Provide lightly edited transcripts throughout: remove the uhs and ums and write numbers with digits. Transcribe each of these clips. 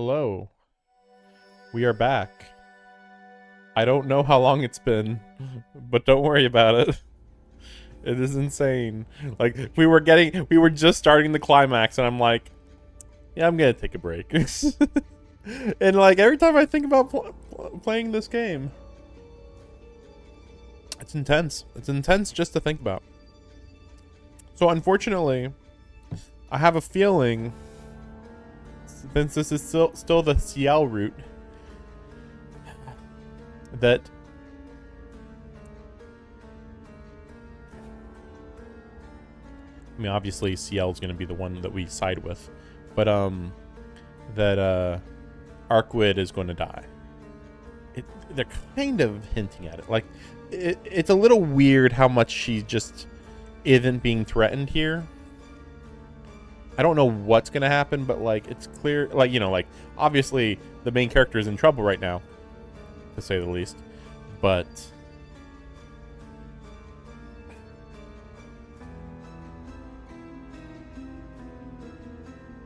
Hello. We are back. I don't know how long it's been, but don't worry about it. It is insane. Like, we were just starting the climax, and I'm like, yeah, I'm gonna take a break. And, like, every time I think about playing this game, it's intense. It's intense just to think about. So, unfortunately, I have a feeling, since this is still the Ciel Route, that I mean, obviously Ciel is going to be the one that we side with, but that Arkwid is going to die. They're kind of hinting at it. Like, it's a little weird how much she just isn't being threatened here. I don't know what's going to happen, but like, it's clear, like, you know, like, obviously the main character is in trouble right now, to say the least, but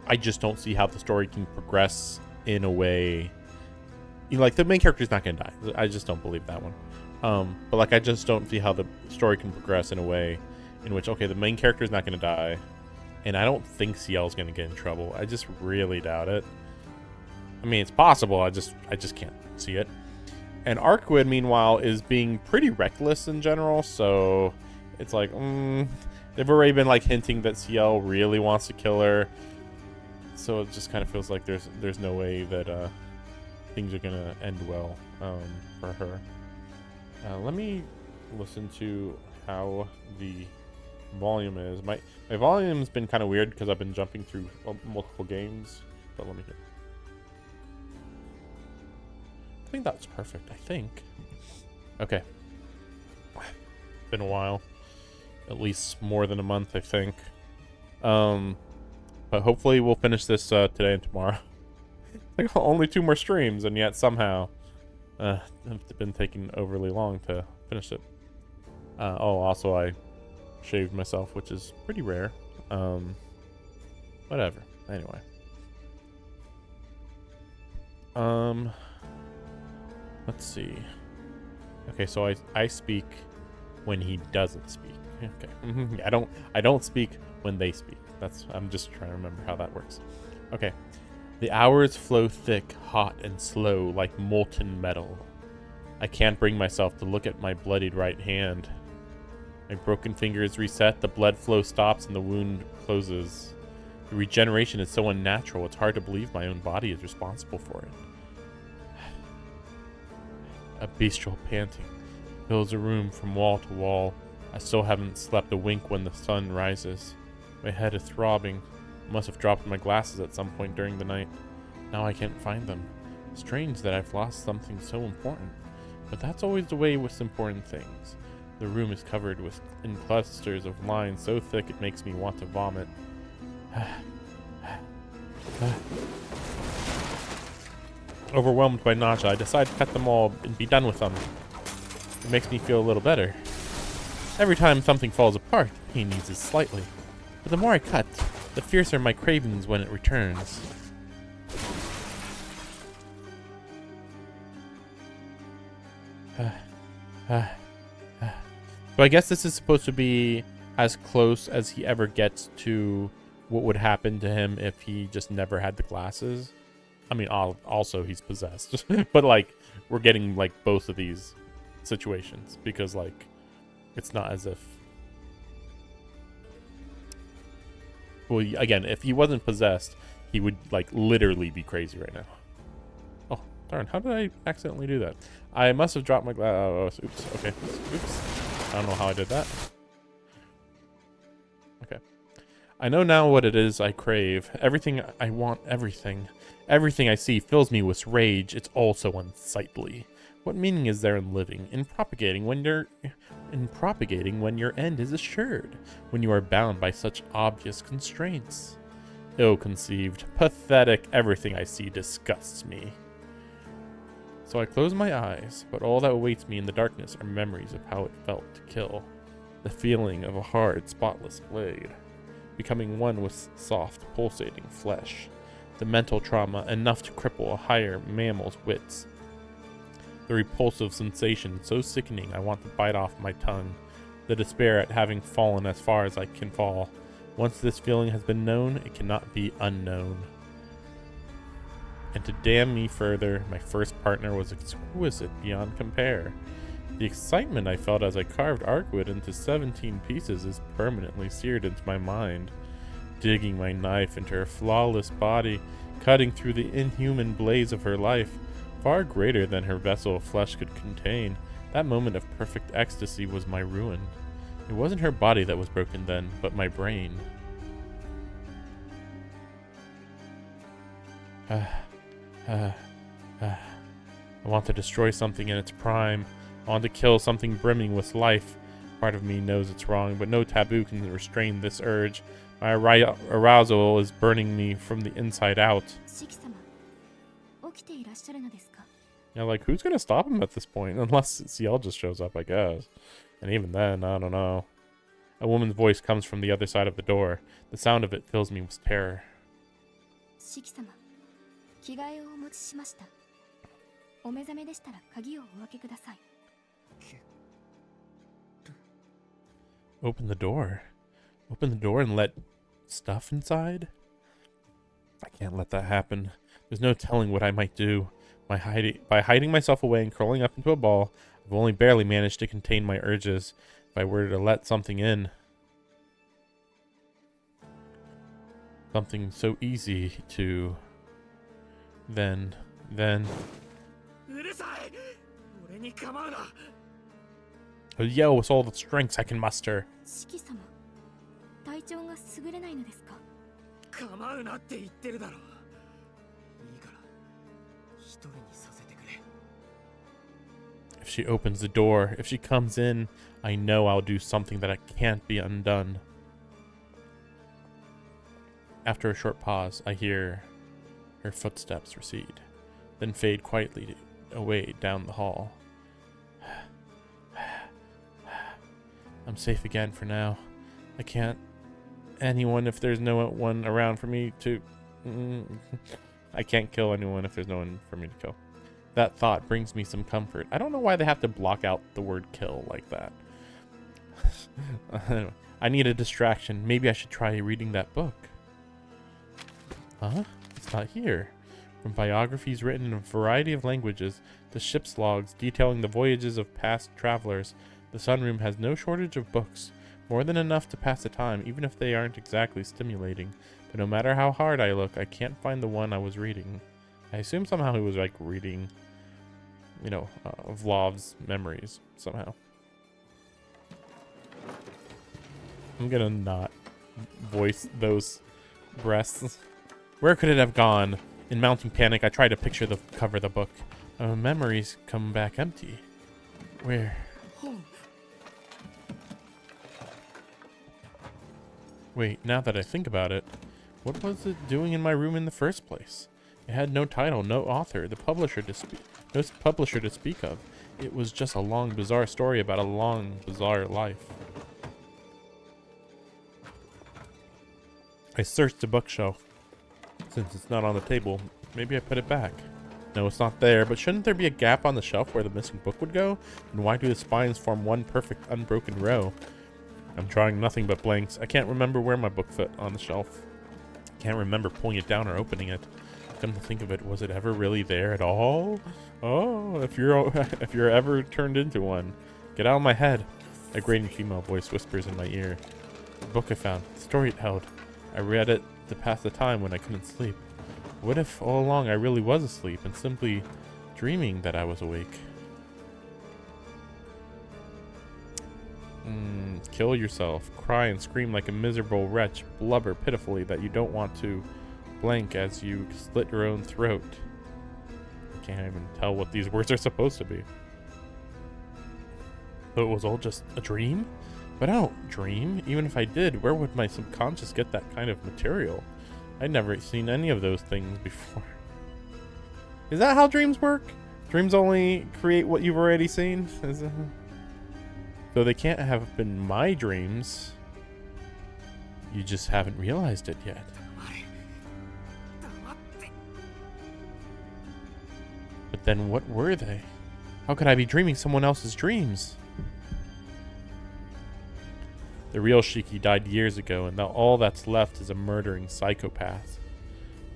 I just don't see how the story can progress in a way, you know, like, the main character is not going to die. I just don't believe that one. But like, I just don't see how the story can progress in a way in which, okay, the main character is not going to die, and I don't think Ciel's going to get in trouble. I just really doubt it. I mean, it's possible. I just can't see it. And Arkwid, meanwhile, is being pretty reckless in general, so it's like, they've already been, like, hinting that Ciel really wants to kill her, so it just kind of feels like there's no way that things are gonna end well for her. Let me listen to how the volume is. My volume's been kind of weird because I've been jumping through multiple games, but let me hear. I think that's perfect, I think. Okay. Been a while. At least more than a month, I think. But hopefully we'll finish this today and tomorrow. Like, only 2 more streams, and yet somehow it's been taking overly long to finish it. Oh, also I shaved myself, which is pretty rare. Whatever. Anyway. Let's see. Okay, so I speak when he doesn't speak. Okay. I don't speak when they speak. I'm just trying to remember how that works. Okay. The hours flow thick, hot, and slow like molten metal. I can't bring myself to look at my bloodied right hand. My broken fingers reset, the blood flow stops, and the wound closes. The regeneration is so unnatural, it's hard to believe my own body is responsible for it. A bestial panting fills the room from wall to wall. I still haven't slept a wink when the sun rises. My head is throbbing. I must have dropped my glasses at some point during the night. Now I can't find them. Strange that I've lost something so important. But that's always the way with important things. The room is covered in clusters of lines so thick it makes me want to vomit. Overwhelmed by nausea, I decide to cut them all and be done with them. It makes me feel a little better. Every time something falls apart, the pain eases slightly. But the more I cut, the fiercer my cravings when it returns. So I guess this is supposed to be as close as he ever gets to what would happen to him if he just never had the glasses. I mean, also he's possessed, but like, we're getting like both of these situations because like, it's not as if, well, again, if he wasn't possessed, he would like literally be crazy right now. Oh, darn, how did I accidentally do that? I must have dropped my glass. Oops, okay, oops. I don't know how I did that. Okay. I know now what it is I crave. Everything I want, everything. Everything I see fills me with rage. It's all so unsightly. What meaning is there in living, in propagating when your end is assured, when you are bound by such obvious constraints? Ill-conceived, pathetic, everything I see disgusts me. So I close my eyes, but all that awaits me in the darkness are memories of how it felt to kill. The feeling of a hard, spotless blade, becoming one with soft, pulsating flesh. The mental trauma, enough to cripple a higher mammal's wits. The repulsive sensation, so sickening I want to bite off my tongue. The despair at having fallen as far as I can fall. Once this feeling has been known, it cannot be unknown. And to damn me further, my first partner was exquisite beyond compare. The excitement I felt as I carved Arkwood into 17 pieces is permanently seared into my mind. Digging my knife into her flawless body, cutting through the inhuman blaze of her life, far greater than her vessel of flesh could contain, that moment of perfect ecstasy was my ruin. It wasn't her body that was broken then, but my brain. I want to destroy something in its prime. I want to kill something brimming with life. Part of me knows it's wrong, but no taboo can restrain this urge. My arousal is burning me from the inside out. Yeah, like, who's gonna stop him at this point? Unless Ciel just shows up, I guess. And even then, I don't know. A woman's voice comes from the other side of the door. The sound of it fills me with terror. Open the door. Open the door and let stuff inside? I can't let that happen. There's no telling what I might do. By hiding myself away and curling up into a ball, I've only barely managed to contain my urges. If I were to let something in, something so easy to, then... I'll yell with all the strengths I can muster. If she opens the door, if she comes in, I know I'll do something that can't be undone. After a short pause, I hear her footsteps recede, then fade quietly away down the hall. I'm safe again for now. I can't anyone if there's no one around for me to... I can't kill anyone if there's no one for me to kill. That thought brings me some comfort. I don't know why they have to block out the word kill like that. Anyway, I need a distraction. Maybe I should try reading that book. Huh? It's not here. From biographies written in a variety of languages to ship's logs detailing the voyages of past travelers, the sunroom has no shortage of books. More than enough to pass the time, even if they aren't exactly stimulating. But no matter how hard I look, I can't find the one I was reading. I assume somehow he was like reading, you know, Vlov's memories somehow. I'm gonna not voice those breasts. Where could it have gone? In mounting panic, I try to picture the cover of the book. Memories come back empty. Where? Wait, now that I think about it, what was it doing in my room in the first place? It had no title, no author, no publisher to speak of. It was just a long, bizarre story about a long, bizarre life. I searched the bookshelf. Since it's not on the table, maybe I put it back. No, it's not there, but shouldn't there be a gap on the shelf where the missing book would go? And why do the spines form one perfect, unbroken row? I'm drawing nothing but blanks. I can't remember where my book fit on the shelf. Can't remember pulling it down or opening it. Come to think of it, was it ever really there at all? Oh, if you're ever turned into one, get out of my head. A grating female voice whispers in my ear. The book I found, the story it held. I read it to pass the time when I couldn't sleep. What if all along I really was asleep and simply dreaming that I was awake? Kill yourself. Cry and scream like a miserable wretch. Blubber pitifully that you don't want to. Blank as you slit your own throat. I can't even tell what these words are supposed to be. So it was all just a dream? But I don't dream. Even if I did, where would my subconscious get that kind of material? I'd never seen any of those things before. Is that how dreams work? Dreams only create what you've already seen? Though they can't have been my dreams. You just haven't realized it yet. Then what were they? How could I be dreaming someone else's dreams? The real Shiki died years ago, and all that's left is a murdering psychopath.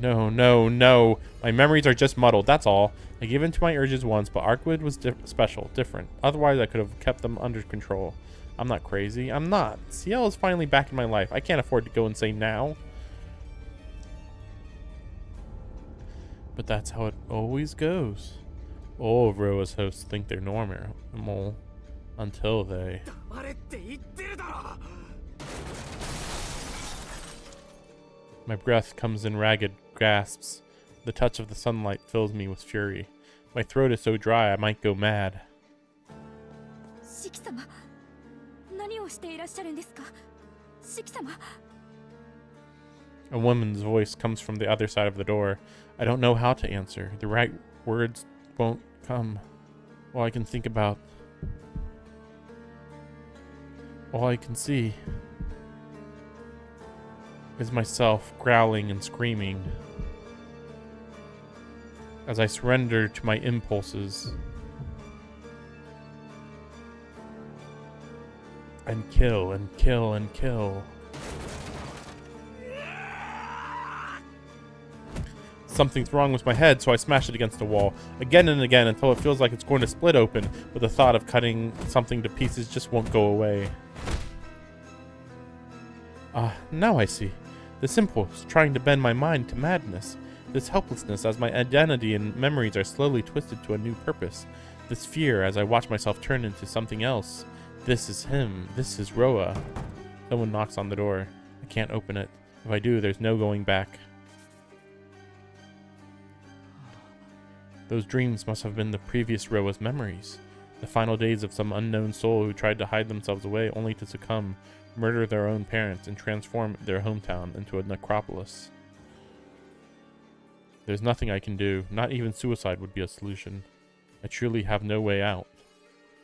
No, no, no. My memories are just muddled, that's all. I gave in to my urges once, but Arkwood was special, different. Otherwise, I could have kept them under control. I'm not crazy. I'm not. Ciel is finally back in my life. I can't afford to go insane now. But that's how it always goes. All of Roa's hosts think they're normal. Until they... My breath comes in ragged gasps. The touch of the sunlight fills me with fury. My throat is so dry I might go mad. Shiki-sama, what are you doing? Shiki-sama. A woman's voice comes from the other side of the door. I don't know how to answer. The right words won't come. All I can think about... all I can see... is myself growling and screaming. As I surrender to my impulses. And kill and kill and kill. Something's wrong with my head, so I smash it against the wall again and again until it feels like it's going to split open, but the thought of cutting something to pieces just won't go away. Now I see. This impulse trying to bend my mind to madness. This helplessness as my identity and memories are slowly twisted to a new purpose. This fear as I watch myself turn into something else. This is him. This is Roa. Someone knocks on the door. I can't open it. If I do, there's no going back. Those dreams must have been the previous Roa's memories. The final days of some unknown soul who tried to hide themselves away only to succumb, murder their own parents, and transform their hometown into a necropolis. There's nothing I can do. Not even suicide would be a solution. I truly have no way out.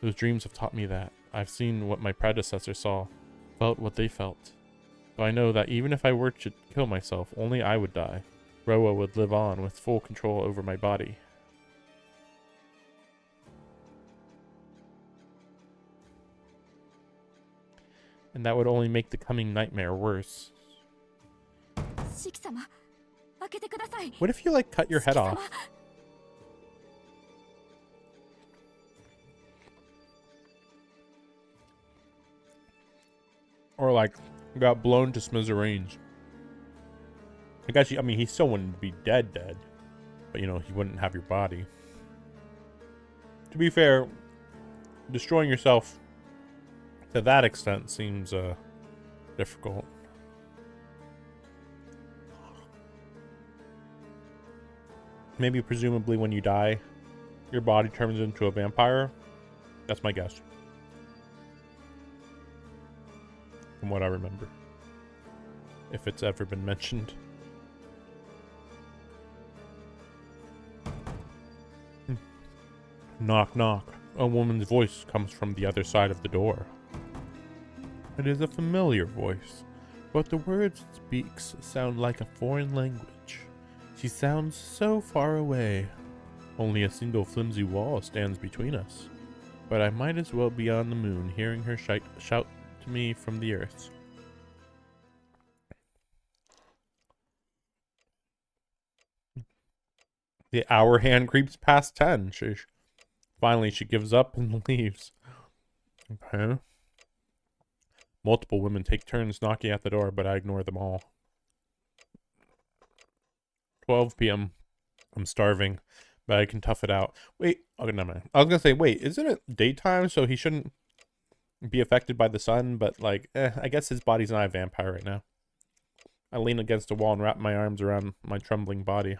Those dreams have taught me that. I've seen what my predecessors saw, felt what they felt. So I know that even if I were to kill myself, only I would die. Roa would live on with full control over my body. And that would only make the coming nightmare worse. What if you, like, cut your head off? Or, like, got blown to smithereens. I guess, I mean, he still wouldn't be dead, but, you know, he wouldn't have your body. To be fair, destroying yourself to that extent seems difficult. Maybe presumably when you die, your body turns into a vampire. That's my guess. From what I remember. If it's ever been mentioned. Knock, knock. A woman's voice comes from the other side of the door. It is a familiar voice, but the words it speaks sound like a foreign language. She sounds so far away. Only a single flimsy wall stands between us. But I might as well be on the moon, hearing her shout to me from the earth. The hour hand creeps past 10. Finally, she gives up and leaves. Okay. Multiple women take turns knocking at the door, but I ignore them all. 12 p.m. I'm starving, but I can tough it out. Wait, okay, never mind. I was gonna say, wait, isn't it daytime, so he shouldn't be affected by the sun? But, like, I guess his body's not a vampire right now. I lean against a wall and wrap my arms around my trembling body.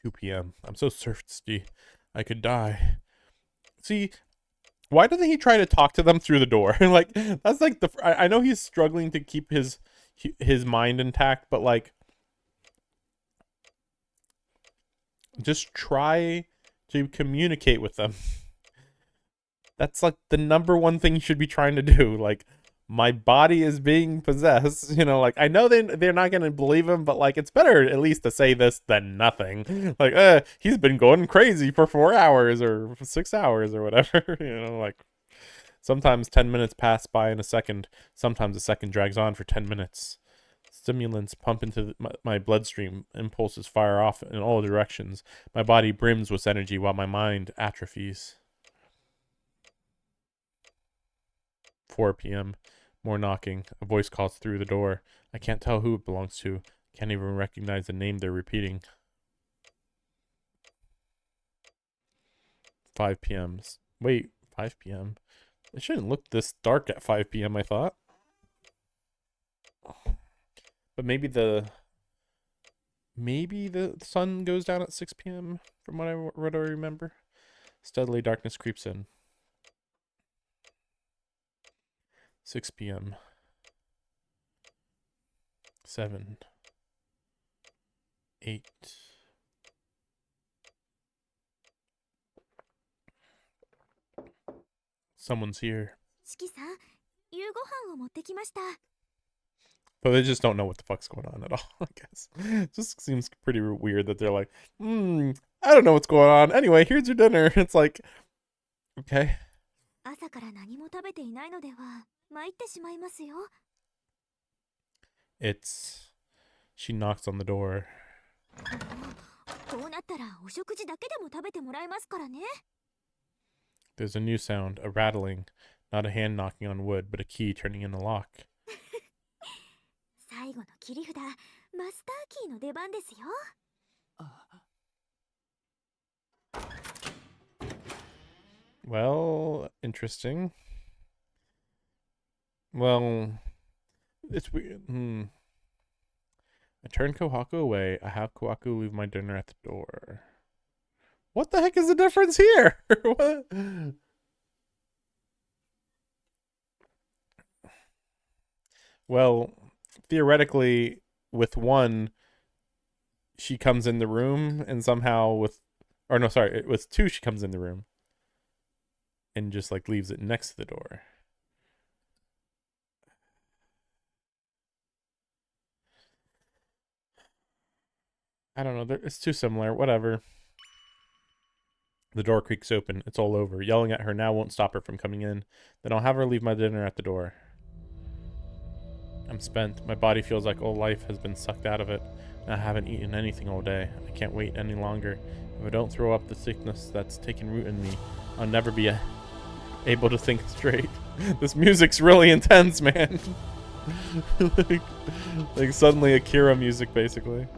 2 p.m. I'm so thirsty. I could die. See, why doesn't he try to talk to them through the door? Like, that's like I know he's struggling to keep his mind intact, but, like, just try to communicate with them. That's, like, the number one thing you should be trying to do. Like, my body is being possessed. You know, like I know they're not gonna believe him, but like it's better at least to say this than nothing. Like, he's been going crazy for 4 hours or 6 hours or whatever. You know, like sometimes 10 minutes pass by in a second. Sometimes a second drags on for 10 minutes. Stimulants pump into my bloodstream. Impulses fire off in all directions. My body brims with energy while my mind atrophies. 4 p.m. More knocking. A voice calls through the door. I can't tell who it belongs to. Can't even recognize the name they're repeating. 5 p.m. Wait, 5 p.m.? It shouldn't look this dark at 5 p.m., I thought. But maybe the sun goes down at 6 p.m. from what I remember. Steadily, darkness creeps in. 6 p.m. 7. 8. Someone's here. But they just don't know what the fuck's going on at all, I guess. It just seems pretty weird that they're like, I don't know what's going on. Anyway, here's your dinner. It's like, okay. She knocks on the door. There's a new sound, a rattling. Not a hand knocking on wood, but a key turning in a lock. Well, interesting. Well, it's weird. I turn Kohaku away. I have Kohaku leave my dinner at the door. What the heck is the difference here? What? Well, theoretically, with one, she comes in the room and somehow with two, she comes in the room and just like leaves it next to the door. I don't know. It's too similar. Whatever. The door creaks open. It's all over. Yelling at her now won't stop her from coming in. Then I'll have her leave my dinner at the door. I'm spent. My body feels like all life has been sucked out of it. And I haven't eaten anything all day. I can't wait any longer. If I don't throw up the sickness that's taken root in me, I'll never be able to think straight. This music's really intense, man. like suddenly Akira music, basically.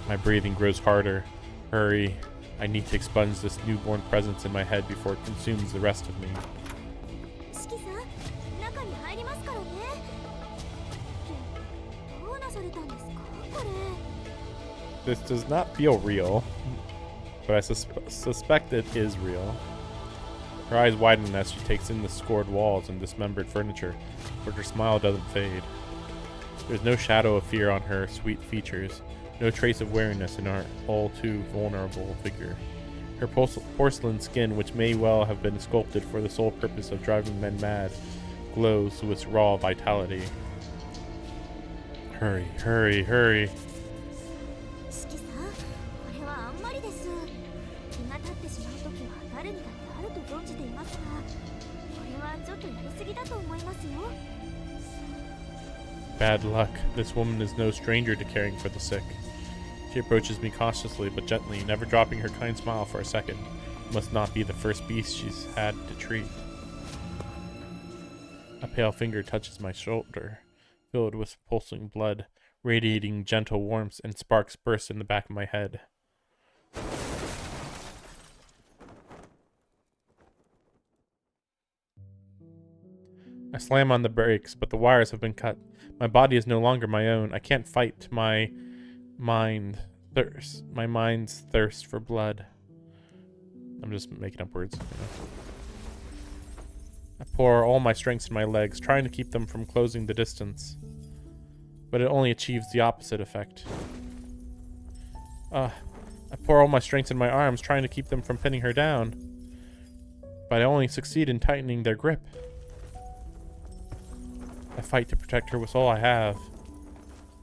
My breathing grows harder. Hurry. I need to expunge this newborn presence in my head before it consumes the rest of me. This does not feel real, but I suspect it is real. Her eyes widen as she takes in the scored walls and dismembered furniture, but her smile doesn't fade. There's no shadow of fear on her sweet features. No trace of weariness in her all-too vulnerable figure. Her porcelain skin, which may well have been sculpted for the sole purpose of driving men mad, glows with raw vitality. Hurry, hurry, hurry. Bad luck. This woman is no stranger to caring for the sick. She approaches me cautiously but gently, never dropping her kind smile for a second. Must not be the first beast she's had to treat. A pale finger touches my shoulder, filled with pulsing blood, radiating gentle warmth, and sparks burst in the back of my head. I slam on the brakes, but the wires have been cut. My body is no longer my own. I can't fight my mind's thirst for blood. I'm just making up words. I pour all my strength in my legs, trying to keep them from closing the distance. But it only achieves the opposite effect. I pour all my strength in my arms, trying to keep them from pinning her down. but I only succeed in tightening their grip. I fight to protect her with all I have,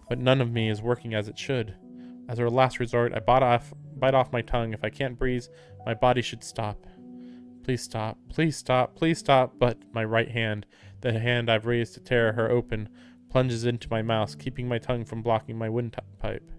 but none of me is working as it should. As a last resort, I bite off my tongue. If I can't breathe, my body should stop. Please stop, please stop, please stop. But my right hand, the hand I've raised to tear her open, plunges into my mouth, keeping my tongue from blocking my windpipe.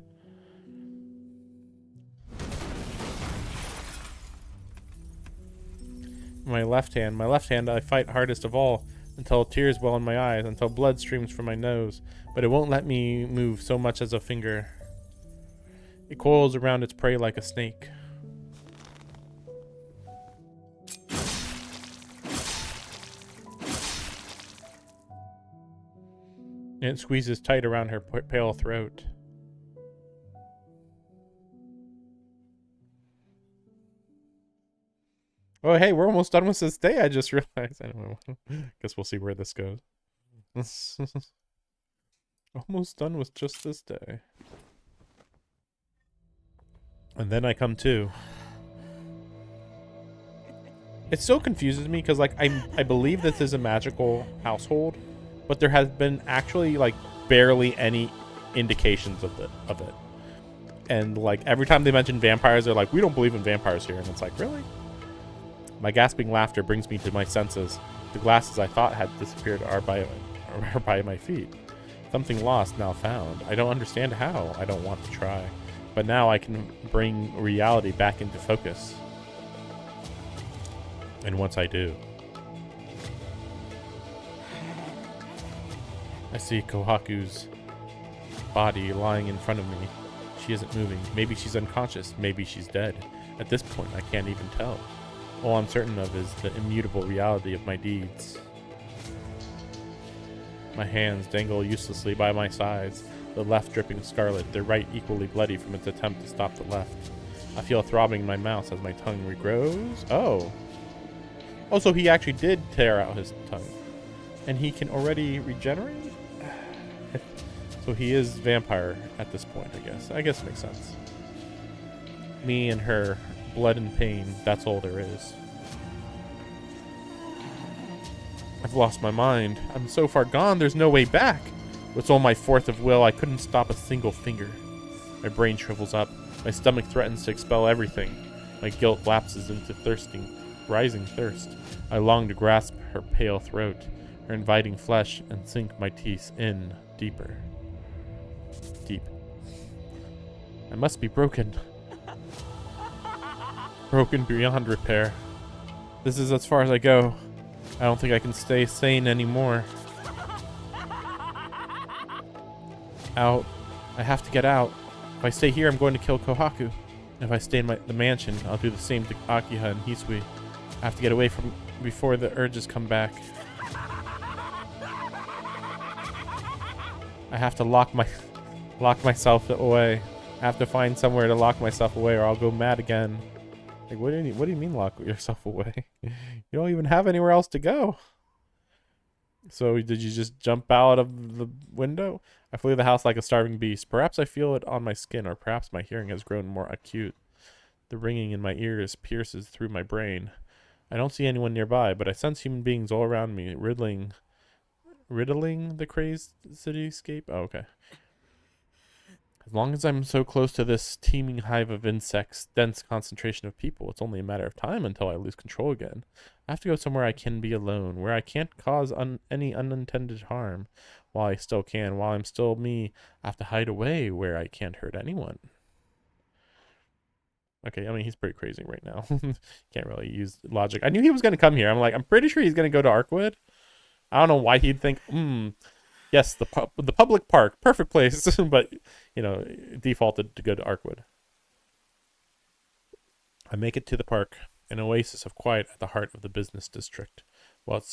My left hand, I fight hardest of all, until tears well in my eyes, until blood streams from my nose, but it won't let me move so much as a finger. It coils around its prey like a snake. And it squeezes tight around her pale throat. Oh, hey, we're almost done with this day, I just realized. Anyway, guess we'll see where this goes. Almost done with just this day. And then I come to. It still confuses me because, like, I believe this is a magical household, but there has been actually, like, barely any indications of it. And, like, every time they mention vampires, they're like, we don't believe in vampires here. And it's like, really? My gasping laughter brings me to my senses. The glasses I thought had disappeared are by my feet. Something lost, now found. I don't understand how. I don't want to try. But now I can bring reality back into focus. And once I do, I see Kohaku's body lying in front of me. She isn't moving. Maybe she's unconscious. Maybe she's dead. At this point, I can't even tell. All I'm certain of is the immutable reality of my deeds. My hands dangle uselessly by my sides, the left dripping scarlet, the right equally bloody from its attempt to stop the left. I feel throbbing in my mouth as my tongue regrows. Oh, so he actually did tear out his tongue. And he can already regenerate? So he is vampire at this point, I guess. I guess it makes sense. Me and her, blood and pain, that's all there is. I've lost my mind. I'm so far gone, there's no way back. With all my force of will, I couldn't stop a single finger. My brain shrivels up. My stomach threatens to expel everything. My guilt lapses into rising thirst. I long to grasp her pale throat, her inviting flesh, and sink my teeth in deeper. Deep. I must be broken. Broken beyond repair. This is as far as I go. I don't think I can stay sane anymore. Out. I have to get out. If I stay here, I'm going to kill Kohaku. If I stay in the mansion, I'll do the same to Akiha and Hisui. I have to get away from before the urges come back. I have to lock myself away. I have to find somewhere to lock myself away, or I'll go mad again. Like, what do you mean lock yourself away? You don't even have anywhere else to go. So did you just jump out of the window? I flee the house like a starving beast. Perhaps I feel it on my skin, or perhaps my hearing has grown more acute. The ringing in my ears pierces through my brain. I don't see anyone nearby, but I sense human beings all around me, riddling the crazed cityscape. Oh, okay. As long as I'm so close to this teeming hive of insects, dense concentration of people, it's only a matter of time until I lose control again. I have to go somewhere I can be alone, where I can't cause any unintended harm. While I still can, while I'm still me, I have to hide away where I can't hurt anyone. Okay, I mean, he's pretty crazy right now. Can't really use logic. I knew he was going to come here. I'm pretty sure he's going to go to Arkwood. I don't know why he'd think, yes, the public park, perfect place. But, defaulted to go to Arkwood. I make it to the park, an oasis of quiet at the heart of the business district. While it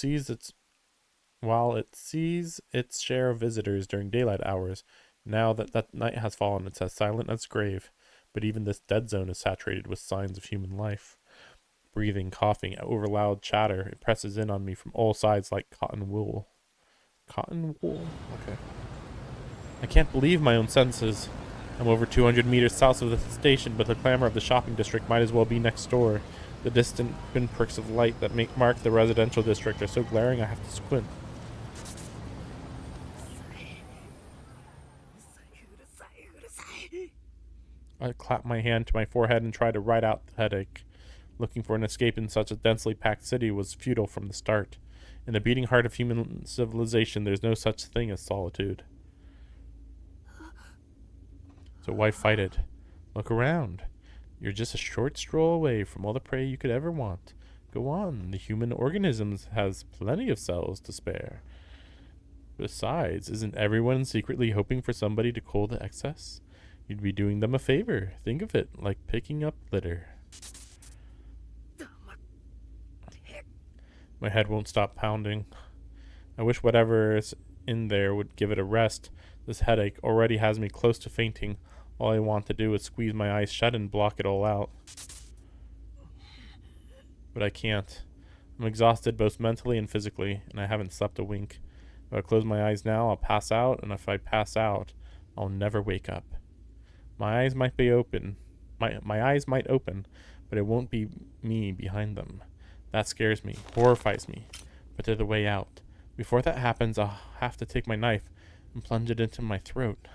sees its share of visitors during daylight hours, now that night has fallen, it's as silent as grave. But even this dead zone is saturated with signs of human life. Breathing, coughing, over loud chatter, it presses in on me from all sides like cotton wool. Cotton wool? Okay. I can't believe my own senses. I'm over 200 meters south of the station, but the clamor of the shopping district might as well be next door. The distant pinpricks of light that mark the residential district are so glaring I have to squint. I clap my hand to my forehead and try to ride out the headache. Looking for an escape in such a densely packed city was futile from the start. In the beating heart of human civilization, there's no such thing as solitude. So why fight it? Look around. You're just a short stroll away from all the prey you could ever want. Go on, the human organism has plenty of cells to spare. Besides, isn't everyone secretly hoping for somebody to cull the excess? You'd be doing them a favor. Think of it like picking up litter. My head won't stop pounding. I wish whatever is in there would give it a rest. This headache already has me close to fainting. All I want to do is squeeze my eyes shut and block it all out. But I can't. I'm exhausted both mentally and physically, and I haven't slept a wink. If I close my eyes now, I'll pass out, and if I pass out, I'll never wake up. My eyes might be open. My eyes might open, but it won't be me behind them. That scares me, horrifies me. But they're the way out. Before that happens, I'll have to take my knife and plunge it into my throat.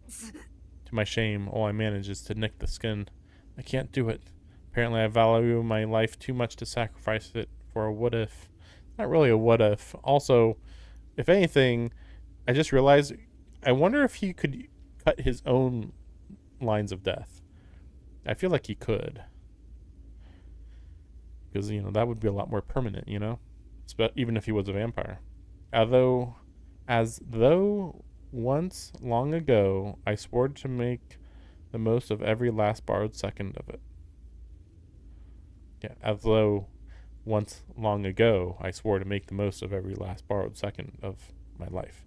To my shame, all I manage is to nick the skin. I can't do it. Apparently I value my life too much to sacrifice it for a what if. Not really a what if. Also, if anything, I just realized, I wonder if he could cut his own lines of death. I feel like he could. Because, that would be a lot more permanent, even if he was a vampire. As though once long ago I swore to make the most of every last borrowed second of it. Yeah, as though once long ago I swore to make the most of every last borrowed second of my life.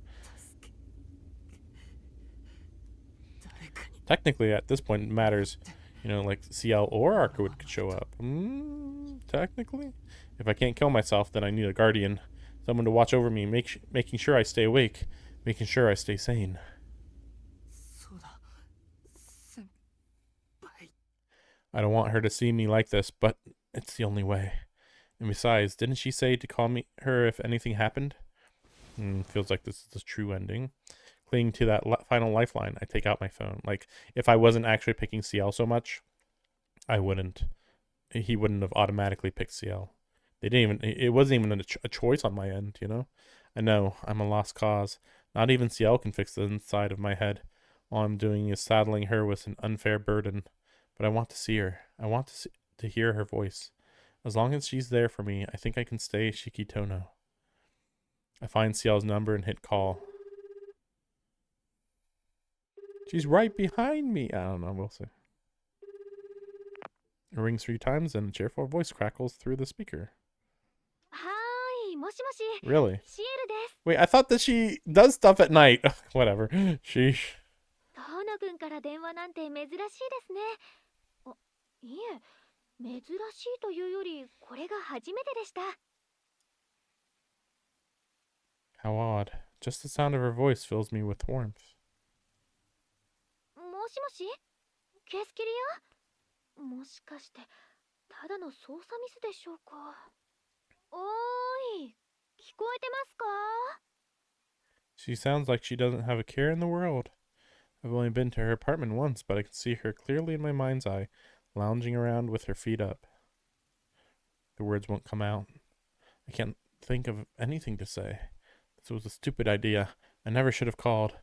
Technically, at this point, it matters, like Ciel or Arca would show up. Technically. If I can't kill myself, then I need a guardian. Someone to watch over me, making sure I stay awake, making sure I stay sane. I don't want her to see me like this, but it's the only way. And besides, didn't she say to call her if anything happened? Feels like this is the true ending. Clinging to that final lifeline, I take out my phone. Like, if I wasn't actually picking Ciel so much, he wouldn't have automatically picked Ciel. It wasn't even a choice on my end, I know, I'm a lost cause. Not even Ciel can fix the inside of my head. All I'm doing is saddling her with an unfair burden. But I want to see her. I want to hear her voice. As long as she's there for me, I think I can stay Shikitono. I find Ciel's number and hit call. She's right behind me. I don't know, we'll see. It rings 3 times and a cheerful voice crackles through the speaker. Hi, moshi. Really? Ciel desu. Wait, I thought that she does stuff at night. Whatever. Sheesh. 遠野くんから電話なんて珍しいですね。いえ、珍しいというよりこれが初めてでした。How odd. Just the sound of her voice fills me with warmth. もしもし？ケースキリア？もしかしてただの操作ミスでしょうか？おーい、聞こえてますか？ She sounds like she doesn't have a care in the world. I've only been to her apartment once, but I can see her clearly in my mind's eye, lounging around with her feet up. The words won't come out. I can't think of anything to say. This was a stupid idea. I never should have called.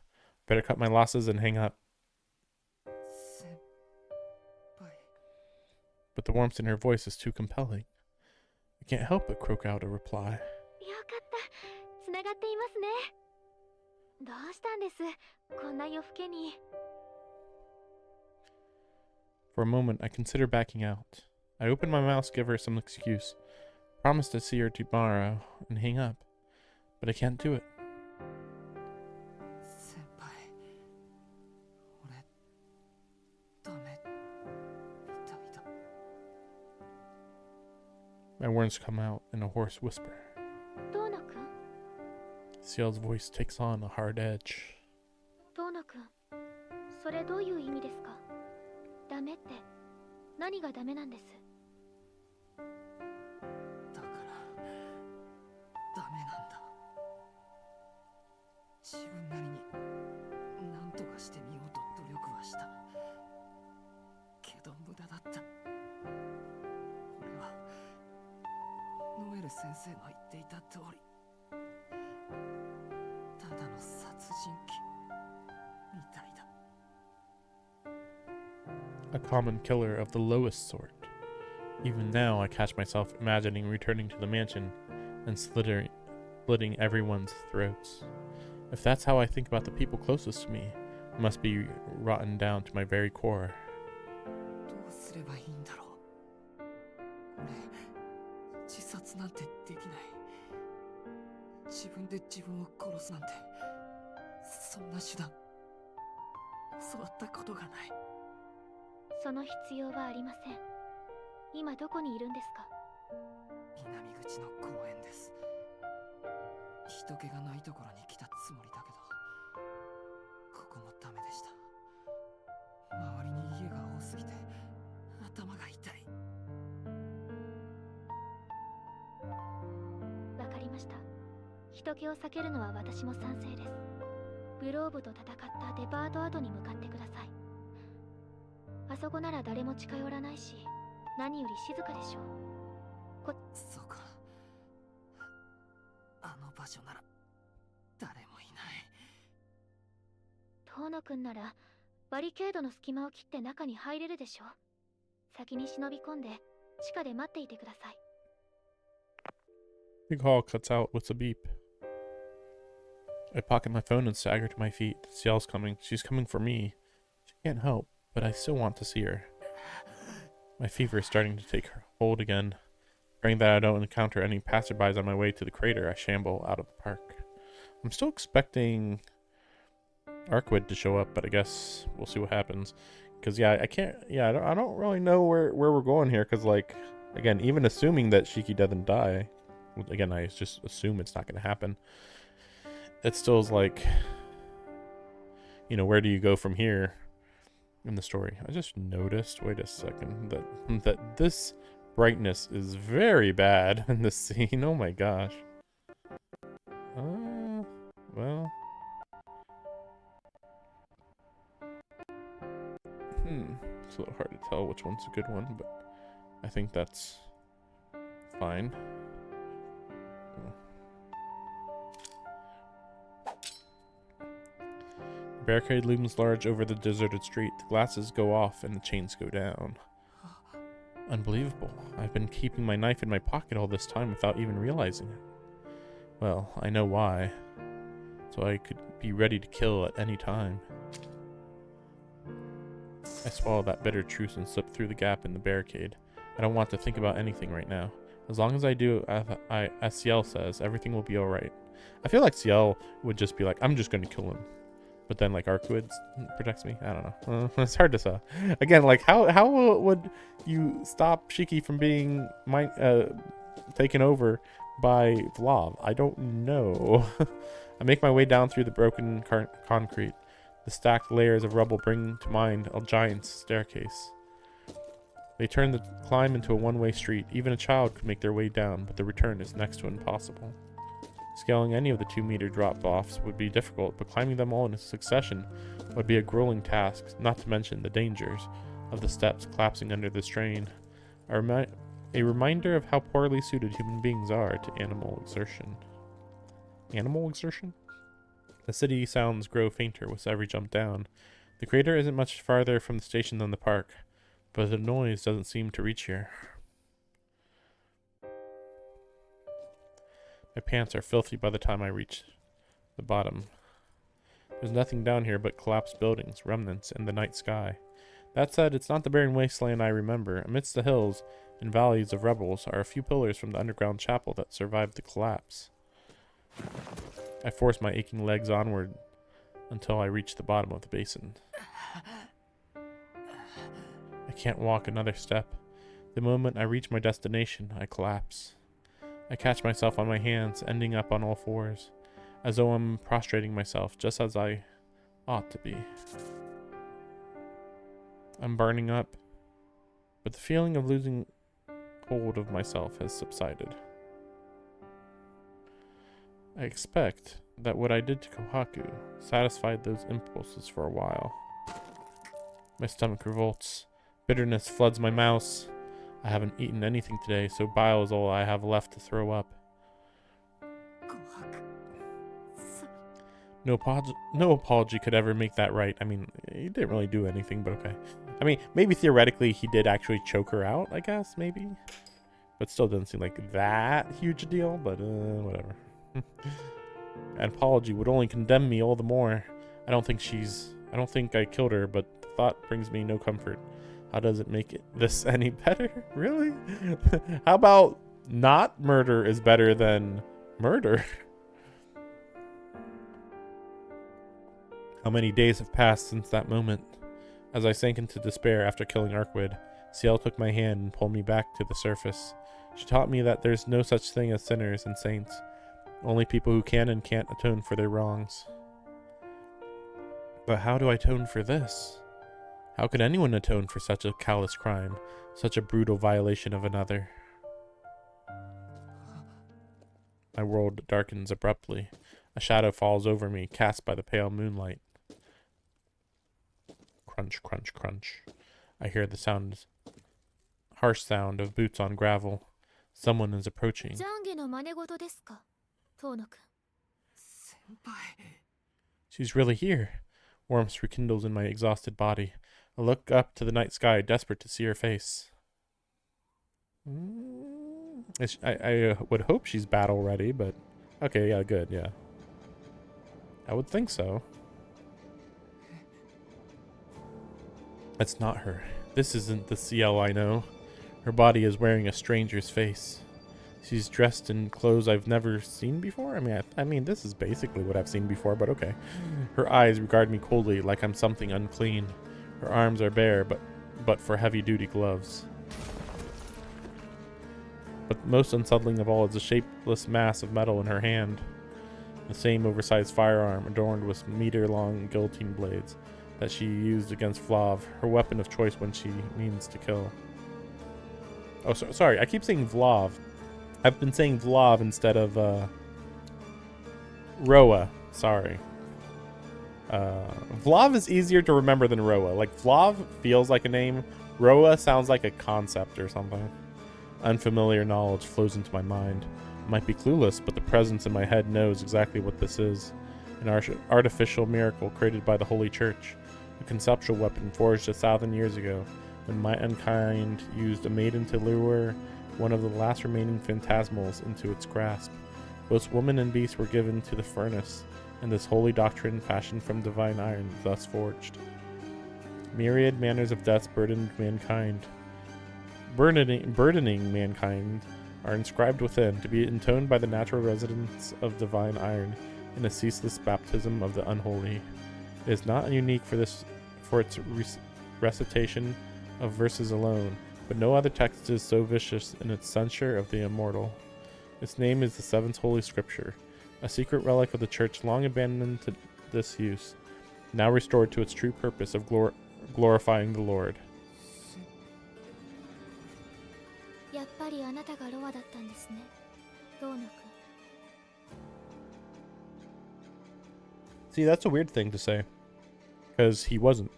Better cut my losses and hang up. But the warmth in her voice is too compelling. I can't help but croak out a reply. よかった。つながっていますね。どうしたんです？こんな夜更けに。For a moment, I consider backing out. I open my mouth to give her some excuse. Promise to see her tomorrow and hang up. But I can't do it. My words come out in a hoarse whisper. Ciel's voice takes on a hard edge. 遠野くん、それどういう意味ですか？ダメって何がダメなんです？だからダメなんだ。自分なりに何とかしてみようと努力はした。けど無駄だった。俺はノエル先生の言っていた通り、ただの殺人鬼みたいだ。A common killer of the lowest sort. Even now, I catch myself imagining returning to the mansion and splitting everyone's throats. If that's how I think about the people closest to me, I must be rotten down to my very core. どうすればいいんだろう。俺、自殺なんてできない。自分で自分を殺すなんて、そんな手段、教わったことがない。その必要はありません。今どこにいるんですか？南口の公園です。人気がないところに来たつもりだけど、ここもダメでした。周りに家が多すぎて頭が痛い。わかりました。人気を避けるのは私も賛成です。グローブと戦ったデパート跡に向かってください。あそこなら誰も近寄らないし、何より静かでしょう。そうか。あの場所なら誰もいない。遠野くんならバリケードの隙間を切って中に入れるでしょう。先に忍び込んで地下で待っていてください。Big Hall cuts out with a beep. I pocket my phone and stagger to my feet. Ciel's coming. She's coming for me. She can't help, but I still want to see her. My fever is starting to take hold again. Praying that I don't encounter any passerbys on my way to the crater, I shamble out of the park. I'm still expecting Arquid to show up, but I guess we'll see what happens. Because, yeah, I can't... Yeah, I don't really know where we're going here. Because, like, again, even assuming that Shiki doesn't die... Again, I just assume it's not going to happen. It still is like... You know, where do you go from here in the story? I just noticed... Wait a second. That this brightness is very bad in this scene. Oh my gosh. Well... It's a little hard to tell which one's a good one, but I think that's fine. The barricade looms large over the deserted street. The glasses go off and the chains go down. Unbelievable. I've been keeping my knife in my pocket all this time without even realizing it. Well, I know why. So I could be ready to kill at any time. I swallow that bitter truth and slip through the gap in the barricade. I don't want to think about anything right now. As long as I do as Ciel says, everything will be alright. I feel like Ciel would just be like, I'm just gonna kill him. But then, like, Arquid protects me? I don't know. It's hard to say. Again, like, how would you stop Shiki from being taken over by Vlav? I don't know. I make my way down through the broken concrete. The stacked layers of rubble bring to mind a giant's staircase. They turn the climb into a one-way street. Even a child could make their way down, but the return is next to impossible. Scaling any of the 2-meter drop-offs would be difficult, but climbing them all in succession would be a grueling task, not to mention the dangers of the steps collapsing under the strain. A reminder of how poorly suited human beings are to animal exertion. Animal exertion? The city sounds grow fainter with every jump down. The crater isn't much farther from the station than the park, but the noise doesn't seem to reach here. My pants are filthy by the time I reach the bottom. There's nothing down here but collapsed buildings, remnants, and the night sky. That said, it's not the barren wasteland I remember. Amidst the hills and valleys of rebels are a few pillars from the underground chapel that survived the collapse. I force my aching legs onward until I reach the bottom of the basin. I can't walk another step. The moment I reach my destination, I collapse. I catch myself on my hands, ending up on all fours, as though I'm prostrating myself just as I ought to be. I'm burning up, but the feeling of losing hold of myself has subsided. I expect that what I did to Kohaku satisfied those impulses for a while. My stomach revolts. Bitterness floods my mouth. I haven't eaten anything today, so bile is all I have left to throw up. No apology could ever make that right. I mean, he didn't really do anything, but okay. I mean, maybe theoretically he did actually choke her out, I guess, maybe. But still doesn't seem like that huge a deal, but whatever. An apology would only condemn me all the more. I don't think I killed her, but the thought brings me no comfort. How does it make this any better? Really? How about not murder is better than murder? How many days have passed since that moment? As I sank into despair after killing Arkwood, Ciel took my hand and pulled me back to the surface. She taught me that there's no such thing as sinners and saints, only people who can and can't atone for their wrongs. But how do I atone for this? How could anyone atone for such a callous crime, such a brutal violation of another? My world darkens abruptly. A shadow falls over me, cast by the pale moonlight. Crunch, crunch, crunch. I hear the harsh sound of boots on gravel. Someone is approaching. She's really here. Warmth rekindles in my exhausted body. I look up to the night sky, desperate to see her face. I would hope she's battle ready, but okay, yeah, good, yeah. I would think so. That's not her. This isn't the Ciel I know. Her body is wearing a stranger's face. She's dressed in clothes I've never seen before. I mean, this is basically what I've seen before, but okay. Her eyes regard me coldly, like I'm something unclean. Her arms are bare, but for heavy-duty gloves. But most unsettling of all is the shapeless mass of metal in her hand. The same oversized firearm adorned with meter-long guillotine blades that she used against Vlav, her weapon of choice when she means to kill. Oh, sorry, I keep saying Vlav. I've been saying Vlav instead of Roa. Sorry. Vlav is easier to remember than Roa. Like, Vlav feels like a name. Roa sounds like a concept or something. Unfamiliar knowledge flows into my mind. I might be clueless, but the presence in my head knows exactly what this is. An artificial miracle created by the Holy Church. A conceptual weapon forged 1,000 years ago, when mankind used a maiden to lure one of the last remaining phantasmals into its grasp. Both woman and beast were given to the furnace, and this holy doctrine fashioned from divine iron thus forged. Myriad manners of death burdening mankind are inscribed within, to be intoned by the natural residents of divine iron in a ceaseless baptism of the unholy. It is not unique for its recitation of verses alone, but no other text is so vicious in its censure of the immortal. Its name is the Seventh Holy Scripture, a secret relic of the Church long abandoned to disuse, now restored to its true purpose of glorifying the Lord. See, that's a weird thing to say, because he wasn't.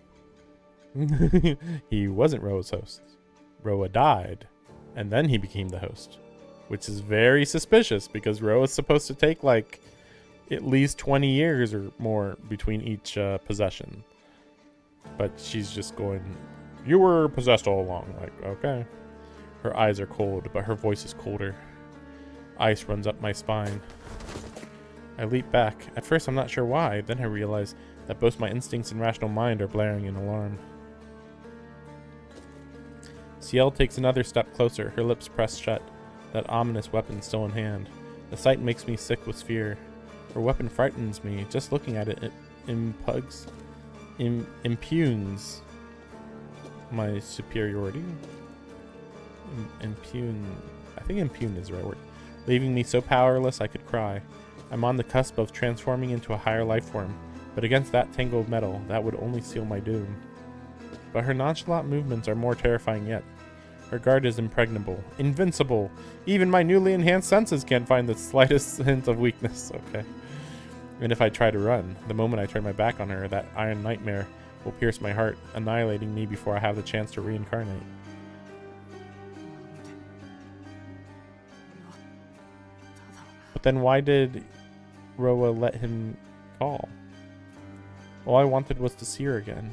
He wasn't Roa's host. Roa died, and then he became the host, which is very suspicious because Roa is supposed to take like at least 20 years or more between each possession. But she's just going, "You were possessed all along." Like, okay. Her eyes are cold, but her voice is colder. Ice runs up my spine. I leap back. At first, I'm not sure why. Then I realize that both my instincts and rational mind are blaring in alarm. Ciel takes another step closer, her lips pressed shut, that ominous weapon still in hand. The sight makes me sick with fear. Her weapon frightens me. Just looking at it, impugns my superiority. I think impugn is the right word. Leaving me so powerless I could cry. I'm on the cusp of transforming into a higher life form, but against that tangle of metal, that would only seal my doom. But her nonchalant movements are more terrifying yet. Her guard is impregnable, invincible. Even my newly enhanced senses can't find the slightest hint of weakness. Okay. And if I try to run, the moment I turn my back on her, that iron nightmare will pierce my heart, annihilating me before I have the chance to reincarnate. But then why did Roa let him call? All I wanted was to see her again.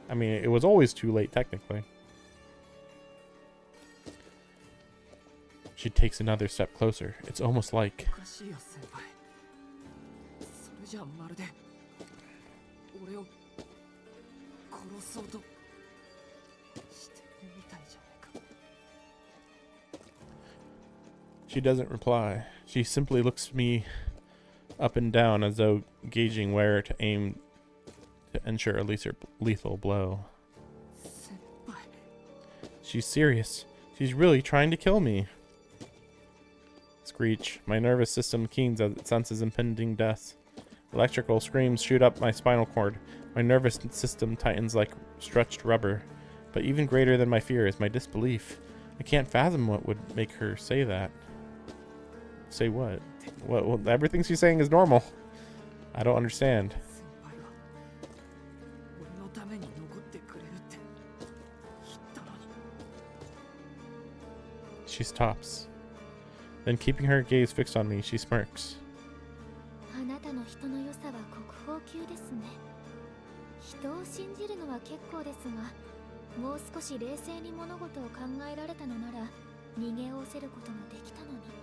I mean, it was always too late, technically. She takes another step closer. It's almost like... She doesn't reply. She simply looks me up and down as though gauging where to aim to ensure a lethal blow. She's serious. She's really trying to kill me. Screech. My nervous system keens as it senses impending death. Electrical screams shoot up my spinal cord. My nervous system tightens like stretched rubber. But even greater than my fear is my disbelief. I can't fathom what would make her say that. Say what? What? Everything she's saying is normal. I don't understand. She stops. Then, keeping her gaze fixed on me, she smirks.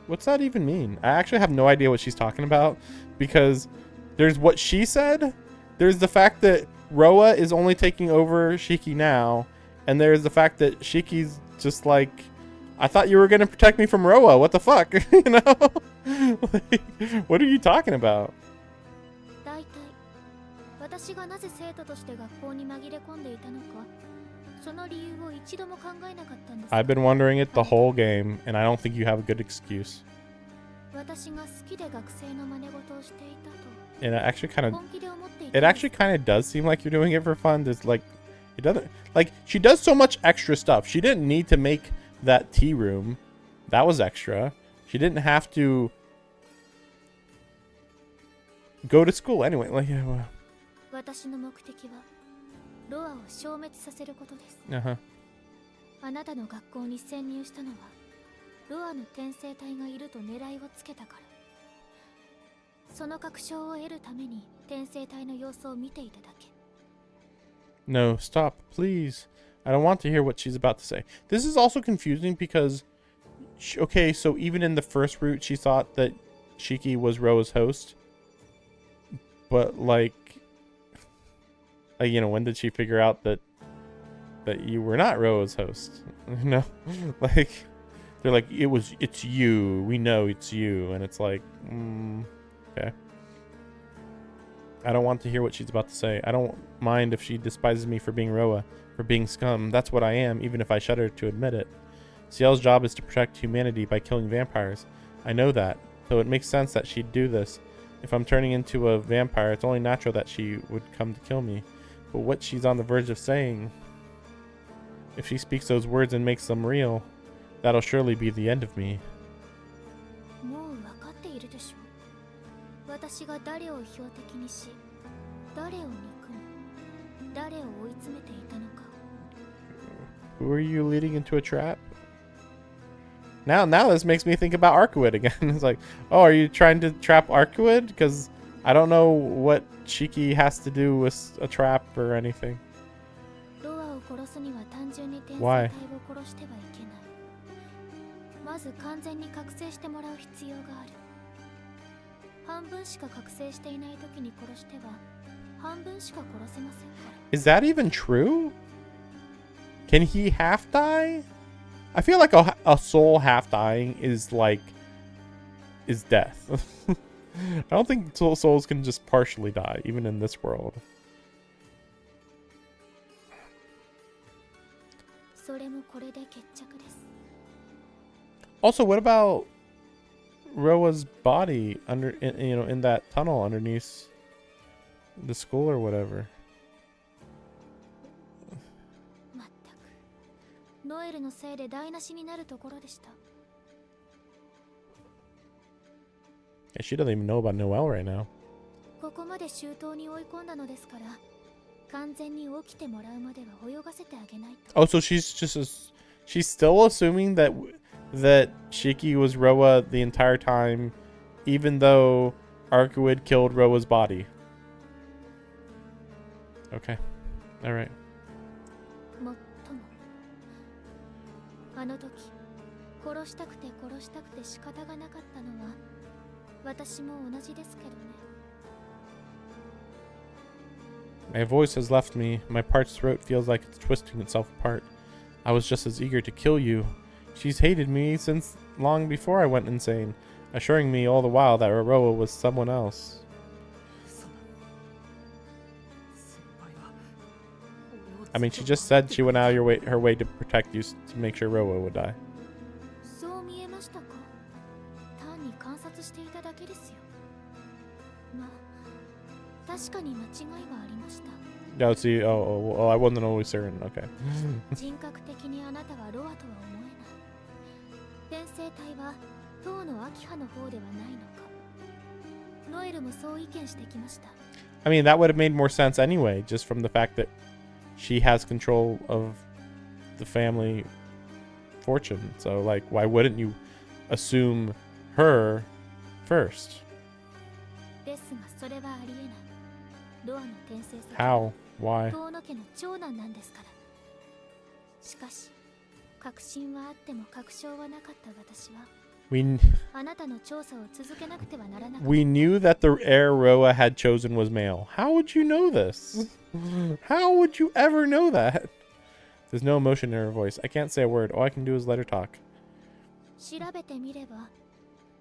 What's that even mean? I actually have no idea what she's talking about, because there's what she said, there's the fact that Roa is only taking over Shiki now, and there's the fact that Shiki's just like, I thought you were going to protect me from Roa, what the fuck? You know? Like, what are you talking about? I've been wondering it the whole game, and I don't think you have a good excuse. And it actually kind of does seem like you're doing it for fun. There's like, it doesn't, like, she does so much extra stuff. She didn't need to make that tea room. That was extra. She didn't have to go to school anyway. Like, yeah, well. Uh-huh. No, stop, please. I don't want to hear what she's about to say. This is also confusing because, okay, so even in the first route, she thought that Shiki was Roa's host. But, like, you know, when did she figure out that you were not Roa's host? You know? Like, they're like, it's you. We know it's you. And it's like, okay. I don't want to hear what she's about to say. I don't mind if she despises me for being Roa, for being scum. That's what I am, even if I shudder to admit it. Ciel's job is to protect humanity by killing vampires. I know that, so it makes sense that she'd do this. If I'm turning into a vampire, it's only natural that she would come to kill me. But what she's on the verge of saying, if she speaks those words and makes them real, that'll surely be the end of me. Who are you leading into a trap? Now this makes me think about Arcuid again. It's like, oh, are you trying to trap Arcuid? Because I don't know what Shiki has to do with a trap or anything. Why? Is that even true? Can he half die? I feel like a soul half dying is death. I don't think souls can just partially die, even in this world. Also, what about Roa's body in that tunnel underneath the school or whatever. まったくノエルのせいで台無しになるところでした。 Yeah, she doesn't even know about Noelle right now. ここまで周到に追い込んだのですから、完全に起きてもらうまでは泳がせてあげないと。 Oh, so she's still assuming that Shiki was Roa the entire time, even though Arcuid killed Roa's body. Okay, all right. もっともあの時殺したくて仕方がなかったのは私も同じですけどね。 My voice has left me. My parched throat feels like it's twisting itself apart. I was just as eager to kill you. She's hated me since long before I went insane, assuring me all the while that Roa was someone else. I mean, she just said she went out her way to protect you to make sure Roa would die. そう見えましたか。単に観察していただけですよ。まあ、確かに間違いはありました。 No, see, oh, I wasn't always certain. Okay. 人格的にあなたがロアとは思えない。転生体は当のアキハの方ではないのか。ノエルもそう意見してきました。 I mean, that would have made more sense anyway, just from the fact that she has control of the family fortune. So, like, why wouldn't you assume her first? ですがそれはありえない。ロアの転生先 How? Why? 遠野家の長男なんですから。しかし確信はあっても確証はなかった私は We あなたの調査を続けなくてはならなかった。 we knew that the heir Roa had chosen was male. How would you know this? How would you ever know that? There's no emotion in her voice. I can't say a word. All I can do is let her talk. 調べてみれば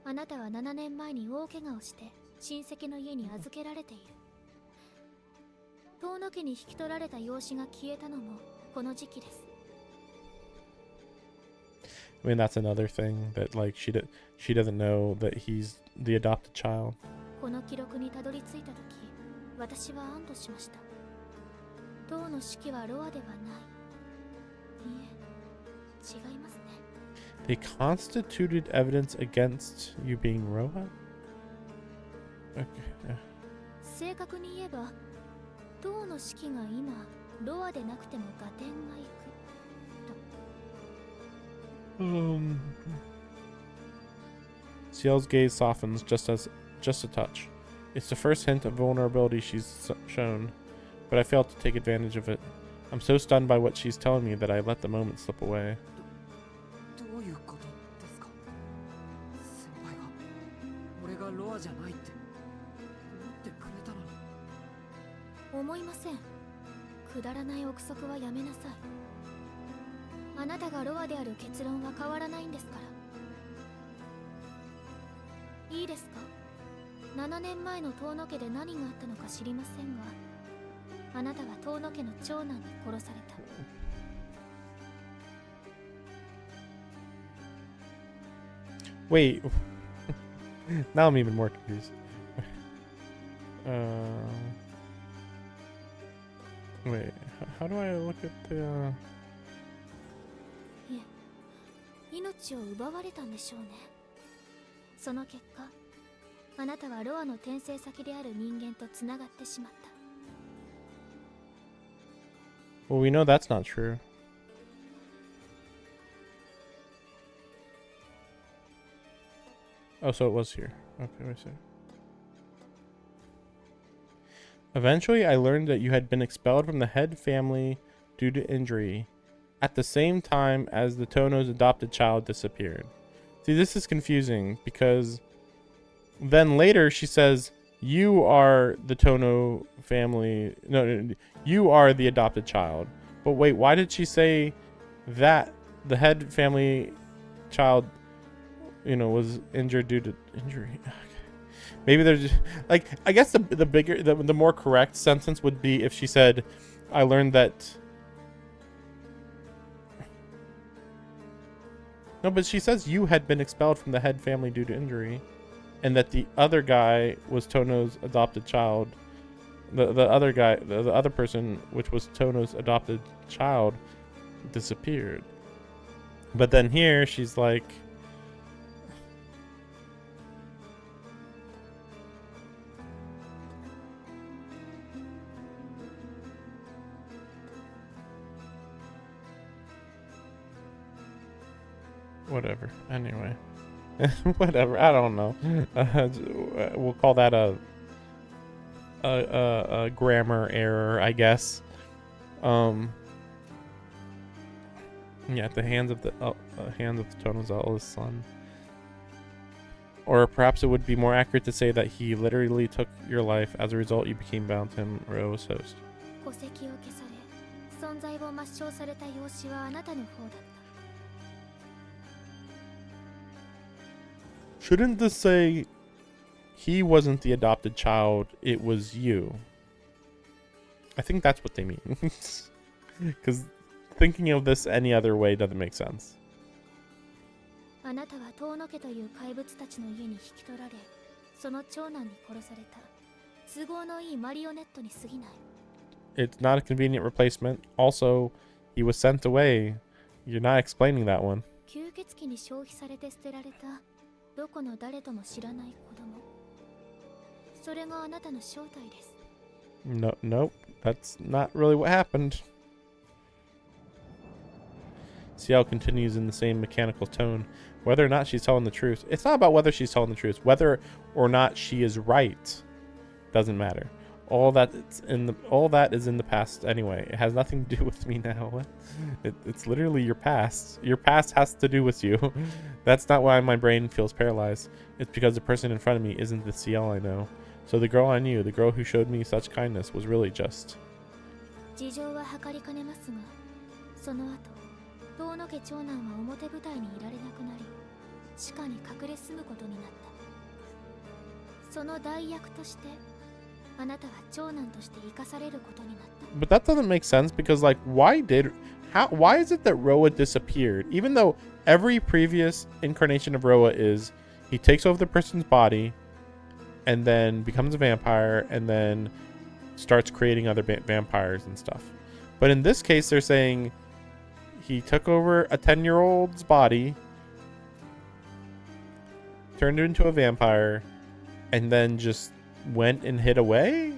あなたは7年前に大怪我をして親戚の家に預けられている。遠野家に引き取られた養子が消えたのもこの時期です。 I mean, that's another thing that, like, she doesn't know that he's the adopted child. この記録にたどり着いた時私は安堵しました。当の式はロアではない。いえ、違いますね。 They constituted evidence against you being Roa? Okay. 正確に言えば当の式が今ロアでなくても合点がいくと。 Ciel's gaze softens just a touch. It's the first hint of vulnerability she's shown, but I failed to take advantage of it. I'm so stunned by what she's telling me that I let the moment slip away. どういうことですか。先輩が俺がロアじゃないって言ってくれたのに。思いません。くだらない憶測はやめなさい。あなたがロアである結論は変わらないんですから。いいですか。7年前の遠野家で何があったのか知りませんが、あなたが遠野家の長男に殺された。 Wait. Now I'm even more confused. Wait. How do I look at the? いえ、命を奪われたんでしょうね。その結果、あなたはロアの転生先である人間とつながってしまった。 Well, we know that's not true. Oh, so it was here. Okay, I see. Eventually, I learned that you had been expelled from the head family due to injury at the same time as the Tono's adopted child disappeared. See, this is confusing because then later she says, you are the Tono family. No, you are the adopted child. But wait, why did she say that the head family child, was injured due to injury? Maybe there's just, like, I guess the more correct sentence would be if she said, I learned that No, but she says you had been expelled from the head family due to injury, and that the other guy was Tono's adopted child. The other guy, the other person, which was Tono's adopted child, disappeared. But then here she's like, whatever. Anyway, whatever. I don't know. We'll call that a grammar error, I guess. Yeah, at the hands of the Tono's eldest son. Or perhaps it would be more accurate to say that he literally took your life. As a result, you became bound to him, Roa's host. Shouldn't this say he wasn't the adopted child, it was you? I think that's what they mean. Because thinking of this any other way doesn't make sense. It's not a convenient replacement. Also, he was sent away. You're not explaining that one. No, nope. That's not really what happened. Ciel continues in the same mechanical tone. Whether or not she's telling the truth. It's not about whether she's telling the truth. Whether or not she is right doesn't matter. All that is in the past anyway. It has nothing to do with me now. It's literally your past. Your past has to do with you. That's not why my brain feels paralyzed. It's because the person in front of me isn't the Ciel I know. So the girl I knew, the girl who showed me such kindness, was really just. But that doesn't make sense because, like, why is it that Roa disappeared? Even though every previous incarnation of Roa is he takes over the person's body and then becomes a vampire and then starts creating other vampires and stuff. But in this case, they're saying he took over a 10-year-old's body, turned it into a vampire, and then just went and hid away.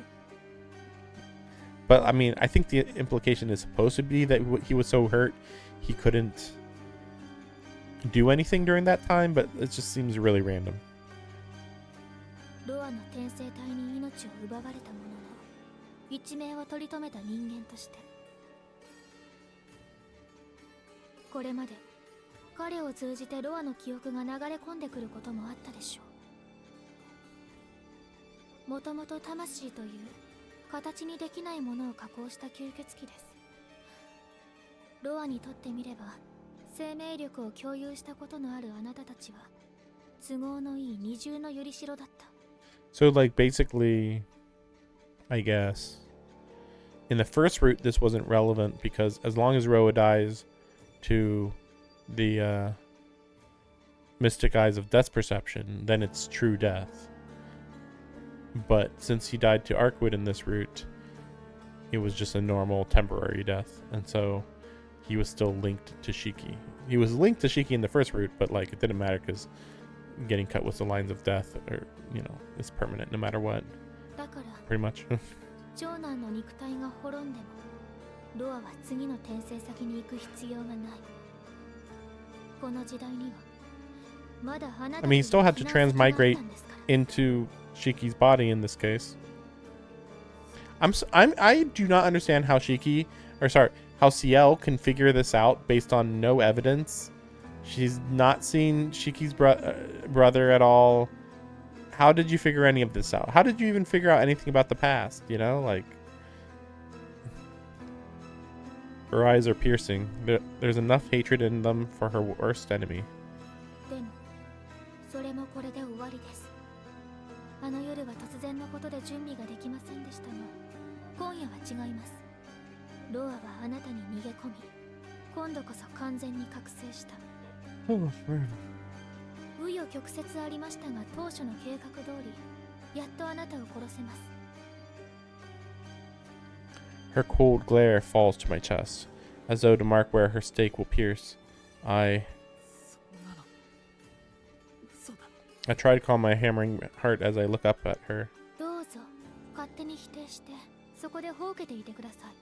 But I mean, I think the implication is supposed to be that he was so hurt he couldn't do anything during that time, but it just seems really random. So, like, basically, I guess, in the first route, this wasn't relevant because as long as Roa dies to the mystic eyes of death perception, then it's true death. But since he died to Arkwood in this route, it was just a normal temporary death. And so he was still linked to Shiki. He was linked to Shiki in the first route, but like it didn't matter because getting cut with the lines of death, or is permanent no matter what. Pretty much. I mean, he still had to transmigrate into Shiki's body in this case. I do not understand how how Ciel can figure this out based on no evidence. She's not seen Shiki's brother at all. How did you figure any of this out? How did you even figure out anything about the past? Like, her eyes are piercing. There's enough hatred in them for her worst enemy. Oh, man. 紆余曲折ありましたが当初の計画通りやっとあなたを殺せます。 Her cold glare falls to my chest, as though to mark where her stake will pierce. I そんなの嘘だ。 try to calm my hammering heart as I look up at her. どうぞ勝手に否定してそこでほうけていてください。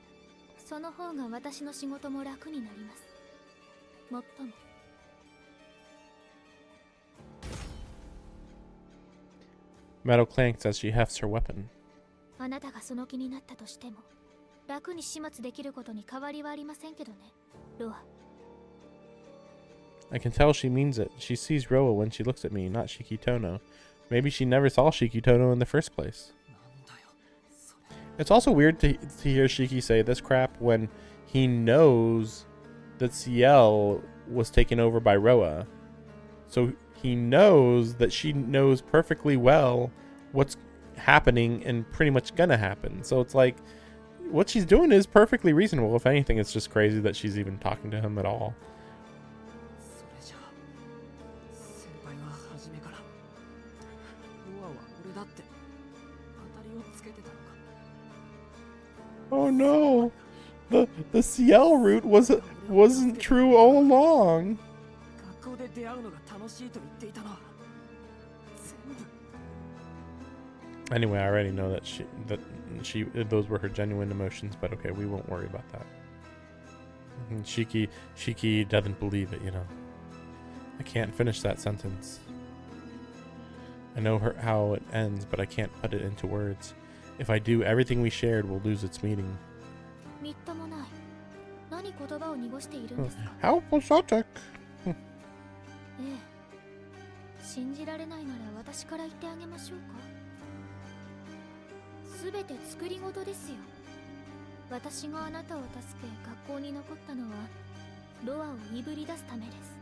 その方が私の仕事も楽になります。もっとも Metal clanks as she hefts her weapon. あなたがその気になったとしても楽に始末できることに変わりはありませんけどね、ロア。 I can tell she means it. She sees Roa when she looks at me, not Shikitono. Maybe she never saw Shikitono in the first place. なんだよそれ。 It's also weird to hear Shiki say this crap when he knows that Ciel was taken over by Roa. So he knows that she knows perfectly well what's happening and pretty much gonna happen. So it's like, what she's doing is perfectly reasonable. If anything, it's just crazy that she's even talking to him at all. それじゃあ先輩は初めからロアは俺だって当たりをつけてたのか。 Oh no, the Ciel route wasn't true all along. 学校で出会うのが楽しいと言っていたのは全部。 Anyway, I already know that those were her genuine emotions, but okay, we won't worry about that. And Shiki doesn't believe it, you know. I can't finish that sentence. I know how it ends, but I can't put it into words. If I do, everything we shared will lose its meaning. みっともない。何言葉を濁しているんですか。 How pathetic. ええ。信じられないなら私から言ってあげましょうか。すべて作り事ですよ。私があなたを助け学校に残ったのはロアをいぶり出すためです。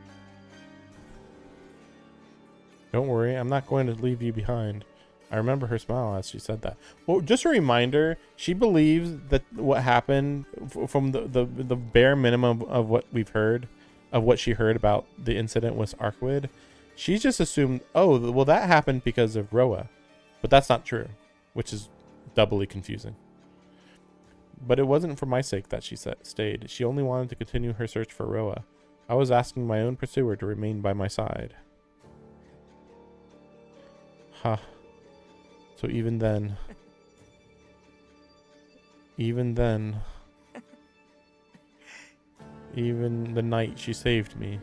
Don't worry, I'm not going to leave you behind. I remember her smile as she said that. Well, just a reminder, she believes that what happened from the bare minimum of what we've heard, of what she heard about the incident with Arkwood, she's just assumed, oh, well, that happened because of Roa. But that's not true, which is doubly confusing. But it wasn't for my sake that she stayed. She only wanted to continue her search for Roa. I was asking my own pursuer to remain by my side. Huh. So even then, even the night she saved me,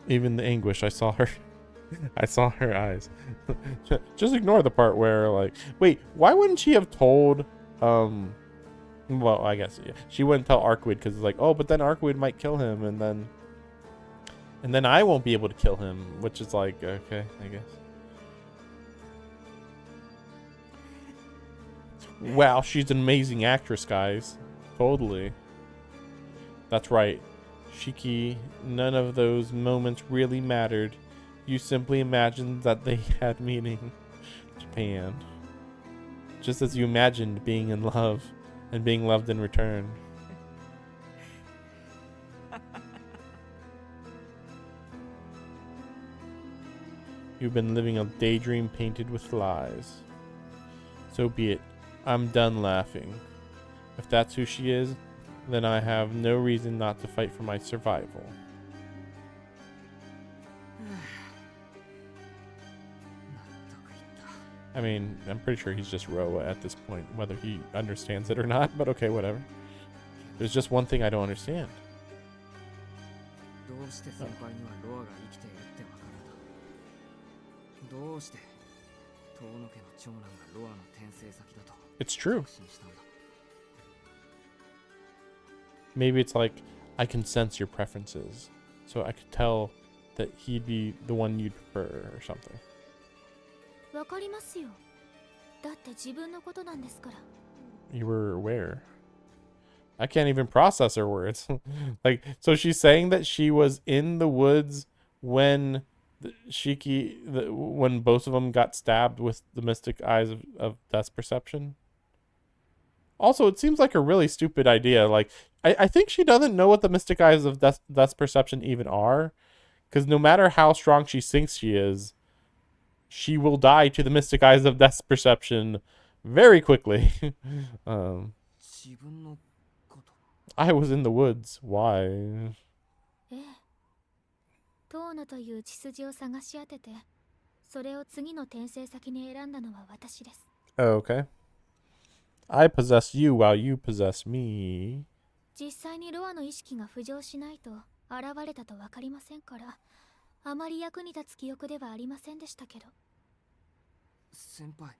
even the anguish I saw her eyes. Just ignore the part where, like, wait, why wouldn't she have told, well, I guess, yeah, she wouldn't tell Arkwood because it's like, oh, but then Arkwood might kill him, and then I won't be able to kill him, which is like, okay, I guess. Wow, she's an amazing actress, guys. Totally. That's right. Shiki, none of those moments really mattered. You simply imagined that they had meaning. Japan. Just as you imagined being in love and being loved in return. You've been living a daydream painted with lies. So be it. I'm done laughing. If that's who she is, then I have no reason not to fight for my survival. I mean, I'm pretty sure he's just Roa at this point, whether he understands it or not, but okay, whatever. There's just one thing I don't understand. It's true. Maybe it's like, I can sense your preferences, so I could tell that he'd be the one you'd prefer or something. わかりますよ。だって自分のことなんですから。 You were aware. I can't even process her words. Like, so she's saying that she was in the woods when when both of them got stabbed with the mystic eyes of Death's perception. Also, it seems like a really stupid idea. Like, I think she doesn't know what the mystic eyes of death perception even are. Because no matter how strong she thinks she is, she will die to the mystic eyes of death perception very quickly. um, 自分のこと。 I was in the woods. Why? ええ。遠野という血筋を探し当てて、それを次の転生先に選んだのは私です。Oh, okay. I possess you while you possess me. 実際にロアの意識が浮上しないと現れたとわかりませんから、あまり役に立つ記憶ではありませんでしたけど。先輩、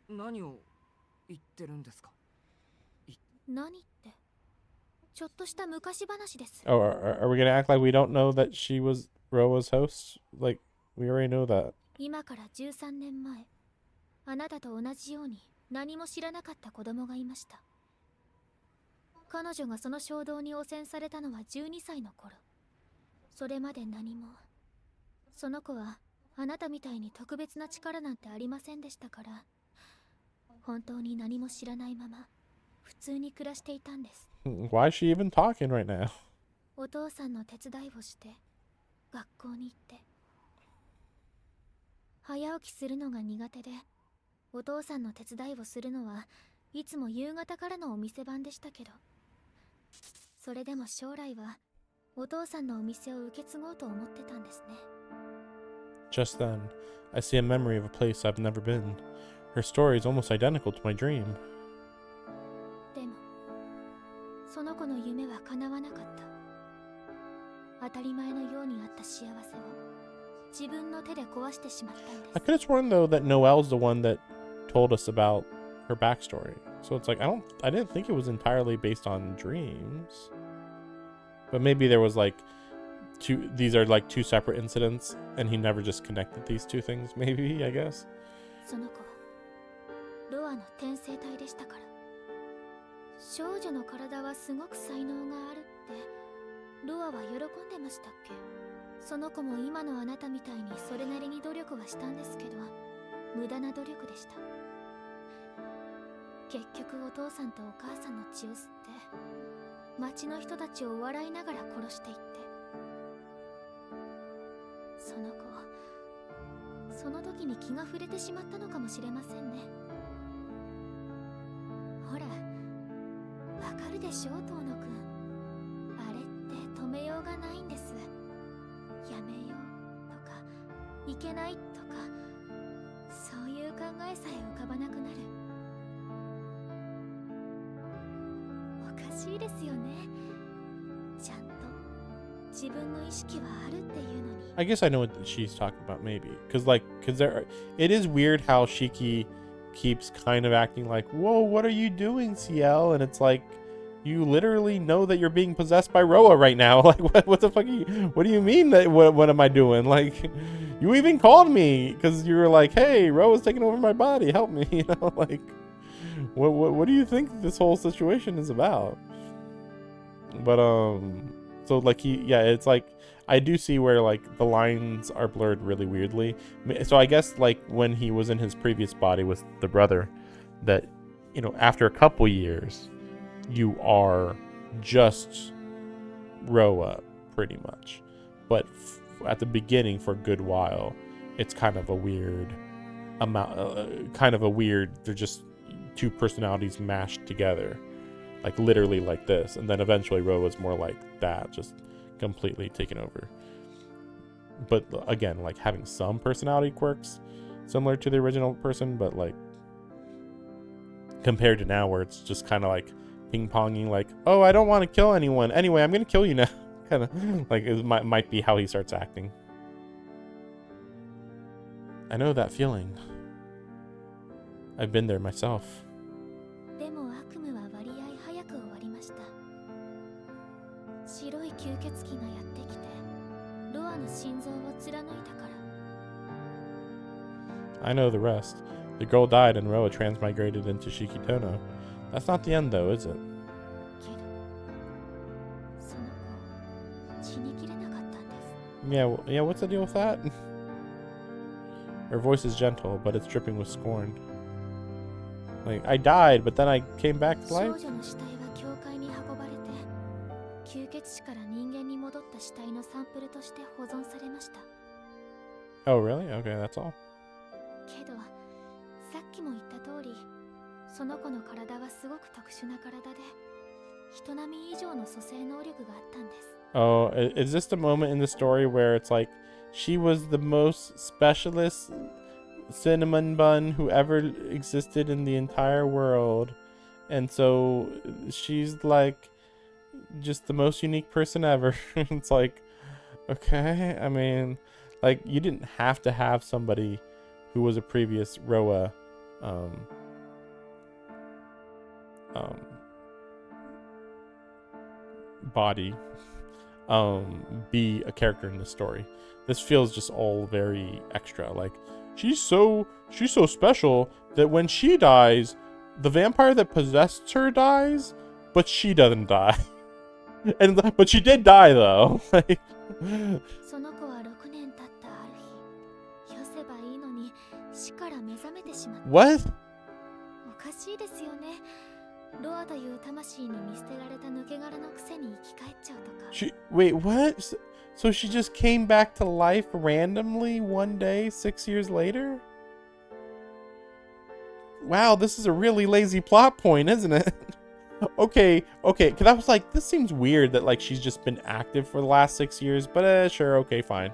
何を言ってるんですか？何って、ちょっとした昔話です。 Oh, are we gonna act like we don't know that she was Roa's host? Like, we already know that. 今から13年前、あなたと同じように何も知らなかった子供がいました。彼女がその衝動に汚染されたのは12歳の頃。それまで何も。その子はあなたみたいに特別な力なんてありませんでしたから、本当に何も知らないまま普通に暮らしていたんです。 Why is she even talking right now? お父さんの手伝いをして学校に行って、早起きするのが苦手で、お父さんの手伝いをするのはいつも夕方からのお店番でしたけど、それでも将来はお父さんのお店を受け継ごうと思ってたんですね。 Just then, I see a memory of a place I've never been. Her story is almost identical to my dream. でもその子の夢は叶わなかった。当たり前のようにあった幸せを自分の手で壊してしまったんです。 I could have sworn though that Noelle's the one that told us about her backstory. So it's like I didn't think it was entirely based on dreams. But maybe there was like these are like two separate incidents and he never just connected these two things, maybe, I guess. その子はロアの転生体でしたから。少女の体はすごく才能があるってロアは喜んでましたっけ？その子も今のあなたみたいにそれなりに努力はしたんですけど、無駄な努力でした。結局お父さんとお母さんの血を吸って町の人たちを笑いながら殺していって、その子その時に気が触れてしまったのかもしれませんね。ほら、わかるでしょ遠野くん。あれって止めようがないんです。やめようとかいけないとか、そういう考えさえ浮かばなくなる。おかしいですよね。ちゃんと自分の意識はあるっていうのに。 I guess I know what she's talking about, maybe. Because it is weird how Shiki keeps kind of acting like, whoa, what are you doing, Ciel? And it's like, you literally know that you're being possessed by Roa right now. Like, what the fuck what do you mean that, what am I doing? Like, you even called me because you were like, hey, Roa's taking over my body, help me, you know, like, what do you think this whole situation is about? But, so like it's like, I do see where like the lines are blurred really weirdly. So I guess like when he was in his previous body with the brother, that, you know, after a couple years, you are just Roa pretty much. But at the beginning, for a good while, it's kind of a weird amount, they're just two personalities mashed together, like literally like this. And then eventually Roa's more like that, just completely taken over. But again, like having some personality quirks similar to the original person, but like compared to now where it's just kind of like ping-ponging, like, oh, I don't want to kill anyone anyway, I'm gonna kill you now. Kind of like it might be how he starts acting. I know that feeling. I've been there myself. でも悪夢は割合早く終わりました。白い吸血鬼がやってきてロアの心臓を貫いたから。 I know the rest. The girl died and Roa transmigrated into Shikitono. That's not the end though, is it? けどその子死にきれなかったんです。 Yeah, what's the deal with that? Her voice is gentle, but it's dripping with scorn. Like, I died, but then I came back to 少 life? 女の死体は教会に運ばれて、吸血死から人間に戻った死体のサンプルとして保存されました。 Oh, really? Okay, that's all. けど、さっきも言った通り、その子の体はすごく特殊な体で、人並み以上の蘇生能力があったんです。 Oh, is this the moment in the story where it's like she was the most specialist cinnamon bun who ever existed in the entire world, and so she's like just the most unique person ever? It's like, okay, I mean, like, you didn't have to have somebody who was a previous Roa body be a character in the story. This feels just all very extra. Like, she's so special that when she dies, the vampire that possessed her dies, but she doesn't die. But she did die though. Like, その子は6年経ったある日、よせばいいのに死から目覚めてしまった。 what? おかしいですよね。ロアという魂に見捨てられた抜け殻のくせに生き返っちゃうとか。 Wait, what? So she just came back to life randomly one day 6 years later? Wow, this is a really lazy plot point, isn't it? Okay, because I was like, this seems weird that, like, she's just been active for the last 6 years, but sure, okay, fine.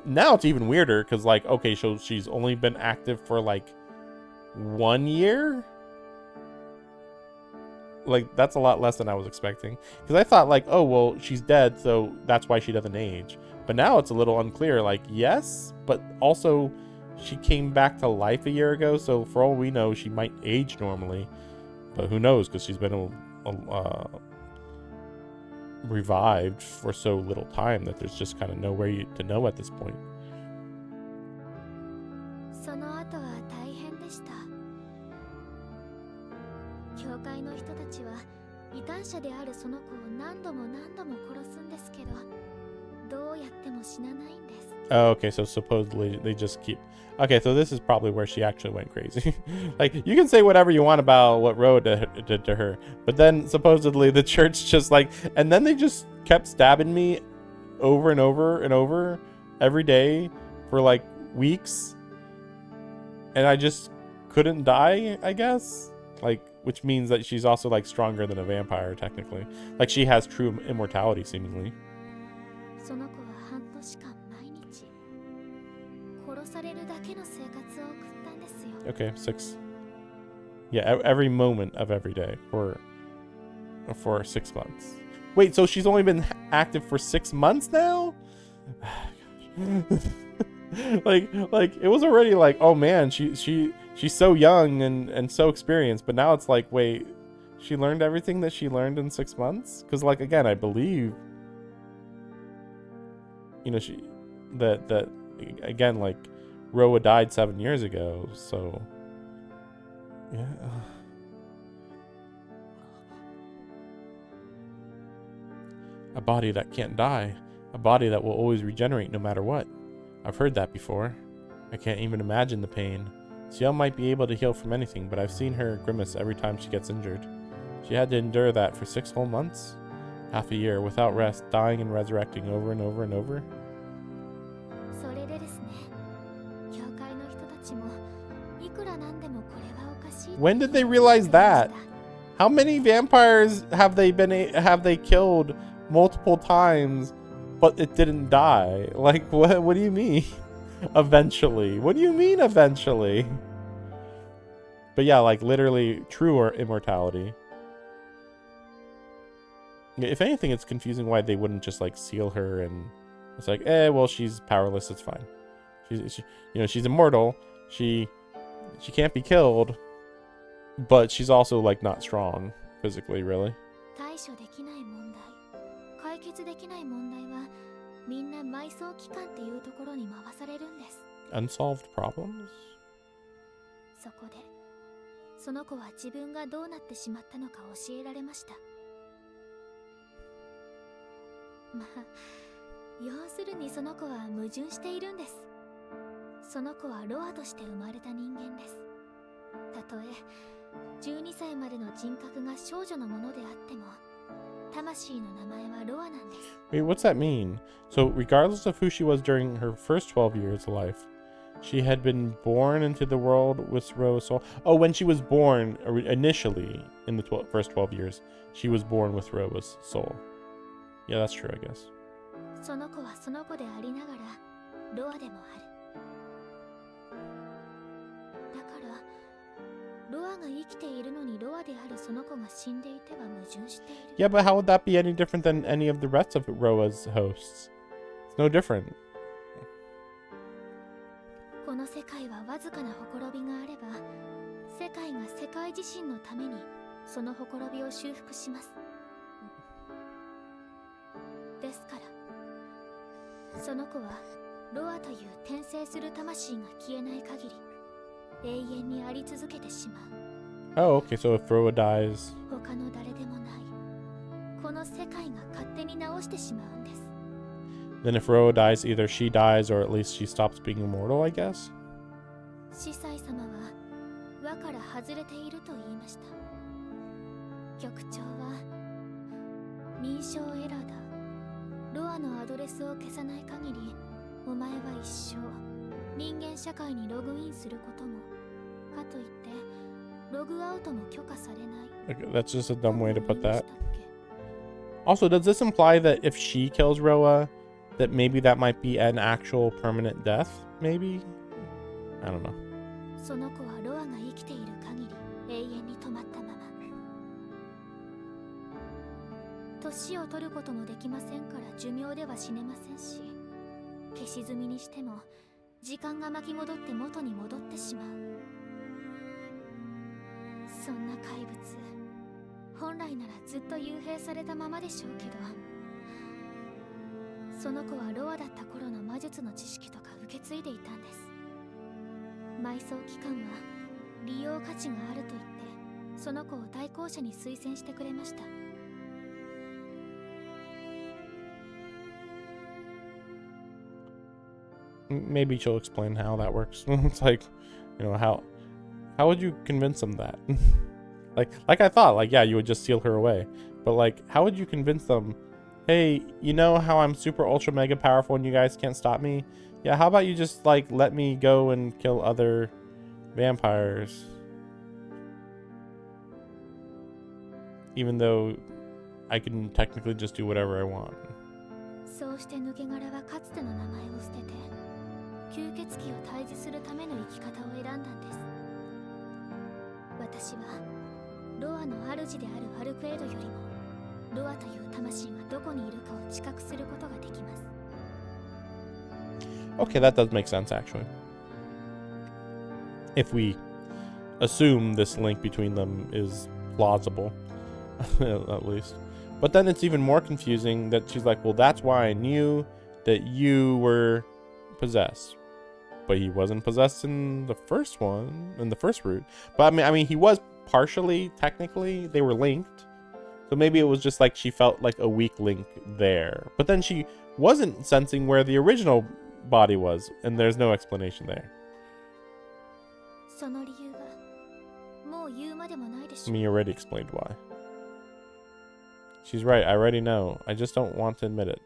Now it's even weirder, because, like, okay, so she's only been active for, like, 1 year? Like, that's a lot less than I was expecting. Because I thought, like, oh, well, she's dead, so that's why she doesn't age. But now it's a little unclear. Like, yes, but also she came back to life a year ago, so for all we know, she might age normally. But who knows, because she's been revived for so little time that there's just kind of no way to know at this point. その後は大変でした。教会の人たちは異端者であるその子を何度も殺すんですけど、どうやっても死なないんです。 Oh, okay, so supposedly they just keep... Okay, so this is probably where she actually went crazy. Like, you can say whatever you want about what Roa did to her, but then supposedly the church just, like... And then they just kept stabbing me over and over and over every day for, like, weeks. And I just couldn't die, I guess? Like, which means that she's also, like, stronger than a vampire, technically. Like, she has true immortality, seemingly. その子は半年間毎日殺されるだけの生活を送ったんですよ。 Okay, 6. Yeah, every moment of every day for 6 months. Wait, so she's only been active for 6 months now? like it was already like, oh man, she's so young and so experienced, but now it's like, wait, she learned everything that she learned in 6 months? Because, like, again, I believe, you know, that again, like, Roa died 7 years ago, so yeah. A body that can't die, a body that will always regenerate no matter what. I've heard that before. I can't even imagine the pain. Ciel might be able to heal from anything, but I've seen her grimace every time she gets injured. She had to endure that for 6 whole months? Half a year, without rest, dying and resurrecting over and over and over? それでですね、教会の人たちもいくらなんでもこれはおかしい。 When did they realize that? How many vampires have they killed multiple times, but it didn't die? Like, what do you mean? Eventually. What do you mean eventually? But yeah, like, literally true or immortality. If anything, it's confusing why they wouldn't just, like, seal her and it's like, well, she's powerless, it's fine. She you know, she's immortal. She can't be killed, but she's also, like, not strong physically, really. 対処できない問題、解決できない問題はみんな埋葬機関っていうところに回されるんです。 Unsolved problems? そこでその子は自分がどうなってしまったのか教えられました。まあ、要するにその子は矛盾しているんです。その子はロアとして生まれた人間です。たとえ12歳までの人格が少女のものであっても魂の名前はロアなんです。 Wait, what's that mean? So regardless of who she was during her first 12 years of life, she had been born into the world with Roa's soul. Oh, when she was born initially in the first 12 years, she was born with Roa's soul. Yeah, that's true, I guess. その子はその子でありながらロアでもある。だからロアが生きているのにロアであるその子が死んでいては矛盾している。 Yeah, but how would that be any different than any of the rest of Roa's hosts? It's no different. この世界はわずかなほころびがあれば世界が世界自身のためにそのほころびを修復します。ですからその子はロアという転生する魂が消えない限り永遠にあり続けてしまう。 Oh, okay, so if Roa dies... 他の誰でもないこの世界が勝手に直してしまうんです。 Then if Roa dies, either she dies or at least she stops being immortal, I guess? 司祭様は輪から外れていると言いました。局長は認証エラーだ。ロアのアドレスを消さない限りお前は一生人間社会にログインすることもかといってログアウトも許可されない。 Okay, that's just a dumb way to put that. Also, does this imply that if she kills Roa, that maybe that might be an actual permanent death? Maybe? I don't know. その子はロアが生きている限り永遠に止まったまま。年を取ることもできませんから寿命では死ねませんし、消し済みにしても時間が巻き戻って元に戻ってしまう。そんな怪物、本来ならずっと幽閉されたままでしょうけど、その子はロアだった頃の魔術の知識とか受け継いでいたんです。埋葬機関は利用価値があると言ってその子を対抗者に推薦してくれました。 Maybe she'll explain how that works. It's like, you know, how would you convince them that? like I thought, like, yeah, you would just seal her away. But like, how would you convince them, hey, you know how I'm super ultra mega powerful and you guys can't stop me? Yeah, how about you just like let me go and kill other vampires? Even though I can technically just do whatever I want. そうして抜け殻はかつての名前を捨てて吸血鬼を退治するための生き方を選んだんです。私はロアの主であるファルクエドよりもロアという魂がどこにいるかを知覚することができます。 Okay, that does make sense actually. If we assume this link between them is plausible, at least. But then it's even more confusing that she's like, well, that's why I knew that you were possessed. But he wasn't possessed in the first one, in the first route. But I mean, he was partially, technically, they were linked. So maybe it was just like she felt like a weak link there. But then she wasn't sensing where the original body was, and there's no explanation there. その理由はもう言うまでもないでしょ I mean, you already explained why. She's right, I already know. I just don't want to admit it.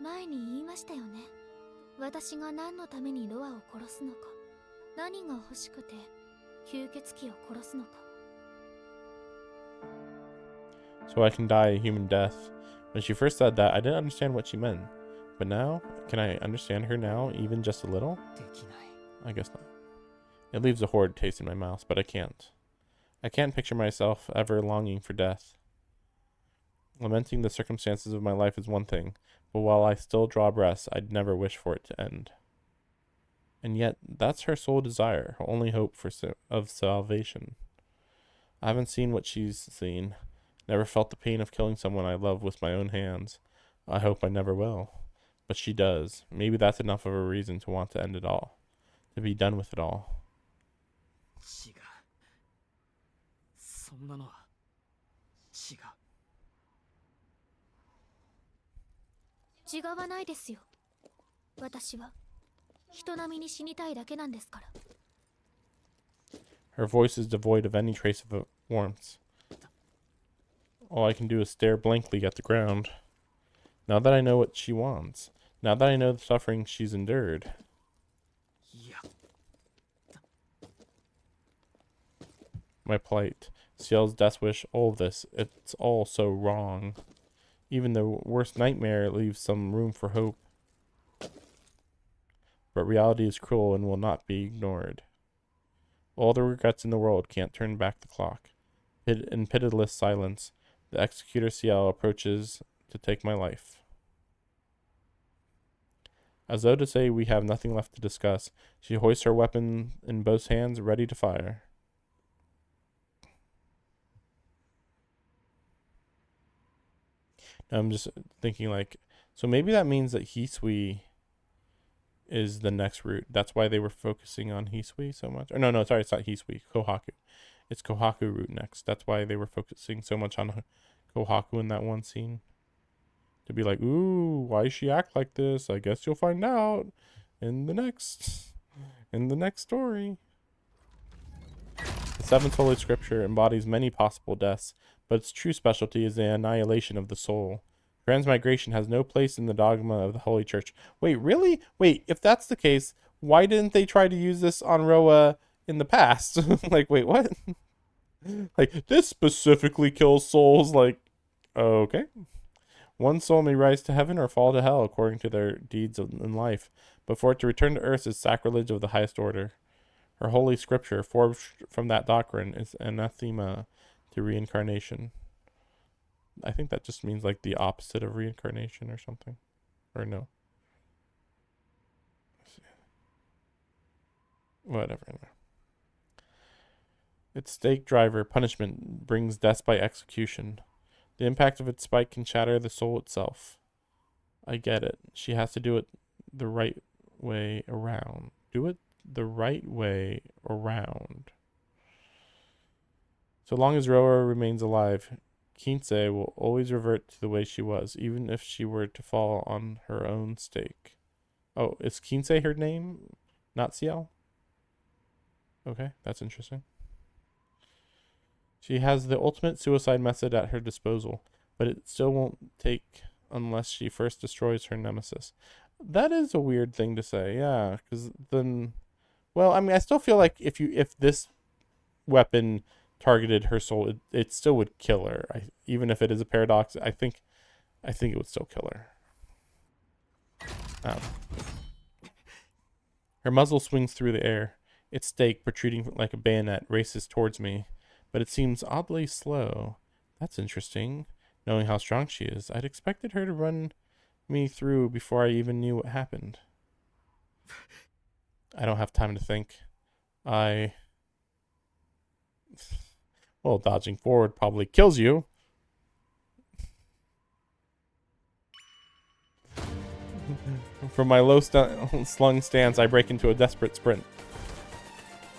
前に言いましたよね。私が何のためにロアを殺すのか、何が欲しくて吸血鬼を殺すのか。 So I can die a human death. When she first said that, I didn't understand what she meant. But now, can I understand her now, even just a little? できない。 I guess not. It leaves a horrid taste in my mouth, but I can't. I can't picture myself ever longing for death. Lamenting the circumstances of my life is one thing, but while I still draw breaths, I'd never wish for it to end. And yet, that's her sole desire, her only hope of salvation. I haven't seen what she's seen, never felt the pain of killing someone I love with my own hands. I hope I never will. But she does. Maybe that's enough of a reason to want to end it all, to be done with it all. 違う。そんなのは違う。違わないですよ。私は人並みに死にたいだけなんですから。 Her voice is devoid of any trace warmth. All I can do is stare blankly at the ground. Now that I know what she wants, now that I know the suffering she's endured. いや My plight, Ciel's death wish, all of this, it's all so wrong. Even the worst nightmare leaves some room for hope. But reality is cruel and will not be ignored. All the regrets in the world can't turn back the clock. In pitiless silence, the executor Ciel approaches to take my life. As though to say we have nothing left to discuss, she hoists her weapon in both hands, ready to fire. I'm just thinking, like, so maybe that means that Hisui is the next route. That's why they were focusing on Hisui so much. Or no, sorry, it's not Hisui. Kohaku. It's Kohaku route next. That's why they were focusing so much on Kohaku in that one scene. To be like, ooh, why does she act like this? I guess you'll find out in the next story. The seventh holy scripture embodies many possible deaths, but its true specialty is the annihilation of the soul. Transmigration has no place in the dogma of the Holy Church. Wait, really? Wait, if that's the case, why didn't they try to use this on Roa in the past? Like, wait, what? Like, this specifically kills souls. Like, okay. One soul may rise to heaven or fall to hell according to their deeds in life, but for it to return to earth is sacrilege of the highest order. Her holy scripture, forged from that doctrine, is anathema to reincarnation. I think that just means like the opposite of reincarnation or something. Or no. Whatever. Its stake driver, punishment, brings death by execution. The impact of its spike can shatter the soul itself. I get it. She has to do it the right way around. Do it the right way around. So long as Roa remains alive, Kinsei will always revert to the way she was, even if she were to fall on her own stake. Oh, is Kinsei her name? Not Ciel? Okay, that's interesting. She has the ultimate suicide method at her disposal, but it still won't take unless she first destroys her nemesis. That is a weird thing to say, yeah, because then, well, I mean, I still feel like if this weapon targeted her soul, it still would kill her. Even if it is a paradox, I think it would still kill her. Her muzzle swings through the air. Its stake, protruding like a bayonet, races towards me, but it seems oddly slow. That's interesting. Knowing how strong she is, I'd expected her to run me through before I even knew what happened. I don't have time to think. Well, dodging forward probably kills you. From my low slung stance, I break into a desperate sprint.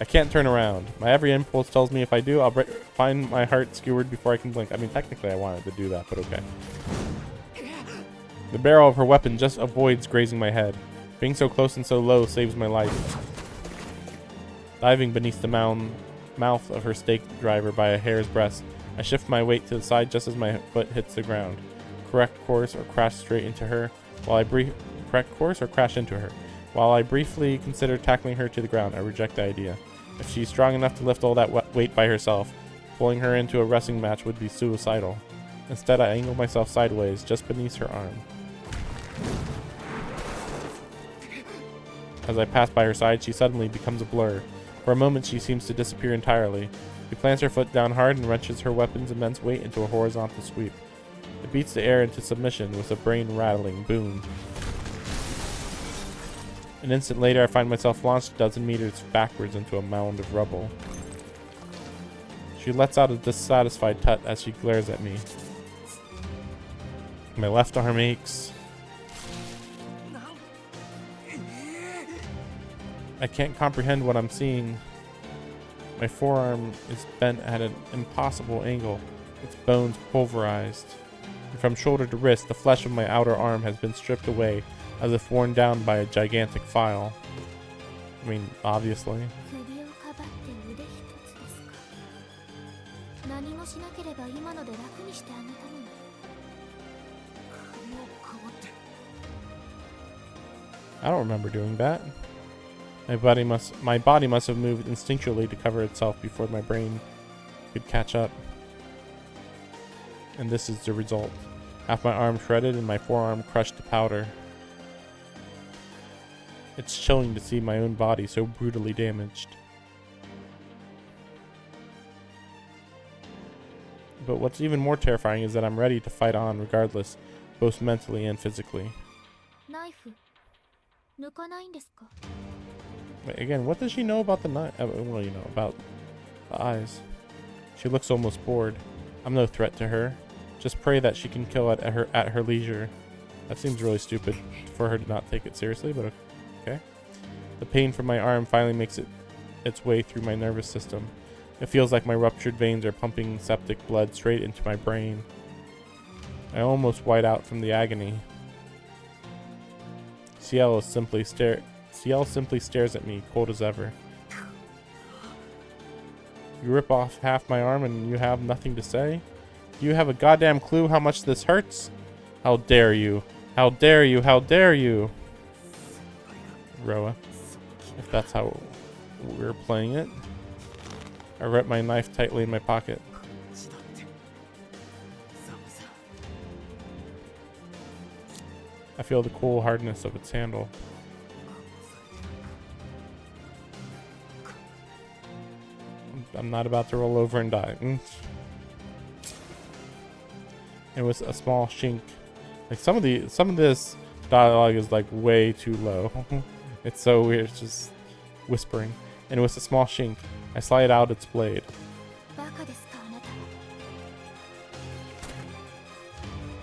I can't turn around. My every impulse tells me if I do, I'll find my heart skewered before I can blink. I mean, technically I wanted to do that, but okay. The barrel of her weapon just avoids grazing my head. Being so close and so low saves my life. Diving beneath the mouth of her stake driver by a hair's breadth, I shift my weight to the side just as my foot hits the ground. Correct course or crash straight into her, correct course or crash into her. While I briefly consider tackling her to the ground, I reject the idea. If she's strong enough to lift all that weight by herself, pulling her into a wrestling match would be suicidal. Instead, I angle myself sideways, just beneath her arm. As I pass by her side, she suddenly becomes a blur. For a moment, she seems to disappear entirely. She plants her foot down hard and wrenches her weapon's immense weight into a horizontal sweep. It beats the air into submission with a brain-rattling boom. An instant later, I find myself launched a dozen meters backwards into a mound of rubble. She lets out a dissatisfied tut as she glares at me. My left arm aches. I can't comprehend what I'm seeing. My forearm is bent at an impossible angle, its bones pulverized. And from shoulder to wrist, the flesh of my outer arm has been stripped away, as if worn down by a gigantic file. I mean, obviously. もしなければ今ので楽にしてあげたのに。首をかばって。 I don't remember doing that. My body must have moved instinctually to cover itself before my brain could catch up. And this is the result. Half my arm shredded and my forearm crushed to powder. It's chilling to see my own body so brutally damaged. But what's even more terrifying is that I'm ready to fight on regardless, both mentally and physically. ナイフ抜かないんですか? Wait, again, what does she know about the knife? Well, you know, about the eyes. She looks almost bored. I'm no threat to her. Just pray that she can kill at her leisure. That seems really stupid for her to not take it seriously, but okay. The pain from my arm finally makes its way through my nervous system. It feels like my ruptured veins are pumping septic blood straight into my brain. I almost white out from the agony. Ciel simply stares at me, cold as ever. You rip off half my arm and you have nothing to say? Do you have a goddamn clue how much this hurts? How dare you? How dare you? How dare you? Roa, if that's how we're playing it. I wrap my knife tightly in my pocket. I feel the cool hardness of its handle. I'm not about to roll over and die. It was a small shink. Like some of this dialogue is like way too low. It's so weird. It's just whispering. And it was a small shink. I slide out its blade.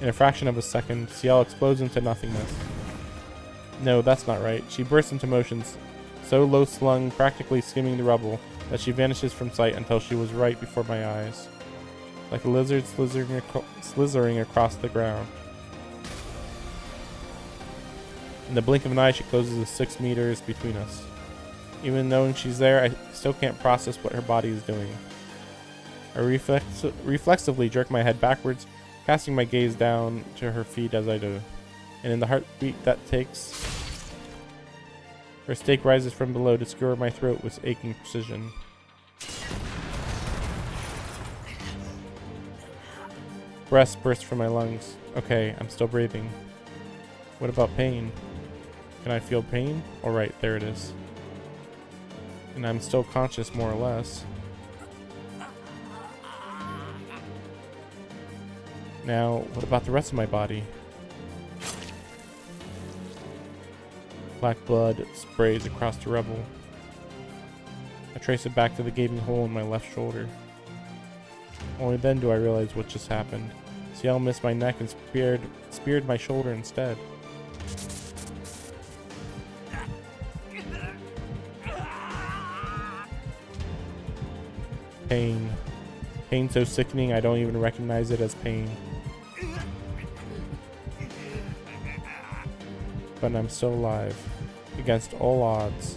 In a fraction of a second, Ciel explodes into nothingness. No, that's not right. She bursts into motion, so low-slung, practically skimming the rubble, that she vanishes from sight until she was right before my eyes. Like a lizard slithering across the ground. In the blink of an eye, she closes the 6 meters between us. Even knowing she's there, I still can't process what her body is doing. I reflexively jerk my head backwards, casting my gaze down to her feet as I do. And in the heartbeat that takes, her stake rises from below to skewer my throat with aching precision. Breath bursts from my lungs. Okay, I'm still breathing. What about pain? Can I feel pain? Alright, there it is. And I'm still conscious, more or less. Now, what about the rest of my body? Black blood sprays across the rubble. I trace it back to the gaping hole in my left shoulder. Only then do I realize what just happened. Ciel missed my neck and speared my shoulder instead. Pain. Pain so sickening I don't even recognize it as pain. But I'm still alive. Against all odds.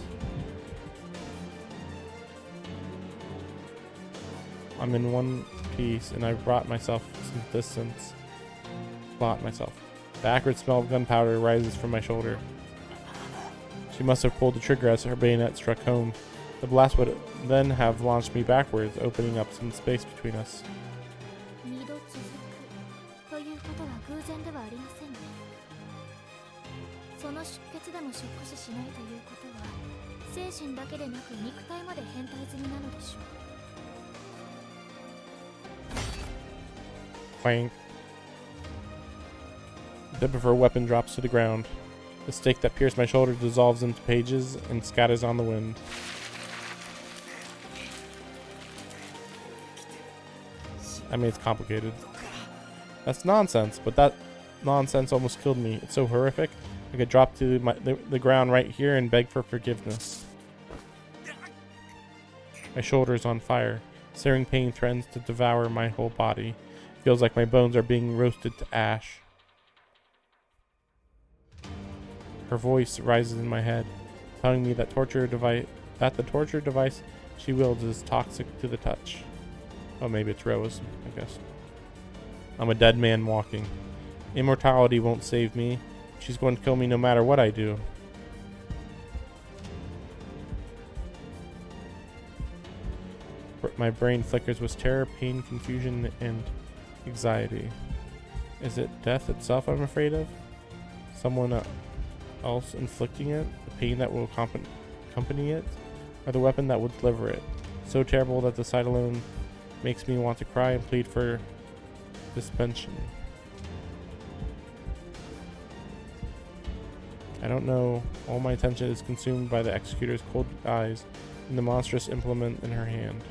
I'm in one piece and I've brought myself some distance. Bought myself. The acrid smell of gunpowder rises from my shoulder. She must have pulled the trigger as her bayonet struck home. The blast would then have launched me backwards, opening up some space between us. Clank. The tip of her weapon drops to the ground. The stake that pierced my shoulder dissolves into pages and scatters on the wind. I mean, it's complicated. That's nonsense, but that nonsense almost killed me. It's so horrific. I could drop to the ground right here and beg for forgiveness. My shoulder is on fire. Searing pain threatens to devour my whole body. It feels like my bones are being roasted to ash. Her voice rises in my head, telling me that the torture device she wields is toxic to the touch. Oh, maybe it's Rose, I guess. I'm a dead man walking. Immortality won't save me. She's going to kill me no matter what I do. My brain flickers with terror, pain, confusion, and anxiety. Is it death itself I'm afraid of? Someone else inflicting it? The pain that will accompany it? Or the weapon that will deliver it? So terrible that the sight alone makes me want to cry and plead for suspension. I don't know. All my attention is consumed by the executor's cold eyes and the monstrous implement in her hands.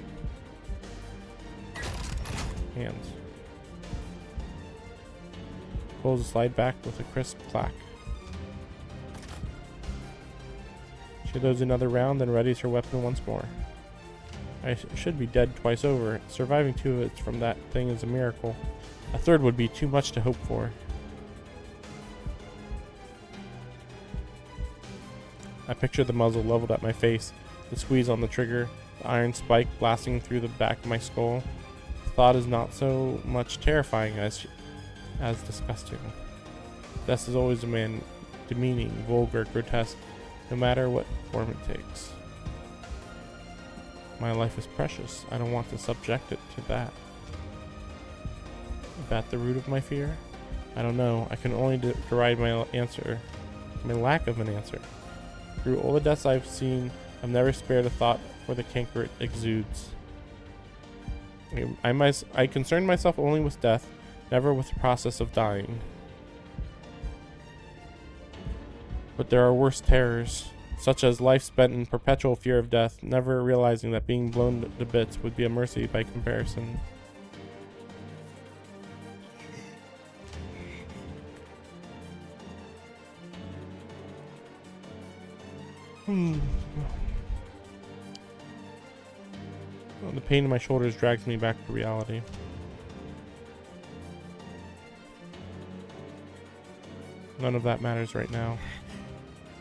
Pulls the slide back with a crisp clack. She loads another round, then readies her weapon once more. I should be dead twice over. Surviving 2 hits from that thing is a miracle. A third would be too much to hope for. I picture the muzzle leveled at my face, the squeeze on the trigger, the iron spike blasting through the back of my skull. The thought is not so much terrifying as disgusting. Death is always demeaning, vulgar, grotesque, no matter what form it takes. My life is precious. I don't want to subject it to that. Is that the root of my fear? I don't know. I can only deride my lack of an answer. Through all the deaths I've seen, I've never spared a thought for the canker it exudes. I concern myself only with death, never with the process of dying. But there are worse terrors, such as life spent in perpetual fear of death, never realizing that being blown to bits would be a mercy by comparison. Oh, the pain in my shoulders drags me back to reality. None of that matters right now.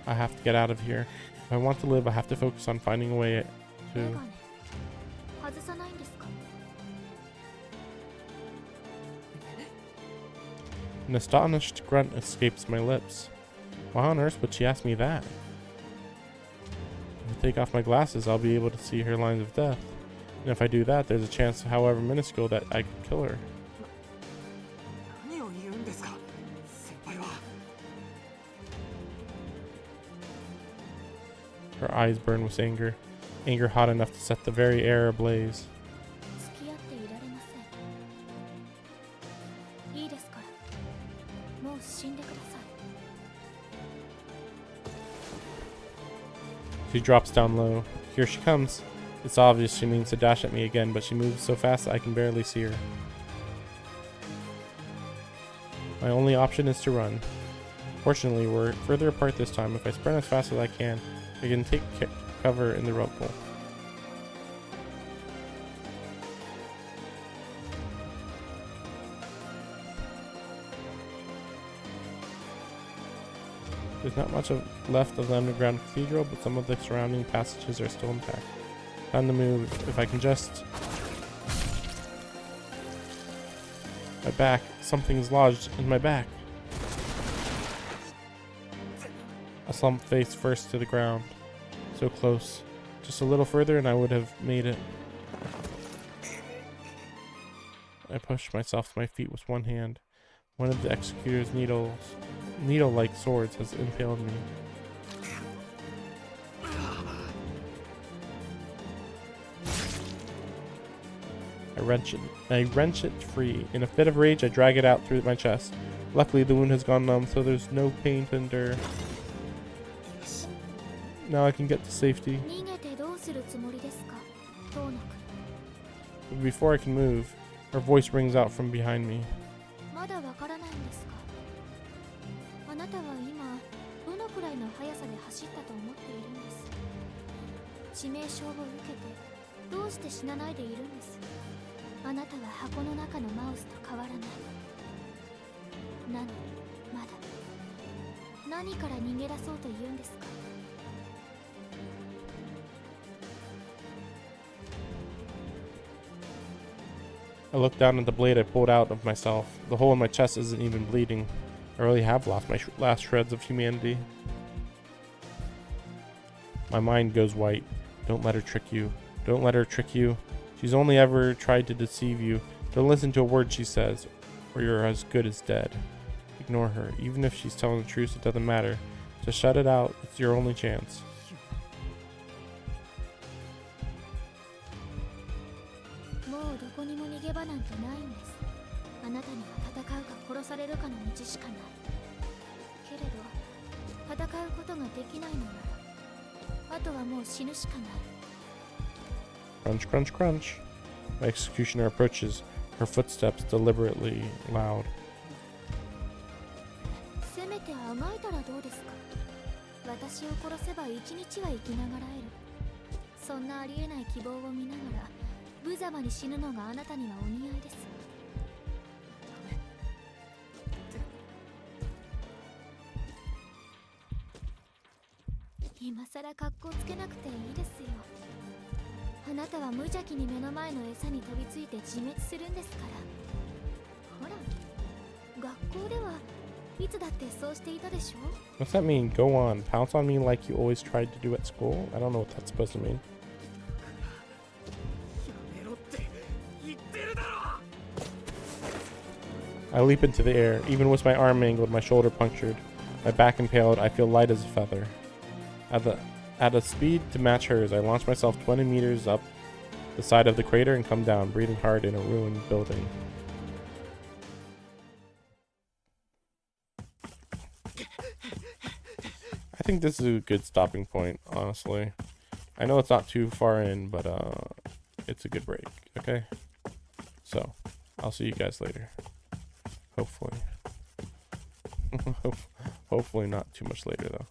I have to get out of here. If I want to live, I have to focus on finding a way to... An astonished grunt escapes my lips. Why on earth would she ask me that? If I take off my glasses, I'll be able to see her lines of death. And if I do that, there's a chance, however minuscule, that I could kill her. Her eyes burn with anger. Anger hot enough to set the very air ablaze. She drops down low. Here she comes. It's obvious she means to dash at me again, but she moves so fast that I can barely see her. My only option is to run. Fortunately, we're further apart this time. If I sprint as fast as I can take cover in the rubble. There's not much left of the underground cathedral, but some of the surrounding passages are still intact. Time to move. If I can just... My back. Something's lodged in my back. I slumped face first to the ground. So close. Just a little further and I would have made it. I pushed myself to my feet with one hand. One of the executor's needle-like swords has impaled me. I wrench it free. In a fit of rage, I drag it out through my chest. Luckily, the wound has gone numb, so there's no pain to endure. Now I can get to safety. But before I can move, her voice rings out from behind me. I look down at the blade I pulled out of myself. The hole in my chest isn't even bleeding. I really have lost my last shreds of humanity. My mind goes white. Don't let her trick you. Don't let her trick you. She's only ever tried to deceive you. Don't listen to a word she says, or you're as good as dead. Ignore her. Even if she's telling the truth, it doesn't matter. Just shut it out. It's your only chance. もうどこにも逃げ場なんてないんです。あなたには戦うか殺されるかの道しかない。けれど、戦うことができないのなら、あとはもう死ぬしかない。Crunch, crunch, crunch. My executioner approaches, her footsteps deliberately loud. せめてあがいたらどうですか。私を殺せば一日は生きながらえる。そんなありえない希望を見ながら無様に死ぬのがあなたにはお似合いです。今さら格好つけなくていいですよ。あなたは無邪気に目の前の餌に飛びついて自滅するんですから。ほら、学校ではいつだってそうしていたでしょ。 What's that mean? Go on. Pounce on me like you always tried to do at school? I don't know what that's supposed to mean. I leap into the air. Even with my arm mangled, my shoulder punctured, my back impaled, I feel light as a feather. At a speed to match hers, I launch myself 20 meters up the side of the crater and come down, breathing hard in a ruined building. I think this is a good stopping point, honestly. I know it's not too far in, but it's a good break, okay? So, I'll see you guys later. Hopefully. Hopefully not too much later, though.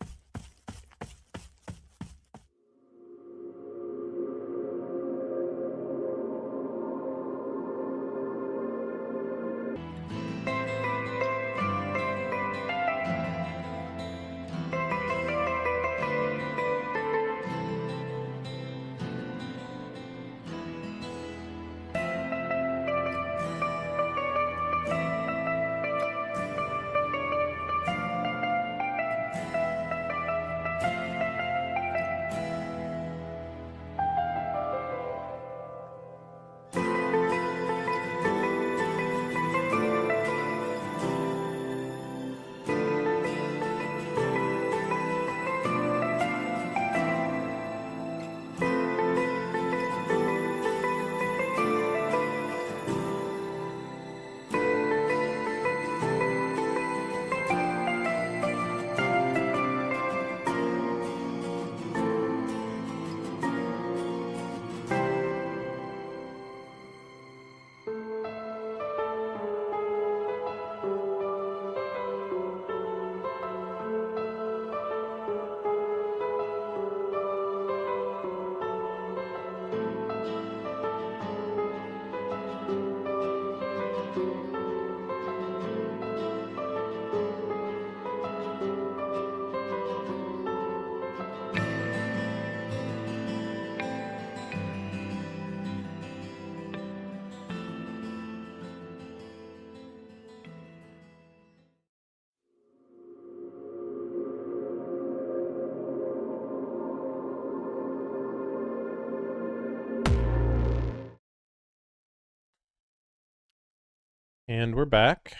And we're back.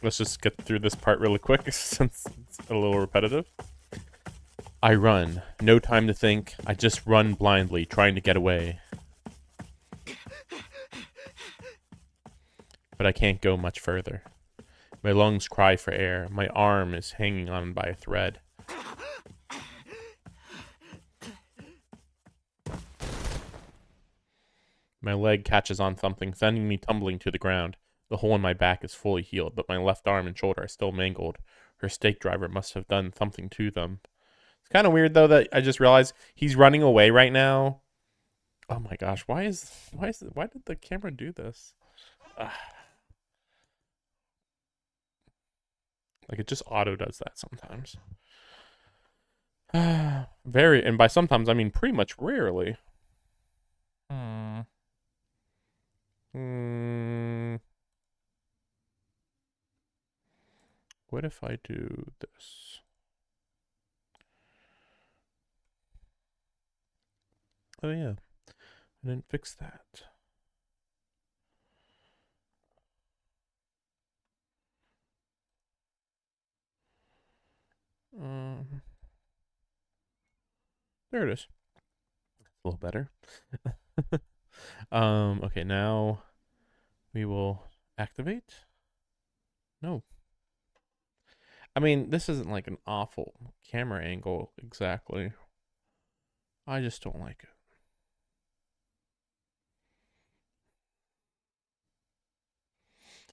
Let's just get through this part really quick since it's a little repetitive. I run. No time to think. I just run blindly, trying to get away. But I can't go much further. My lungs cry for air. My arm is hanging on by a thread. My leg catches on something, sending me tumbling to the ground. The hole in my back is fully healed, but my left arm and shoulder are still mangled. Her stake driver must have done something to them. It's kind of weird, though, that I just realized he's running away right now. Oh my gosh, why did the camera do this? Like, it just auto does that sometimes. Very, and by sometimes I mean pretty much rarely. Hmm. What if I do this? Oh yeah, I didn't fix that. Um, there it is. A little better. Okay, now we will activate. No. I mean, this isn't like an awful camera angle exactly. I just don't like it.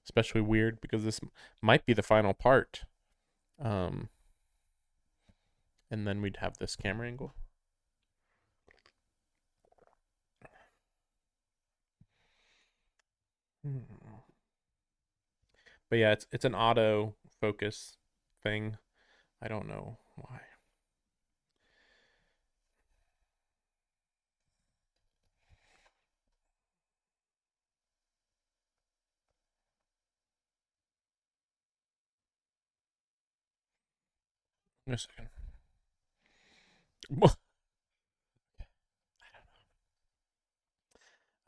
Especially weird because this might be the final part. Um, and then we'd have this camera angle. But yeah, it's an auto focus thing. I don't know why. Wait a second.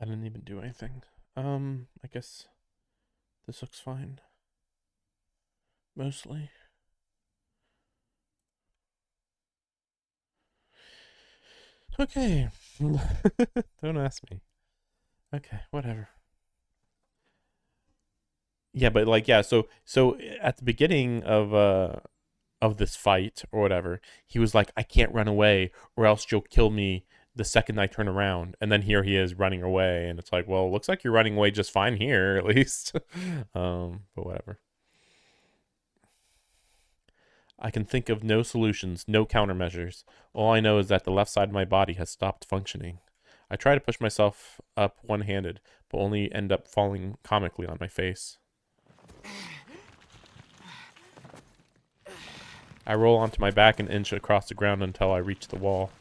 I didn't even do anything. I guess this looks fine. Mostly. Okay. Don't ask me. Okay, whatever. Yeah, but like yeah, so at the beginning of this fight or whatever, he was like, I can't run away or else you'll kill me the second I turn around. And then here he is running away, and it's like, well, looks like you're running away just fine here, at least. But whatever. I can think of no solutions, no countermeasures. All I know is that the left side of my body has stopped functioning. I try to push myself up one-handed, but only end up falling comically on my face. I roll onto my back and inch across the ground until I reach the wall.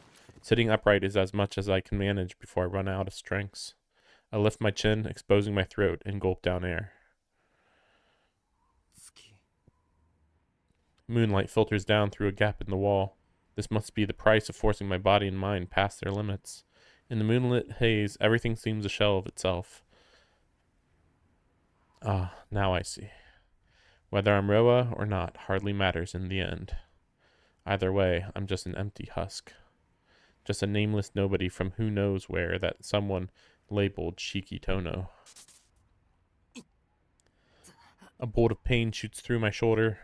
Sitting upright is as much as I can manage before I run out of strengths. I lift my chin, exposing my throat, and gulp down air. Moonlight filters down through a gap in the wall. This must be the price of forcing my body and mind past their limits. In the moonlit haze, everything seems a shell of itself. Ah, now I see. Whether I'm Roa or not hardly matters in the end. Either way, I'm just an empty husk. Just a nameless nobody from who knows where that someone labeled Shiki Tono. A bolt of pain shoots through my shoulder.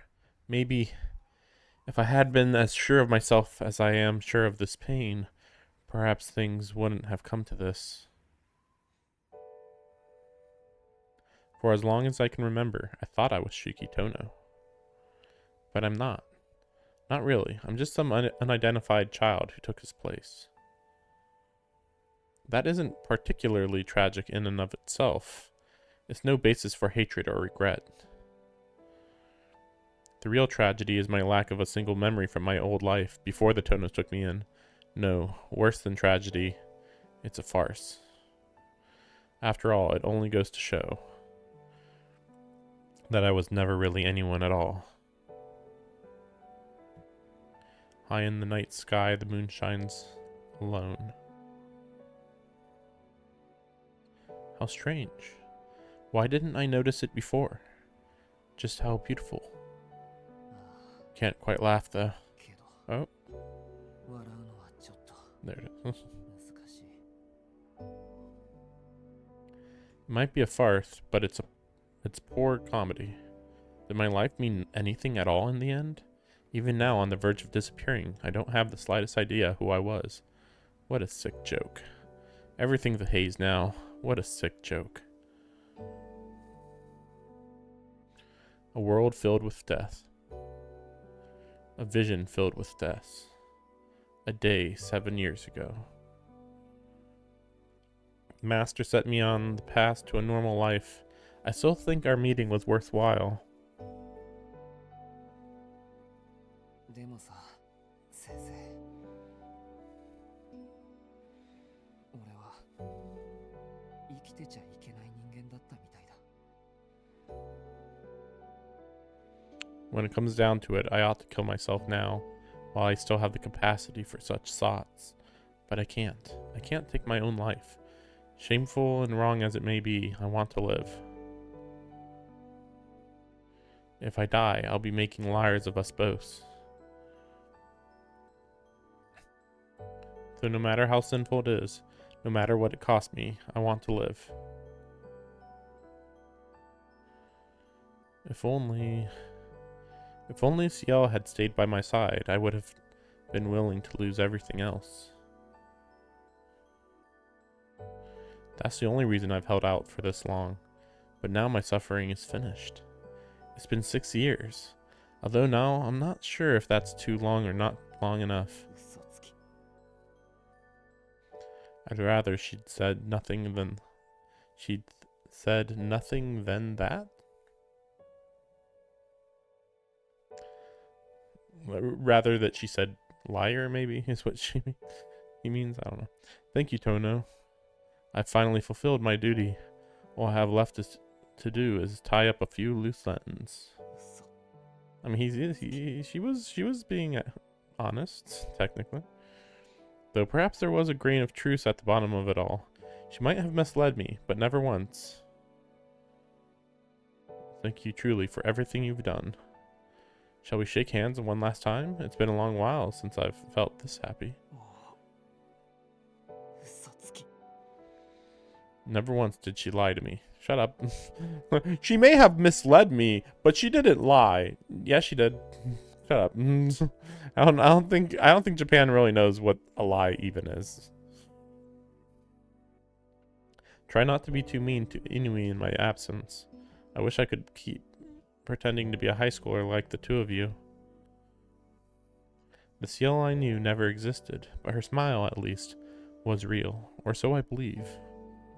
Maybe if I had been as sure of myself as I am sure of this pain, perhaps things wouldn't have come to this. For as long as I can remember, I thought I was Shiki Tono. But I'm not. Not really. I'm just some unidentified child who took his place. That isn't particularly tragic in and of itself. It's no basis for hatred or regret. The real tragedy is my lack of a single memory from my old life before the Tonos took me in. No, worse than tragedy, it's a farce. After all, it only goes to show that I was never really anyone at all. High in the night sky, the moon shines alone. How strange. Why didn't I notice it before? Just how beautiful. Can't quite laugh though. Oh. There it is. It might be a farce, but it's poor comedy. Did my life mean anything at all in the end? Even now, on the verge of disappearing, I don't have the slightest idea who I was. What a sick joke. Everything's a haze now. What a sick joke. A world filled with death. A vision filled with death. A day 7 years ago. Master set me on the path to a normal life. I still think our meeting was worthwhile. てちゃいけない人間だったみたいだ。 When it comes down to it, I ought to kill myself now, while I still have the capacity for such thoughts. But I can't. I can't take my own life. Shameful and wrong as it may be, I want to live. If I die, I'll be making liars of us both. So no matter how sinful it is, no matter what it costs me, I want to live. If only Ciel had stayed by my side, I would have been willing to lose everything else. That's the only reason I've held out for this long. But now my suffering is finished. It's been 6 years. Although now I'm not sure if that's too long or not long enough. 嘘つき。 I'd rather she'd said nothing than that. Rather that she said liar, maybe, is what he means. I don't know. Thank you, Tono. I've finally fulfilled my duty. All I have left to do is tie up a few loose ends. 嘘。 I mean, she was being honest, technically. Though perhaps there was a grain of truth at the bottom of it all. She might have misled me, but never once. Thank you truly for everything you've done. Shall we shake hands one last time? It's been a long while since I've felt this happy. もう嘘つき。 Never once did she lie to me. Shut up. She may have misled me, but she didn't lie. Yes, she did. Shut up. I don't think Japan really knows what a lie even is. Try not to be too mean to Inui in my absence. I wish I could keep pretending to be a high schooler like the two of you. The Ciel I knew never existed, but her smile, at least, was real, or so I believe.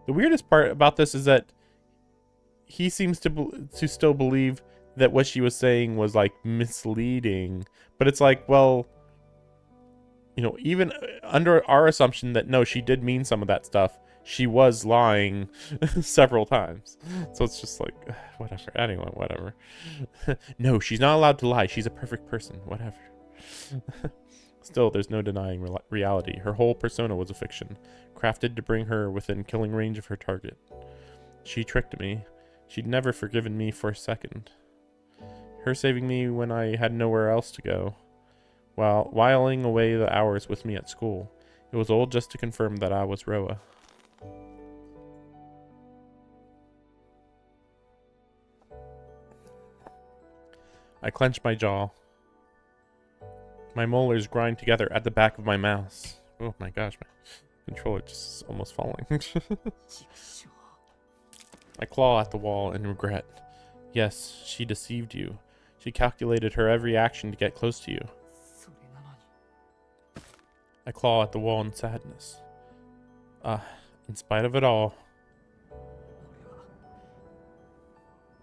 The weirdest part about this is that he seems to still believe that what she was saying was like misleading, but it's like, well, you know, even under our assumption that no, she did mean some of that stuff, she was lying several times. So it's just like, whatever. Anyway, whatever. No, she's not allowed to lie. She's a perfect person. Whatever. Still, there's no denying reality. Her whole persona was a fiction, crafted to bring her within killing range of her target. She tricked me. She'd never forgiven me for a second. Her saving me when I had nowhere else to go, while whiling away the hours with me at school. It was all just to confirm that I was Roa. I clenched my jaw. My molars grind together at the back of my mouth. Oh my gosh, my controller just is almost falling. 畜生。 I claw at the wall in regret. Yes, she deceived you. She calculated her every action to get close to you. それなのに。 I claw at the wall in sadness. In spite of it all, 俺は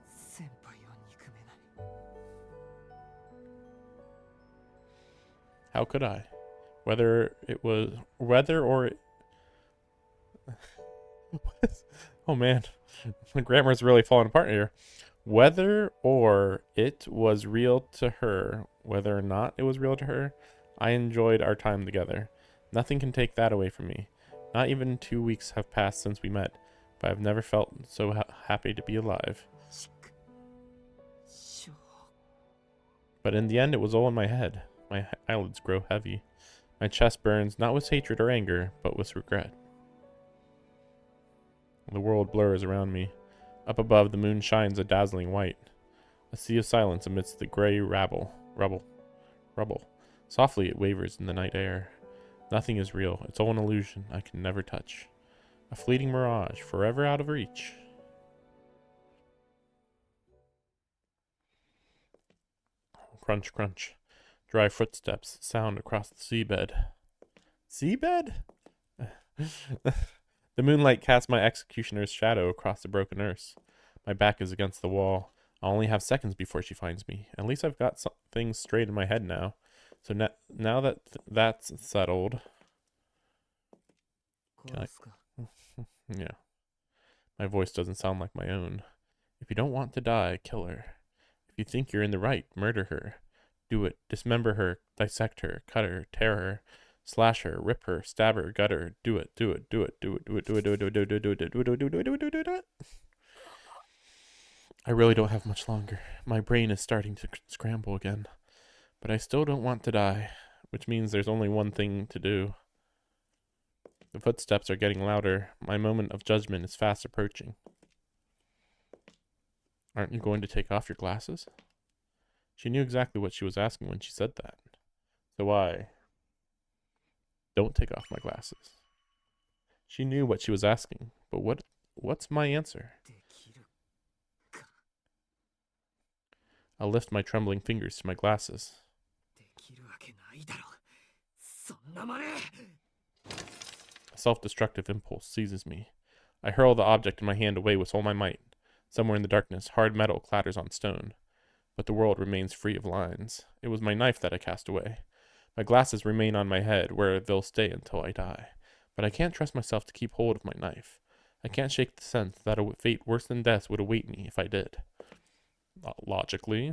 先輩を憎めない。 how could I? Whether or oh man, the grammar is really falling apart here. Whether or it was real to her, whether or not it was real to her, I enjoyed our time together. Nothing can take that away from me. Not even 2 weeks have passed since we met, but I've never felt so happy to be alive. 畜生。 But in the end, it was all in my head. My eyelids grow heavy. My chest burns not with hatred or anger, but with regret. The world blurs around me. Up above, the moon shines a dazzling white. A sea of silence amidst the gray rubble. Softly it wavers in the night air. Nothing is real. It's all an illusion I can never touch. A fleeting mirage, forever out of reach. Crunch, crunch. Dry footsteps sound across the seabed. Seabed? The moonlight casts my executioner's shadow across the broken earth. My back is against the wall. I only have seconds before she finds me. At least I've got some things straight in my head now. So now that that's settled, 殺すか。 yeah. My voice doesn't sound like my own. If you don't want to die, kill her. If you think you're in the right, murder her. Do it. Dismember her, dissect her, cut her, tear her, slash her, rip her, stab her, gut her. Do it, do it, do it, do it, do it, do it, do it, do it, do it, do it, do it, do it, do it, do it, do it, do it, do it. I really don't have much longer. My brain is starting to scramble again. But I still don't want to die, which means there's only one thing to do. The footsteps are getting louder. My moment of judgment is fast approaching. Aren't you going to take off your glasses? She knew exactly what she was asking when she said that. So I don't take off my glasses. She knew what she was asking, but what's my answer? I'll lift my trembling fingers to my glasses. A self-destructive impulse seizes me. I hurl the object in my hand away with all my might. Somewhere in the darkness, hard metal clatters on stone. But the world remains free of lines. It was my knife that I cast away. My glasses remain on my head, where they'll stay until I die. But I can't trust myself to keep hold of my knife. I can't shake the sense that a fate worse than death would await me if I did. Logically.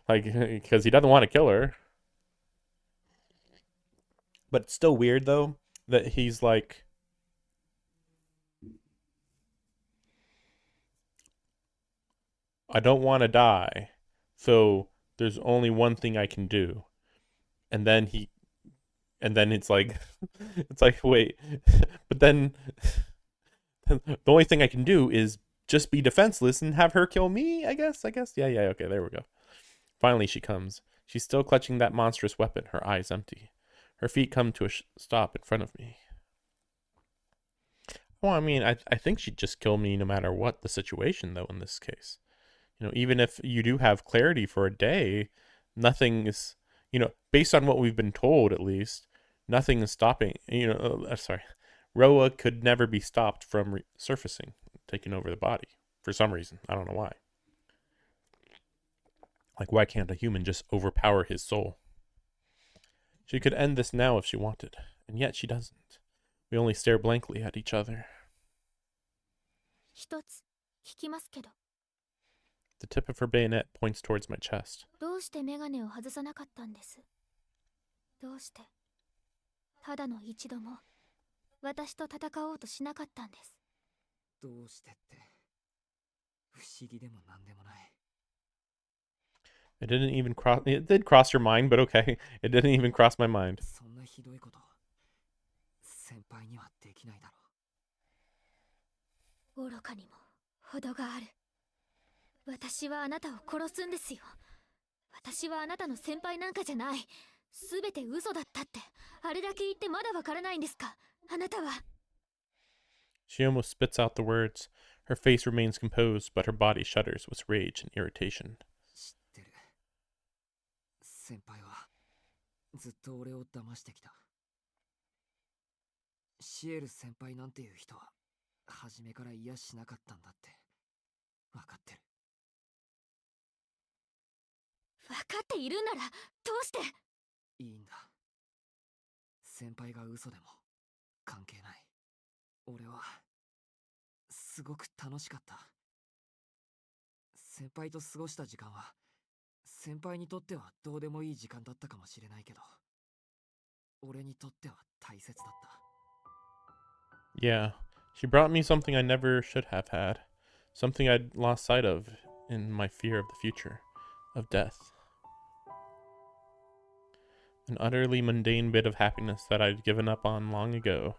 Because he doesn't want to kill her. But it's still weird, though, that he's like... I don't want to die, so there's only one thing I can do. And then it's like, wait, but then the only thing I can do is just be defenseless and have her kill me, I guess. Yeah, okay, there we go. Finally, she comes. She's still clutching that monstrous weapon, her eyes empty. Her feet come to a stop in front of me. Well, I mean, I think she'd just kill me no matter what the situation, though, in this case. You know, even if you do have clarity for a day, nothing is, you know, based on what we've been told, at least, nothing is stopping, Roa could never be stopped from surfacing, taking over the body, for some reason. I don't know why. Like, why can't a human just overpower his soul? She could end this now if she wanted, and yet she doesn't. We only stare blankly at each other. The tip of her bayonet points towards my chest. It didn't even cross... It did cross your mind, but okay. It didn't even cross my mind. She almost spits out the words. Her face remains composed, but her body shudders with rage and irritation. Yeah, she brought me something I never should have had. Something I'd lost sight of in my fear of the future, of death. An utterly mundane bit of happiness that I'd given up on long ago.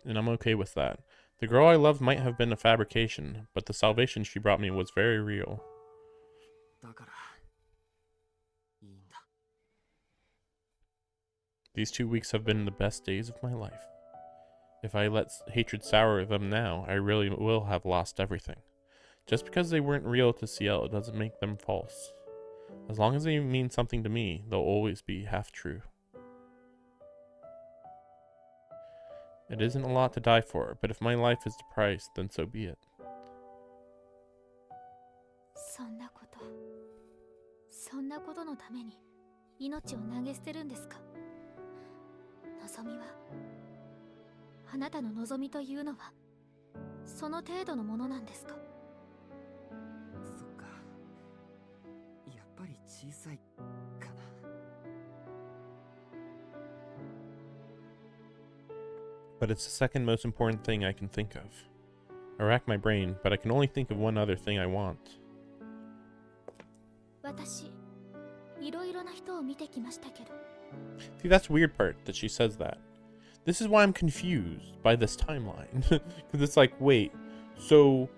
And I'm okay with that. The girl I loved might have been a fabrication, but the salvation she brought me was very real. These 2 weeks have been the best days of my life. If I let hatred sour them now, I really will have lost everything. Just because they weren't real to Ciel doesn't make them false. As long as they mean something to me, they'll always be half true. It isn't a lot to die for, but if my life is the price, then so be it. あなたの望みというのはその程度のものなんですか？そっか。やっぱり小さいかな。But it's the second most important thing I can think of. I rack my brain, but I can only think of one other thing I want. 私、いろいろな人を見てきましたけど。See, that's the weird part, that she says that. This is why I'm confused by this timeline. Because it's like, wait, so...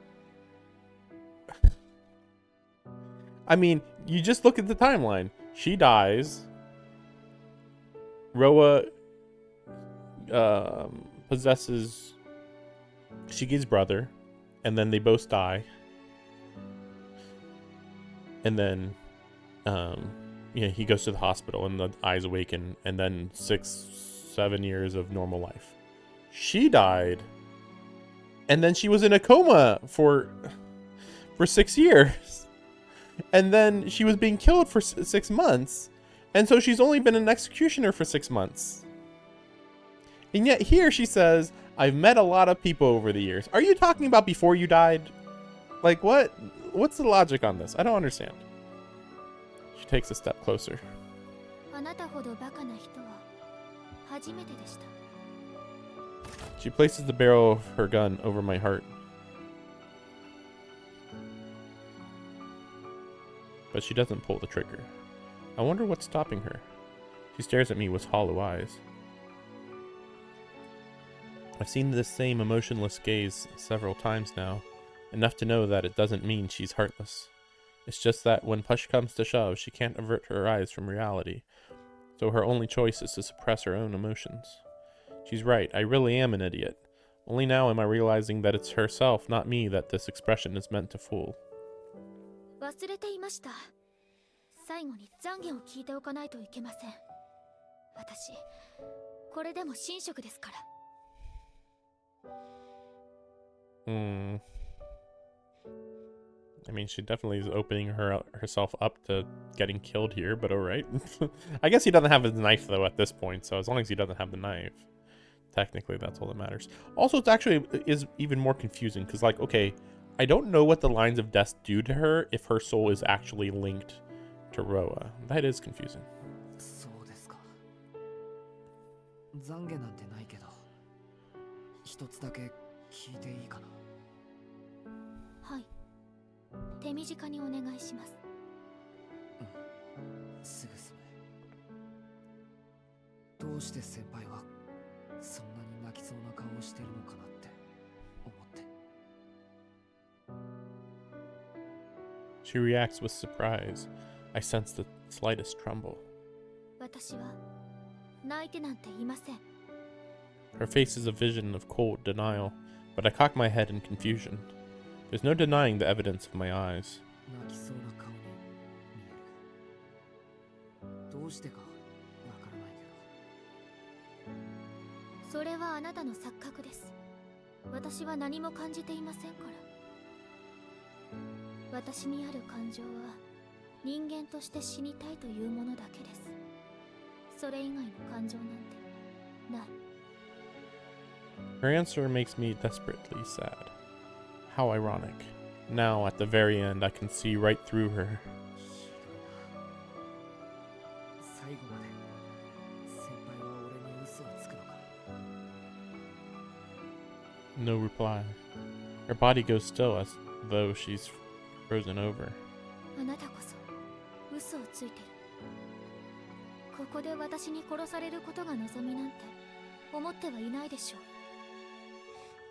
I mean, you just look at the timeline. She dies. Roa possesses Shige's brother, and then they both die. And then, he goes to the hospital, and the eyes awaken, and then 6-7 years of normal life. She died, and then she was in a coma for 6 years, and then she was being killed for 6 months, and so she's only been an executioner for 6 months. And yet here she says, I've met a lot of people over the years. Are you talking about before you died? Like, what? What's the logic on this? I don't understand. She takes a step closer. あなたほどバカな人は初めてでした。 She places the barrel of her gun over my heart. But she doesn't pull the trigger. I wonder what's stopping her. She stares at me with hollow eyes. I've seen this same emotionless gaze several times now, enough to know that it doesn't mean she's heartless. It's just that when push comes to shove, she can't avert her eyes from reality, so her only choice is to suppress her own emotions. She's right, I really am an idiot. Only now am I realizing that it's herself, not me, that this expression is meant to fool. 忘れていました。最後に懺悔を聞いておかないといけません。私、これでも神職ですから。I mean, she definitely is opening herself up to getting killed here, but alright. I guess he doesn't have his knife, though, at this point, so as long as he doesn't have the knife, technically that's all that matters. Also, it's actually is even more confusing, because, like, okay, I don't know what the lines of death do to her if her soul is actually linked to Roa. That is confusing. そうですか。懺悔なんてないけど、一つだけ聞いていいかな。はい。手短にお願いします。すぐすむ。どうして先輩はそんなに泣きそうな顔をしてるのかなって思って。She reacts with surprise. I sense the slightest tremble. 私は泣いてなんていません。 Her face is a vision of cold denial, but I cock my head in confusion. There's no denying the evidence of my eyes. 泣きそうな顔に見える。どうしてかわからないけど。それはあなたの錯覚です。私は何も感じていませんから。私にある感情は人間として死にたいというものだけです。それ以外の感情なんてない。 Her answer makes me desperately sad. How ironic. Now, at the very end, I can see right through her. 最後まで先輩は俺に嘘をつくのか。 No reply. Her body goes still as though she's frozen over. あなたこそ嘘をついてる。ここで私に殺されることが望みなんて思ってはいないでしょう。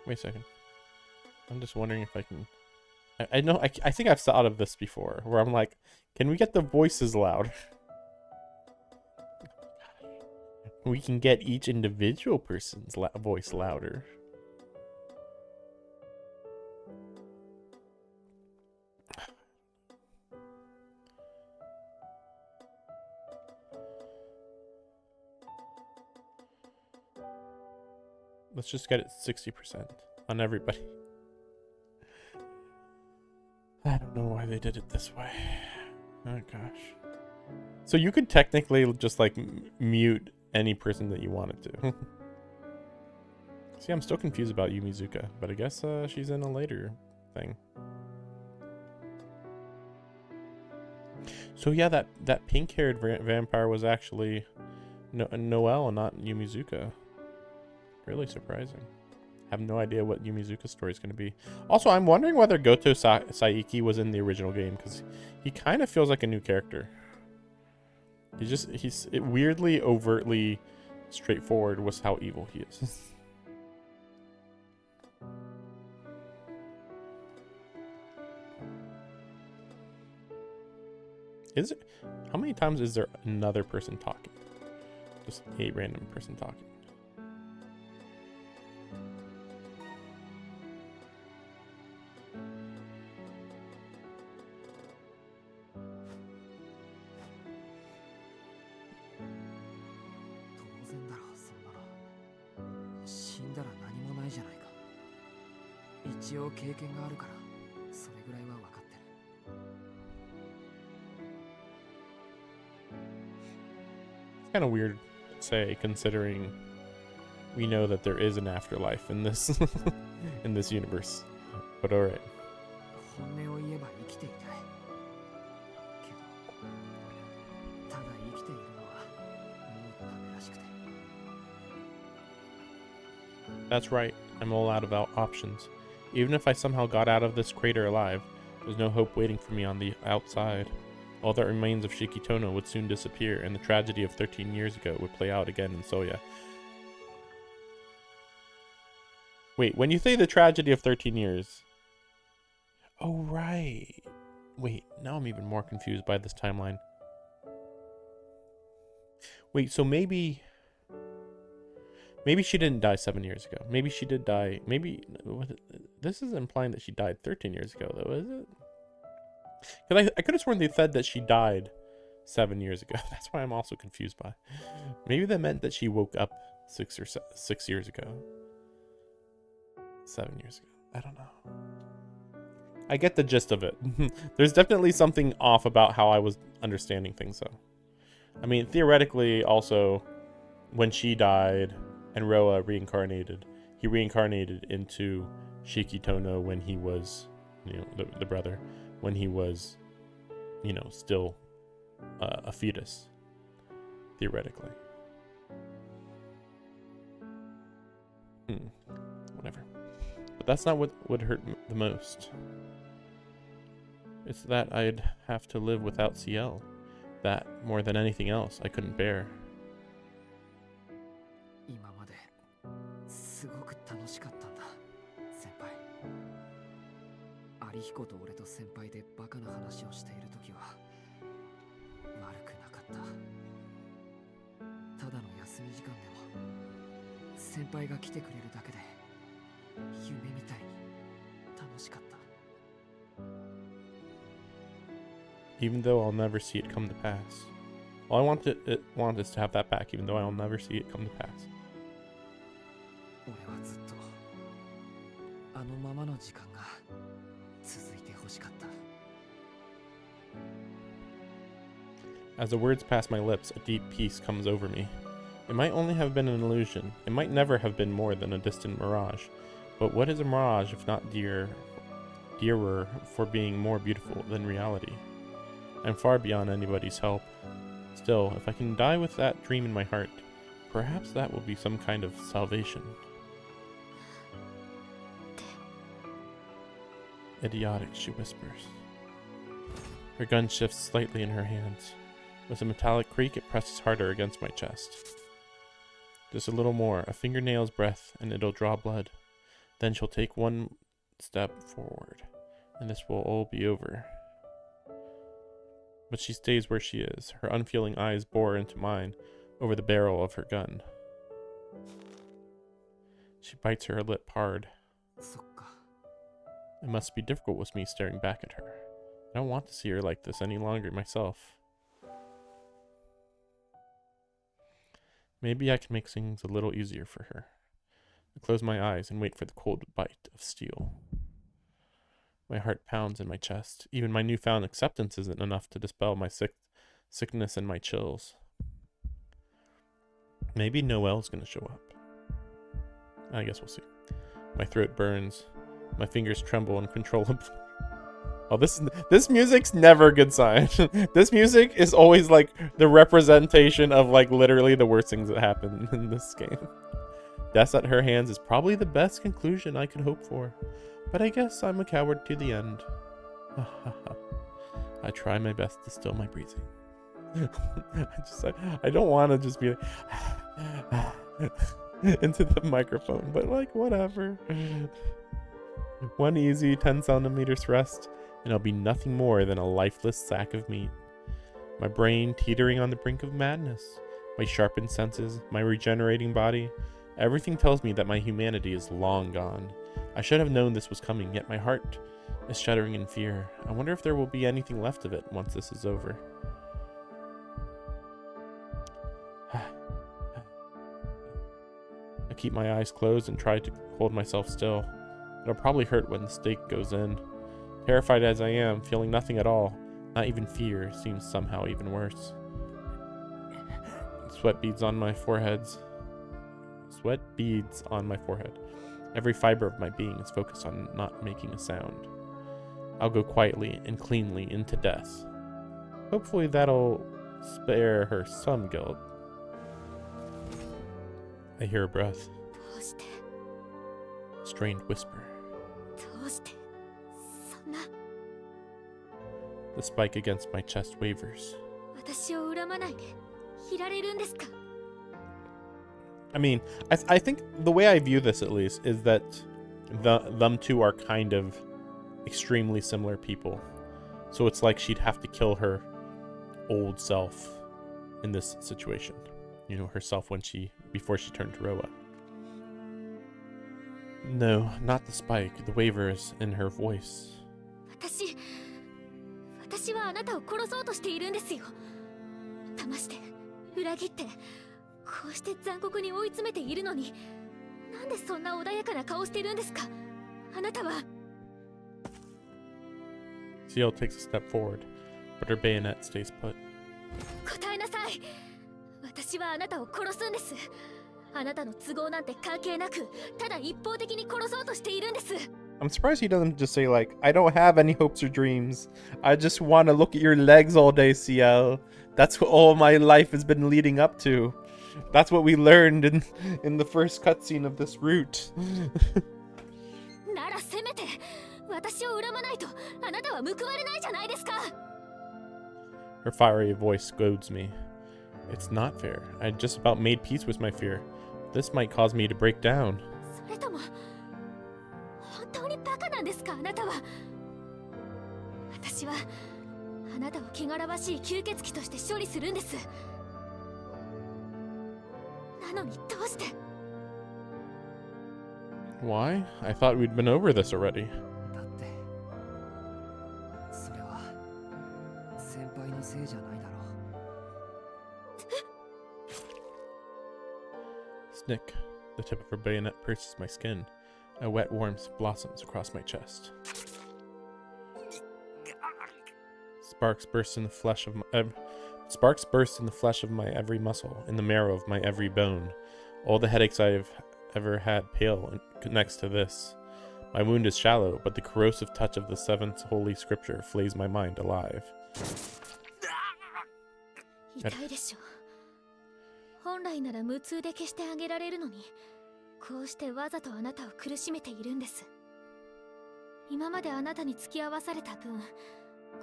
Wait a second. I'm just wondering if I can... I know, I think I've thought of this before, where I'm like, can we get the voices loud? We can get each individual person's voice louder. Let's just get it 60% on everybody. I don't know why they did it this way. Oh gosh. So you could technically just like mute any person that you wanted to. See, I'm still confused about Yumizuka, but I guess she's in a later thing. So yeah, that pink-haired vampire was actually Noelle and not Yumizuka. Really surprising. I have no idea what Yumizuka's story is going to be. Also, I'm wondering whether Goto Saiki was in the original game, because he kind of feels like a new character. He's weirdly, overtly straightforward with how evil he is. Is it? How many times is there another person talking? Just a random person talking. Kind of weird to say, considering we know that there is an afterlife in this in this universe. But all right. That's right. I'm all out of options. Even if I somehow got out of this crater alive, there's no hope waiting for me on the outside. All that remains of Shikitono would soon disappear, and the tragedy of 13 years ago would play out again in Soya. Wait, when you say the tragedy of 13 years... Oh, right. Wait, now I'm even more confused by this timeline. Wait, so maybe she didn't die 7 years ago. Maybe she did die... Maybe... This is implying that she died 13 years ago, though, is it? Because I could have sworn they said that she died 7 years ago. That's why I'm also confused by. Maybe that meant that she woke up 6 years ago. 7 years ago. I don't know. I get the gist of it. There's definitely something off about how I was understanding things, though. I mean, theoretically, also, when she died and Roa reincarnated, he reincarnated into Shikitono when he was, the brother. When he was, still a fetus, theoretically. Whatever. But that's not what would hurt the most. It's that I'd have to live without Ciel. That, more than anything else, I couldn't bear. Even though I'll never see it come to pass. All I want is to have that back, even though I'll never see it come to pass. As the words pass my lips, a deep peace comes over me. It might only have been an illusion. It might never have been more than a distant mirage. But what is a mirage if not dearer for being more beautiful than reality? I'm far beyond anybody's help. Still, if I can die with that dream in my heart, perhaps that will be some kind of salvation. Idiotic, she whispers. Her gun shifts slightly in her hands. With a metallic creak, it presses harder against my chest. Just a little more, a fingernail's breadth, and it'll draw blood. Then she'll take one step forward, and this will all be over. But she stays where she is. Her unfeeling eyes bore into mine over the barrel of her gun. She bites her lip hard. It must be difficult with me staring back at her. I don't want to see her like this any longer myself. Maybe I can make things a little easier for her. I close my eyes and wait for the cold bite of steel. My heart pounds in my chest. Even my newfound acceptance isn't enough to dispel my sickness and my chills. Maybe Noelle's gonna show up. I guess we'll see. My throat burns. My fingers tremble uncontrollably. Oh, this music's never a good sign. This music is always like the representation of like literally the worst things that happen in this game. Death at her hands is probably the best conclusion I could hope for, but I guess I'm a coward to the end. I try my best to still my breathing. I don't want to just be like into the microphone, but like whatever. One easy 10 centimeter thrust, and I'll be nothing more than a lifeless sack of meat. My brain teetering on the brink of madness. My sharpened senses, my regenerating body. Everything tells me that my humanity is long gone. I should have known this was coming, yet my heart is shuddering in fear. I wonder if there will be anything left of it once this is over. I keep my eyes closed and try to hold myself still. It'll probably hurt when the stake goes in. Terrified as I am, feeling nothing at all, not even fear, seems somehow even worse. Sweat beads on my forehead. Every fiber of my being is focused on not making a sound. I'll go quietly and cleanly into death. Hopefully that'll spare her some guilt. I hear a breath. A strained whisper. The spike against my chest wavers. I mean, I think the way I view this, at least, is that them two are kind of extremely similar people. So it's like she'd have to kill her old self in this situation. You know, herself before she turned to Roa. No, not the spike. The wavers in her voice. 私はあなたを殺そうとしているんですよ。騙して、裏切って、こうして残酷に追い詰めているのに、なんでそんな穏やかな顔してるんですか？あなたは。Ciel takes a step forward, but her bayonet stays put. 答えなさい。私はあなたを殺すんです。あなたの都合なんて関係なく、ただ一方的に殺そうとしているんです。I'm surprised he doesn't just say like, I don't have any hopes or dreams. I just want to look at your legs all day, Ciel. That's what all my life has been leading up to. That's what we learned in the first cutscene of this route. ならせめて私を恨まないとあなたは報われないじゃないですか。Her fiery voice goads me. It's not fair. I just about made peace with my fear. This might cause me to break down. それとも本当にバカなんですか、あなたは。私はあなたを汚らわしい吸血鬼として処理するんです。なのにどうして？ Why? I thought we'd been over this already. だってそれは先輩のせいじゃないだろう。Snick. The tip of her bayonet pierces my skin. A wet warmth blossoms across my chest. Sparks burst in the flesh of my every muscle, in the marrow of my every bone. All the headaches I've ever had pale next to this. My wound is shallow, but the corrosive touch of the seventh holy scripture flays my mind alive. 痛いでしょ。本来なら無痛で消してあげられるのに、こうしてわざとあなたを苦しめているんです。今まであなたに付き合わされた分、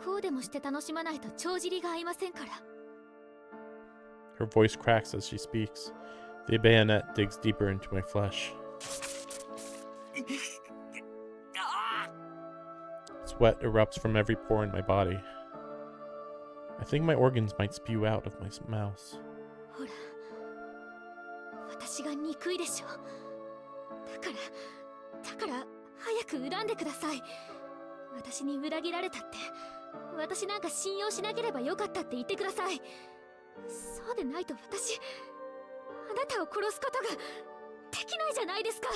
こうでもして楽しまないと帳尻が合いませんから。Her voice cracks as she speaks. The bayonet digs deeper into my flesh. Sweat erupts from every pore in my body. I think my organs might spew out of my mouth. ほら、私が憎いでしょ。だから早く恨んでください。私に裏切られたって、私なんか信用しなければよかったって言ってください。そうでないと私、あなたを殺すことができないじゃないですか。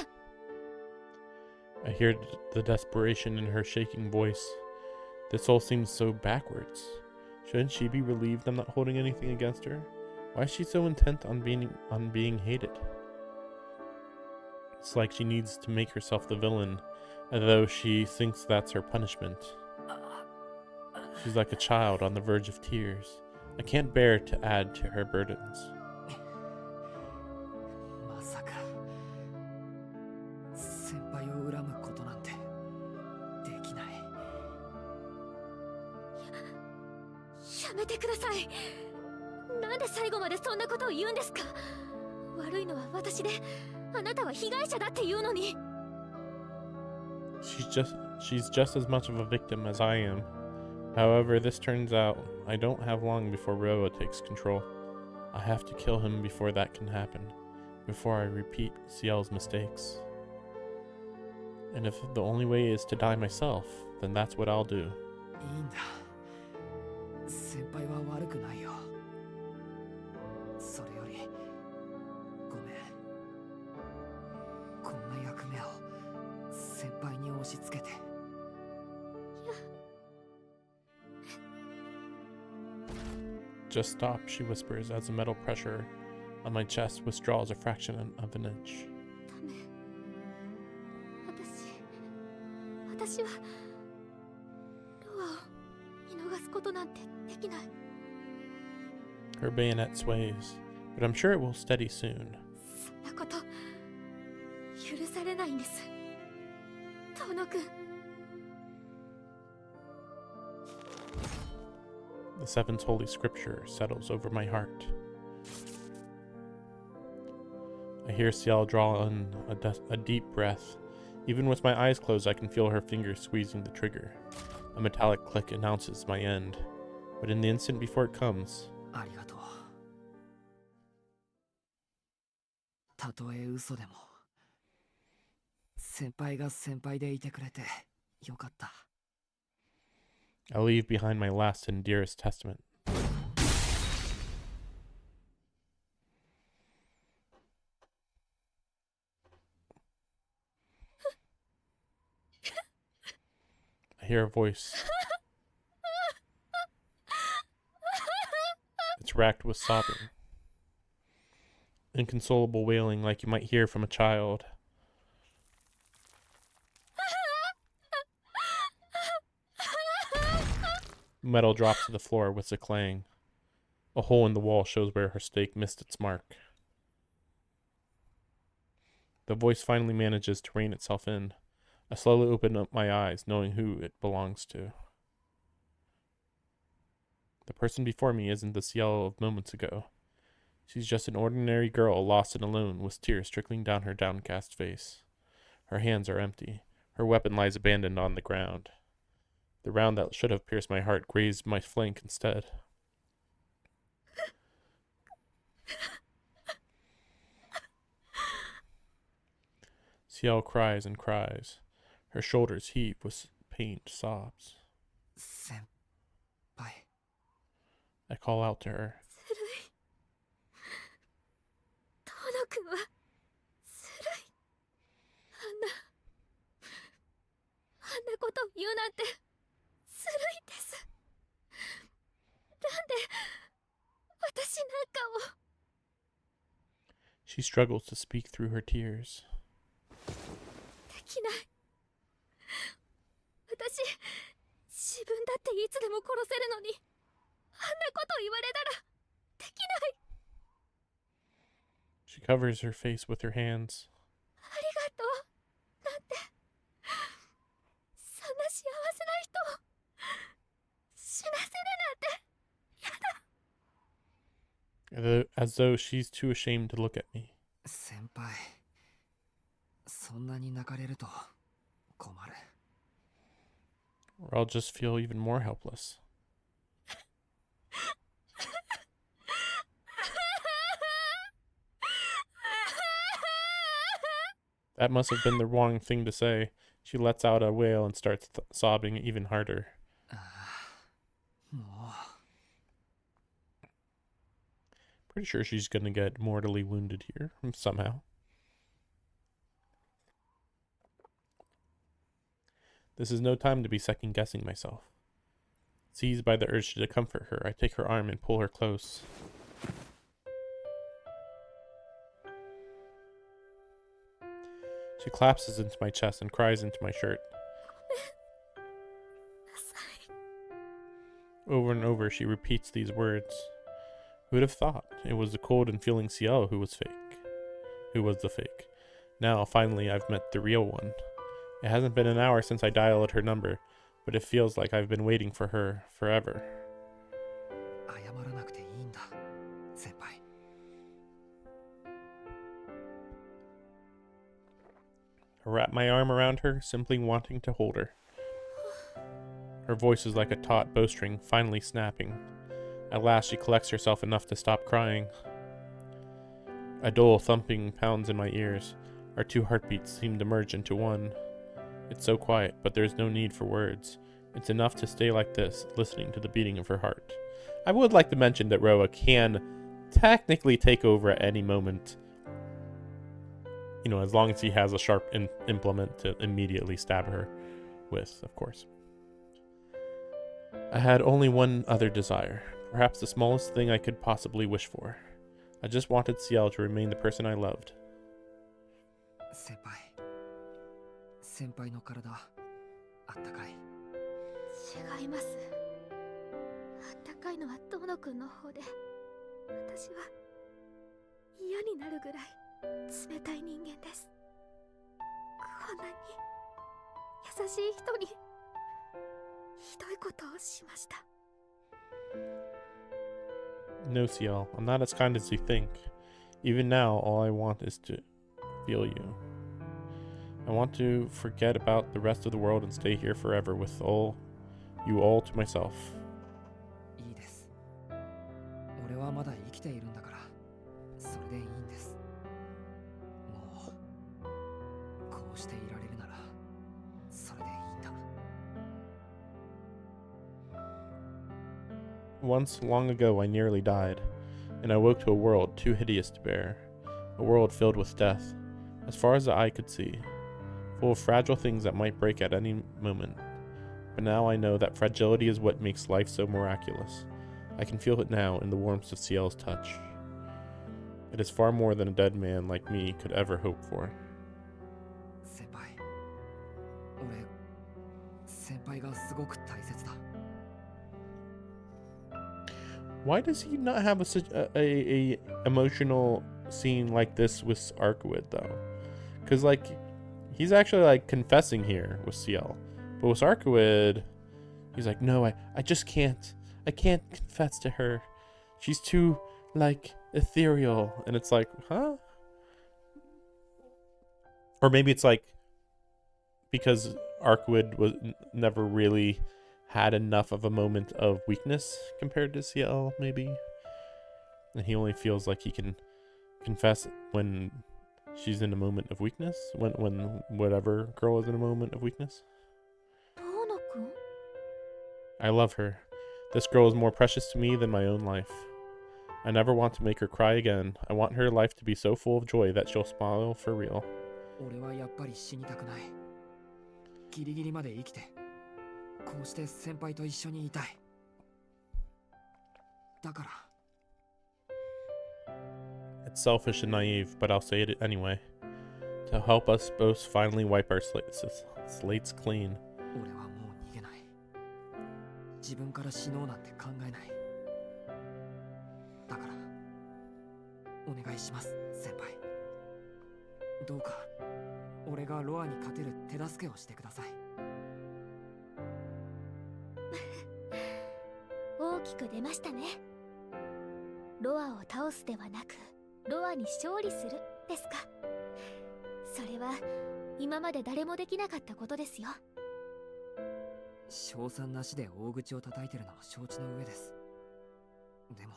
I hear the desperation in her shaking voice. This all seems so backwards. Shouldn't she be relieved I'm not holding anything against her? Why is she so intent on being hated? It's like she needs to make herself the villain, as though she thinks that's her punishment. She's like a child on the verge of tears. I can't bear to add to her burdens. まさか先輩を恨むことなんてできない。やめてください。なんで最後までそんなことを言うんですか。悪いのは私で、あなたは被害者だって言うのに。She's just as much of a victim as I am. However, this turns out I don't have long before Ryoa takes control. I have to kill him before that can happen, before I repeat Ciel's mistakes. And if the only way is to die myself, then that's what I'll do. いいんだ。先輩は悪くないよ。それよりごめん。こんな役目を先輩に押し付けて。Just stop, she whispers as the metal pressure on my chest withdraws a fraction of an inch. ダメ。私はロアを見逃すことなんてできない。Her bayonet sways, but I'm sure it will steady soon. そんなこと許されないんです。遠野くん。The seventh holy scripture settles over my heart. I hear Ciel draw in a deep breath. Even with my eyes closed, I can feel her fingers squeezing the trigger. A metallic click announces my end, but in the instant before it comes, ありがとう。たとえ嘘でも、先輩が先輩でいてくれてよかった。I'll leave behind my last and dearest testament. I hear a voice. It's racked with sobbing. Inconsolable wailing like you might hear from a child. Metal drops to the floor with a clang. A hole in the wall shows where her stake missed its mark. The voice finally manages to rein itself in. I slowly open up my eyes, knowing who it belongs to. The person before me isn't the Ciel of moments ago. She's just an ordinary girl lost and alone, with tears trickling down her downcast face. Her hands are empty. Her weapon lies abandoned on the ground. The round that should have pierced my heart grazed my flank instead. Ciel cries and cries. Her shoulders heave with pained sobs. 先輩。I call out to her. ずるい。遠野くんはずるい。あんなことを言うなんてずるいです。なんで私なんかを。She struggles to speak through her tears. できない。私、自分だっていつでも殺せるのに、あんなこと言われたらできない。She covers her face with her hands. ありがとう。なんて、そんな幸せな人を死なせるなんて、やだ。As though she's too ashamed to look at me. 先輩、そんなに泣かれると困る。Or I'll just feel even more helpless. That must have been the wrong thing to say. She lets out a wail and starts sobbing even harder. も Pretty sure she's gonna get mortally wounded here somehow. This is no time to be second guessing myself. Seized by the urge to comfort her, I take her arm and pull her close. She collapses into my chest and cries into my shirt. Over and over, she repeats these words. Who would have thought it was the cold and feeling Ciel who was fake? Who was the fake? Now, finally, I've met the real one. It hasn't been an hour since I dialed her number, but it feels like I've been waiting for her forever. I wrap my arm around her, simply wanting to hold her. Her voice is like a taut bowstring, finally snapping. At last, she collects herself enough to stop crying. A dull thumping pounds in my ears. Our two heartbeats seem to merge into one. It's so quiet, but there's no need for words. It's enough to stay like this, listening to the beating of her heart. I would like to mention that Roa can technically take over at any moment. You know, as long as he has a sharp implement to immediately stab her with, of course. I had only one other desire, perhaps the smallest thing I could possibly wish for. I just wanted Ciel to remain the person I loved. 先輩の体あったかい。違います。あったかいのはトノ君の方で、私は嫌になるぐらい冷たい人間です。こんなに優しい人にひどいことをしました。No, Ciel, I'm not as kind as you think. Even now, all I want is to feel you. I want to forget about the rest of the world and stay here forever with you all to myself. いいです。俺はまだ生きているんだから、それでいいんです。もう、こうしていられるなら、それでいいんだ。Once, long ago, I nearly died, and I woke to a world too hideous to bear. A world filled with death, as far as the eye could see. Full of fragile things that might break at any moment. But now I know that fragility is what makes life so miraculous. I can feel it now in the warmth of Ciel's touch. It is far more than a dead man like me could ever hope for. 先輩がすごく大切だ。Why does he not have a emotional scene like this with Arkwood though? Because he's actually confessing here with Ciel, but with Arkwood, he's like, no, I just can't. I can't confess to her. She's too ethereal, and it's like, huh? Or maybe it's because Arkwood was never really had enough of a moment of weakness compared to Ciel, maybe, and he only feels like he can confess when she's in a moment of weakness, when whatever girl is in a moment of weakness. I love her. This girl is more precious to me than my own life. I never want to make her cry again. I want her life to be so full of joy that she'll smile for real. 俺はやっぱり死にたくない。ギリギリまで生きて、こうして先輩と一緒にいたい。だから。It's selfish and naive, but I'll say it anyway. To help us both finally wipe our slates clean. 俺はもう逃げない。自分から死のうなんて考えない。だから、お願いします、先輩。どうか、俺がロアに勝てる手助けをしてください。大きく出ましたね。ロアを倒すではなく、ロアに勝利するですか。それは今まで誰もできなかったことですよ。賞賛なしで大口を叩いてるのも承知の上です。でも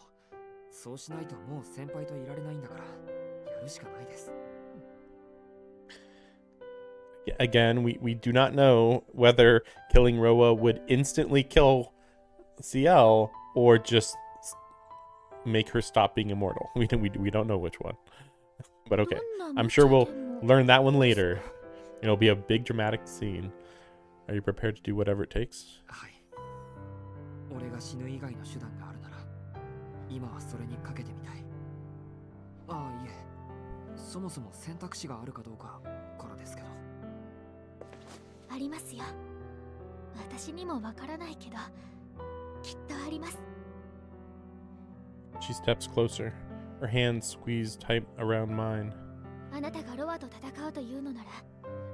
そうしないともう先輩といられないんだからやるしかないです。Again, we do not know whether killing Roa would instantly kill Ciel or just make her stop being immortal. We don't know which one. But okay, I'm sure we'll learn that one later. It'll be a big dramatic scene. Are you prepared to do whatever it takes? はい。俺が死ぬ以外の手段があるなら、今はそれにかけてみたい。ああ、いえ。そもそも選択肢があるかどうかからですけど。ありますよ。私にもわからないけど、きっとあります。 She steps closer, her hands squeezed tight around mine. あなたがロアと戦うというのなら、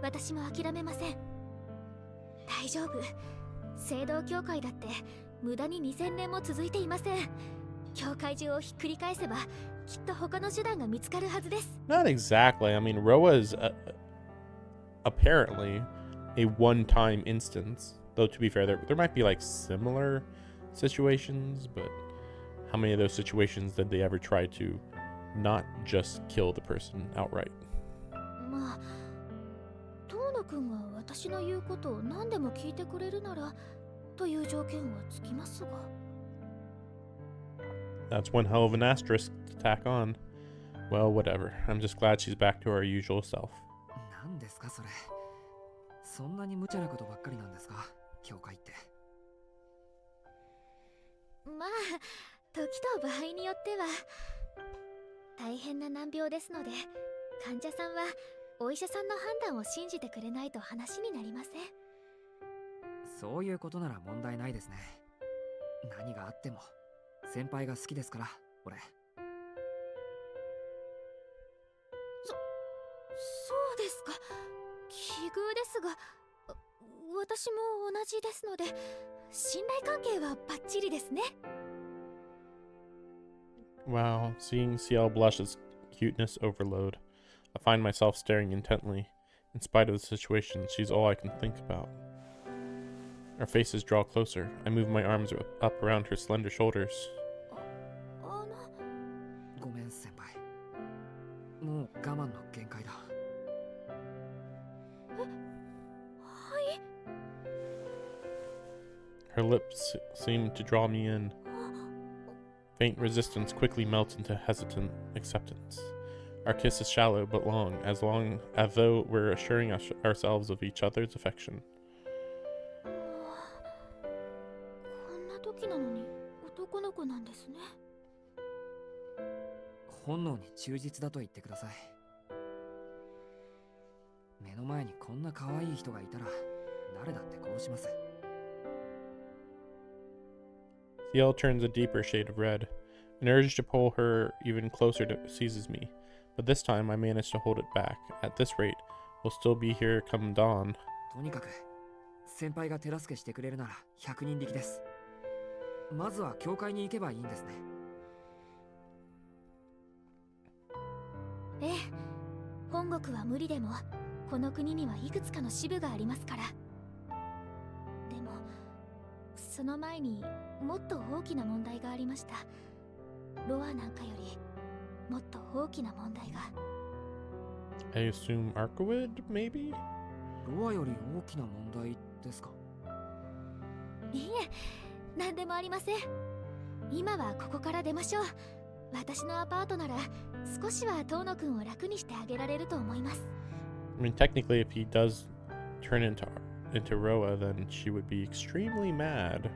私も諦めません。大丈夫。聖堂教会だって無駄に2000年も続いていません。教会中をひっくり返せば、きっと他の手段が見つかるはずです。 Not exactly. I mean, Roa is apparently a one-time instance. Though, to be fair, there might be like similar situations, but how many of those situations did they ever try to not just kill the person outright? まあ、遠野くんが私の言うことを何でも聞いてくれるならという条件はつきますが。 That's one hell of an asterisk to tack on. Well, whatever. I'm just glad she's back to her usual self. 何ですかそれ。そんなに無茶なことばっかりなんですか、教会って。まあ、時と場合によっては大変な難病ですので、患者さんはお医者さんの判断を信じてくれないと話になりません。そういうことなら問題ないですね。何があっても先輩が好きですから、俺。そうですか。奇遇ですが、私も同じですので、信頼関係はバッチリですね。 Wow, seeing Ciel blush is cuteness overload. I find myself staring intently. In spite of the situation, she's all I can think about. Our faces draw closer. I move my arms up around her slender shoulders. ごめん先輩。もう我慢の限界だ。はい。 Her lips seem to draw me in. Faint resistance quickly melts into hesitant acceptance. Our kiss is shallow but long as though we're assuring ourselves of each other's affection. こんな時なのに男の子なんですね。本能に忠実だと言ってください。目の前にこんな可愛い人がいたら誰だってこうします。 Ciel turns a deeper shade of red. An urge to pull her even closer seizes me, but this time I manage to hold it back. At this rate, we'll still be here come dawn. とにかく先輩が手助けしてくれるなら100人力です。まずは教会に行けばいいんですね。ええ、本国は無理でもこの国にはいくつかの支部がありますから。でもその前にもっと大きな問題がありました。ロアなんかよりもっと大きな問題が。 I assume Arkwood, maybe? ロアより大きな問題ですか。いいえ、何でもありません。今はここから出ましょう。私のアパートなら少しは遠野くんを楽にしてあげられると思います。 I mean, technically, if he does turn into Roa, then she would be extremely mad.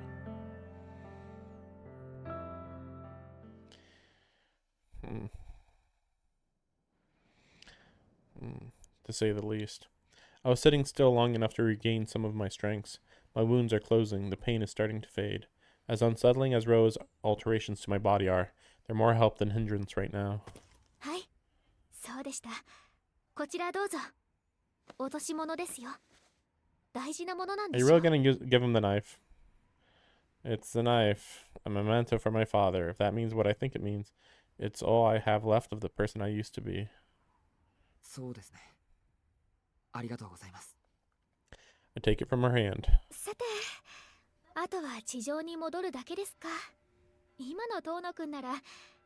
To say the least. I was sitting still long enough to regain some of my strengths. My wounds are closing, the pain is starting to fade. As unsettling as Roa's alterations to my body are, they're more help than hindrance right now. はい、そうでした。こちらどうぞ。落とし物ですよ。大事なものなんで Are す you よ。 really gonna give him the knife? It's the knife, a memento for my father. If that means what I think it means, it's all I have left of the person I used to be. そうですね。ありがとうございます。 I take it from her hand. さて、あとは地上に戻るだけですか。今の遠野くんなら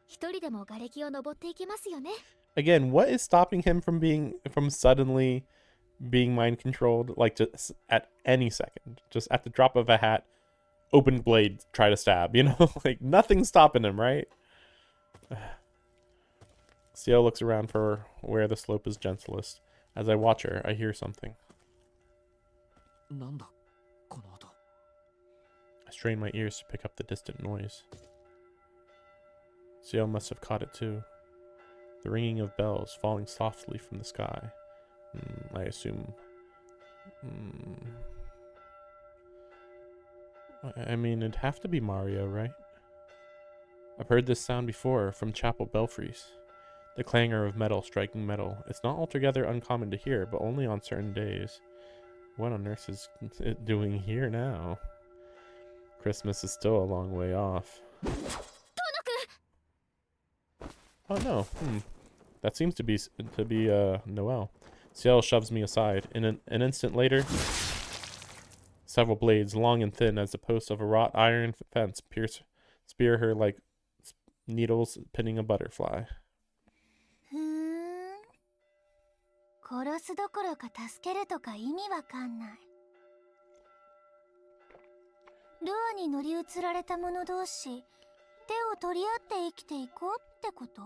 一人でも瓦礫を登っていけますよね。 Again, what is stopping him from suddenly being mind controlled? Like just at any second, just at the drop of a hat, open blade, try to stab. You know, like nothing's stopping him, right? Ciel looks around for where the slope is gentlest. As I watch her, I hear something. なんだこの音。 I strain my ears to pick up the distant noise. Ciel must have caught it too. The ringing of bells falling softly from the sky. I assume I mean, it'd have to be Mario, right? I've heard this sound before from chapel belfries. The clangor of metal striking metal. It's not altogether uncommon to hear, but only on certain days. What on earth is it doing here now? Christmas is still a long way off. Oh no. That seems to be Noel. Ciel shoves me aside. In an instant later, several blades, long and thin as the posts of a wrought iron fence, spear her like needles pinning a butterfly. 殺すどころか助けるとか意味わかんない。ルアに乗り移られた者同士、手を取り合って生きていこうってこと？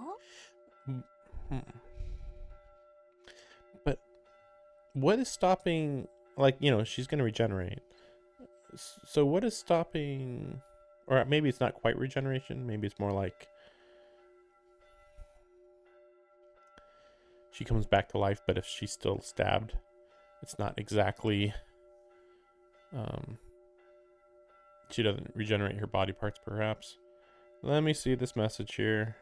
But what is stopping, like, you know, she's gonna regenerate. So what is stopping, or maybe it's not quite regeneration, maybe it's more like she comes back to life, but if she's still stabbed, it's not exactly, she doesn't regenerate her body parts, perhaps. Let me see this message here.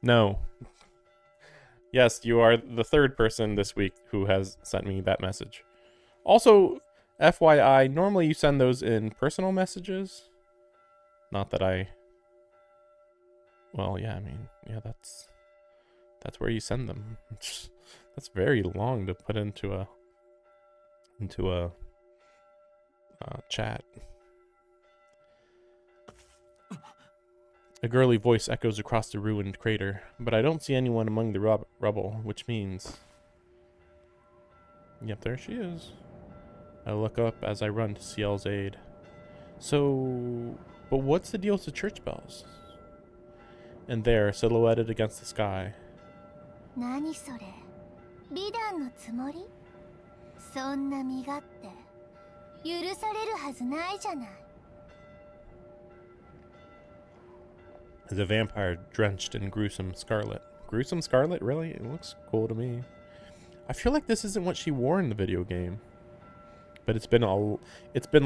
No. Yes, you are the third person this week who has sent me that message. Also, FYI, normally you send those in personal messages. Not that I... Well, yeah, I mean, yeah, that's where you send them. That's very long to put into a chat. A girly voice echoes across the ruined crater, but I don't see anyone among the rubble, which means... Yep, there she is. I look up as I run to Ciel's aid. So... But what's the deal with the church bells? And there, silhouetted against the sky. 何それ？美談のつもり？そんな身勝手許されるはずないじゃない。Is a vampire drenched in gruesome scarlet. Gruesome scarlet? Really? It looks cool to me. I feel like this isn't what she wore in the video game. But it's been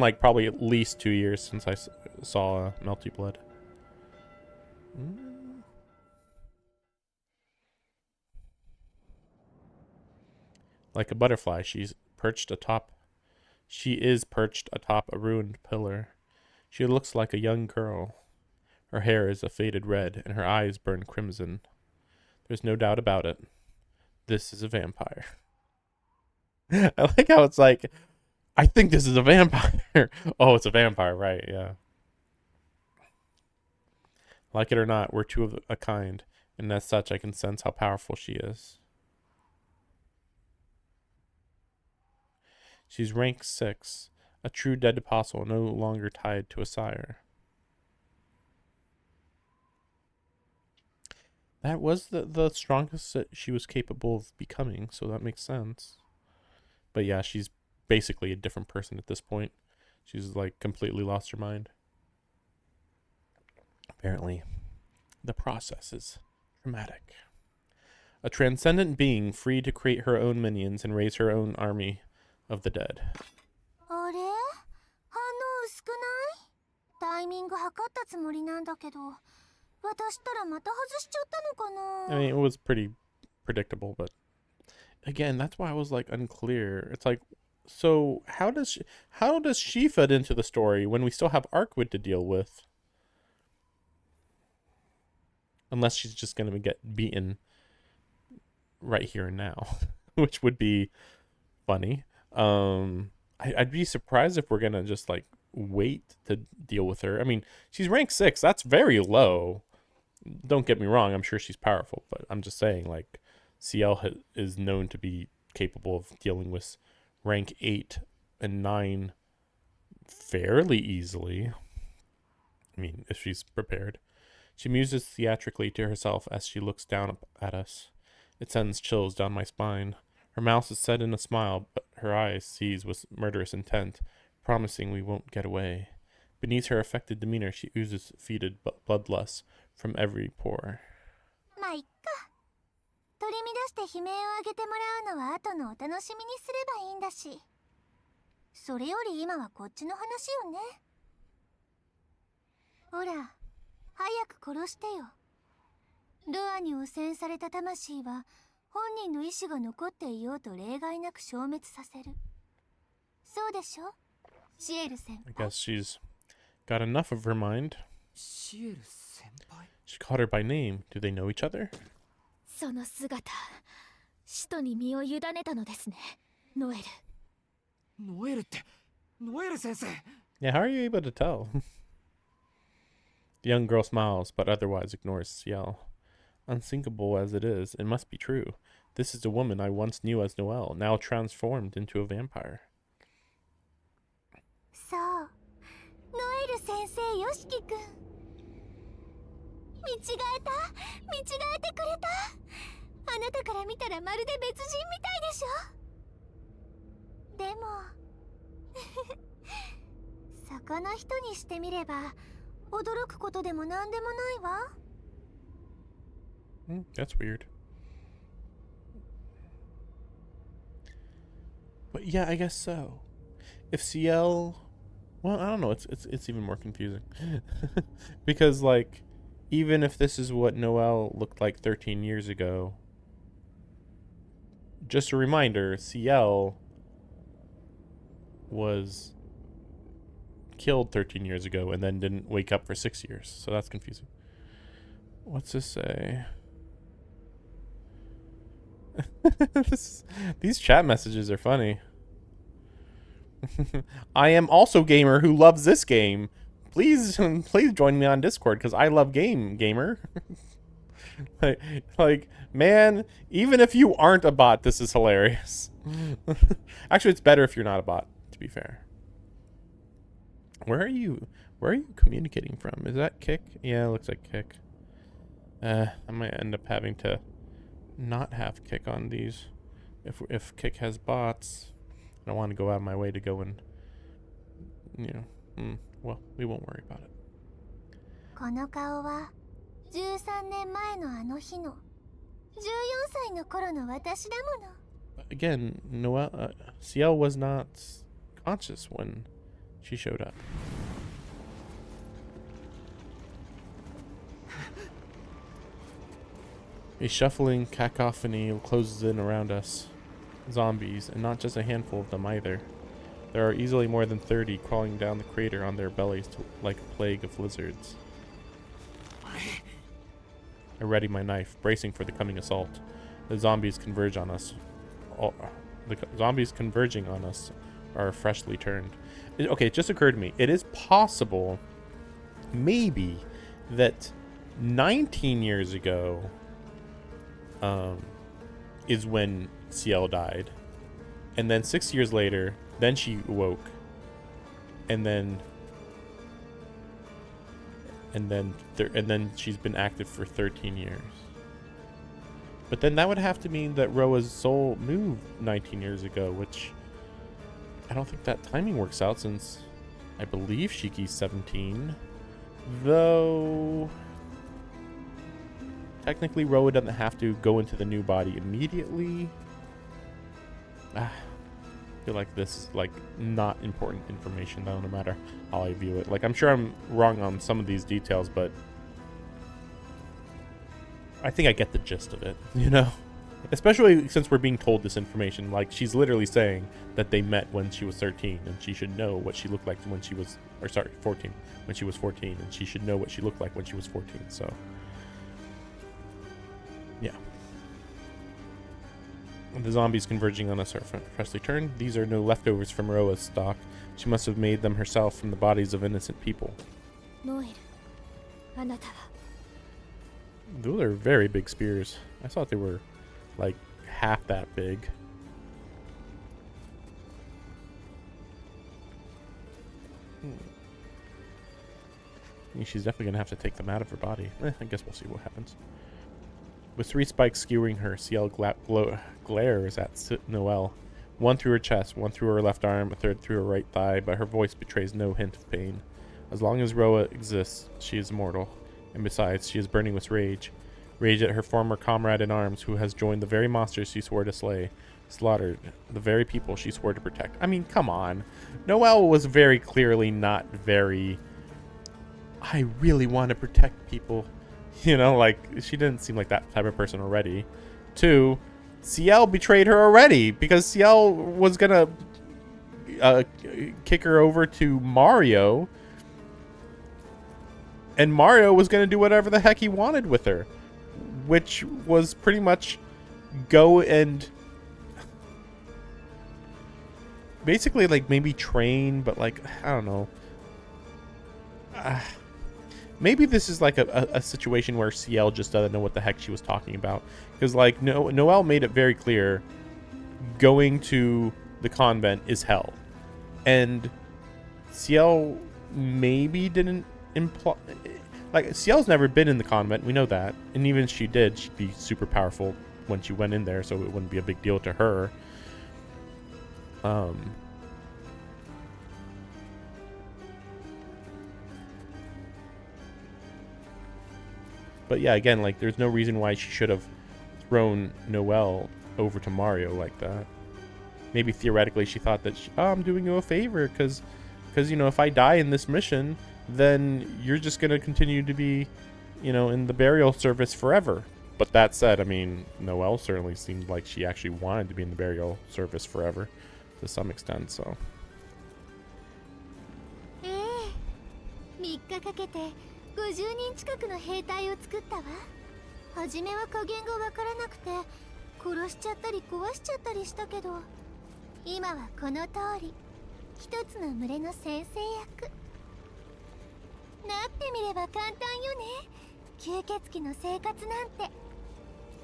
like probably at least 2 years since I saw Melty Blood. Like a butterfly, she is perched atop a ruined pillar. She looks like a young girl. Her hair is a faded red, and her eyes burn crimson. There's no doubt about it. This is a vampire. I like how it's like, I think this is a vampire. Oh, it's a vampire, right, yeah. Like it or not, we're two of a kind, and as such, I can sense how powerful she is. She's rank 6, a true dead apostle, no longer tied to a sire. That was the strongest that she was capable of becoming, so that makes sense. But yeah, she's basically a different person at this point. She's like completely lost her mind. Apparently, the process is dramatic. A transcendent being free to create her own minions and raise her own army of the dead. あれ？反応薄くない？タイミング測ったつもりなんだけど。渡したらまた外しちゃったのかな？ I mean, it was pretty predictable, but again, that's why I was like unclear. It's like, so how does she fit into the story when we still have Arkwood to deal with? Unless she's just gonna get beaten right here and now, which would be funny. I'd be surprised if we're gonna just like wait to deal with her. I mean, she's rank 6. That's very low. Don't get me wrong, I'm sure she's powerful, but I'm just saying, like, Ciel is known to be capable of dealing with rank 8 and 9 fairly easily. I mean, if she's prepared. She muses theatrically to herself as she looks down at us. It sends chills down my spine. Her mouth is set in a smile, but her eyes seize with murderous intent, promising we won't get away. Beneath her affected demeanor, she oozes fetid bloodlust. from every pore. まあいっか。取り乱して悲鳴を上げてもらうのは後のお楽しみにすればいいんだし。それより今はこっちの話よね。ほら、早く殺してよ。ルアに汚染された魂は本人の意志が残っていようと例外なく消滅させる。そうでしょ、シエル先 I 輩。 guess she's got enough of her mind. シエル先輩 She called her by name. Do they know each other? その姿、使徒に身を委ねたのですね、ノエル。ノエルって、ノエル先生 Yeah, how are you able to tell? The young girl smiles, but otherwise ignores Ciel. Unthinkable as it is, it must be true. This is the woman I once knew as Noelle, now transformed into a vampire. そう、ノエル先生、ヨシキ君。見違えた、見違えてくれた。あなたから見たらまるで別人みたいでしょ。でもそこの人にしてみれば驚くことでもなんでもないわ。That's weird. But yeah, I guess so. If Ciel, well, I don't know. It's even more confusing because like, even if this is what Noelle looked like 13 years ago, just a reminder, Ciel was killed 13 years ago and then didn't wake up for 6 years. So that's confusing. What's this say? These chat messages are funny. I am also gamer who loves this game. Please join me on Discord because I love gamer. like, man, even if you aren't a bot, this is hilarious. Actually, it's better if you're not a bot, to be fair. Where are you communicating from? Is that Kick? Yeah, it looks like Kick. I might end up having to not have Kick on these. If Kick has bots, I don't want to go out of my way to go and, well, we won't worry about it. この顔は13年前のあの日の14歳の頃の私だもの。 Again, Ciel was not conscious when she showed up. A shuffling cacophony closes in around us. Zombies, and not just a handful of them either. There are easily more than 30 crawling down the crater on their bellies like a plague of lizards. I ready my knife, bracing for the coming assault. The zombies converge on us. The zombies converging on us are freshly turned. Okay, it just occurred to me. It is possible, maybe, that 19 years ago is when Ciel died. And then 6 years later, then she awoke. And then she's been active for 13 years. But then that would have to mean that Roa's soul moved 19 years ago, which I don't think that timing works out since I believe Shiki's 17. Though technically Roa doesn't have to go into the new body immediately. I feel like this is like not important information though, no matter how I view it. Like, I'm sure I'm wrong on some of these details, but I think I get the gist of it, especially since we're being told this information. Like, she's literally saying that they met when she was 13 and she should know what she looked like when she was, 14, when she was 14, and she should know what she looked like when she was 14. So yeah. The zombies converging on us are freshly turned. These are no leftovers from Roa's stock. She must have made them herself from the bodies of innocent people. Noel, あなたは Those are very big spears. I thought they were like half that big. She's definitely gonna have to take them out of her body. I guess we'll see what happens. With 3 spikes skewering her, Ciel glares at Noelle. One through her chest, one through her left arm, a third through her right thigh, but her voice betrays no hint of pain. As long as Roa exists, she is immortal. And besides, she is burning with rage. Rage at her former comrade in arms who has joined the very monsters she swore to slay. Slaughtered the very people she swore to protect. I mean, come on. Noelle was very clearly not very... I really want to protect people. You know, like, she didn't seem like that type of person already. 2, Ciel betrayed her already because Ciel was gonna kick her over to Mario, and Mario was gonna do whatever the heck he wanted with her, which was pretty much go and basically like maybe train, but like I don't know. Maybe this is like a situation where Ciel just doesn't know what the heck she was talking about. Because, like, Noelle made it very clear going to the convent is hell. And Ciel maybe didn't imply... Like, Ciel's never been in the convent. We know that. And even if she did, she'd be super powerful when she went in there. So it wouldn't be a big deal to her. But yeah, again, like, there's no reason why she should have thrown Noelle over to Mario like that. Maybe theoretically she thought that, I'm doing you a favor because, you know, if I die in this mission, then you're just going to continue to be, you know, in the burial service forever. But that said, I mean, Noelle certainly seemed like she actually wanted to be in the burial service forever to some extent, so. 50人近くの兵隊を作ったわ。初めは加減がわからなくて殺しちゃったり壊しちゃったりしたけど、今はこの通り一つの群れの先生役。なってみれば簡単よね。吸血鬼の生活なんて。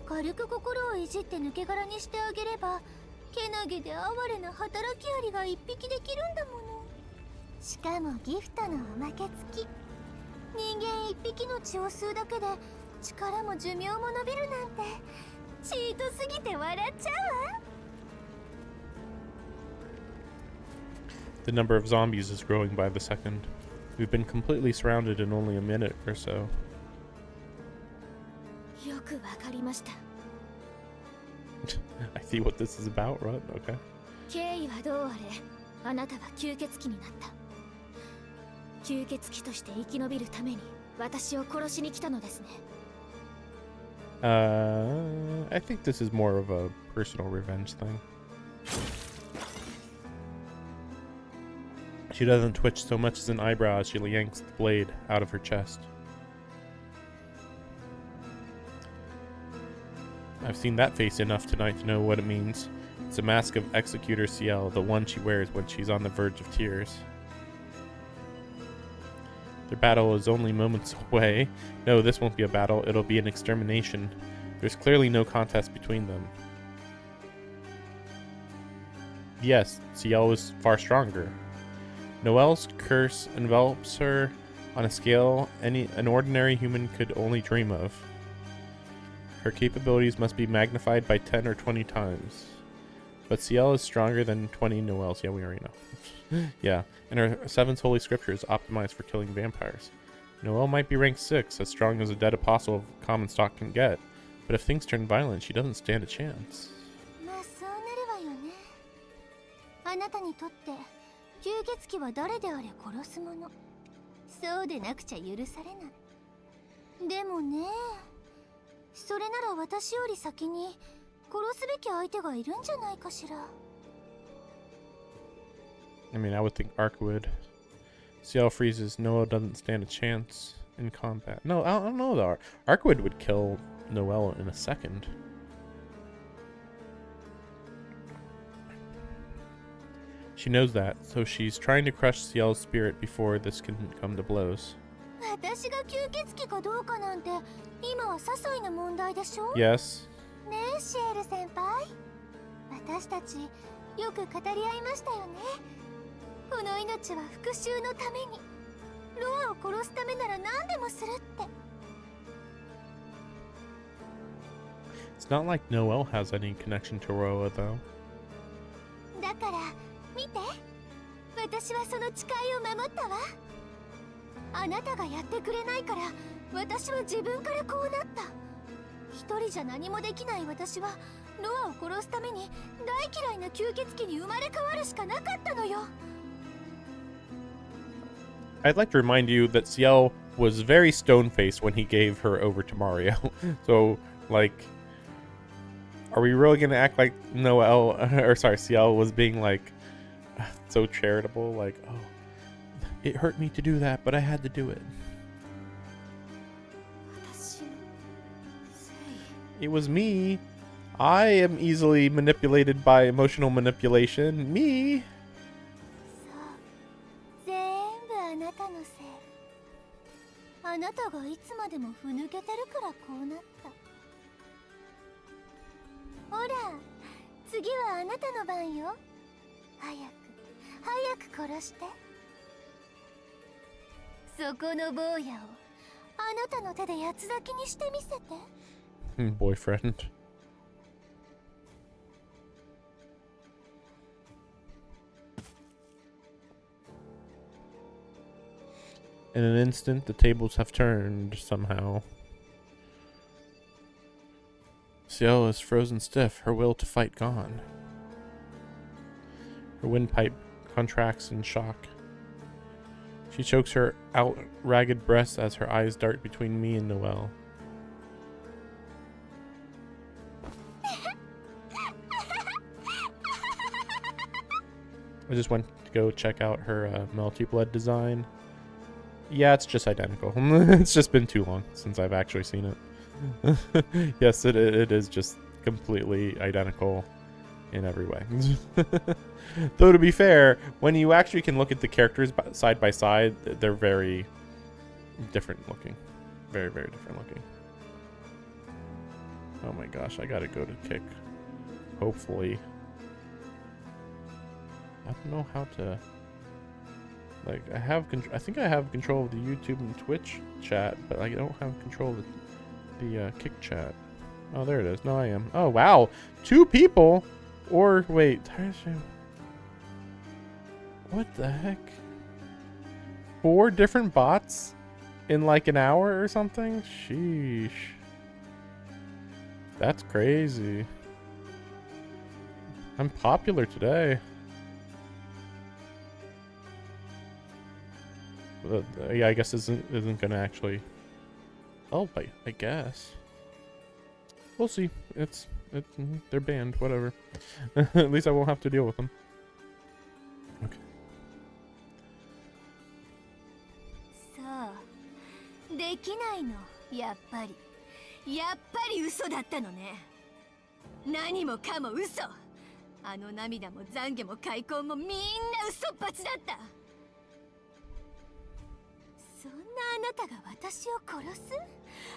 軽く心をいじって抜け殻にしてあげれば、けなげで哀れな働きアリが一匹できるんだもの。しかもギフトのおまけ付き。人間一匹の血を吸うだけで力も寿命も伸びるなんてチートすぎて笑っちゃうわ。 The number of zombies is growing by the second. We've been completely surrounded in only a minute or so. よくわかりました。I see what this is about, right? Okay. 経緯はどうあれ、あなたは吸血鬼になった。吸血鬼として生き延びるために私を殺しに来たのですね。I think this is more of a personal revenge thing. She doesn't twitch so much as an eyebrow as she yanks the blade out of her chest. I've seen that face enough tonight to know what it means. It's a mask of Executor Ciel, the one she wears when she's on the verge of tears. Their battle is only moments away. No, this won't be a battle. It'll be an extermination. There's clearly no contest between them. Yes, Ciel is far stronger. Noelle's curse envelops her on a scale an ordinary human could only dream of. Her capabilities must be magnified by 10 or 20 times. But Ciel is stronger than 20 Noelle's. Yeah, we already know. Yeah, and her 7's holy scripture is optimized for killing vampires. Noelle might be ranked 6, as strong as a dead apostle of common stock can get. But if things turn violent, she doesn't stand a chance. まあそうなるわよね。あなたにとって吸血鬼は誰であれ殺すもの。そうでなくちゃ許されない。でもね、それなら私より先に殺すべき相手がいるんじゃないかしら。I mean, I would think Ark would. Ciel freezes. Noelle doesn't stand a chance in combat. No, I don't know though. Arkwood would kill Noelle in a second. She knows that, so she's trying to crush Ciel's spirit before this can come to blows. 私が吸血鬼かどうかなんて今は些細な問題でしょ。 Yes. ねえシエル先輩、私たちよく語り合いましたよね。この命は復讐のために、ロアを殺すためなら何でもするって。 It's not like Noelle has any connection to Roa, though. だから見て、私はその誓いを守ったわ。あなたがやってくれないから私は自分からこうなった。一人じゃ何もできない私はノアを殺すために大嫌いな吸血鬼に生まれ変わるしかなかったのよ。 I'd like to remind you that Ciel was very stone-faced when he gave her over to Mario. So, like, are we really gonna act like Noelle, or sorry, Ciel was being like so charitable? Like, oh, it hurt me to do that, but I had to do it. It was me. I am easily manipulated by emotional manipulation. Me. 全部あなたのせい。あなたがいつまでもふぬけてるからこうなった。ほら、次はあなたの番よ。早く殺して。そこの坊やをあなたの手で八つ裂きにしてみせて。Boyfriend. In an instant, the tables have turned somehow. Ciel is frozen stiff, her will to fight gone. Her windpipe contracts in shock. She chokes her out ragged breasts as her eyes dart between me and Noelle. I just went to go check out her Melty Blood design. Yeah, it's just identical. It's just been too long since I've actually seen it. Yes, it is just completely identical in every way. Though, to be fair, when you actually can look at the characters side by side, they're very different looking. Very, very different looking. Oh my gosh, I gotta go to kick. Hopefully. I don't know how to... Like, I think I have control of the YouTube and Twitch chat, but I don't have control of the kick chat. Oh, there it is. No, I am. Oh, wow. 2 people? Or, wait. What the heck? 4 different bots in like an hour or something? Sheesh. That's crazy. I'm popular today. Yeah, I guess isn't gonna actually. Oh, I guess. We'll see. They're banned. Whatever. At least I won't have to deal with them. Okay. そうできないの。やっぱり嘘だったのね。何もかも嘘。あの涙も懺悔も開口もみんな嘘っぱちだった。そんなあなたが私を殺す？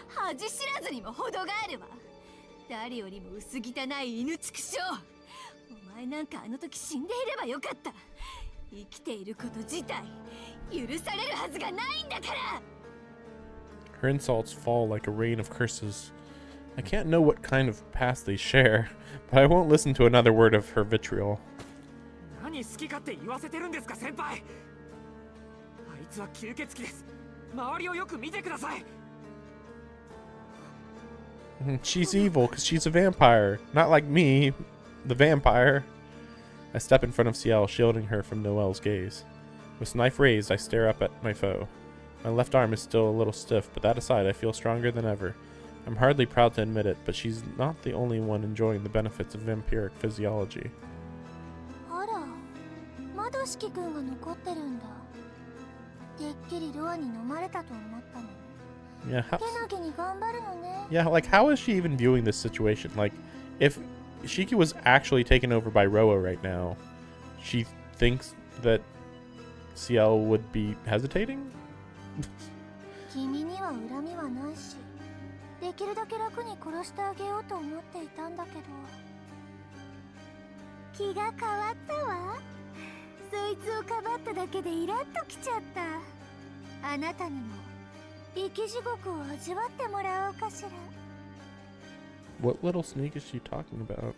恥知らずにも程があるわ。誰よりも薄汚い犬畜生。お前なんかあの時死んでいればよかった。生きていること自体許されるはずがないんだから。 Her insults fall like a rain of curses. I can't know what kind of past they share, but I won't listen to another word of her vitriol. 何好き勝手言わせてるんですか、先輩。あいつは吸血鬼です。周りをよく見てください。She's evil because she's a vampire, not like me, the vampire. I step in front of Ciel, shielding her from Noelle's gaze. With knife raised, I stare up at my foe. My left arm is still a little stiff, but that aside, I feel stronger than ever. I'm hardly proud to admit it, but she's not the only one enjoying the benefits of vampiric physiology. あら、まだ四季君が残ってるんだ。てっきりロアに飲まれたと思ったの。 Yeah, けなげに頑張るのね。 yeah, like how is she even viewing this situation? Like, if Shiki was actually taken over by Roa right now, she thinks that Ciel would be hesitating? 君には恨みはないし、できるだけ楽に殺してあげようと思っていたんだけど、気が変わったわ。そいつをかばっただけでイラッときちゃった。あなたにも生き地獄を味わってもらおうかしら。 What little sneak is she talking about?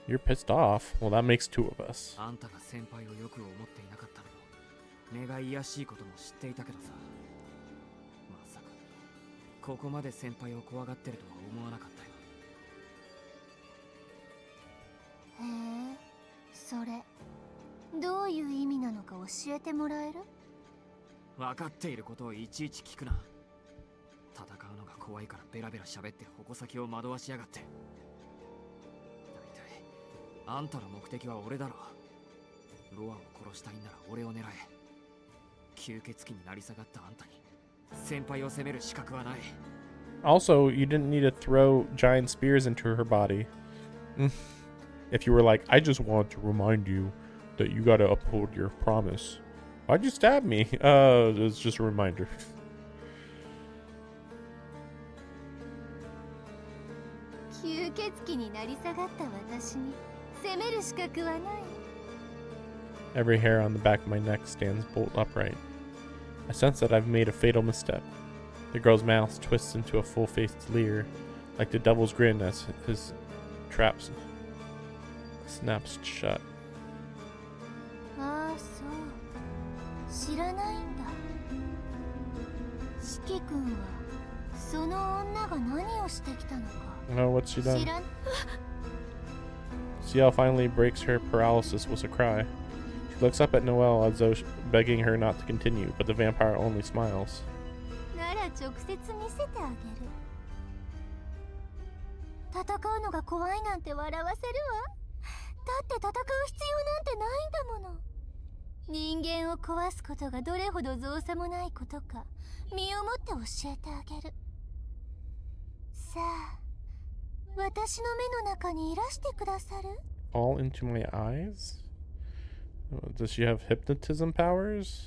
You're pissed off. Well, that makes 2 of us. あんたが先輩をよく思っていなかったのも、目が卑しいことも知っていたけどさ。まあここまで先輩を怖がってるとは思わなかったよ。へえ、それどういう意味なのか教えてもらえる？分かっていることをいちいち聞くな。戦うのが怖いからベラベラ喋って矛先を惑わしやがって。大体あんたの目的は俺だろ。ロアを殺したいんなら俺を狙え。吸血鬼になり下がったあんたに先輩を責める資格はない。 Also, you didn't need to throw giant spears into her body. If you were like, I just want to remind you that you gotta uphold your promise. Why'd you stab me? It's just a reminder. 吸血鬼になり下がった私に責める資格はない。 Every hair on the back of my neck stands bolt upright. I sense that I've made a fatal misstep. The girl's mouth twists into a full-faced leer, like the devil's grin as his traps snaps shut. ああ、そう。知らないんだ。四季君はその女が何をしてきたのか。Oh, what's she 知 done? らん。 Ciel finally breaks her paralysis with a cry. She looks up at Noelle as though begging her not to continue, but the vampire only smiles. なら直接見せてあげる。戦うのが怖いなんて笑わせるわ。だって戦う必要なんてないんだもの。人間を壊すことがどれほど造作もないことか身をもって教えてあげる。さあ、私の目の中にいらしてくださる？ All into my eyes? Does she have hypnotism powers?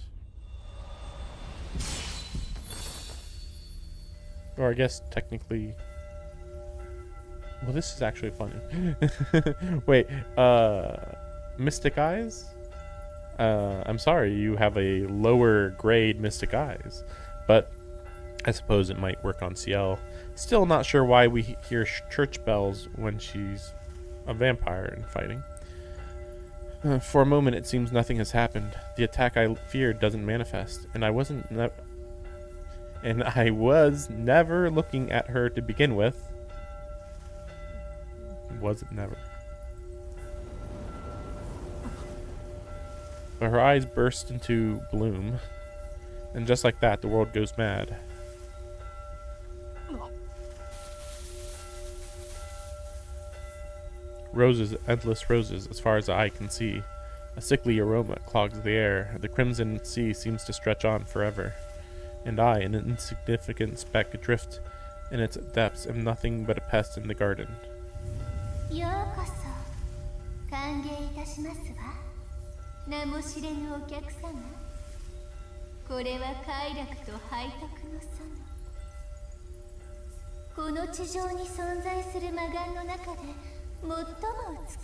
Or I guess technically... Well, this is actually funny. Wait, Mystic Eyes? I'm sorry, you have a lower grade Mystic Eyes. But I suppose it might work on Ciel. Still not sure why we hear church bells when she's a vampire and fighting. For a moment, it seems nothing has happened. The attack I feared doesn't manifest, and I was never looking at her to begin with. Wasn't never. But her eyes burst into bloom, and just like that, the world goes mad. Roses, endless roses, as far as the eye can see. A sickly aroma clogs the air. The crimson sea seems to stretch on forever. And I, an insignificant speck adrift in its depths, am nothing but a pest in the garden. ようこそ歓迎いたしますわ。名も知れぬお客様。これは快楽と背徳の園。この地上に存在する魔眼の中で最も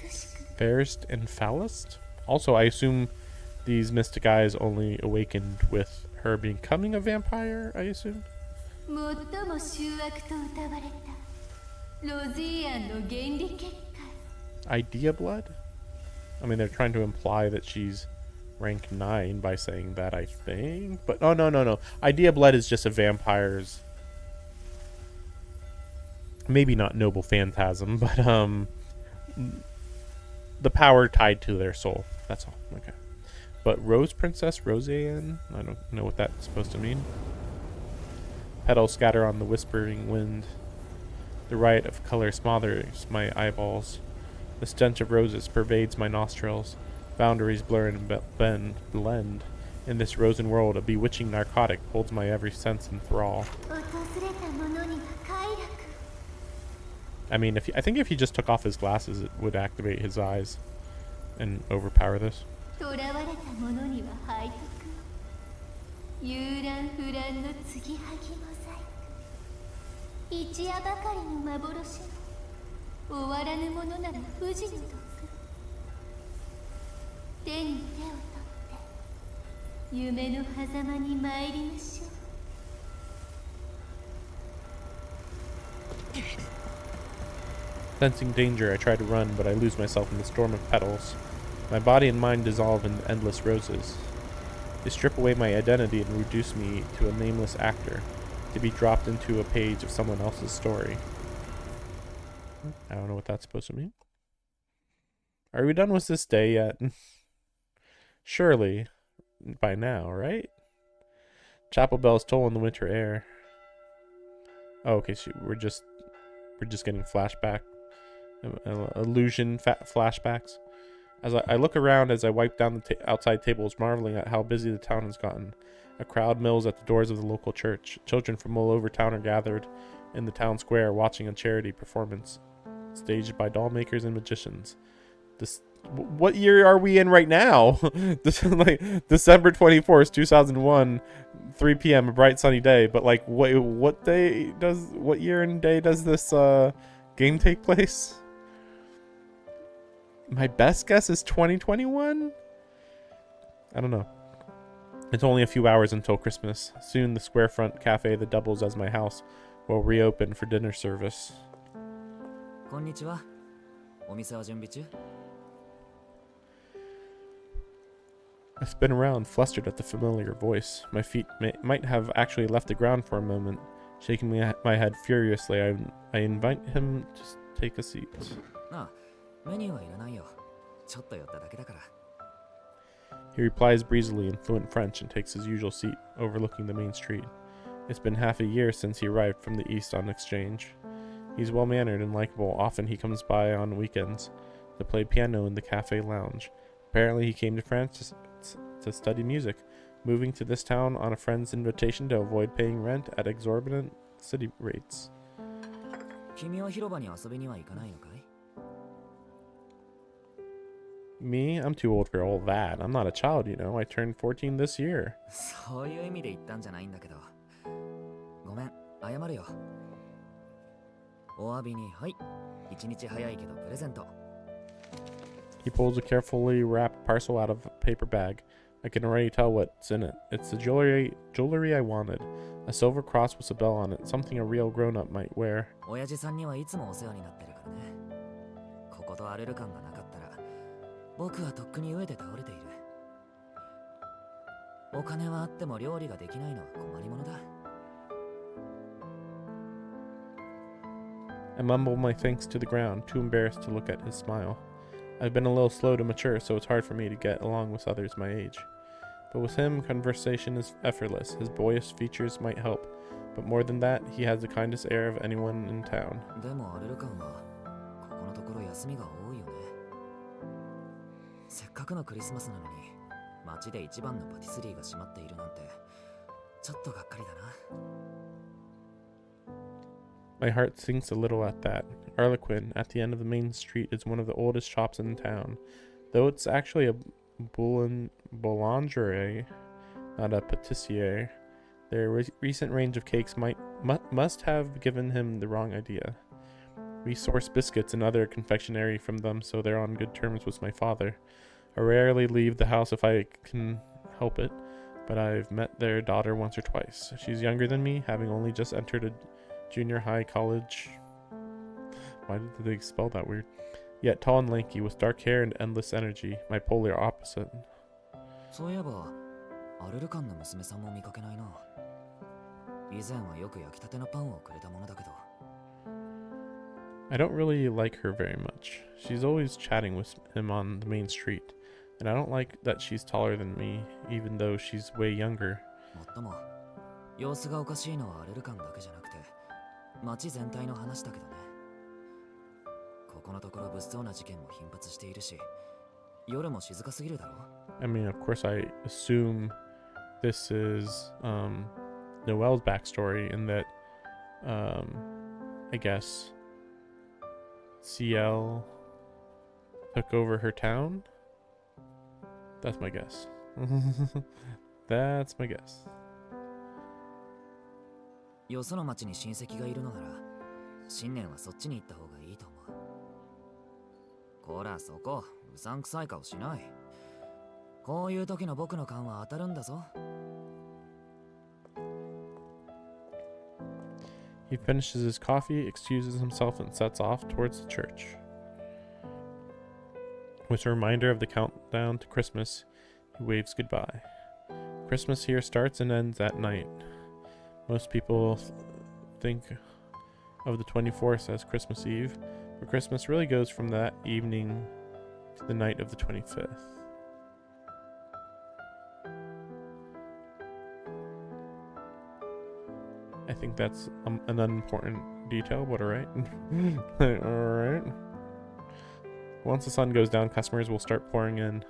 美しく。Fairest and foulest? Also, I assume these mystic eyes only awakened with her becoming a vampire, I assume? 最も醜悪と謳われたロズイアンの原理結界。 Idea blood? I mean, they're trying to imply that she's rank 9 by saying that, I think. But oh, no. Idea blood is just a vampire's... Maybe not noble phantasm, but the power tied to their soul. That's all. Okay. But Rose Princess, Roseanne? I don't know what that's supposed to mean. Petals scatter on the whispering wind. The riot of color smothers my eyeballs. The stench of roses pervades my nostrils. Boundaries blur and blend. In this rosen world, a bewitching narcotic holds my every sense in thrall. I mean, I think if he just took off his glasses, it would activate his eyes and overpower this. Sensing danger, I try to run, but I lose myself in the storm of petals. My body and mind dissolve in endless roses. They strip away my identity and reduce me to a nameless actor. to be dropped into a page of someone else's story. I don't know what that's supposed to mean. Are we done with this day yet? Surely, by now, right? Chapel bells toll in the winter air. Oh, okay, so we're just getting flashback, illusion flashbacks. As I look around, as I wipe down the outside tables, marveling at how busy the town has gotten. A crowd mills at the doors of the local church. Children from all over town are gathered in the town square watching a charity performance staged by doll makers and magicians. What year are we in right now? This is like December 24th, 2001, 3 p.m. a bright sunny day. But like, what year and day does this game take place? My best guess is 2021. I don't know. It's only a few hours until Christmas. Soon the square-front cafe that doubles as my house will reopen for dinner service. Konnichiwa. お店は準備中? I spin around, flustered at the familiar voice. My feet might have actually left the ground for a moment. Shaking my head furiously, I invite him to take a seat. He replies breezily in fluent French and takes his usual seat, overlooking the main street. It's been half a year since he arrived from the east on exchange. He's well-mannered and likable. Often he comes by on weekends to play piano in the cafe lounge. Apparently he came to France to study music, moving to this town on a friend's invitation to avoid paying rent at exorbitant city rates. Me? I'm too old for all that. I'm not a child, you know. I turned 14 this year. He pulls a carefully wrapped parcel out of a paper bag. I can already tell what's in it. It's the jewelry I wanted. A silver cross with a bell on it, something a real grown-up might wear. I mumble my thanks to the ground, too embarrassed to look at his smile. I've been a little slow to mature, so it's hard for me to get along with others my age. But with him, conversation is effortless. His boyish features might help, but more than that, he has the kindest air of anyone in town. My heart sinks a little at that. Arlequin, at the end of the main street, is one of the oldest shops in town. Though it's actually a boulangerie, not a pâtissier, their recent range of cakes must have given him the wrong idea. We source biscuits and other confectionery from them, so they're on good terms with my father. I rarely leave the house if I can help it, but I've met their daughter once or twice. She's younger than me, having only just entered a junior high college. Why did they spell that weird? Yet tall and lanky, with dark hair and endless energy, my polar opposite. I don't really like her very much. She's always chatting with him on the main street, and I don't like that she's taller than me, even though she's way younger. I mean, of course, I assume this is Noelle's backstory, in that I guess Ciel took over her town. That's my guess. That's my guess. よその町に親戚がいるのなら、新年はそっちに行った方がいいと思う。こらそこ、うさんくさい顔しない。こういう時の僕の勘は当たるんだぞ。He finishes his coffee, excuses himself, and sets off towards the church. With a reminder of the countdown to Christmas, he waves goodbye. Christmas here starts and ends at night. Most people think of the 24th as Christmas Eve, but Christmas really goes from that evening to the night of the 25th. I think that's an unimportant detail, but alright. Alright. Once the sun goes down, customers will start pouring in.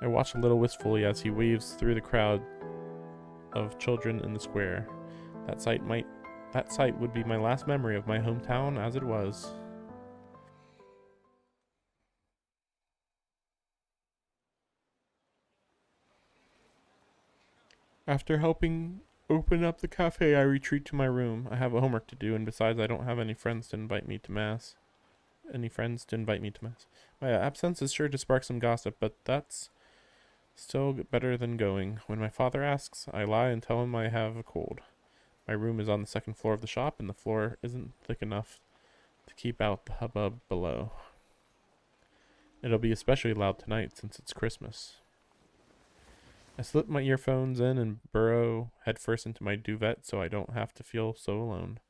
I watch a little wistfully as he weaves through the crowd of children in the square. That sight would be my last memory of my hometown as it was. After helping open up the cafe, I retreat to my room. I have homework to do, and besides, I don't have any friends to invite me to mass. My absence is sure to spark some gossip, but that's still better than going. When my father asks, I lie and tell him I have a cold. My room is on the second floor of the shop, and the floor isn't thick enough to keep out the hubbub below. It'll be especially loud tonight since it's Christmas. I slip my earphones in and burrow headfirst into my duvet so I don't have to feel so alone.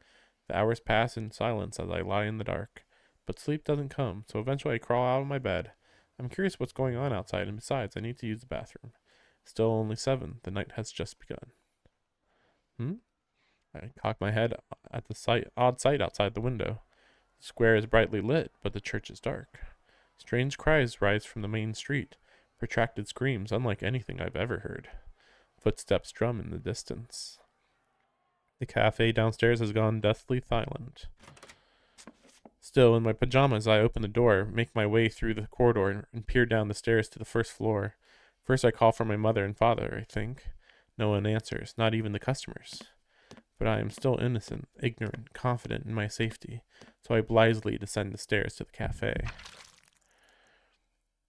The hours pass in silence as I lie in the dark, but sleep doesn't come, so eventually I crawl out of my bed. I'm curious what's going on outside, and besides, I need to use the bathroom. Still only 7. The night has just begun. I cock my head at the odd sight outside the window. The square is brightly lit, but the church is dark. Strange cries rise from the main street. Protracted screams unlike anything I've ever heard. Footsteps drum in the distance. The cafe downstairs has gone deathly silent. Still, in my pajamas, I open the door, make my way through the corridor, and peer down the stairs to the first floor. First I call for my mother and father, I think. No one answers, not even the customers. But I am still innocent, ignorant, confident in my safety, so I blithely descend the stairs to the cafe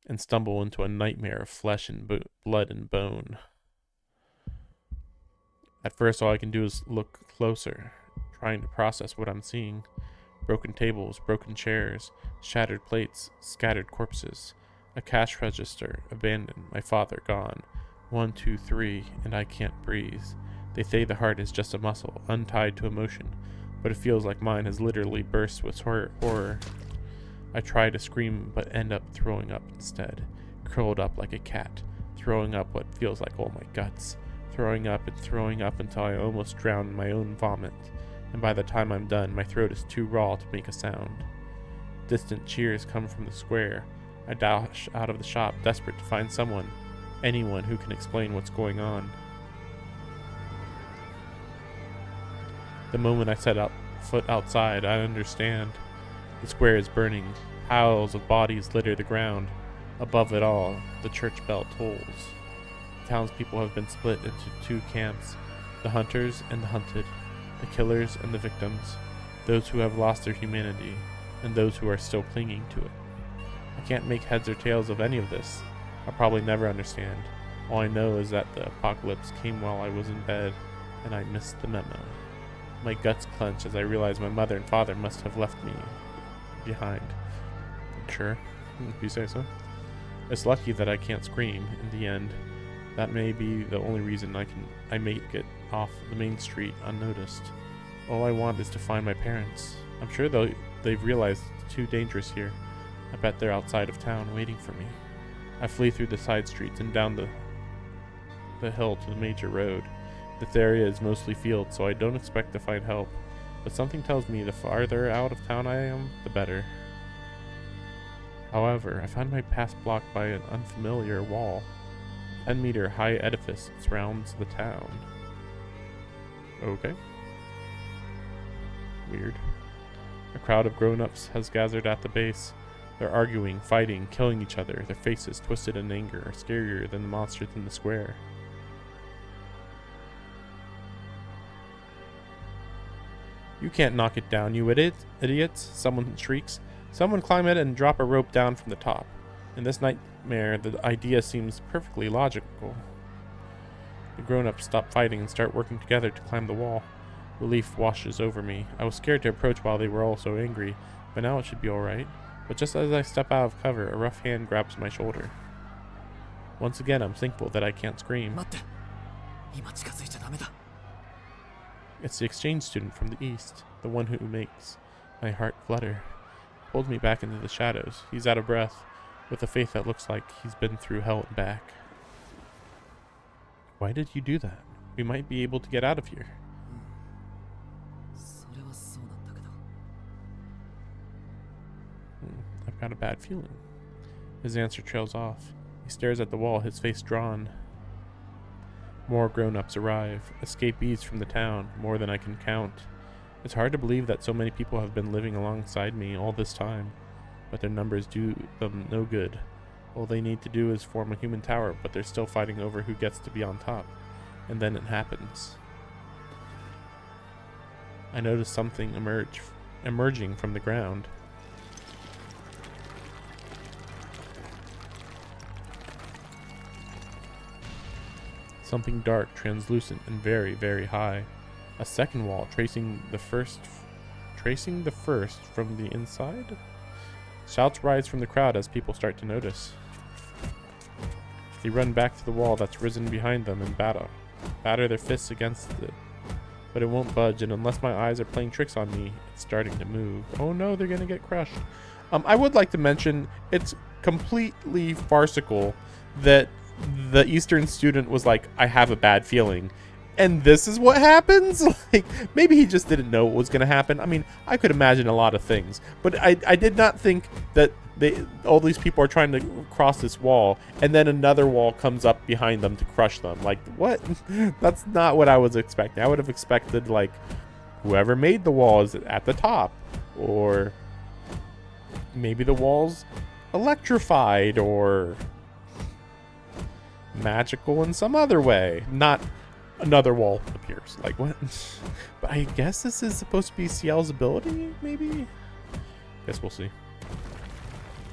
and stumble into a nightmare of flesh and blood and bone. At first, all I can do is look closer, trying to process what I'm seeing. Broken tables, broken chairs, shattered plates, scattered corpses. A cash register, abandoned, my father gone. 1, 2, 3, and I can't breathe. They say the heart is just a muscle, untied to emotion, but it feels like mine has literally burst with horror. I try to scream, but end up throwing up instead, curled up like a cat, throwing up what feels like all my guts, throwing up until I almost drown in my own vomit, and by the time I'm done, my throat is too raw to make a sound. Distant cheers come from the square. I dash out of the shop, desperate to find anyone who can explain what's going on. The moment I set foot outside, I understand. The square is burning. Piles of bodies litter the ground. Above it all, the church bell tolls. The townspeople have been split into 2 camps, the hunters and the hunted, the killers and the victims, those who have lost their humanity, and those who are still clinging to it. I can't make heads or tails of any of this. I'll probably never understand. All I know is that the apocalypse came while I was in bed, and I missed the memo. My guts clench as I realize my mother and father must have left me behind. Sure, if you say so. It's lucky that I can't scream in the end. That may be the only reason I make it off the main street unnoticed. All I want is to find my parents. I'm sure they've realized it's too dangerous here. I bet they're outside of town waiting for me. I flee through the side streets and down the hill to the major road. This area is mostly fields, so I don't expect to find help, but something tells me the farther out of town I am, the better. However, I find my path blocked by an unfamiliar wall. A 10-meter high edifice surrounds the town. Okay. Weird. A crowd of grown-ups has gathered at the base. They're arguing, fighting, killing each other. Their faces twisted in anger are scarier than the monsters in the square. You can't knock it down, you idiots, someone shrieks. Someone climb it and drop a rope down from the top. In this nightmare, the idea seems perfectly logical. The grown-ups stop fighting and start working together to climb the wall. Relief washes over me. I was scared to approach while they were all so angry, but now it should be alright. But just as I step out of cover, a rough hand grabs my shoulder. Once again, I'm thankful that I can't scream. It's the exchange student from the east, the one who makes my heart flutter. Pulls me back into the shadows. He's out of breath, with a face that looks like he's been through hell and back. Why did you do that? We might be able to get out of here. それはそうなんだけど。 I've got a bad feeling. His answer trails off. He stares at the wall, his face drawn. More grown-ups arrive, escapees from the town, more than I can count. It's hard to believe that so many people have been living alongside me all this time, but their numbers do them no good. All they need to do is form a human tower, but they're still fighting over who gets to be on top. And then it happens. I notice something emerging from the ground. Something dark, translucent, and very, very high. A second wall, tracing the first from the inside? Shouts rise from the crowd as people start to notice. They run back to the wall that's risen behind them and batter their fists against it. But it won't budge, and unless my eyes are playing tricks on me, it's starting to move. Oh no, they're gonna get crushed. I would like to mention, it's completely farcical that the Eastern student was like, I have a bad feeling. And this is what happens? Like, maybe he just didn't know what was going to happen. I mean, I could imagine a lot of things. But I did not think that all these people are trying to cross this wall, and then another wall comes up behind them to crush them. Like, what? That's not what I was expecting. I would have expected, like, whoever made the wall is at the top. Or maybe the wall's electrified, or magical in some other way. Not another wall appears. Like, what? But I guess this is supposed to be Ciel's ability, maybe? Guess we'll see.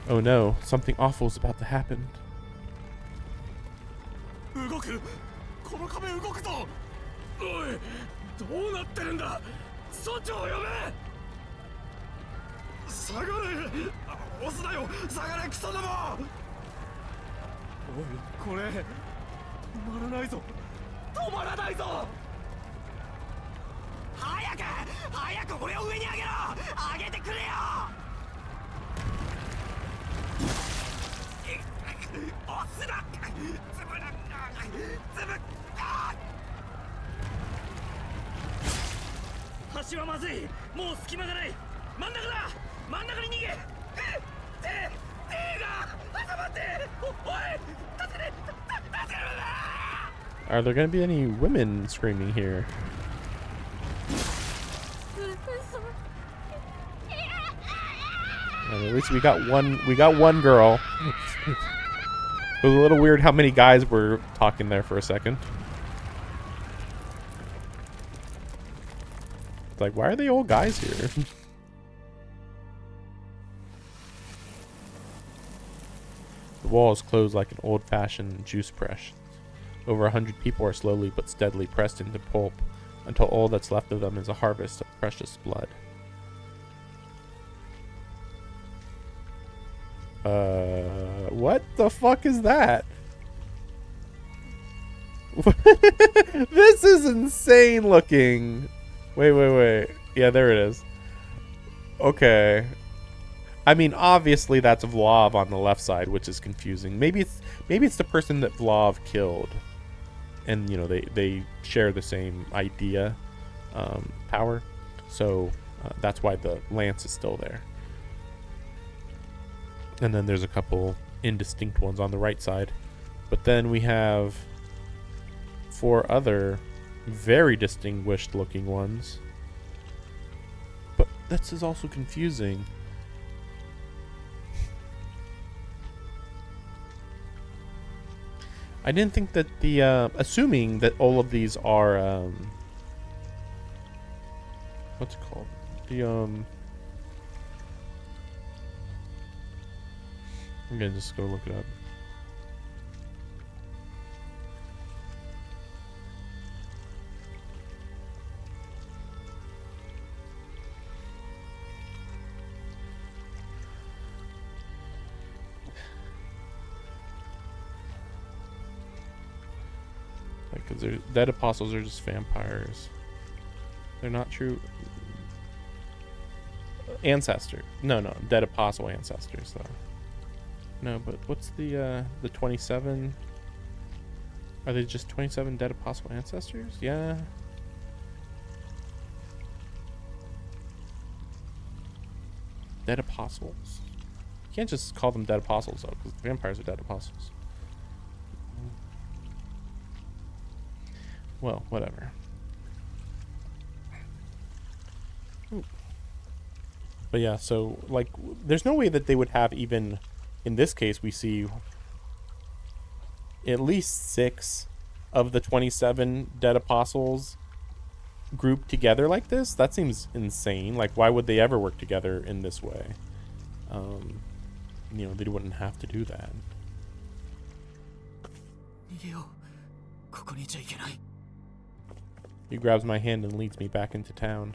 Oh no, something awful is about to happen. 動く。この壁動くぞ。おい、どうなってるんだ。村長を呼べ。下がれ。押すなよ。下がれ、クソども。おい、これ止まらないぞ。止まらないぞ。早く俺を上に上げろ。上げてくれよ。押すな。つぶら。つぶ。橋はまずい。もう隙間がない。真ん中だ。真ん中に逃げ。手が挟まって。おい、助けて。助けるんだ。 Are there going to be any women screaming here? And at least we got one girl. It was a little weird how many guys were talking there for a second. It's like, why are they all guys here? The wall is closed like an old-fashioned juice press. Over 100 people are slowly but steadily pressed into pulp until all that's left of them is a harvest of precious blood. What the fuck is that? This is insane looking. Wait. Yeah, there it is. Okay. I mean, obviously that's Vlav on the left side, which is confusing. Maybe it's the person that Vlav killed. And, you know, they share the same idea, power. So that's why the lance is still there. And then there's a couple indistinct ones on the right side. But then we have 4 other very distinguished looking ones. But this is also confusing. I didn't think that the, assuming that all of these are, what's it called? The, I'm gonna just go look it up. Because dead apostles are just vampires. They're not true ancestor. No, dead apostle ancestors though. No, but what's the 27? Are they just 27 dead apostle ancestors? Yeah. Dead apostles. You can't just call them dead apostles though, because vampires are dead apostles. Well, whatever. Ooh. But yeah, so like there's no way that they would have, even in this case we see at least 6 of the 27 dead apostles grouped together like this. That seems insane. Like, why would they ever work together in this way? You know, they wouldn't have to do that. He grabs my hand and leads me back into town.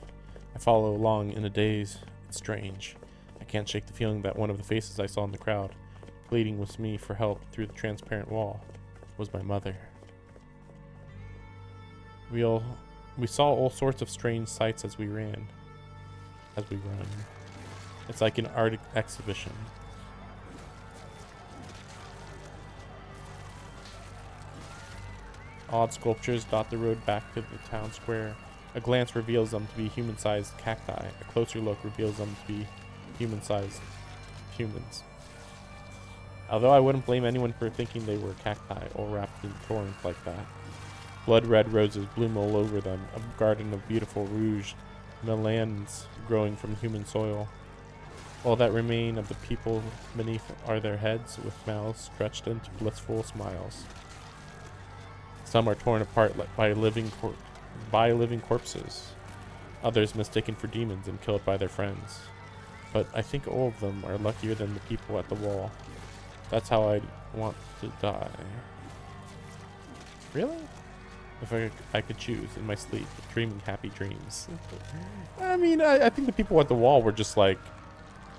I follow along in a daze. It's strange. I can't shake the feeling that one of the faces I saw in the crowd, pleading with me for help through the transparent wall, was my mother. We saw all sorts of strange sights as we run. It's like an art exhibition. Odd sculptures dot the road back to the town square. A glance reveals them to be human-sized cacti. A closer look reveals them to be human-sized humans. Although I wouldn't blame anyone for thinking they were cacti, all wrapped in thorns like that. Blood-red roses bloom all over them, a garden of beautiful rouge melons growing from human soil. All that remain of the people beneath are their heads, with mouths stretched into blissful smiles. Some are torn apart by living corpses, others mistaken for demons and killed by their friends. But I think all of them are luckier than the people at the wall. That's how I'd want to die. Really? If I could choose in my sleep, dreaming happy dreams. I mean, I think the people at the wall were just like,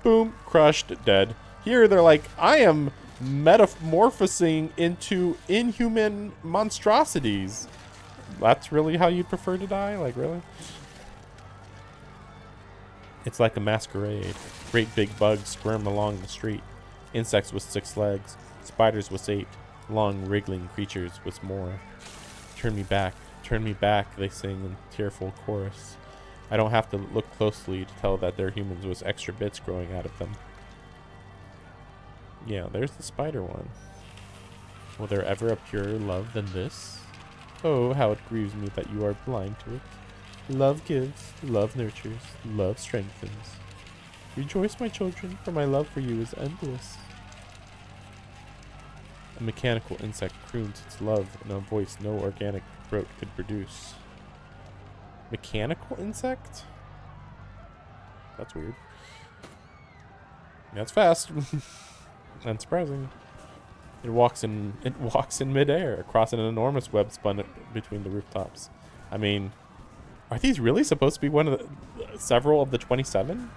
boom, crushed, dead. Here they're like, I am metamorphosing into inhuman monstrosities. That's really how you prefer to die? Like, really? It's like a masquerade. Great big bugs squirm along the street. Insects with 6 legs. Spiders with 8. Long, wriggling creatures with more. Turn me back, they sing in tearful chorus. I don't have to look closely to tell that they're humans with extra bits growing out of them. Yeah, there's the spider one. Will there ever a purer love than this? Oh, how it grieves me that you are blind to it. Love gives, love nurtures, love strengthens. Rejoice, my children, for my love for you is endless. A mechanical insect croons its love in a voice no organic throat could produce. Mechanical insect? That's weird. That's fast. Unsurprising. It walks in midair across an enormous web spun between the rooftops. I mean, are these really supposed to be one of the several of the 27?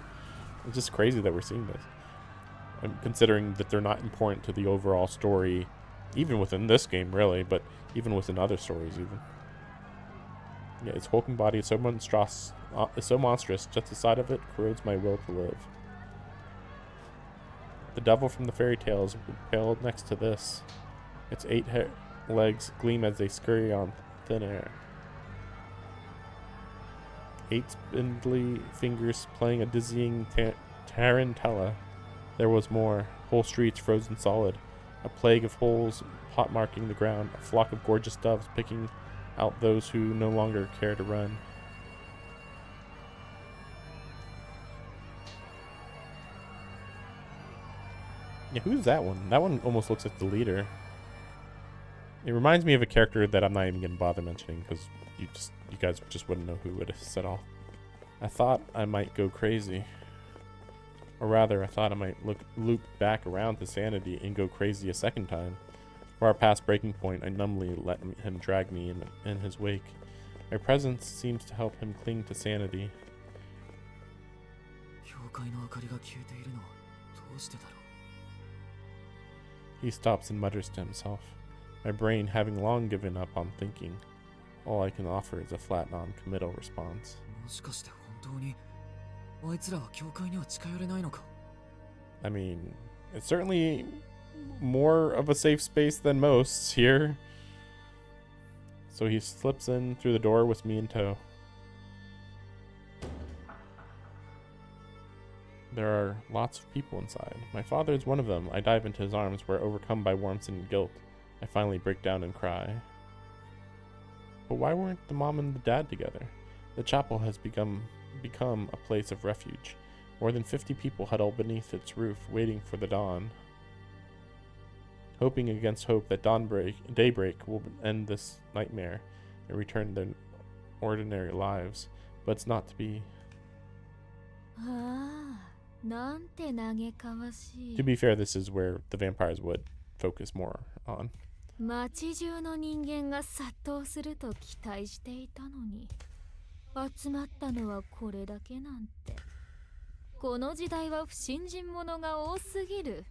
It's just crazy that we're seeing this. I'm considering that they're not important to the overall story, even within this game, really, but even within other stories, even. Yeah, its hulking body is so monstrous, just the sight of it corrodes my will to live. The devil from the fairy tales paled next to this. Its 8 legs gleam as they scurry on thin air. 8 spindly fingers playing a dizzying tarantella. There was more. Whole streets frozen solid. A plague of holes hot-marking the ground. A flock of gorgeous doves picking out those who no longer care to run. Yeah, who's that one? That one almost looks like the leader. It reminds me of a character that I'm not even going to bother mentioning because you guys just wouldn't know who it is at all. I thought I might go crazy. Or rather, I thought I might loop back around to sanity and go crazy a second time. Far past breaking point, I numbly let him drag me in his wake. My presence seems to help him cling to sanity. He stops and mutters to himself. My brain, having long given up on thinking, all I can offer is a flat, non-committal response. もしかして本当にあいつらは教会には近寄れないのか？ I mean, it's certainly more of a safe space than most here. So he slips in through the door with me in tow. There are lots of people inside. My father is one of them. I dive into his arms where, overcome by warmth and guilt, I finally break down and cry. But why weren't the mom and the dad together? The chapel has become a place of refuge. More than 50 people huddle beneath its roof, waiting for the dawn. Hoping against hope that daybreak will end this nightmare and return to their ordinary lives. But it's not to be. To be fair, this is where the vampires would focus more on. 街中の人間が殺到すると期待していたのに、集まったのはこれだけなんて。この時代は不信心者が多すぎる。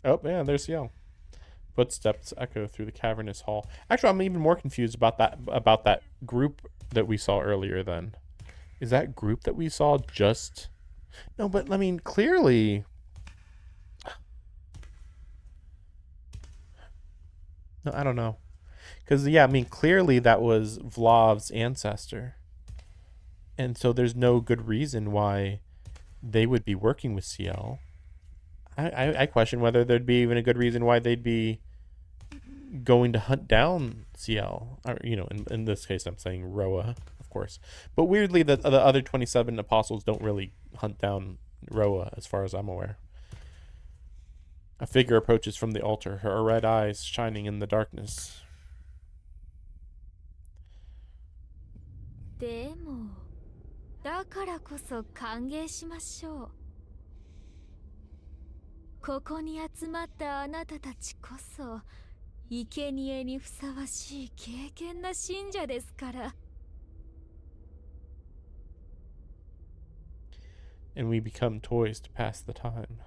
Oh, yeah, there's Ciel. Footsteps echo through the cavernous hall. Actually, I'm even more confused about that group that we saw earlier then. Is that group that we saw just... No, but I mean, clearly... No, I don't know. Because, yeah, I mean, clearly that was Vlav's ancestor. And so there's no good reason why they would be working with Ciel. I question whether there'd be even a good reason why they'd be going to hunt down Ciel. Or, you know, in this case, I'm saying Roa, of course. But weirdly, the other 27 apostles don't really hunt down Roa, as far as I'm aware. A figure approaches from the altar, her red eyes shining in the darkness. でも、だからこそ歓迎しましょう。ここに集まったあなたたちこそ、生贄にふさわしい敬虔な信者ですから。And we become toys to pass the time.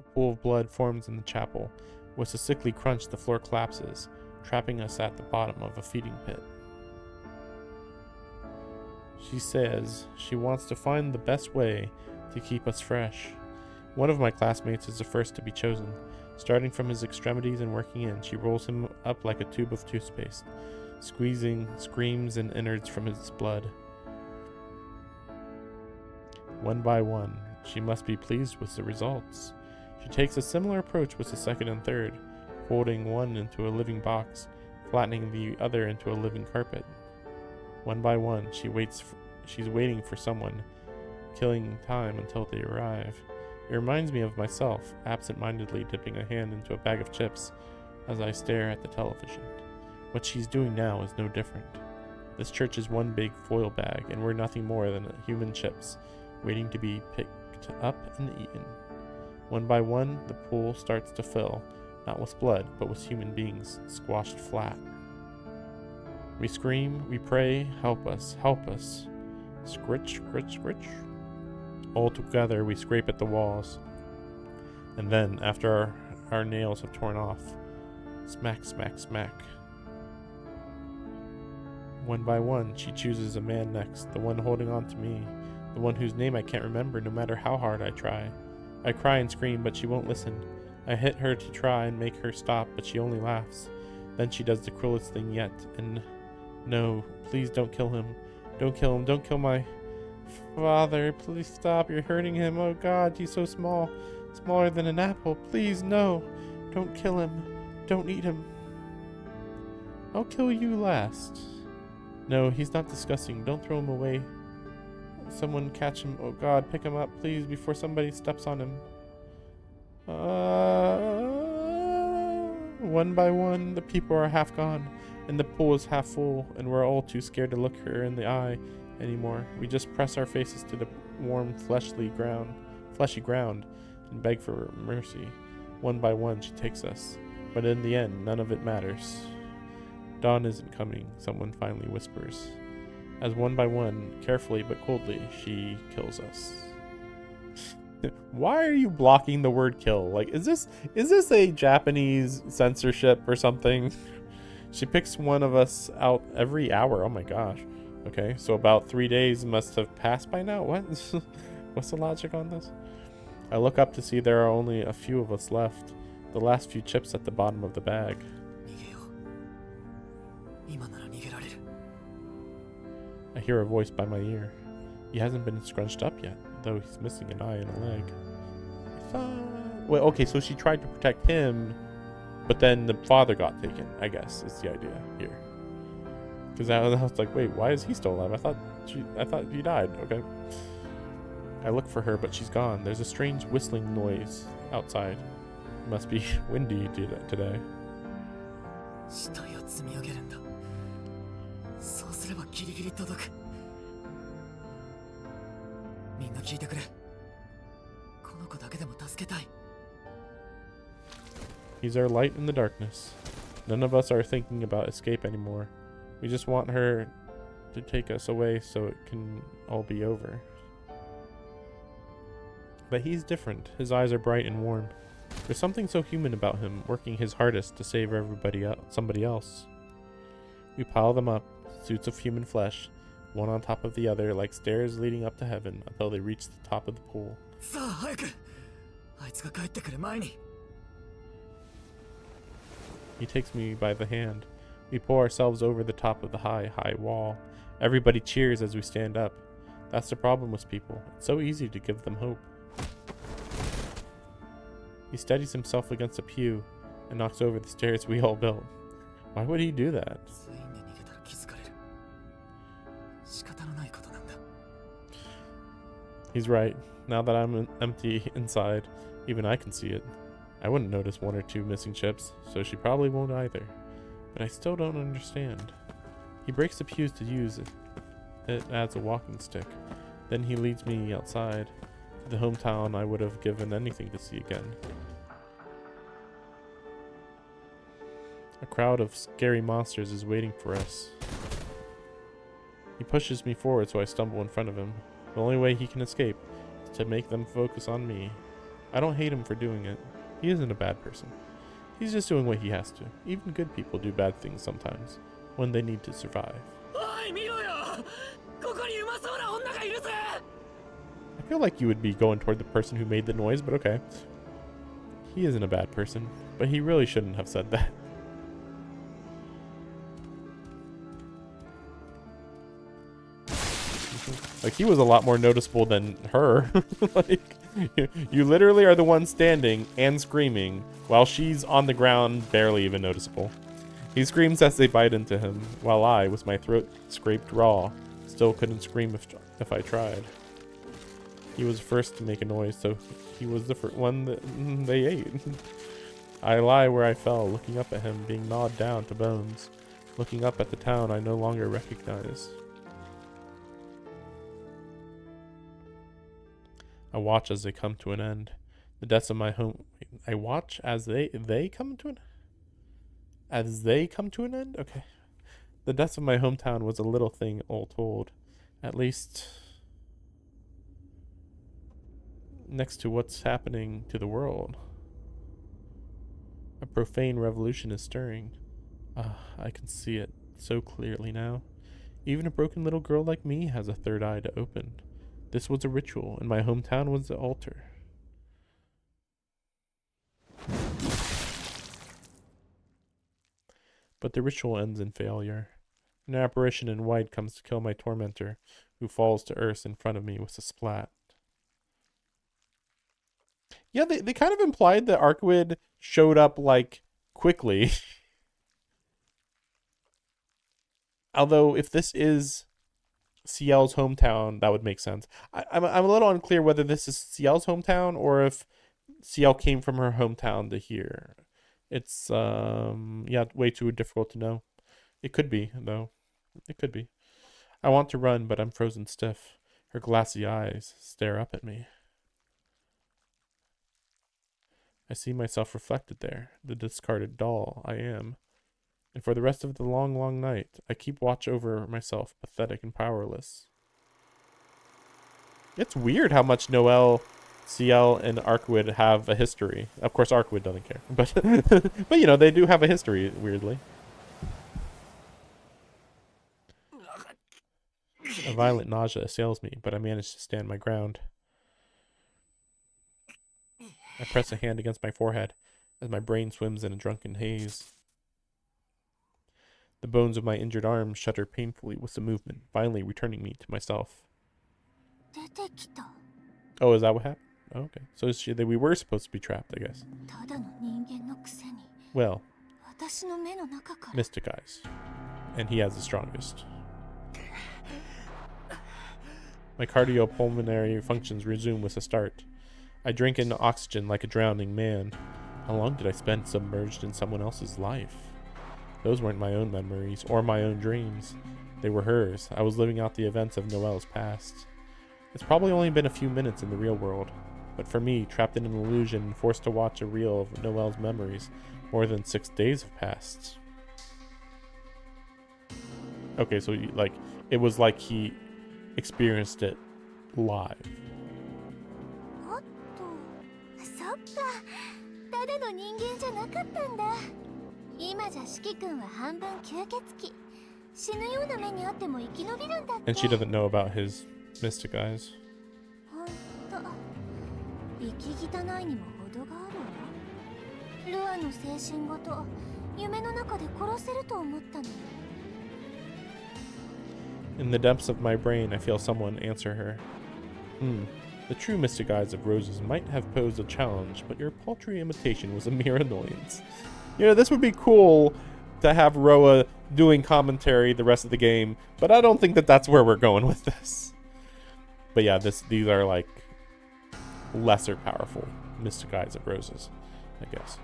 A pool of blood forms in the chapel. With a sickly crunch, the floor collapses, trapping us at the bottom of a feeding pit. She says she wants to find the best way to keep us fresh. One of my classmates is the first to be chosen. Starting from his extremities and working in, she rolls him up like a tube of toothpaste, squeezing screams and innards from his blood. One by one, she must be pleased with the results. She takes a similar approach with the second and third, folding one into a living box, flattening the other into a living carpet. One by one, she's waiting for someone, killing time until they arrive. It reminds me of myself, absent-mindedly dipping a hand into a bag of chips as I stare at the television. What she's doing now is no different. This church is one big foil bag, and we're nothing more than human chips, waiting to be picked up and eaten. One by one, the pool starts to fill, not with blood, but with human beings, squashed flat. We scream, we pray, help us, help us. Scritch, scritch, scritch. All together, we scrape at the walls. And then, after our nails have torn off, smack, smack, smack. One by one, she chooses a man next, the one holding on to me, the one whose name I can't remember no matter how hard I try. I cry and scream, but she won't listen. I hit her to try and make her stop, but she only laughs. Then she does the cruelest thing yet, and no, please don't kill him. Don't kill him. Don't kill my father. Please stop. You're hurting him. Oh God, he's so small. Smaller than an apple. Please, no. Don't kill him. Don't eat him. I'll kill you last. No, he's not disgusting. Don't throw him away. Someone catch him. Oh God, pick him up, please, before somebody steps on him. One by one, the people are half gone, and the pool is half full, and we're all too scared to look her in the eye anymore. We just press our faces to the warm, fleshy ground, and beg for mercy. One by one, she takes us, but in the end, none of it matters. Dawn isn't coming, someone finally whispers, as one by one, carefully but coldly, she kills us. Why are you blocking the word kill? Like, is this a Japanese censorship or something? She picks one of us out every hour. Oh my gosh. Okay, so about 3 days must have passed by now. What? What's the logic on this? I look up to see there are only a few of us left. The last few chips at the bottom of the bag. I hear a voice by my ear. He hasn't been scrunched up yet, though he's missing an eye and a leg. Well, okay, so she tried to protect him, but then the father got taken, I guess, is the idea here. Because I was like, wait, why is he still alive? I thought he died. Okay. I look for her, but she's gone. There's a strange whistling noise outside. It must be windy today. He's our light in the darkness. None of us are thinking about escape anymore. We just want her to take us away so it can all be over. But he's different. His eyes are bright and warm. There's something so human about him, working his hardest to save somebody else. We pile them up, suits of human flesh, one on top of the other, like stairs leading up to heaven, until they reach the top of the pool. He takes me by the hand. We pull ourselves over the top of the high, high wall. Everybody cheers as we stand up. That's the problem with people. It's so easy to give them hope. He steadies himself against a pew and knocks over the stairs we all built. Why would he do that? He's right. Now that I'm empty inside, even I can see it. I wouldn't notice 1 or 2 missing chips, so she probably won't either. But I still don't understand. He breaks the pews to use it as a walking stick. Then he leads me outside, to the hometown I would have given anything to see again. A crowd of scary monsters is waiting for us. He pushes me forward so I stumble in front of him. The only way he can escape is to make them focus on me. I don't hate him for doing it. He isn't a bad person. He's just doing what he has to. Even good people do bad things sometimes, when they need to survive. I feel like you would be going toward the person who made the noise, but okay. He isn't a bad person, but he really shouldn't have said that. Like, he was a lot more noticeable than her. Like, you literally are the one standing and screaming while she's on the ground, barely even noticeable. He screams as they bite into him, while I, with my throat scraped raw, still couldn't scream if I tried. He was first to make a noise, so he was the first one that they ate. I lie where I fell, looking up at him, being gnawed down to bones, looking up at the town I no longer recognize. I watch as they come to an end. The deaths of my home... I watch as they come to an... As they come to an end? Okay. The deaths of my hometown was a little thing all told. At least... next to what's happening to the world. A profane revolution is stirring. I can see it so clearly now. Even a broken little girl like me has a third eye to open. This was a ritual, and my hometown was the altar. But the ritual ends in failure. An apparition in white comes to kill my tormentor, who falls to earth in front of me with a splat. Yeah, they kind of implied that Arkwood showed up, like, quickly. Although, if this is Ciel's hometown, that would make sense. I'm a little unclear whether this is Ciel's hometown or if Ciel came from her hometown to here. It's, yeah, way too difficult to know. It could be, though. It could be. I want to run, but I'm frozen stiff. Her glassy eyes stare up at me. I see myself reflected there, the discarded doll I am. And for the rest of the long, long night, I keep watch over myself, pathetic and powerless. It's weird how much Noelle Ciel and Arkwood have a history. Of course, Arkwood doesn't care, but but you know they do have a history. Weirdly, a violent nausea assails me, but I manage to stand my ground. I press a hand against my forehead as my brain swims in a drunken haze. The bones of my injured arm shudder painfully with the movement, finally returning me to myself. Oh, is that what happened? Oh, okay. So we were supposed to be trapped, I guess. Well, mystic eyes. And he has the strongest. My cardiopulmonary functions resume with a start. I drink in oxygen like a drowning man. How long did I spend submerged in someone else's life? Those weren't my own memories or my own dreams. They were hers. I was living out the events of Noelle's past. It's probably only been a few minutes in the real world, but for me, trapped in an illusion and forced to watch a reel of Noelle's memories, more than 6 days have passed. Okay, so like it was like he experienced it live. And she doesn't know about his mystic eyes. In the depths of my brain, I feel someone answer her. The true mystic eyes of roses might have posed a challenge, but your paltry imitation was a mere annoyance. You know, this would be cool to have Roa doing commentary the rest of the game, but I don't think that that's where we're going with this. But yeah, these are like lesser powerful mystic eyes of roses, I guess.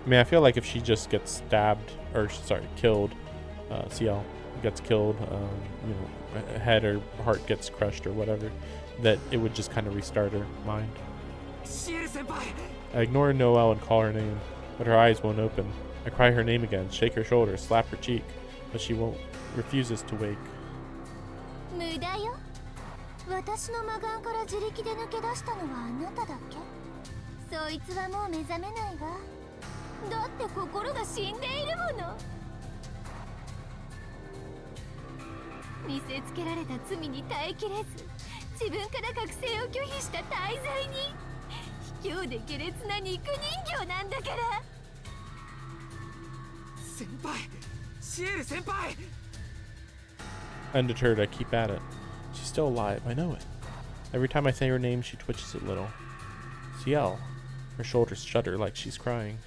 I mean, I feel like if she just gets stabbed, or sorry, killed, Ciel gets killed, you know, head or heart gets crushed or whatever, that it would just kind of restart her mind. I ignore Noelle and call her name, but her eyes won't open. I cry her name again, shake her shoulder, slap her cheek, but she won't, refuses to wake. Undeterred, I keep at it. She's still alive, I know it. Every time I say her name, she twitches a little. Ciel. Her shoulders shudder like she's crying.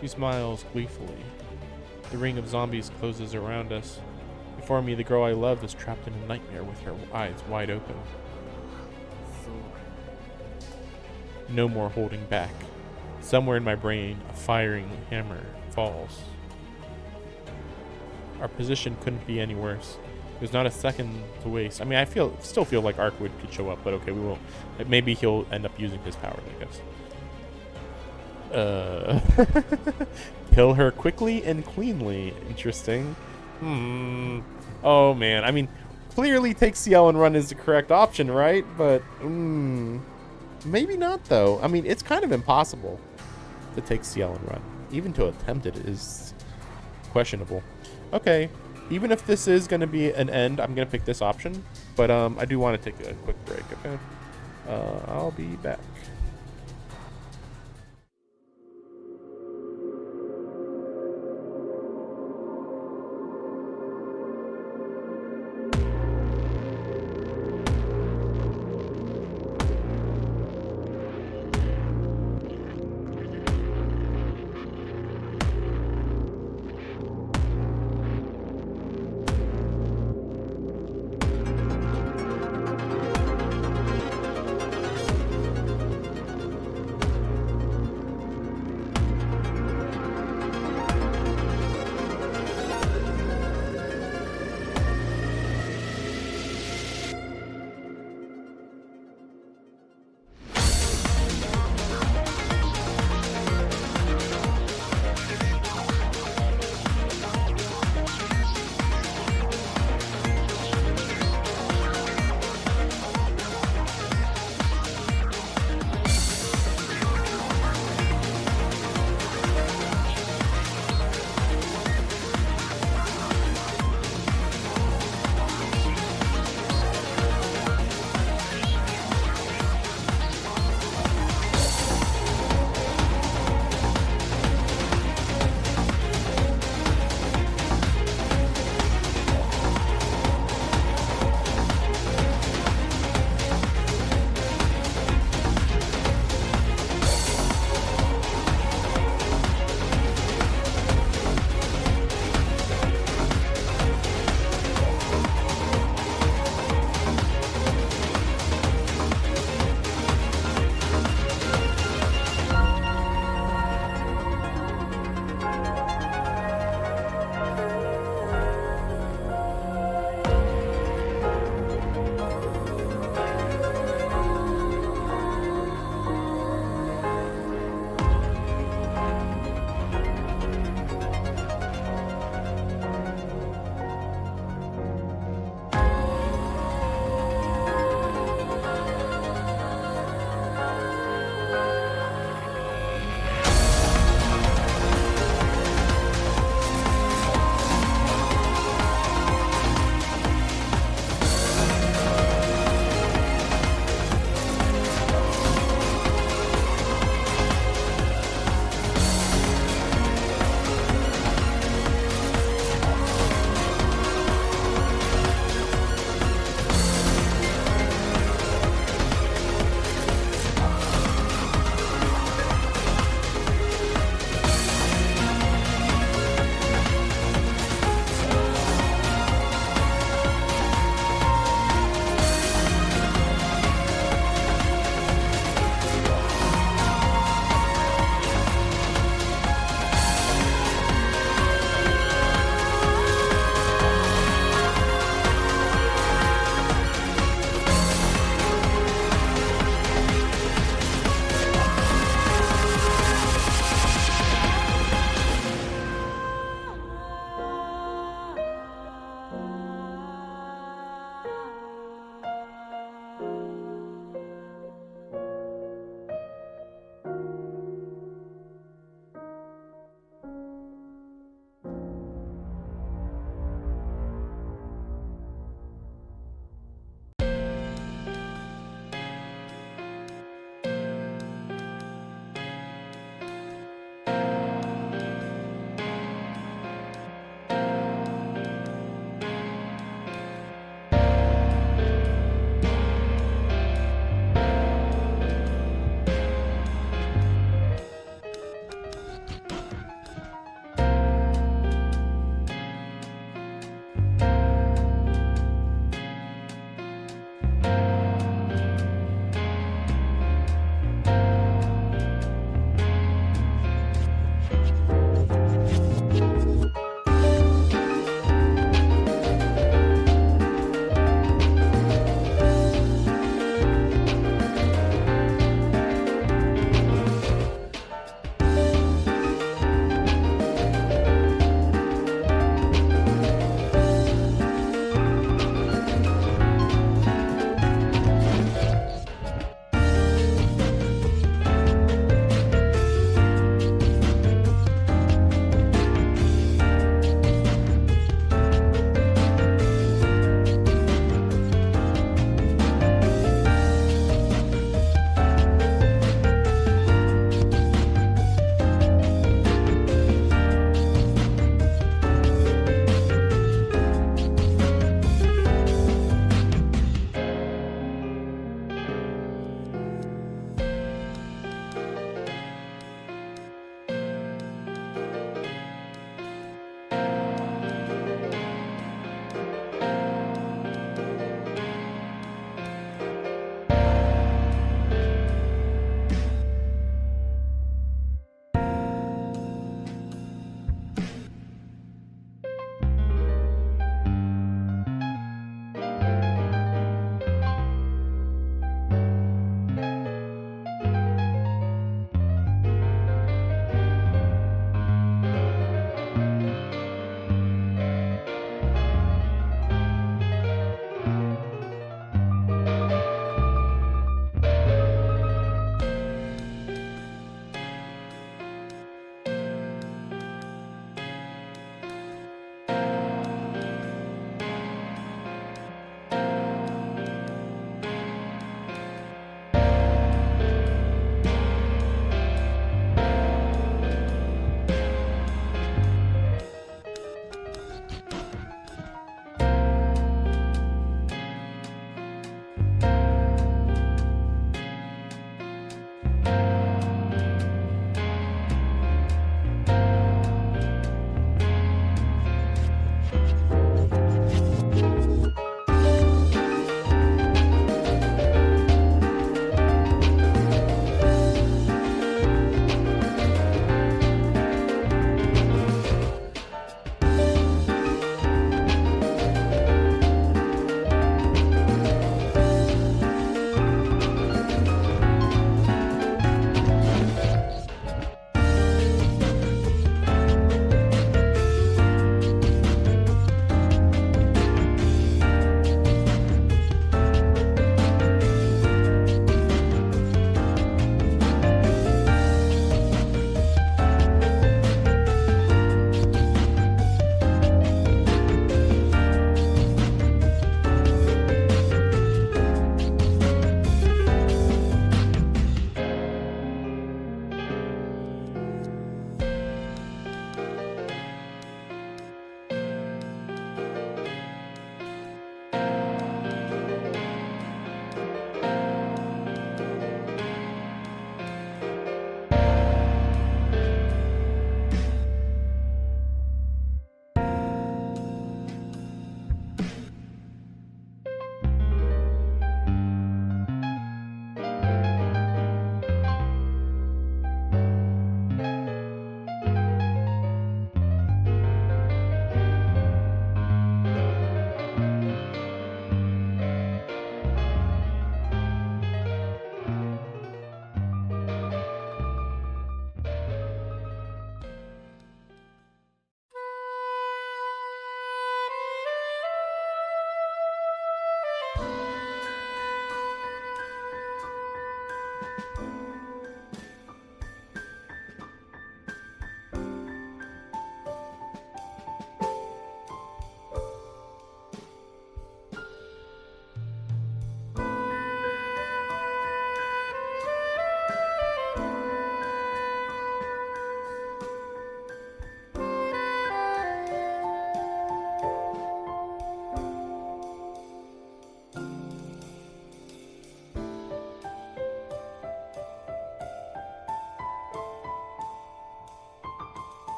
She smiles gleefully. The ring of zombies closes around us. Before me, the girl I love is trapped in a nightmare with her eyes wide open. No more holding back. Somewhere in my brain, a firing hammer falls. Our position couldn't be any worse. There's not a second to waste. I mean, I still feel like Arkwood could show up, but okay, we won't. Maybe he'll end up using his powers, I guess. Kill her quickly and cleanly. Interesting. Oh man, I mean, clearly take Ciel and run is the correct option, right? But maybe not though. I mean, it's kind of impossible to take Ciel and run. Even to attempt it is questionable. Okay, even if this is going to be an end, I'm going to pick this option. But I do want to take a quick break, okay? I'll be back.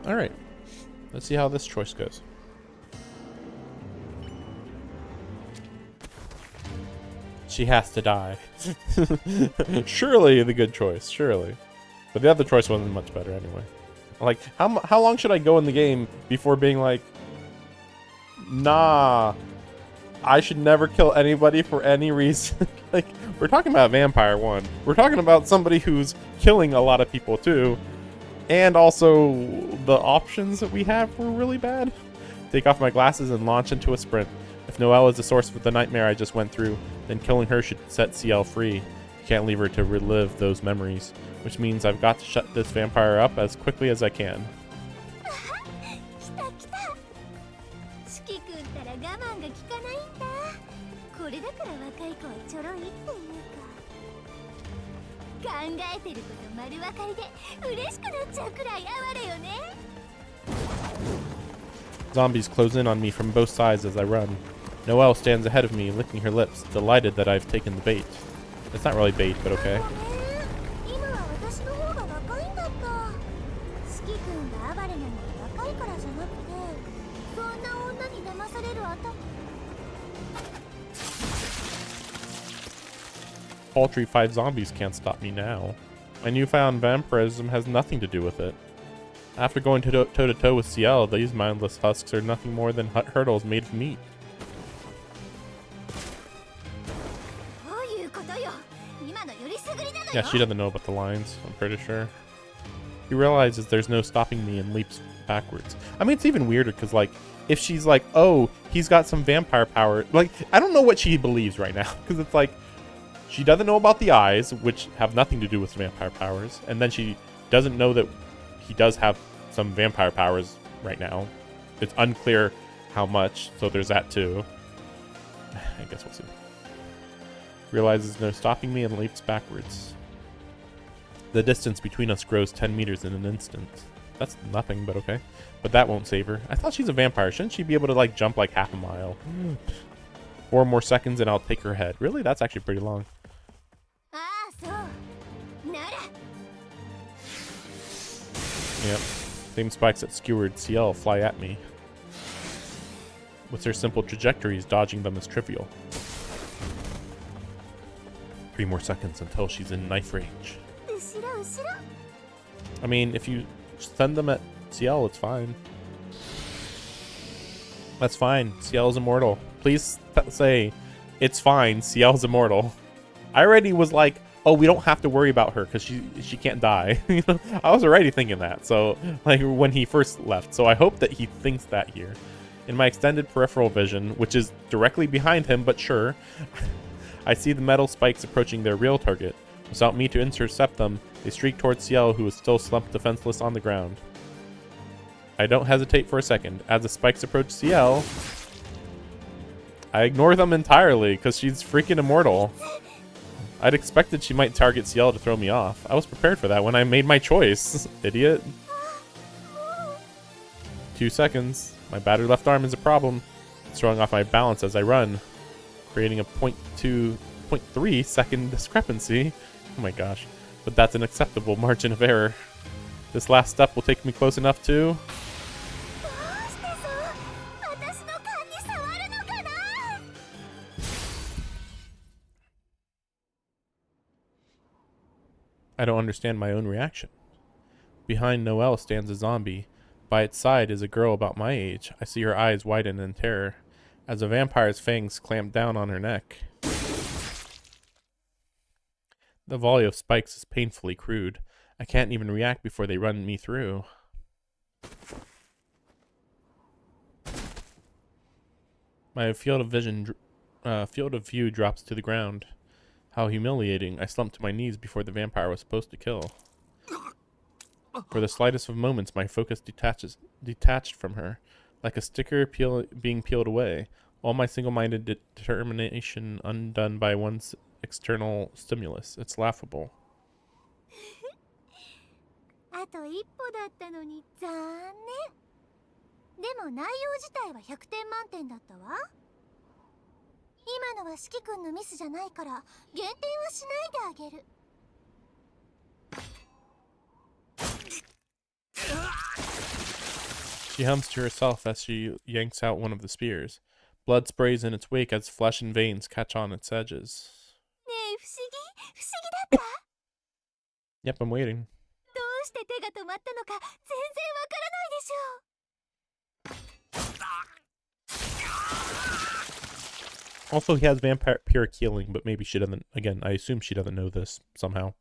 All right. Let's see how this choice goes. She has to die. Surely the good choice. Surely. But the other choice wasn't much better anyway. Like, how long should I go in the game before being like, nah, I should never kill anybody for any reason? Like, we're talking about Vampire 1. We're talking about somebody who's killing a lot of people too. And also, the options that we have were really bad. Take off my glasses and launch into a sprint. If Noelle is the source of the nightmare I just went through, then killing her should set Ciel free. You can't leave her to relive those memories, which means I've got to shut this vampire up as quickly as I can. 四季君ったら我慢が効かないんだ。これだから若い子はちょろいっていうか。考えてること丸分かりで嬉しくなっちゃうくらい哀れよね。Zombies close in on me from both sides as I run. Noelle stands ahead of me, licking her lips, delighted that I've taken the bait. It's not really bait, but okay. 今は私の方が若いんだった。四季君が哀れなのは若いからじゃなくて、そんな女に騙される頭。Paltry 5 zombies can't stop me now. My newfound vampirism has nothing to do with it. After going toe-to-toe with Ciel, these mindless husks are nothing more than hurdles made of meat. Yeah, she doesn't know about the lines, I'm pretty sure. He realizes there's no stopping me and leaps backwards. I mean, it's even weirder because, like, if she's like, oh, he's got some vampire power. Like, I don't know what she believes right now because it's like, she doesn't know about the eyes, which have nothing to do with vampire powers. And then she doesn't know that he does have some vampire powers right now. It's unclear how much, so there's that too. I guess we'll see. Realizes no stopping me and leaps backwards. The distance between us grows 10 meters in an instant. That's nothing, but okay. But that won't save her. I thought she's a vampire. Shouldn't she be able to, like, jump like half a mile? 4 more seconds and I'll take her head. Really? That's actually pretty long. Yep. Same spikes that skewered Ciel fly at me. With their simple trajectories, dodging them is trivial. 3 more seconds until she's in knife range. I mean, if you send them at Ciel, it's fine. That's fine. Ciel's immortal. Please say, it's fine. Ciel's immortal. I already was like, oh, we don't have to worry about her because she can't die. You know, I was already thinking that. So, like, when he first left. So I hope that he thinks that here. In my extended peripheral vision, which is directly behind him, but sure, I see the metal spikes approaching their real target. Without me to intercept them, they streak towards Ciel, who is still slumped defenseless on the ground. I don't hesitate for a second. As the spikes approach Ciel, I ignore them entirely because she's freaking immortal. I'd expected she might target Ciel to throw me off. I was prepared for that when I made my choice. Idiot. 2 seconds. My battered left arm is a problem. It's throwing off my balance as I run, creating a 0.3 second discrepancy. Oh my gosh. But that's an acceptable margin of error. This last step will take me close enough to... I don't understand my own reaction. Behind Noelle stands a zombie. By its side is a girl about my age. I see her eyes widen in terror as a vampire's fangs clamp down on her neck. The volley of spikes is painfully crude. I can't even react before they run me through. My field of view drops to the ground. How humiliating. I slumped to my knees before the vampire was supposed to kill. For the slightest of moments, my focus detached from her, like a sticker being peeled away, all my single-minded determination undone by one's external stimulus. It's laughable. あと一歩だったのに残念。でも内容自体は100点満点だったわ。今のは四季君のミスじゃないから減点はしないであげる。She hums to herself as she yanks out one of the spears. Blood sprays in its wake as flesh and veins catch on its edges. ねえ、不思議だった。 Yep, I'm waiting. どうして手が止まったのか全然わからないでしょう。 Also, he has vampire healing, but maybe she doesn't. Again, I assume she doesn't know this somehow.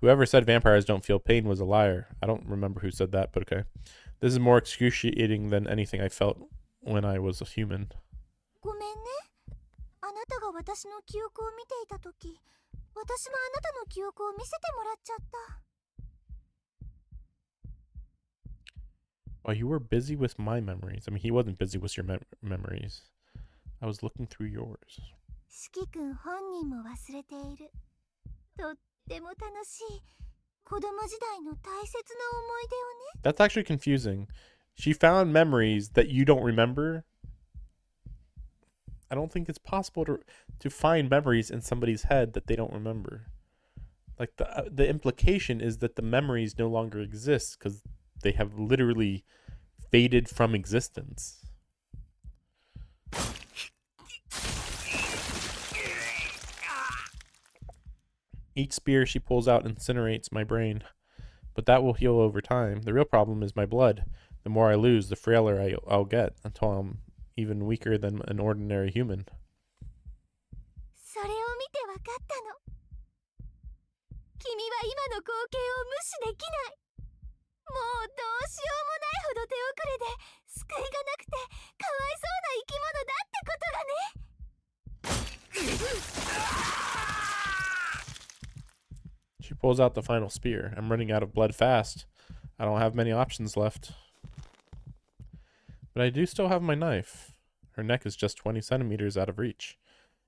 Whoever said vampires don't feel pain was a liar. I don't remember who said that, but okay. This is more excruciating than anything I felt when I was a human. ごめんね。あなたが私の記憶を見ていたとき、私もあなたの記憶を見せてもらっちゃった。 While you were busy with my memories. I mean, he wasn't busy with your memories. I was looking through yours. 四季君本人も忘れている。とっても楽しい。子供時代の大切な思い出をね。 That's actually confusing. She found memories that you don't remember. I don't think it's possible to find memories in somebody's head that they don't remember. Like the implication is that the memories no longer exist because they have literally faded from existence. Each spear she pulls out incinerates my brain, but that will heal over time. The real problem is my blood. The more I lose, the frailer I'll get until I'm even weaker than an ordinary human. それを見てわかったの。君は今の光景を無視できない。もうどうしようもないほど手遅れで救いがなくてかわいそうな生き物だってことがね。 She pulls out the final spear. I'm running out of blood fast. I don't have many options left. But I do still have my knife. Her neck is just 20 centimeters out of reach.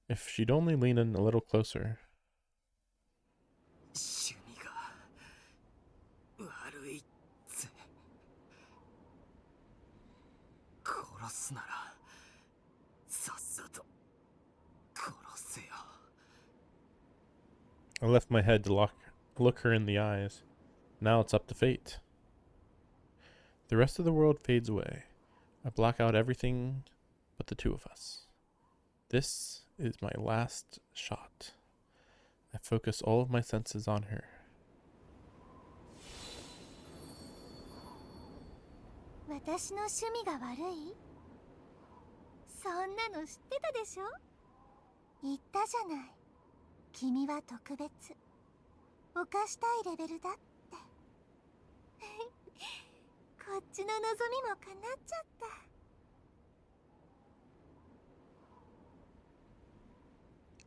If she'd only lean in a little closer. 趣味が悪いぜ。殺すならさっさと殺せよ。 I left my head to look her in the eyes. Now it's up to fate. The rest of the world fades away. I block out everything but the two of us. This is my last shot. I focus all of my senses on her. 私の趣味が悪い？そんなの知ってたでしょ？言ったじゃない。君は特別。犯したいレベルだって。こっちの望みも叶っちゃった。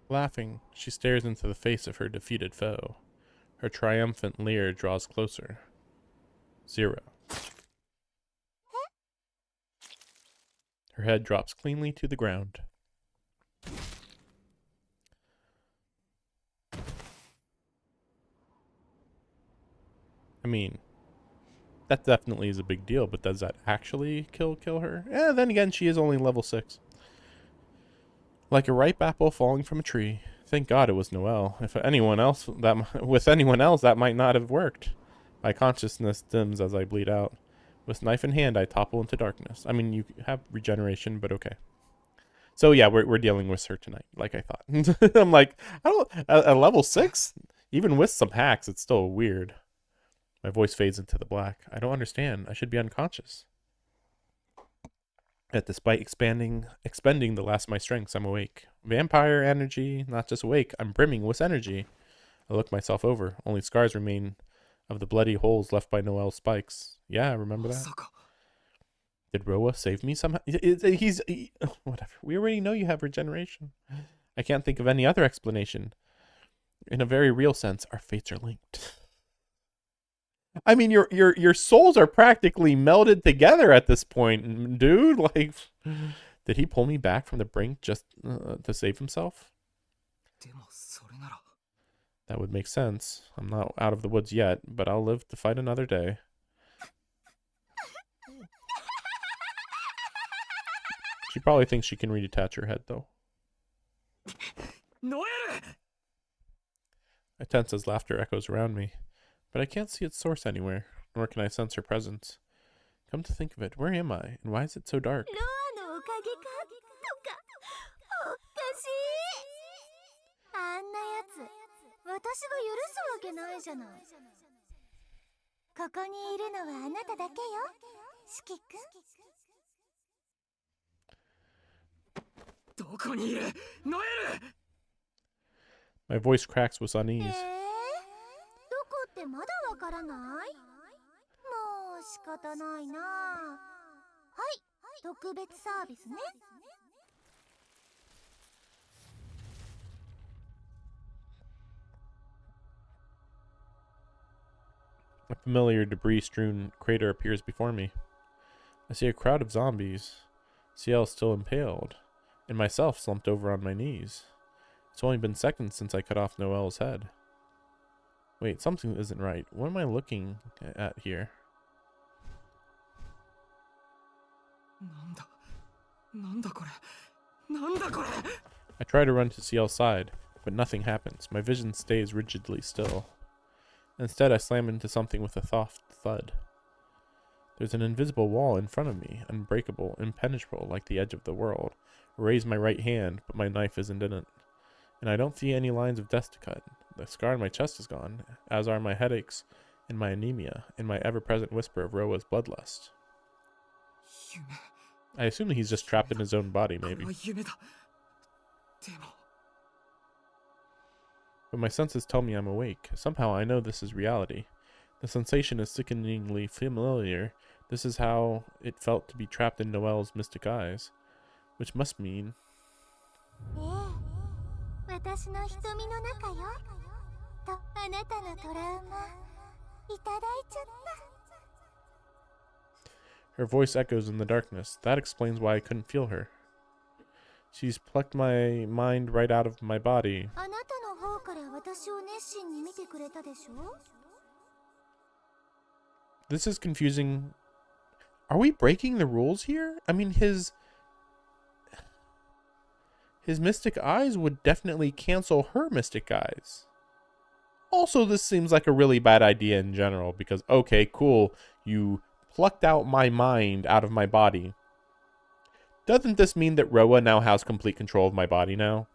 Laughing, she stares into the face of her defeated foe. Her triumphant leer draws closer. 0. Her head drops cleanly to the ground. I mean, that definitely is a big deal, but does that actually kill her? Yeah, then again, she is only level 6. Like a ripe apple falling from a tree. Thank God it was Noelle. With anyone else, that might not have worked. My consciousness dims as I bleed out. With knife in hand, I topple into darkness. I mean, you have regeneration, but okay. So yeah, we're dealing with her tonight, like I thought. I'm like, at level 6? Even with some hacks, it's still weird. My voice fades into the black. I don't understand. I should be unconscious. Yet despite expending the last of my strengths, I'm awake. Vampire energy, not just awake, I'm brimming with energy. I look myself over. Only scars remain of the bloody holes left by Noelle's spikes. Yeah, I remember that. Did Roa save me somehow? Whatever. We already know you have regeneration. I can't think of any other explanation. In a very real sense, our fates are linked. I mean, your souls are practically melded together at this point, dude. Like, did he pull me back from the brink just to save himself? That would make sense. I'm not out of the woods yet, but I'll live to fight another day. She probably thinks she can redetach her head, though. I tense as laughter echoes around me, but I can't see its source anywhere, nor can I sense her presence. Come to think of it, where am I? And why is it so dark? ロアのおかげかとかおかしい。あんなやつ私が許すわけないじゃない。ここにいるのはあなただけよ、四季君。どこにいるノエル。 My voice cracks with unease. どこってまだわからない？もう仕方ないな。はい、特別サービスね。A familiar debris-strewn crater appears before me. I see a crowd of zombies, Ciel still impaled, and myself slumped over on my knees. It's only been seconds since I cut off Noelle's head. Wait, something isn't right. What am I looking at here? なんだこれ。なんだこれ。 I try to run to Ciel's side, but nothing happens. My vision stays rigidly still. Instead, I slam into something with a soft thud. There's an invisible wall in front of me, unbreakable, impenetrable, like the edge of the world. I raise my right hand, but my knife isn't in it. And I don't see any lines of death to cut. The scar on my chest is gone, as are my headaches, and my anemia, and my ever-present whisper of Roa's bloodlust. I assume that he's just trapped in his own body, maybe. But my senses tell me I'm awake. Somehow I know this is reality. The sensation is sickeningly familiar. This is how it felt to be trapped in Noelle's mystic eyes. Which must mean... 私の瞳の中よ。と、あなたのトラウマ、いただいちゃった。 Her voice echoes in the darkness. That explains why I couldn't feel her. She's plucked my mind right out of my body. あなたの方から私を熱心に見てくれたでしょ? This is confusing. Are we breaking the rules here? I mean, his mystic eyes would definitely cancel her mystic eyes. Also, this seems like a really bad idea in general because, okay, cool, you plucked out my mind out of my body. Doesn't this mean that Roa now has complete control of my body now?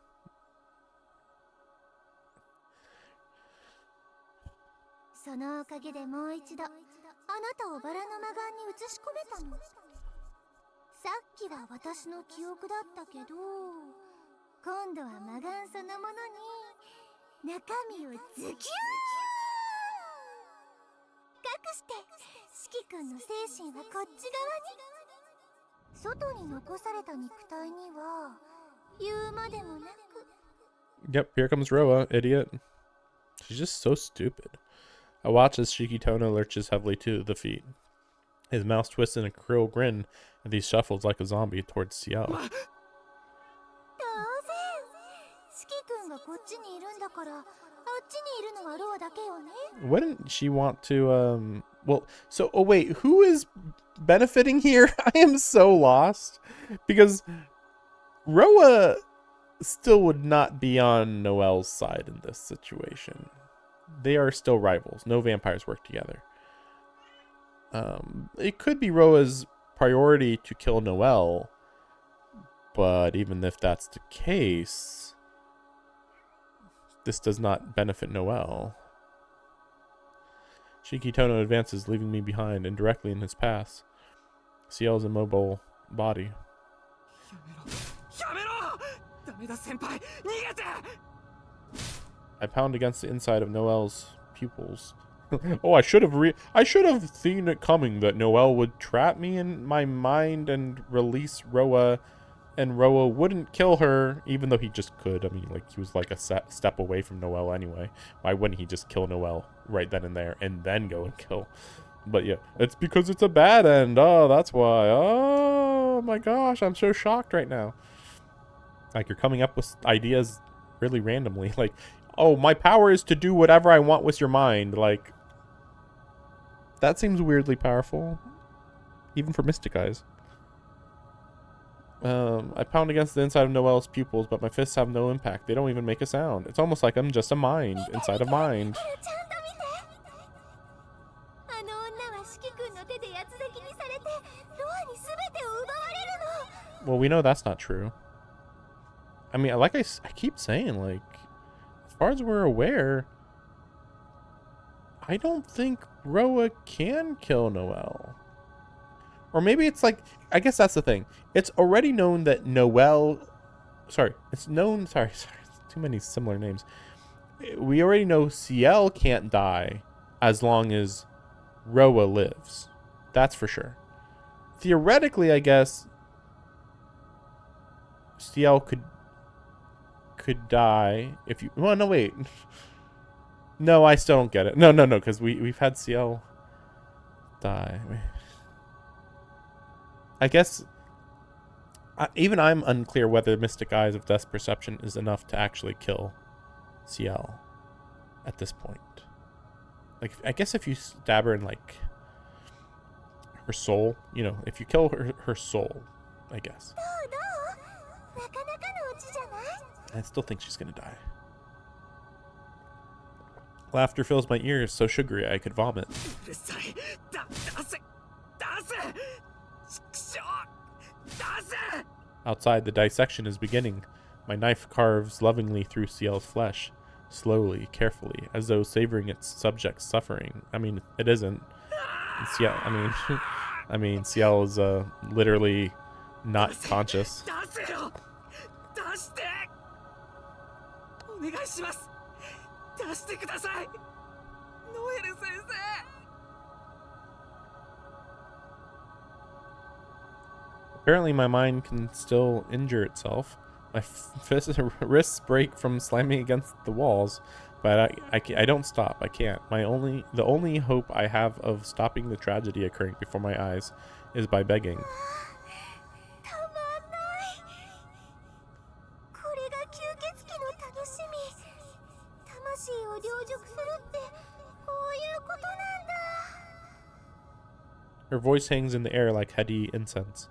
そのおかげでもう一度あなたをバラの魔眼に移し込めたの。さっきは私の記憶だったけど、今度は魔眼そのものに中身をズキュー隠して、四季君の精神はこっち側に。外に残された肉体には言うまでもなく。 Yep, here comes Roa, idiot. She's just so stupid. I watch as Shikitono lurches heavily to the feet. His mouth twists in a cruel grin as he shuffles like a zombie towards Ciel. 当然、四季君がこっちにいるんだから、あっちにいるのはロアだけよね。 Wouldn't she want to, well, so, oh wait, who is benefiting here? I am so lost. Because Roa still would not be on Noelle's side in this situation. They are still rivals. No vampires work together. It could be Roa's priority to kill Noelle, but even if that's the case, this does not benefit Noelle. Shikitono advances, leaving me behind and directly in his path. Ciel's immobile body. I pound against the inside of Noelle's pupils. Oh, I should have seen it coming that Noelle would trap me in my mind and release Roa, and Roa wouldn't kill her, even though he just could. I mean, like, he was like a step away from Noelle anyway. Why wouldn't he just kill Noelle right then and there and then go and kill? But yeah, it's because it's a bad end. Oh, that's why. Oh my gosh, I'm so shocked right now. Like, you're coming up with ideas really randomly. Like, oh, my power is to do whatever I want with your mind. Like, that seems weirdly powerful, even for mystic eyes. I pound against the inside of Noelle's pupils, but my fists have no impact. They don't even make a sound. It's almost like I'm just a mind inside a mind. Well, we know that's not true. I mean, like I keep saying, like, as far as we're aware, I don't think Roa can kill Noelle. Or maybe it's like, I guess that's the thing. It's already known that Noelle, it's known, too many similar names. We already know Ciel can't die as long as Roa lives. That's for sure. Theoretically, I guess Ciel could die if you... Well, no, wait. No, I still don't get it. No, because we've had Ciel die. I guess... even I'm unclear whether Mystic Eyes of Death's Perception is enough to actually kill Ciel at this point. Like, I guess if you stab her in, like, her soul, you know, if you kill her soul, I guess. I still think she's gonna die. Laughter fills my ears, so sugary I could vomit. Outside, the dissection is beginning. My knife carves lovingly through Ciel's flesh, slowly, carefully, as though savoring its subject's suffering. I mean, it isn't. Ciel, I mean, Ciel is literally not conscious. Apparently my mind can still injure itself. My wrists break from slamming against the walls, but I don't stop. I can't. The only hope I have of stopping the tragedy occurring before my eyes is by begging. Her voice hangs in the air like heady incense.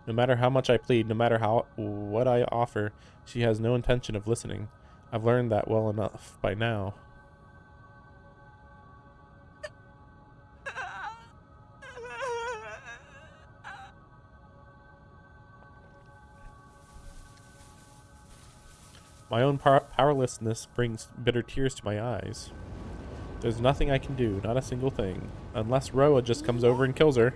No matter how much I plead, no matter what I offer, she has no intention of listening. I've learned that well enough by now. My own powerlessness brings bitter tears to my eyes. There's nothing I can do, not a single thing, unless Roa just comes over and kills her.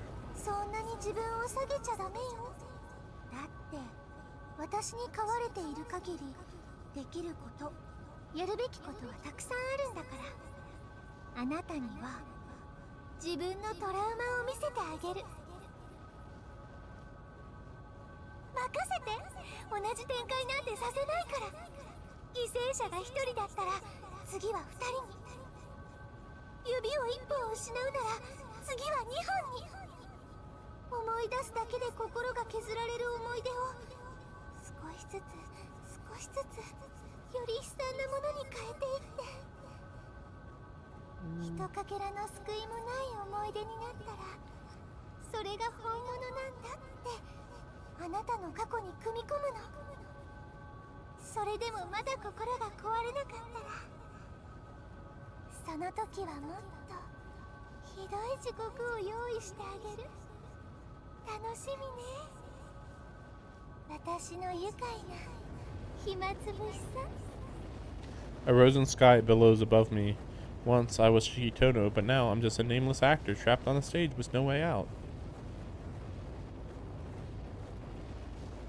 A rose sky billows above me. Once I was Shitono, but now I'm just a nameless actor trapped on a stage with no way out.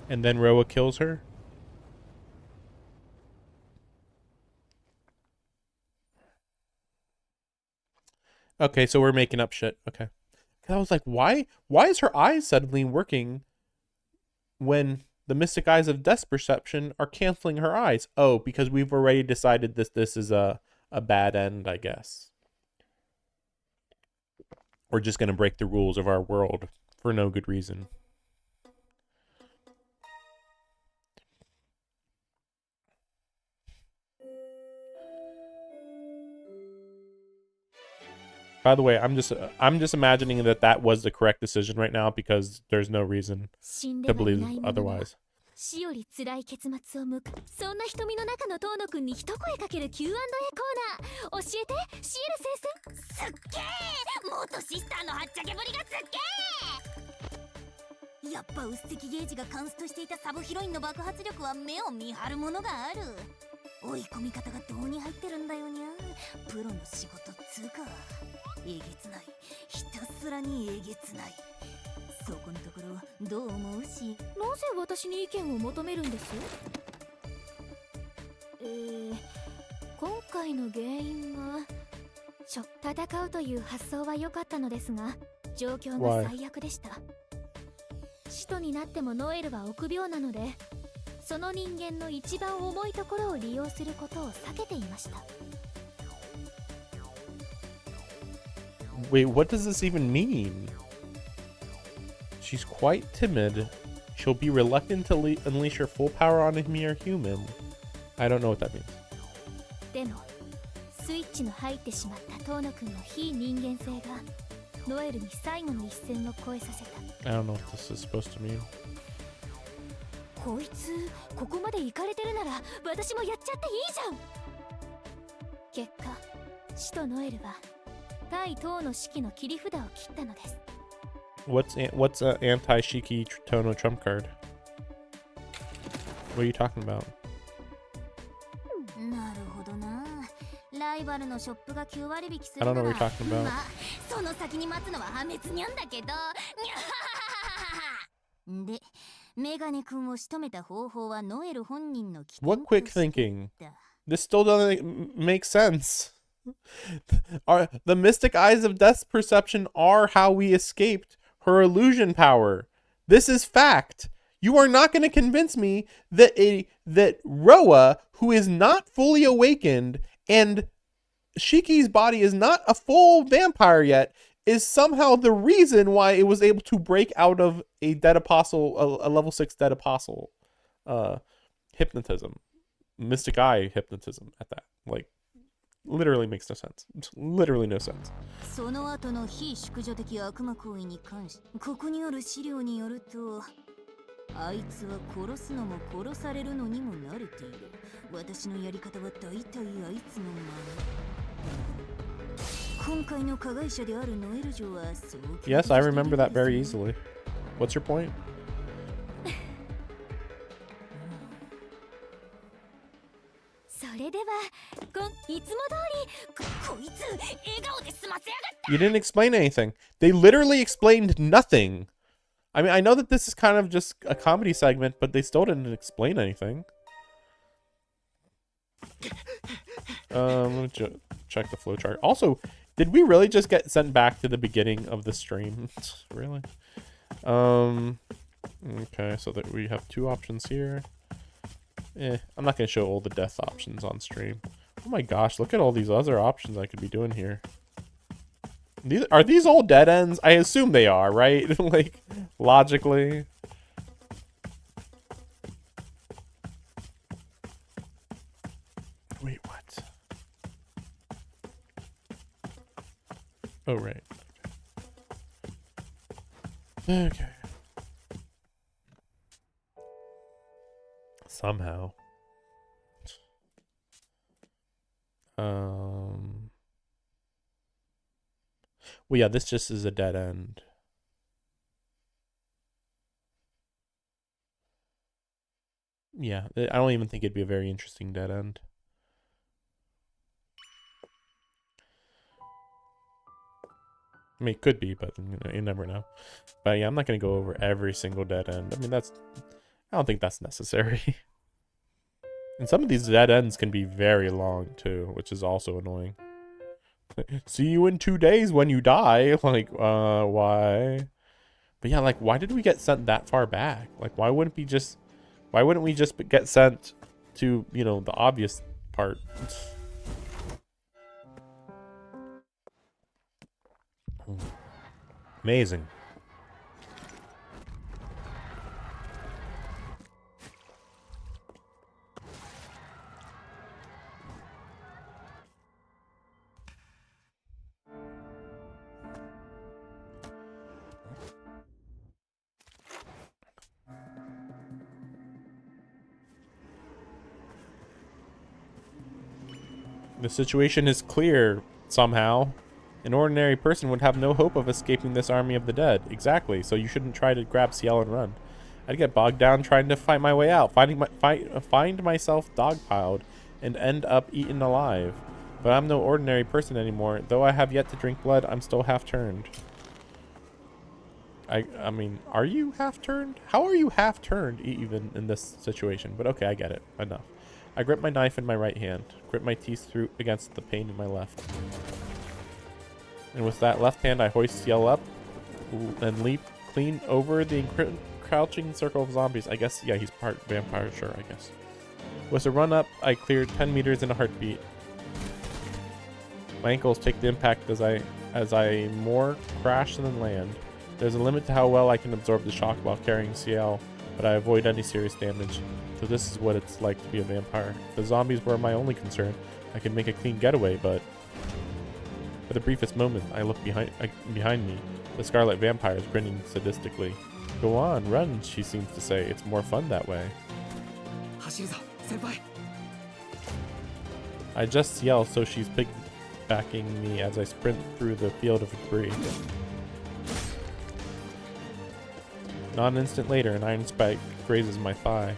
And then Roa kills her? Okay, so we're making up shit. Okay. I was like, why is her eyes suddenly working when the Mystic Eyes of Death's Perception are canceling her eyes? Oh, because we've already decided this is a bad end, I guess. We're just going to break the rules of our world for no good reason. By the way, I'm just imagining that was the correct decision right now because there's no reason to believe otherwise. 死より辛い結末を迎え、そんな瞳の中の遠野くんに一声かける Q&A コーナー。教えて、シエル先生。すっげー、元シスターのはっちゃけぶりがすっげー。やっぱ薄赤ゲージがカンストしていたサブヒロインの爆発力は目を見張るものがある。追い込み方がどうに入ってるんだよにゃ。プロの仕事つうか。えげつない、ひたすらにえげつない。そこのところどう思うし。なぜ私に意見を求めるんです？今回の原因は戦うという発想は良かったのですが、状況が最悪でした。使徒になってもノエルは臆病なので、その人間の一番重いところを利用することを避けていました。 Wait, what does this even mean? She's quite timid. She'll be reluctant to unleash her full power on a mere human. I don't know what that means. でもスイッチの入ってしまったトーノ君の非人間性がノエルに最後の一線を越えさせた。 I don't know what this is supposed to mean. こいつここまで行かれてるなら私もやっちゃっていいじゃん。結果使徒ノエルは対等の士気の切り札を切ったのです。 What's a anti-Shiki Tono trump card? What are you talking about? なるほどな。ライバルのショップが9割引きす I る don't な know ら what you're talking about. まあその先に待つのは破滅にゃんだけど。にゃはははは。でメガネ君を仕留めた方法はノエル本人の起点 What quick として thinking? だ。 This still doesn't make sense. The mystic eyes of death's perception are how we escaped her illusion power. This is fact. You are not going to convince me that Roa, who is not fully awakened, and Shiki's body is not a full vampire yet, is somehow the reason why it was able to break out of a dead apostle, a level 6 dead apostle hypnotism. Mystic eye hypnotism at that. Like, literally makes no sense. Literally no sense. その後の非淑女的悪魔行為に関し、ここにある資料によると、あいつは殺すのも殺されるのにも慣れている。私のやり方は大体あいつのまま。今回の加害者であるノエル嬢はそう。Yes, I remember that very easily. What's your point? それではいつも通りこいつ笑顔で済ませやがった。 You didn't explain anything. They literally explained nothing. I mean, I know that this is kind of just a comedy segment, but they still didn't explain anything. Let me check the flowchart. Also, did we really just get sent back to the beginning of the stream? Really? Okay, so that we have two options here. I'm not going to show all the death options on stream. Oh my gosh, look at all these other options I could be doing here. Are these all dead ends? I assume they are, right? Like, logically. Wait, what? Oh, right. Okay. Somehow. Well, yeah, this just is a dead end. Yeah, I don't even think it'd be a very interesting dead end. I mean, it could be, but you never know. But yeah, I'm not going to go over every single dead end. I mean, I don't think that's necessary. And some of these dead ends can be very long too, which is also annoying. See you in 2 days when you die. Like, why? But yeah, like, why did we get sent that far back? Like, why wouldn't we just get sent to, you know, the obvious part? Amazing. The situation is clear somehow. An ordinary person would have no hope of escaping this army of the dead. Exactly, so you shouldn't try to grab Ciel and run. I'd get bogged down trying to fight my way out, find myself dogpiled, and end up eaten alive. But I'm no ordinary person anymore. Though I have yet to drink blood, I'm still half-turned. I mean, are you half-turned? How are you half-turned even in this situation? But okay, I get it. Enough. I grip my knife in my right hand, grip my teeth through against the pain in my left. And with that left hand, I hoist Ciel up and leap clean over the crouching circle of zombies. I guess, yeah, he's part vampire, sure, I guess. With a run up, I cleared 10 meters in a heartbeat. My ankles take the impact as I more crash than land. There's a limit to how well I can absorb the shock while carrying Ciel, but I avoid any serious damage. So this is what it's like to be a vampire. If the zombies were my only concern, I could make a clean getaway, but for the briefest moment, I look behind me. The Scarlet Vampire is grinning sadistically. Go on, run, she seems to say. It's more fun that way. I adjust Ciel so she's piggybacking me as I sprint through the field of debris. Not an instant later, an iron spike grazes my thigh.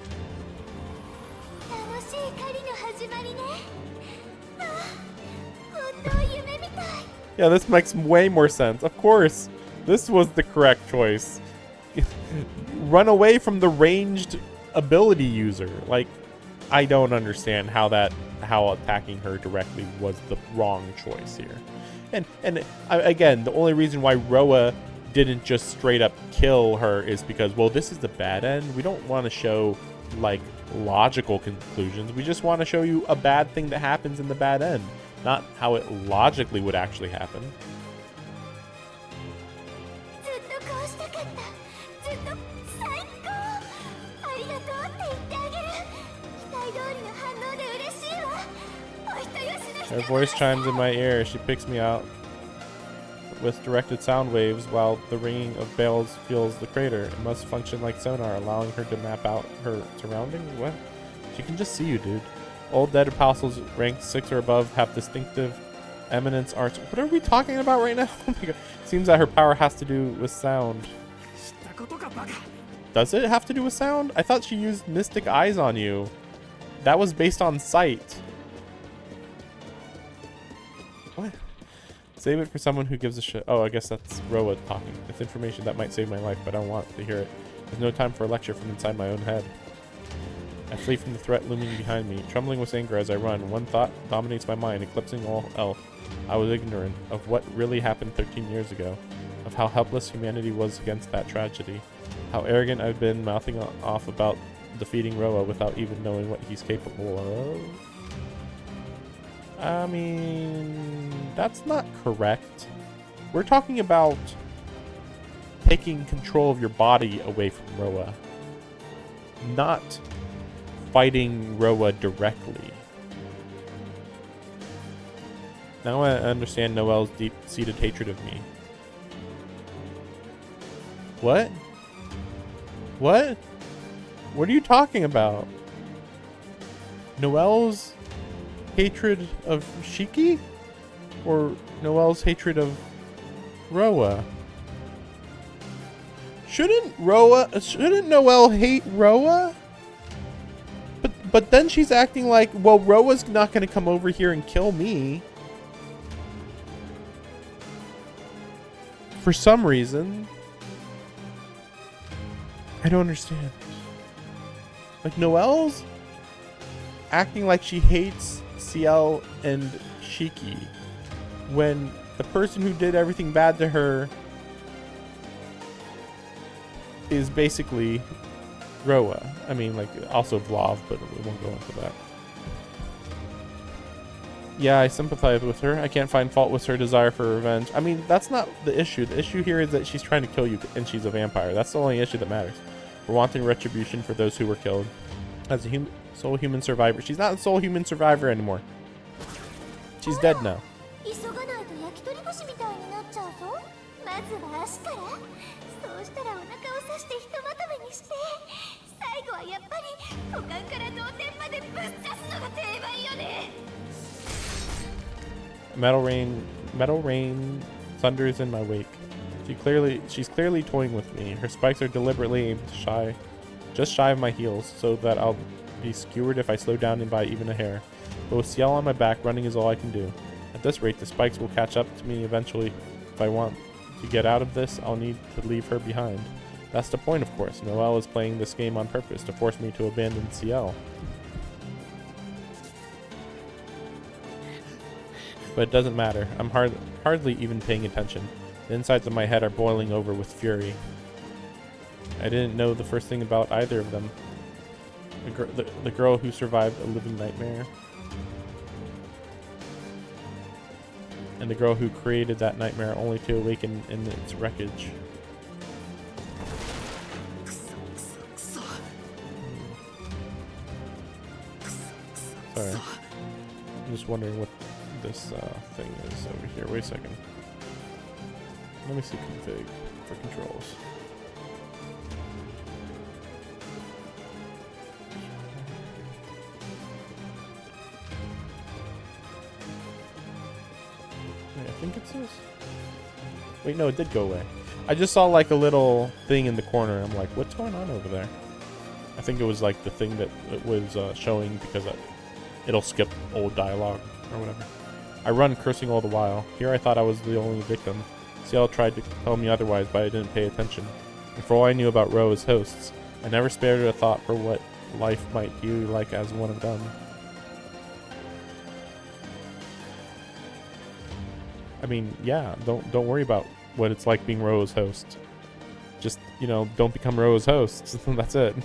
Yeah, this makes way more sense. Of course, this was the correct choice. Run away from the ranged ability user. Like, I don't understand how attacking her directly was the wrong choice here. And again, the only reason why Roa didn't just straight up kill her is because, well, this is the bad end. We don't want to show like logical conclusions. We just want to show you a bad thing that happens in the bad end, not how it logically would actually happen. Her voice chimes in my ear. She picks me out with directed sound waves while the ringing of bells fills the crater. It must function like sonar, allowing her to map out her surroundings. What? She can just see you, dude. Old dead apostles ranked 6 or above have distinctive eminence arts. What are we talking about right now? Oh my god. Seems that her power has to do with sound. Does it have to do with sound? I thought she used mystic eyes on you. That was based on sight. What? Save it for someone who gives a shit. Oh, I guess that's Roa talking. It's information that might save my life, but I don't want to hear it. There's no time for a lecture from inside my own head. I flee from the threat looming behind me, trembling with anger as I run. One thought dominates my mind, eclipsing all else. I was ignorant of what really happened 13 years ago, of how helpless humanity was against that tragedy, how arrogant I've been mouthing off about defeating Roa without even knowing what he's capable of. I mean, that's not correct. We're talking about taking control of your body away from Roa, not fighting Roa directly. Now I understand Noelle's deep-seated hatred of me. What? What? What are you talking about? Noelle's hatred of Shiki? Or Noelle's hatred of Roa? Shouldn't Noelle hate Roa? But then she's acting like, well, Roa's not going to come over here and kill me. For some reason. I don't understand. Like, Noelle's acting like she hates Ciel and Shiki when the person who did everything bad to her is basically Roa. I mean, like, also Vlav, but we won't go into that. Yeah, I sympathize with her. I can't find fault with her desire for revenge. I mean, that's not the issue. The issue here is that she's trying to kill you and she's a vampire. That's the only issue that matters. We're wanting retribution for those who were killed. As a sole human survivor. She's not a sole human survivor anymore. She's dead now. Metal rain metal rain thunders in my wake. She's clearly toying with me. Her spikes are deliberately aimed just shy of my heels, so that I'll be skewered if I slow down by even a hair. But with Ciel on my back, running is all I can do. At this rate, the spikes will catch up to me eventually. If I want to get out of this, I'll need to leave her behind. That's the point, of course. Noelle is playing this game on purpose to force me to abandon Ciel. But it doesn't matter. I'm hardly even paying attention. The insides of my head are boiling over with fury. I didn't know the first thing about either of them. The girl who survived a living nightmare, and the girl who created that nightmare only to awaken in its wreckage. Sorry. I'm just wondering what this thing is over here. Wait a second. Let me see config for controls. Wait, I think it's this. Wait, no, it did go away. I just saw like a little thing in the corner. I'm like, what's going on over there? I think it was like the thing that it was showing because it'll skip old dialogue or whatever. I run cursing all the while. Here I thought I was the only victim. Ciel tried to tell me otherwise, but I didn't pay attention. And for all I knew about Ro as hosts, I never spared a thought for what life might be like as one of them. I mean, yeah, don't worry about what it's like being Ro's host. Just, you know, don't become Ro's host. That's it.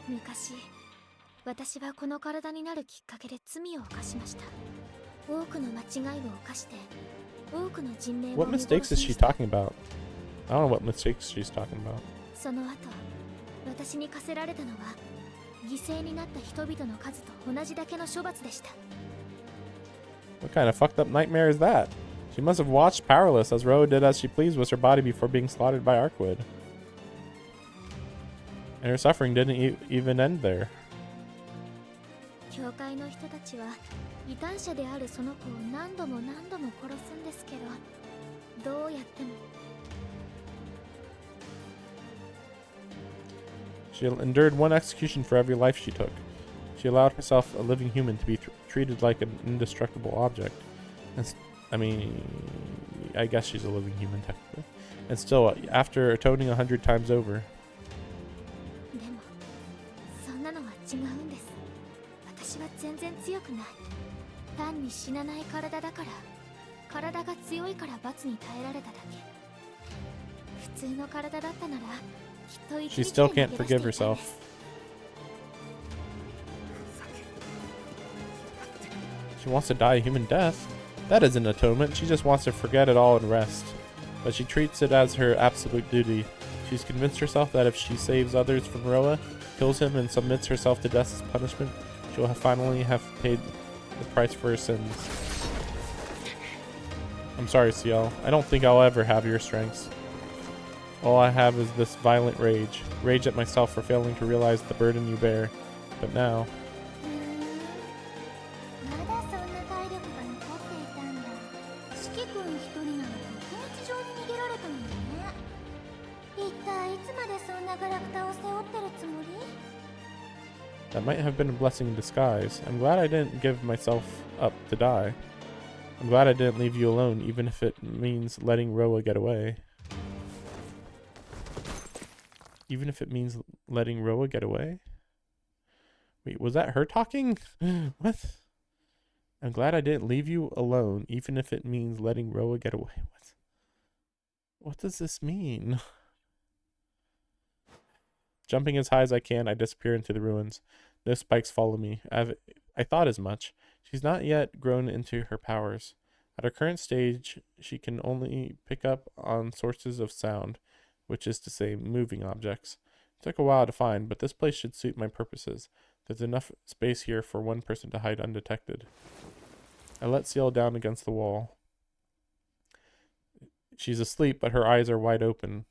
昔、私はこの体になるきっかけで罪を犯しました。多くの間違いを犯して、多くの人命を What mistakes is she talking about? I don't know what mistakes she's talking about. その後、私に課せられたのは、犠牲になった人々の数と同じだけの処罰でした。What kind of fucked up nightmare is that? She must have watched powerless as Ro did as she pleased with her body before being slaughtered by Arkwood. And her suffering didn't even end there. 教会の人たちは異端者であるその子を何度も何度も殺すんですけど、どうやっても。She endured one execution for every life she took. She allowed herself, a living human, to be treated like an indestructible object. And I mean, I guess she's a living human technically. And still, after atoning 100 times over. でも、そんなのは違うんです。私は全然強くない。単に死なない体だから、体が強いから罰に耐えられただけ。普通の体だったなら、きっと生き She て still 逃げ can't 出してい forgive たんで herself. す。She wants to die a human death. That isn't atonement. She just wants to forget it all and rest. But she treats it as her absolute duty. She's convinced herself that if she saves others from Roa, kills him, and submits herself to death's punishment, she'll finally have paid the price for her sins. I'm sorry, Ciel. I don't think I'll ever have your strengths. All I have is this violent rage. Rage at myself for failing to realize the burden you bear. But now... まだそんな体力が残っていたんだ。四季君一人なのに日常に逃げられたのね。一体いつまでそんなガラクタを背負ってるつもり？ That might have been a blessing in disguise. I'm glad I didn't give myself up to die. I'm glad I didn't leave you alone, even if it means letting Roa get away. Even if it means letting Roa get away? Wait, was that her talking? What? I'm glad I didn't leave you alone, even if it means letting Roa get away. What does this mean? Jumping as high as I can, I disappear into the ruins. No spikes follow me. I thought as much. She's not yet grown into her powers. At her current stage, she can only pick up on sources of sound, which is to say, moving objects. It took a while to find, but this place should suit my purposes. There's enough space here for one person to hide undetected. I let Ciel down against the wall. She's asleep, but her eyes are wide open.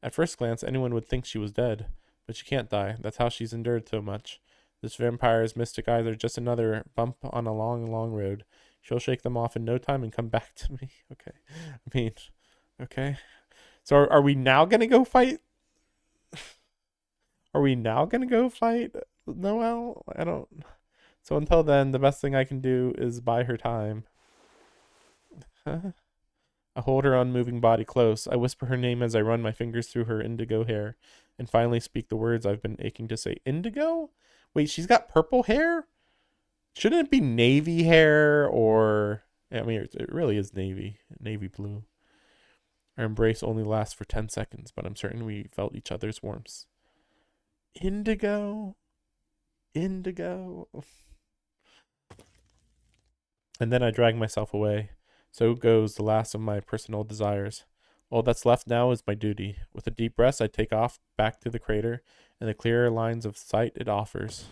At first glance, anyone would think she was dead, but she can't die. That's how she's endured so much. This vampire's mystic eyes are just another bump on a long, long road. She'll shake them off in no time and come back to me. Okay. I mean, okay. So are we now going to go fight? Are we now going to go fight Noelle? I don't. So until then, the best thing I can do is buy her time. I hold her unmoving body close. I whisper her name as I run my fingers through her indigo hair and finally speak the words I've been aching to say. Indigo? Wait, she's got purple hair? Shouldn't it be navy hair or... I mean, it really is navy blue. Our embrace only lasts for 10 seconds, but I'm certain we felt each other's warmth. Indigo? Indigo? And then I drag myself away. So goes the last of my personal desires. All that's left now is my duty. With a deep breath, I take off back to the crater and the clearer lines of sight it offers.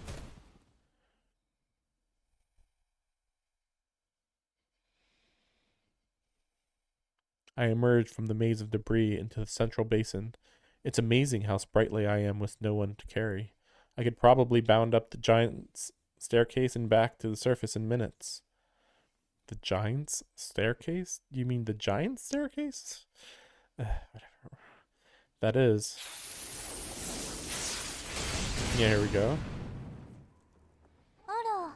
I emerge from the maze of debris into the central basin. It's amazing how sprightly I am with no one to carry. I could probably bound up the giant's staircase and back to the surface in minutes. The giant's staircase? You mean the giant's staircase? Whatever. That is. Yeah, here we go. あら、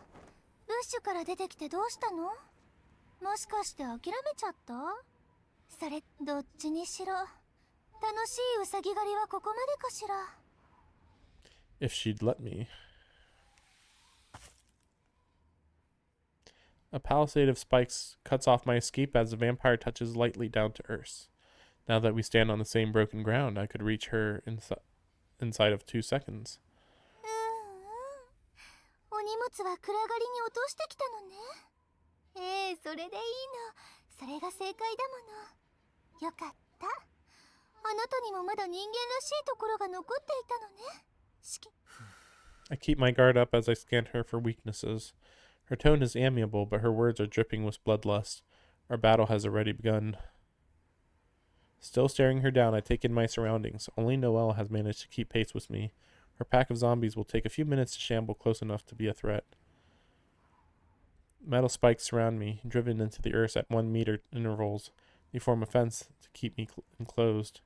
ブッシュから出てきてどうしたの？もしかして諦めちゃった？それどっちにしろ楽しいウサギ狩りはここまでかしら。If she'd let me. A palisade of spikes cuts off my escape as the vampire touches lightly down to earth. Now that we stand on the same broken ground, I could reach her inside of 2 seconds. お荷物は暗がりに落としてきたのね。それでいいの。それが正解だもの。よかった。あなたにもまだ人間らしいところが残っていたのね。I keep my guard up as I scan her for weaknesses. Her tone is amiable, but her words are dripping with bloodlust. Our battle has already begun. Still staring her down, I take in my surroundings. Only Noelle has managed to keep pace with me. Her pack of zombies will take a few minutes to shamble close enough to be a threat. Metal spikes surround me, driven into the earth at 1 meter intervals. They form a fence to keep me enclosed.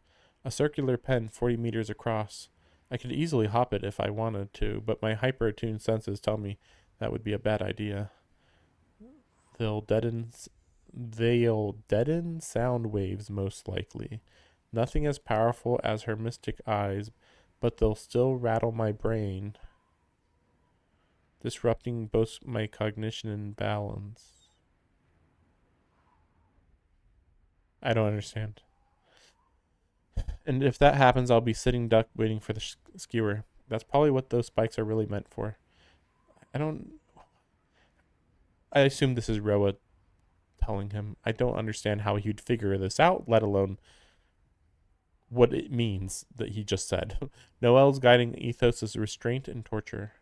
A circular pen 40 meters across. I could easily hop it if I wanted to, but my hyper-attuned senses tell me that would be a bad idea. They'll deaden sound waves, most likely. Nothing as powerful as her mystic eyes, but they'll still rattle my brain, disrupting both my cognition and balance. I don't understand. And if that happens, I'll be sitting duck waiting for the skewer. That's probably what those spikes are really meant for. I assume this is Roa telling him. I don't understand how he'd figure this out, let alone what it means that he just said. Noelle's guiding ethos is restraint and torture.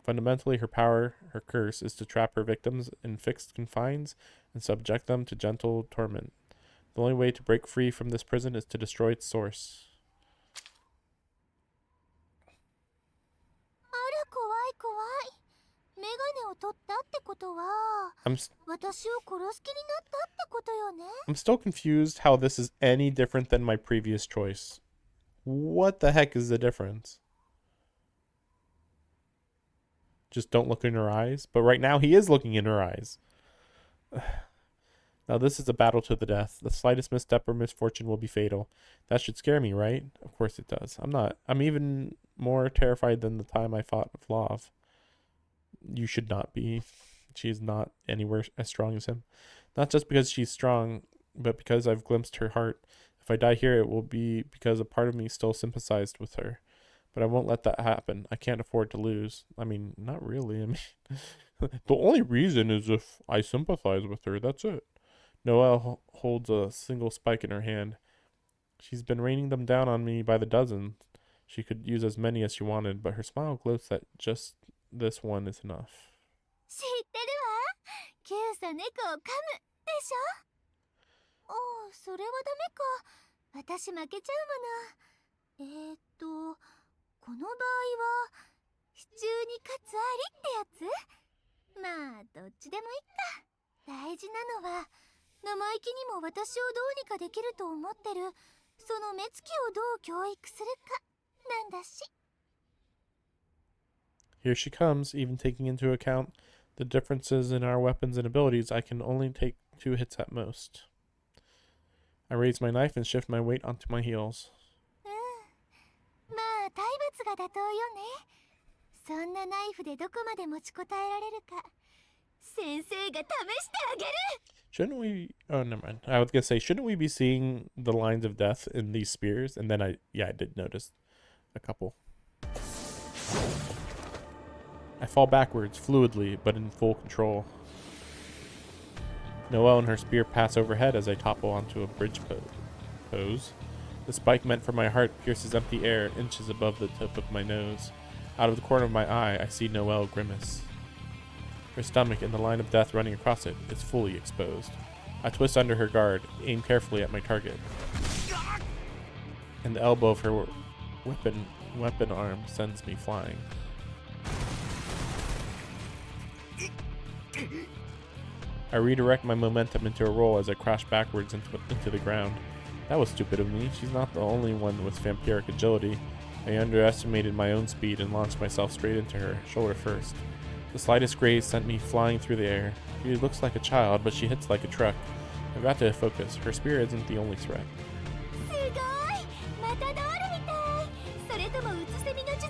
Fundamentally, her power, her curse, is to trap her victims in fixed confines and subject them to gentle torment. The only way to break free from this prison is to destroy its source. I'm still confused how this is any different than my previous choice. What the heck is the difference? Just don't look in her eyes? But right now he is looking in her eyes. Now this is a battle to the death. The slightest misstep or misfortune will be fatal. That should scare me, right? Of course it does. I'm even more terrified than the time I fought with Lov. You should not be. She's not anywhere as strong as him. Not just because she's strong, but because I've glimpsed her heart. If I die here, it will be because a part of me still sympathized with her. But I won't let that happen. I can't afford to lose. I mean, not really. I mean, the only reason is if I sympathize with her. That's it. Noelle holds a single spike in her hand. She's been raining them down on me by the dozen. She could use as many as she wanted, but her smile gloats that just this one is enough. 知ってるわ。キューサ猫を噛むでしょ。それはダメか。私負けちゃうもの。この場合は支柱にカツありってやつ？まあどっちでもいいか。大事なのは生意気にも私をどうにかできると思ってるその目つきをどう教育するかなんだし。 Here she comes, even taking into account the differences in our weapons and abilities. I can only take 2 hits at most. I raise my knife and shift my weight onto my heels. まあ体罰が妥当よね。そんなナイフでどこまで持ちこたえられるか先生が試してあげる。 Shouldn't we... Oh, never mind. I was gonna say, shouldn't we be seeing the lines of death in these spears? And then I did notice a couple. I fall backwards, fluidly, but in full control. Noelle and her spear pass overhead as I topple onto a bridge pose. The spike meant for my heart pierces empty air inches above the tip of my nose. Out of the corner of my eye, I see Noelle grimace. Her stomach and the line of death running across it is fully exposed. I twist under her guard, aim carefully at my target. And the elbow of her weapon arm sends me flying. I redirect my momentum into a roll as I crash backwards into the ground. That was stupid of me. She's not the only one with vampiric agility. I underestimated my own speed and launched myself straight into her, shoulder first. The slightest graze sent me flying through the air. She looks like a child, but she hits like a truck. I've got to focus. Her spear isn't the only threat. すごい、またドールみたい。それともうつせみの術？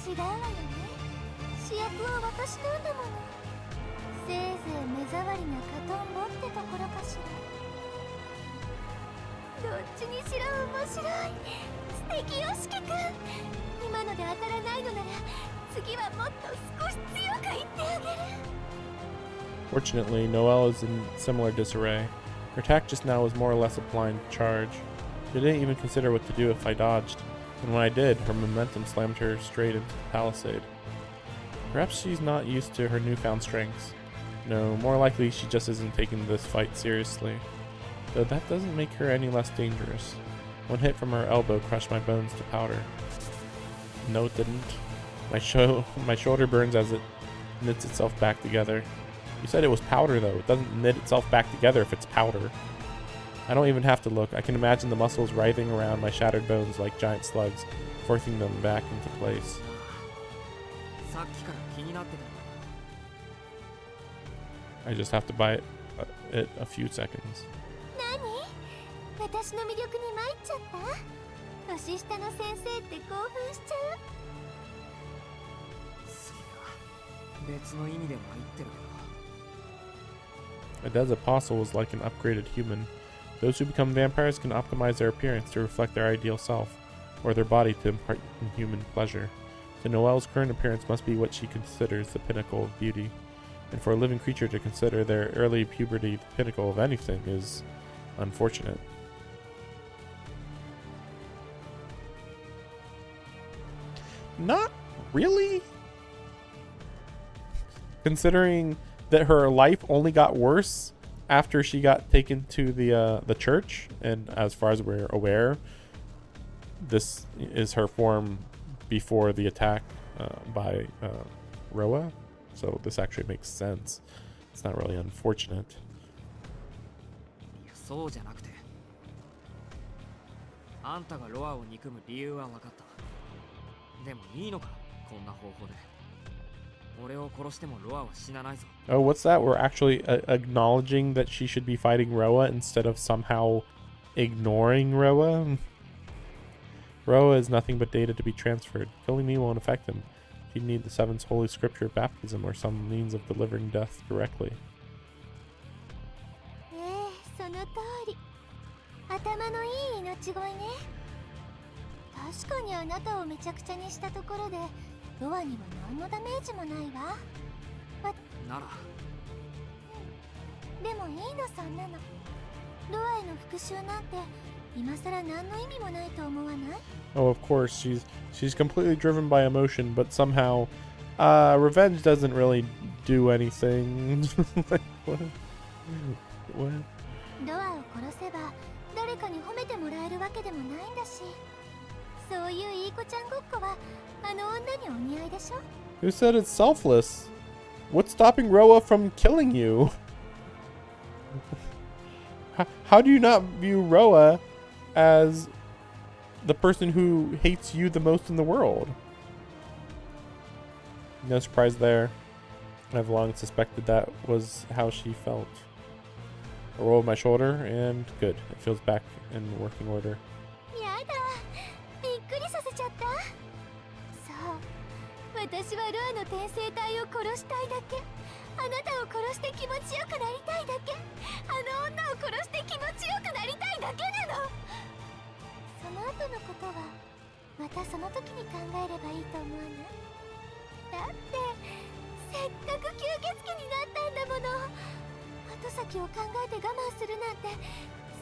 違うわよね。主役は私なんだもの。せいぜい目障りなカトンボってところかしら。どっちにしろ面白い。素敵よしきくん。今ので当たらないのなら次はもっと少し強く言ってあげる。 Fortunately, Noelle is in similar disarray. Her attack just now was more or less a blind charge. She didn't even consider what to do if I dodged, and when I did, her momentum slammed her straight into the palisade. Perhaps she's not used to her newfound strengths. No, more likely she just isn't taking this fight seriously. Though that doesn't make her any less dangerous. One hit from her elbow crushed my bones to powder. No, it didn't. My shoulder burns as it knits itself back together. You said it was powder, though. It doesn't knit itself back together if it's powder. I don't even have to look. I can imagine the muscles writhing around my shattered bones like giant slugs, forcing them back into place. I just have to buy it a few seconds. 何？私の魅力に参っちゃった？年下の先生って興奮しちゃう？それは別の意味でも入ってるけど。 A desert apostle is like an upgraded human. Those who become vampires can optimize their appearance to reflect their ideal self, or their body to impart inhuman pleasure. So Noelle's current appearance must be what she considers the pinnacle of beauty. And for a living creature to consider their early puberty the pinnacle of anything is unfortunate. Not really. Considering that her life only got worse after she got taken to the church, and as far as we're aware, this is her form before the attack by Roa. So this actually makes sense. It's not really unfortunate. そうじゃなくて、あんたがロアを憎む理由は分かった。でもいいのか、こんな方法で。俺を殺してもロアは死なないぞ。 Oh, what's that? We're actually acknowledging that she should be fighting Roa instead of somehow ignoring Roa. Roa is nothing but data to be transferred. Killing me won't affect him. He'd need the Seven's holy scripture baptism or some means of delivering death directly. その通り。頭のいい命乞いね。確かにあなたをめちゃくちゃにしたところでロアには何のダメージもないわ。なら。でもいいの、そんなの。ロアへの復讐なんて今さら何の意味もないと思わない？ Oh, of course, she's completely driven by emotion, but somehow revenge doesn't really do anything. Like, what? What? ロアを殺せば誰かに褒めてもらえるわけでもないんだし、そういういい子ちゃんごっこはあの女にお似合いでしょ。 Who said it's selfless? What's stopping Roa from killing you? How do you not view Roa as the person who hates you the most in the world? No surprise there. I've long suspected that was how she felt. A roll of my shoulder, and good. It feels back in working order. やだ、びっくりさせちゃった。そう、私はロアの転生体を殺したいだけ。あなたを殺して気持ちよくなりたいだけ。あの女を殺して気持ちよくなりたいだけなの。その後のことはまたその時に考えればいいと思わない？だってせっかく吸血鬼になったんだもの。後先を考えて我慢するなんて、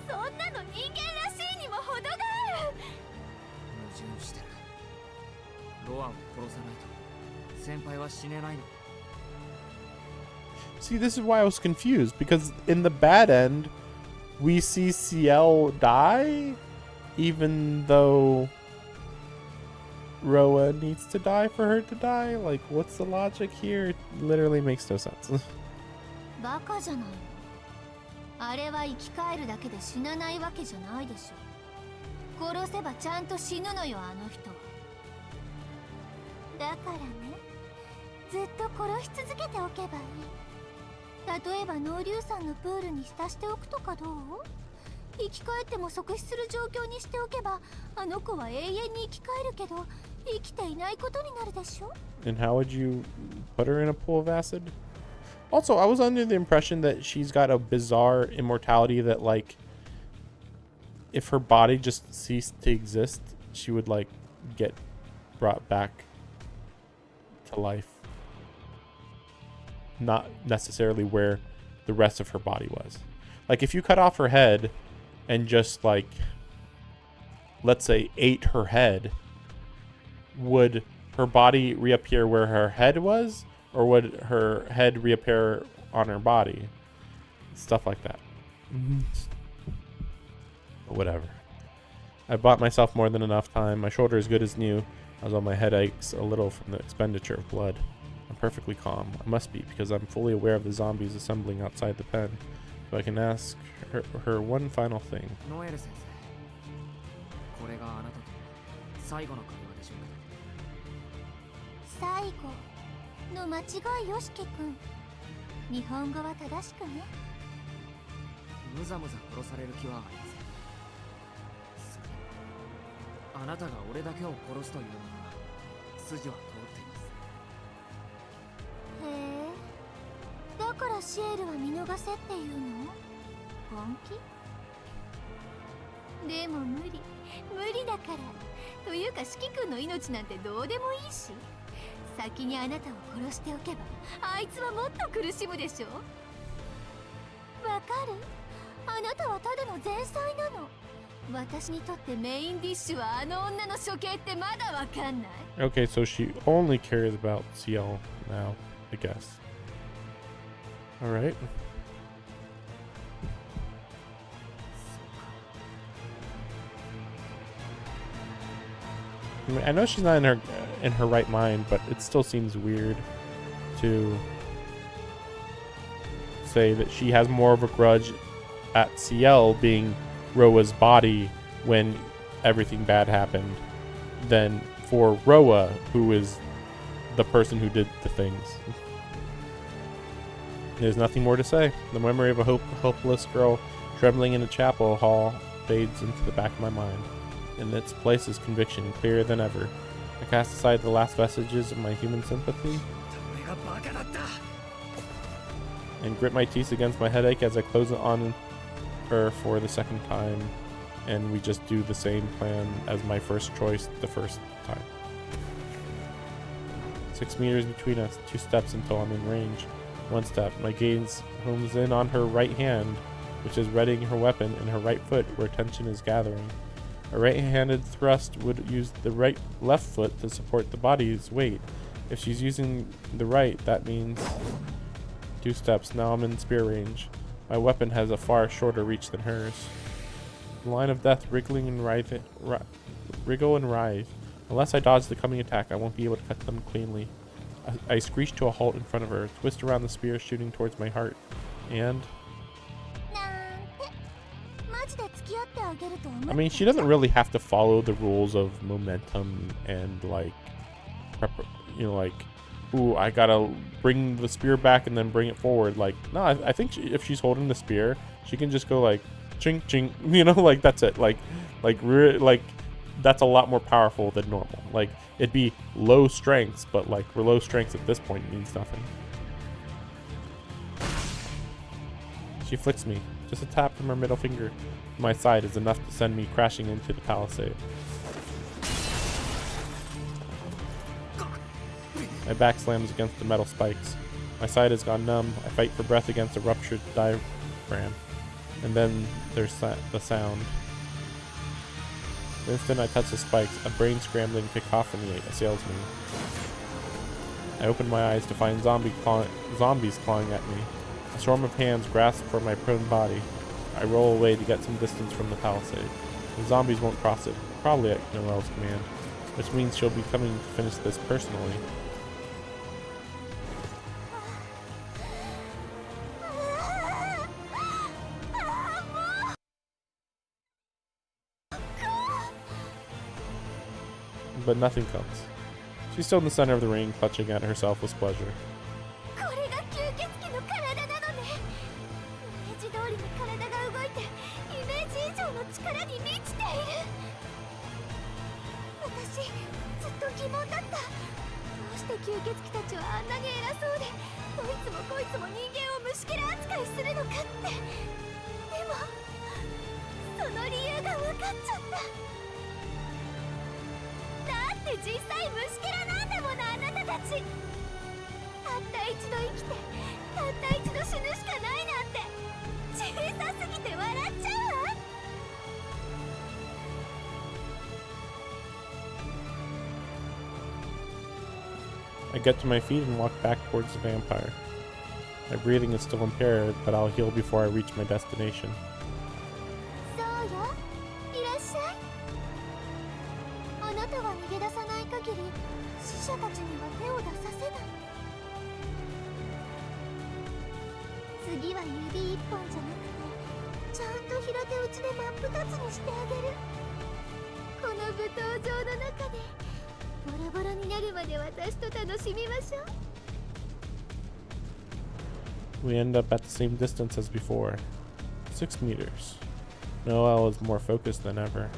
そんなの人間らしいにも程がある。矛盾してる。ロアンを殺さないと先輩は死ねないの。 See, this is why I was confused, because in the bad end, we see Ciel die, even though Roa needs to die for her to die. Like, what's the logic here? It literally makes no sense. バカじゃないの。あれは生き返るだけで死なないわけじゃないでしょ。殺せばちゃんと死ぬのよ、あの人は。だからね、ずっと殺し続けておけばいい。例えば濃硫酸のプールに浸しておくとかどう？生き返っても即死する状況にしておけば、あの子は永遠に生き返るけど生きていないことになるでしょ。 And how would you put her in a pool of acid? Also, I was under the impression that she's got a bizarre immortality that, like, if her body just ceased to exist, she would, like, get brought back to life. Not necessarily where the rest of her body was. Like, if you cut off her head and just, like, let's say ate her head, would her body reappear where her head was? Or would her head reappear on her body? Stuff like that. But whatever. I bought myself more than enough time. My shoulder is good as new, although my head aches a little from the expenditure of blood. I'm perfectly calm. I must be, because I'm fully aware of the zombies assembling outside the pen. So I can ask her one final thing. ノエル先生、これがあなたと最後の会話でしょうか。最後の間違いよしきくん。日本語は正しくね。むざむざ殺される気はありません。それでもあなたが俺だけを殺すというのなら筋は通っています。へえ、だからシエルは見逃せっていうの？本気？でも無理だから。というか四季君の命なんてどうでもいいし、先にあなたを殺しておけばあいつはもっと苦しむでしょ。わかる？あなたはただの前妻なの。私にとってメインディッシュはあの女の処刑ってまだわかんない。 Okay, so she only cares about Ciel now, I guess. Alright. I mean, I know she's not in her right mind, but it still seems weird to say that she has more of a grudge at Ciel being Roa's body when everything bad happened than for Roa, who is the person who did the things. There's nothing more to say. The memory of a hopeless girl trembling in a chapel hall fades into the back of my mind. In its place is conviction, clearer than ever. I cast aside the last vestiges of my human sympathy and grit my teeth against my headache as I close it on her for the second time, and we just do the same plan as my first choice the first time. 6 meters between us, 2 steps until I'm in range. 1 step, my gaze homes in on her right hand, which is readying her weapon, and her right foot, where tension is gathering. A right-handed thrust would use the left foot to support the body's weight. If she's using the right, that means 2 steps. Now I'm in spear range. My weapon has a far shorter reach than hers. The line of death wriggling and wriggle and writhe. Unless I dodge the coming attack, I won't be able to cut them cleanly. I screech to a halt in front of her, twist around the spear shooting towards my heart, and... I mean, she doesn't really have to follow the rules of momentum and, like, you know, like, ooh, I gotta bring the spear back and then bring it forward. Like, no, I think if she's holding the spear, she can just go, like, ching, ching, you know, like, that's it. Like, that's a lot more powerful than normal. Like, it'd be low strengths, but, like, low strengths at this point means nothing. She flicks me. Just a tap from her middle finger to my side is enough to send me crashing into the palisade. My back slams against the metal spikes. My side has gone numb. I fight for breath against a ruptured diaphragm. And then there's the sound. The instant I touch the spikes, a brain-scrambling cacophony assails me. I open my eyes to find zombies clawing at me. A swarm of hands grasp for my prone body. I roll away to get some distance from the palisade. The zombies won't cross it, probably at Noelle's command, which means she'll be coming to finish this personally. But nothing comes. She's still in the center of the ring, clutching at her selfless pleasure. I get to my feet and walk back towards the vampire. My breathing is still impaired, but I'll heal before I reach my destination. We end up at the same distance as before. 6 meters. Noelle is more focused than ever.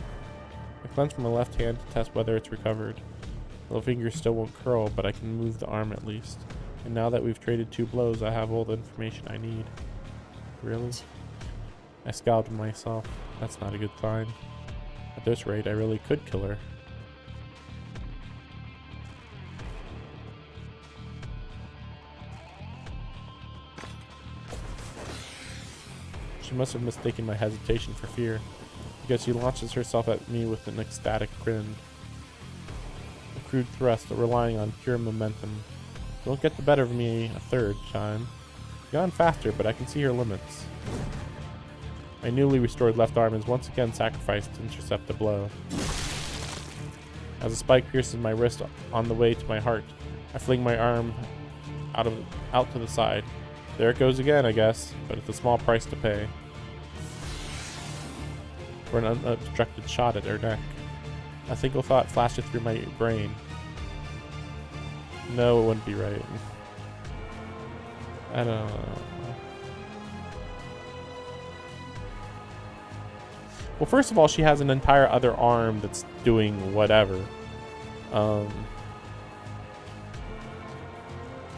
I clench my left hand to test whether it's recovered. The finger still won't curl, but I can move the arm at least. And now that we've traded 2 blows, I have all the information I need. Really? I scowled at myself. That's not a good sign. At this rate, I really could kill her. She must have mistaken my hesitation for fear, because she launches herself at me with an ecstatic grin. A crude thrust, relying on pure momentum. Don't get the better of me a third time. Gone faster, but I can see her limits. My newly restored left arm is once again sacrificed to intercept the blow. As a spike pierces my wrist on the way to my heart, I fling my arm out to the side. There it goes again, I guess, but it's a small price to pay for an unobstructed shot at her neck. A single thought flashes through my brain. No, it wouldn't be right. I don't know. Well, first of all, she has an entire other arm that's doing whatever.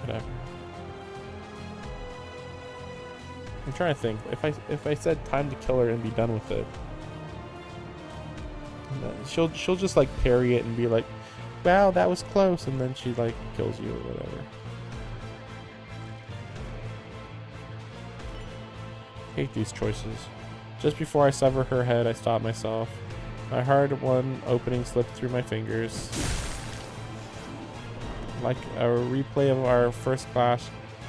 Whatever. I'm trying to think. If I said time to kill her and be done with it, she'll just like parry it and be like, "Wow, that was close," and then she like kills you or whatever. Hate these choices. Just before I sever her head, I stop myself. My hard-won opening slipped through my fingers. Like a replay of our first clash,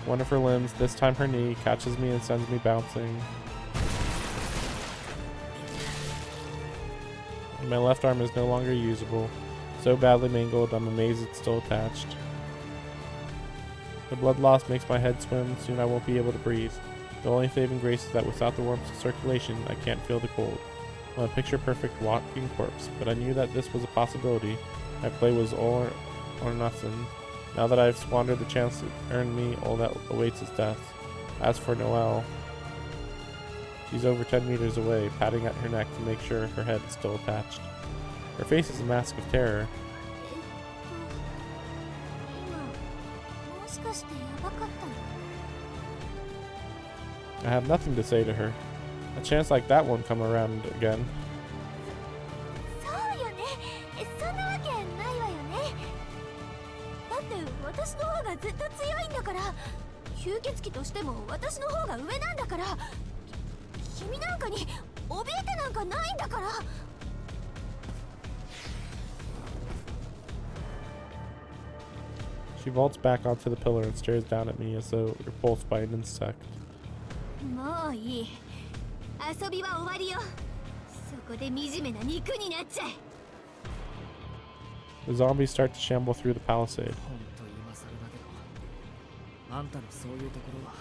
one of her limbs, this time her knee, catches me and sends me bouncing. My left arm is no longer usable. So badly mangled, I'm amazed it's still attached. The blood loss makes my head swim. Soon I won't be able to breathe. The only saving grace is that without the warmth of circulation, I can't feel the cold. I'm a picture-perfect walking corpse, but I knew that this was a possibility. My play was all or nothing. Now that I've squandered the chance to earn me, all that awaits is death. As for Noelle, she's over 10 meters away, patting at her neck to make sure her head is still attached. Her face is a mask of terror. 今もしかしてやばかったの？ I have nothing to say to her. A chance like that won't come around again. そうよね。そんなわけないわよね。だって私の方がずっと強いんだから。吸血鬼としても私の方が上なんだから。君なんかに怯えてなんかないんだから。 She vaults back onto the pillar and stares down at me as though repulsed by an insect. もういい。遊びは終わりよ。そこで惨めな肉になっちゃえ。 The zombies start to shamble through the palisade. ほんと今更だけど、あんたのそういうところは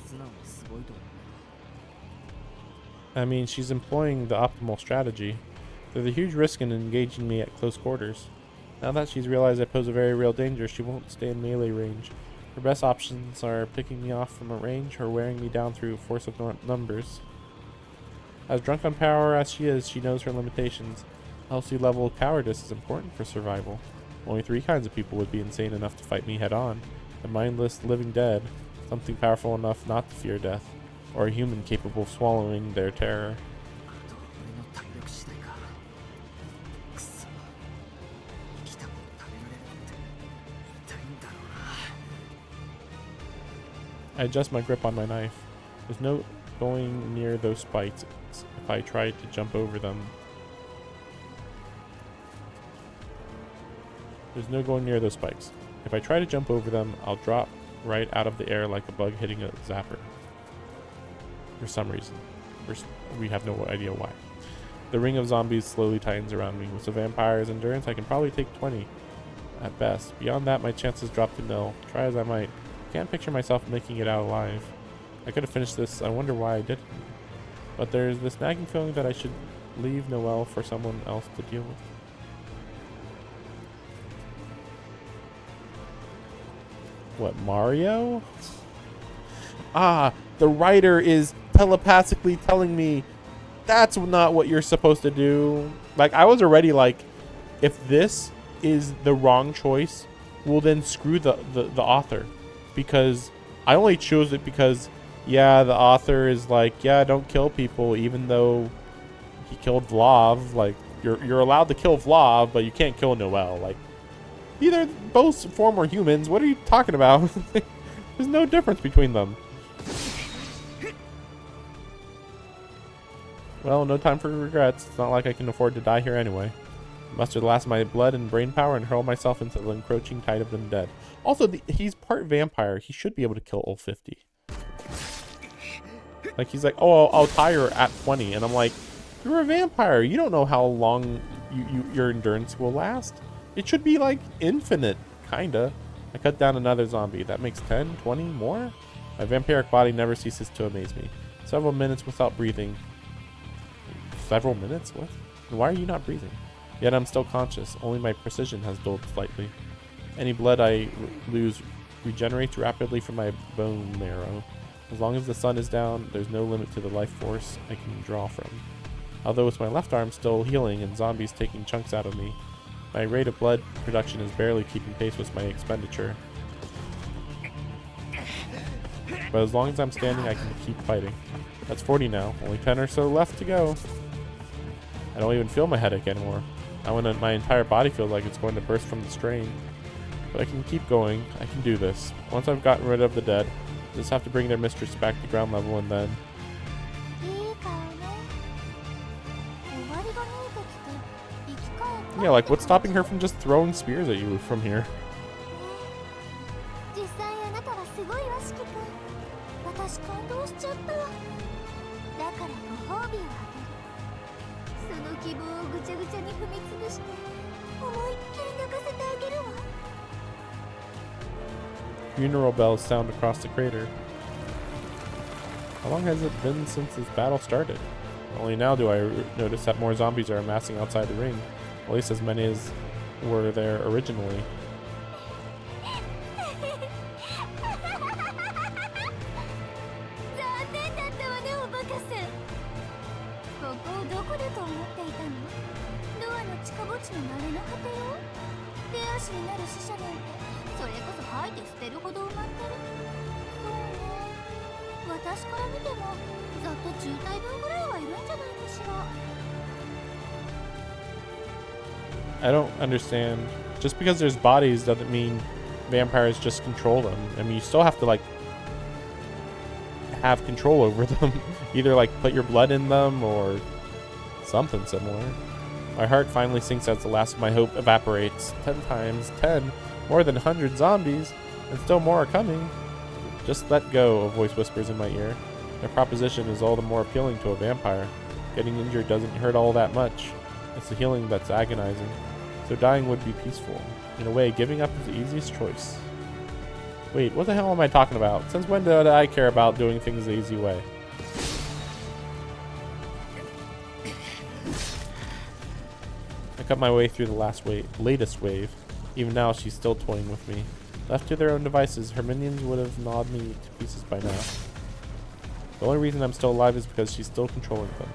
素直にすごいと思う。 I mean, she's employing the optimal strategy. There's a huge risk in engaging me at close quarters. Now that she's realized I pose a very real danger, she won't stay in melee range. Her best options are picking me off from a range or wearing me down through force of numbers. As drunk on power as she is, she knows her limitations. A healthy level of cowardice is important for survival. Only 3 kinds of people would be insane enough to fight me head on. The mindless living dead, something powerful enough not to fear death, or a human capable of swallowing their terror. あと俺の体力次第か。くそ。生きたもん食べられるって痛いんだろうな。 I adjust my grip on my knife. There's no going near those spikes if I try to jump over them. There's no going near those spikes. If I try to jump over them, I'll drop right out of the air like a bug hitting a zapper. For some reason. We have no idea why. The ring of zombies slowly tightens around me. With a vampire's endurance, I can probably take 20 at best. Beyond that, my chances drop to nil. Try as I might. I can't picture myself making it out alive. I could have finished this. I wonder why I didn't. But there's this nagging feeling that I should leave Noelle for someone else to deal with. What, Mario? Ah, the writer is telepathically telling me that's not what you're supposed to do. Like, I was already like, if this is the wrong choice, well then screw the author. Because I only chose it because, yeah, the author is like, yeah, don't kill people even though he killed Vlav. Like, you're allowed to kill Vlav, but you can't kill Noelle. Like, either both former humans. What are you talking about? There's no difference between them. Well, no time for regrets. It's not like I can afford to die here anyway. I muster the last of my blood and brain power and hurl myself into the encroaching tide of them dead. Also, he's part vampire. He should be able to kill all 50. Like, he's like, oh, I'll tie her at 20. And I'm like, you're a vampire. You don't know how long your endurance will last. It should be, like, infinite, kinda. I cut down another zombie. That makes 10, 20 more? My vampiric body never ceases to amaze me. Several minutes without breathing. Several minutes? What? Why are you not breathing? Yet I'm still conscious. Only my precision has dulled slightly. Any blood I lose regenerates rapidly from my bone marrow. As long as the sun is down, there's no limit to the life force I can draw from. Although with my left arm still healing and zombies taking chunks out of me, my rate of blood production is barely keeping pace with my expenditure. But as long as I'm standing, I can keep fighting. That's 40 now. Only 10 or so left to go. I don't even feel my headache anymore. Now when my entire body feels like it's going to burst from the strain. But I can keep going. I can do this. Once I've gotten rid of the dead, I just have to bring their mistress back to ground level and then... Yeah, like what's stopping her from just throwing spears at you from here? その希望をぐちゃぐちゃに踏みつぶして思いっきり泣かせてあげるわ。 Funeral bells sound across the crater. How long has it been since this battle started? Only now do I notice that more zombies are amassing outside the ring. At least as many as were there originally. 残念だったわね、おバカさん。ここをどこだと思っていたの？ドアの地下墓地の丸の果てよ。手足になる死者なんてそれこそ吐いて捨てるほど埋まってる。そうね、私から見てもざっと10体分ぐらいはいるんじゃないかしら。 I don't understand. Just because there's bodies doesn't mean vampires just control them. I mean, you still have to, like, have control over them. Either, like, put your blood in them or something similar. My heart finally sinks as the last of my hope evaporates. 10 times 10. More than 100 zombies. And still more are coming. Just let go, a voice whispers in my ear. Their proposition is all the more appealing to a vampire. Getting injured doesn't hurt all that much. It's the healing that's agonizing. So dying would be peaceful. In a way, giving up is the easiest choice. Wait, what the hell am I talking about? Since when did I care about doing things the easy way? I cut my way through the latest wave. Even now, she's still toying with me. Left to their own devices, her minions would have gnawed me to pieces by now. The only reason I'm still alive is because she's still controlling them.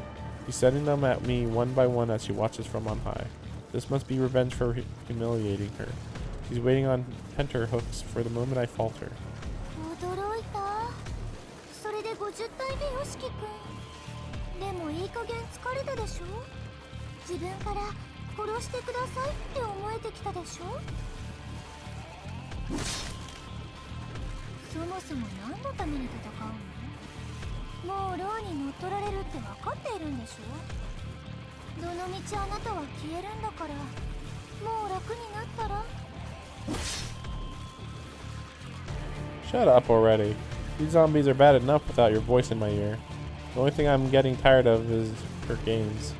She's sending them at me one by one as she watches from on high. This must be revenge for humiliating her. She's waiting on tenterhooks for the moment I falter. 驚いた。それで50体目よしきくん。でもいい加減疲れたでしょ。自分から殺してくださいって思えてきたでしょ。そもそも何のために戦うの？もうローに乗っ取られるって分かっているんでしょ。どの道あなたは消えるんだから、もう楽になったら。 Shut up already. These zombies are bad enough without your voice in my ear. The only thing I'm getting tired of is her games.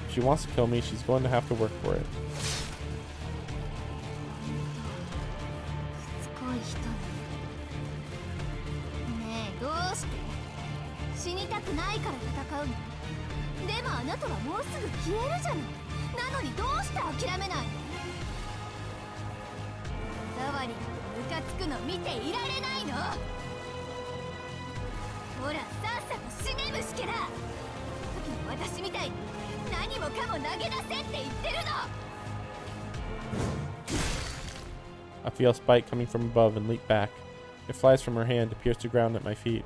If she wants to kill me, she's going to have to work for it. しつこい人ねえ、どうして死にたくないから戦うの？でもあなたはもうすぐ消えるじゃない。なのにどうして諦めないの？触りムカつくの見ていられないの？ほらさっさと死ね虫けら。時の私みたいに何もかも投げ出せって言ってるの。 I feel a spike coming from above and leap back. It flies from her hand to pierce the ground at my feet.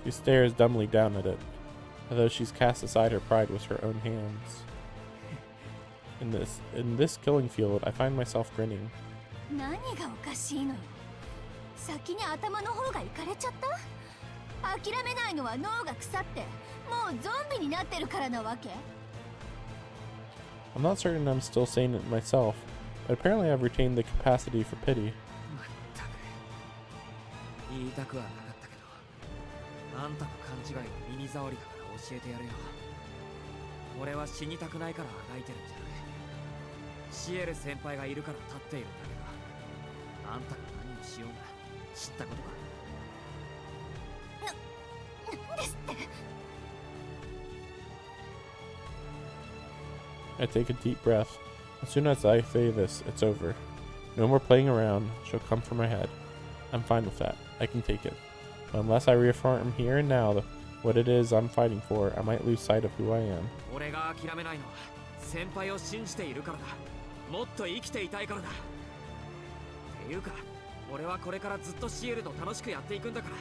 She stares dumbly down at it, as though she's cast aside her pride with her own hands. In this killing field, I find myself grinning. 何がおかしいのよ。先に頭の方がいかれちゃった？諦めないのは脳が腐ってもうゾンビになってるからなわけ？ I'm not certain I'm still saying it myself, but apparently I've retained the capacity for pity. まったく言いたくはなかったけど、あんたの勘違いは耳障りだから教えてやるよ。俺は死にたくないからあがいてるんじゃない。シエル先輩がいるから立っているんだけど、あんたが何をしようが知ったことか。なんですって。 I take a deep breath. As soon as I say this, it's over. No more playing around. She'll come for my head. I'm fine with that. I can take it. But unless I reaffirm here and now what it is I'm fighting for, I might lose sight of who I am. 俺が諦めないのは先輩を信じているからだ。もっと生きていたいからだ。っていうか、俺はこれからずっとシエルと楽しくやっていくんだから、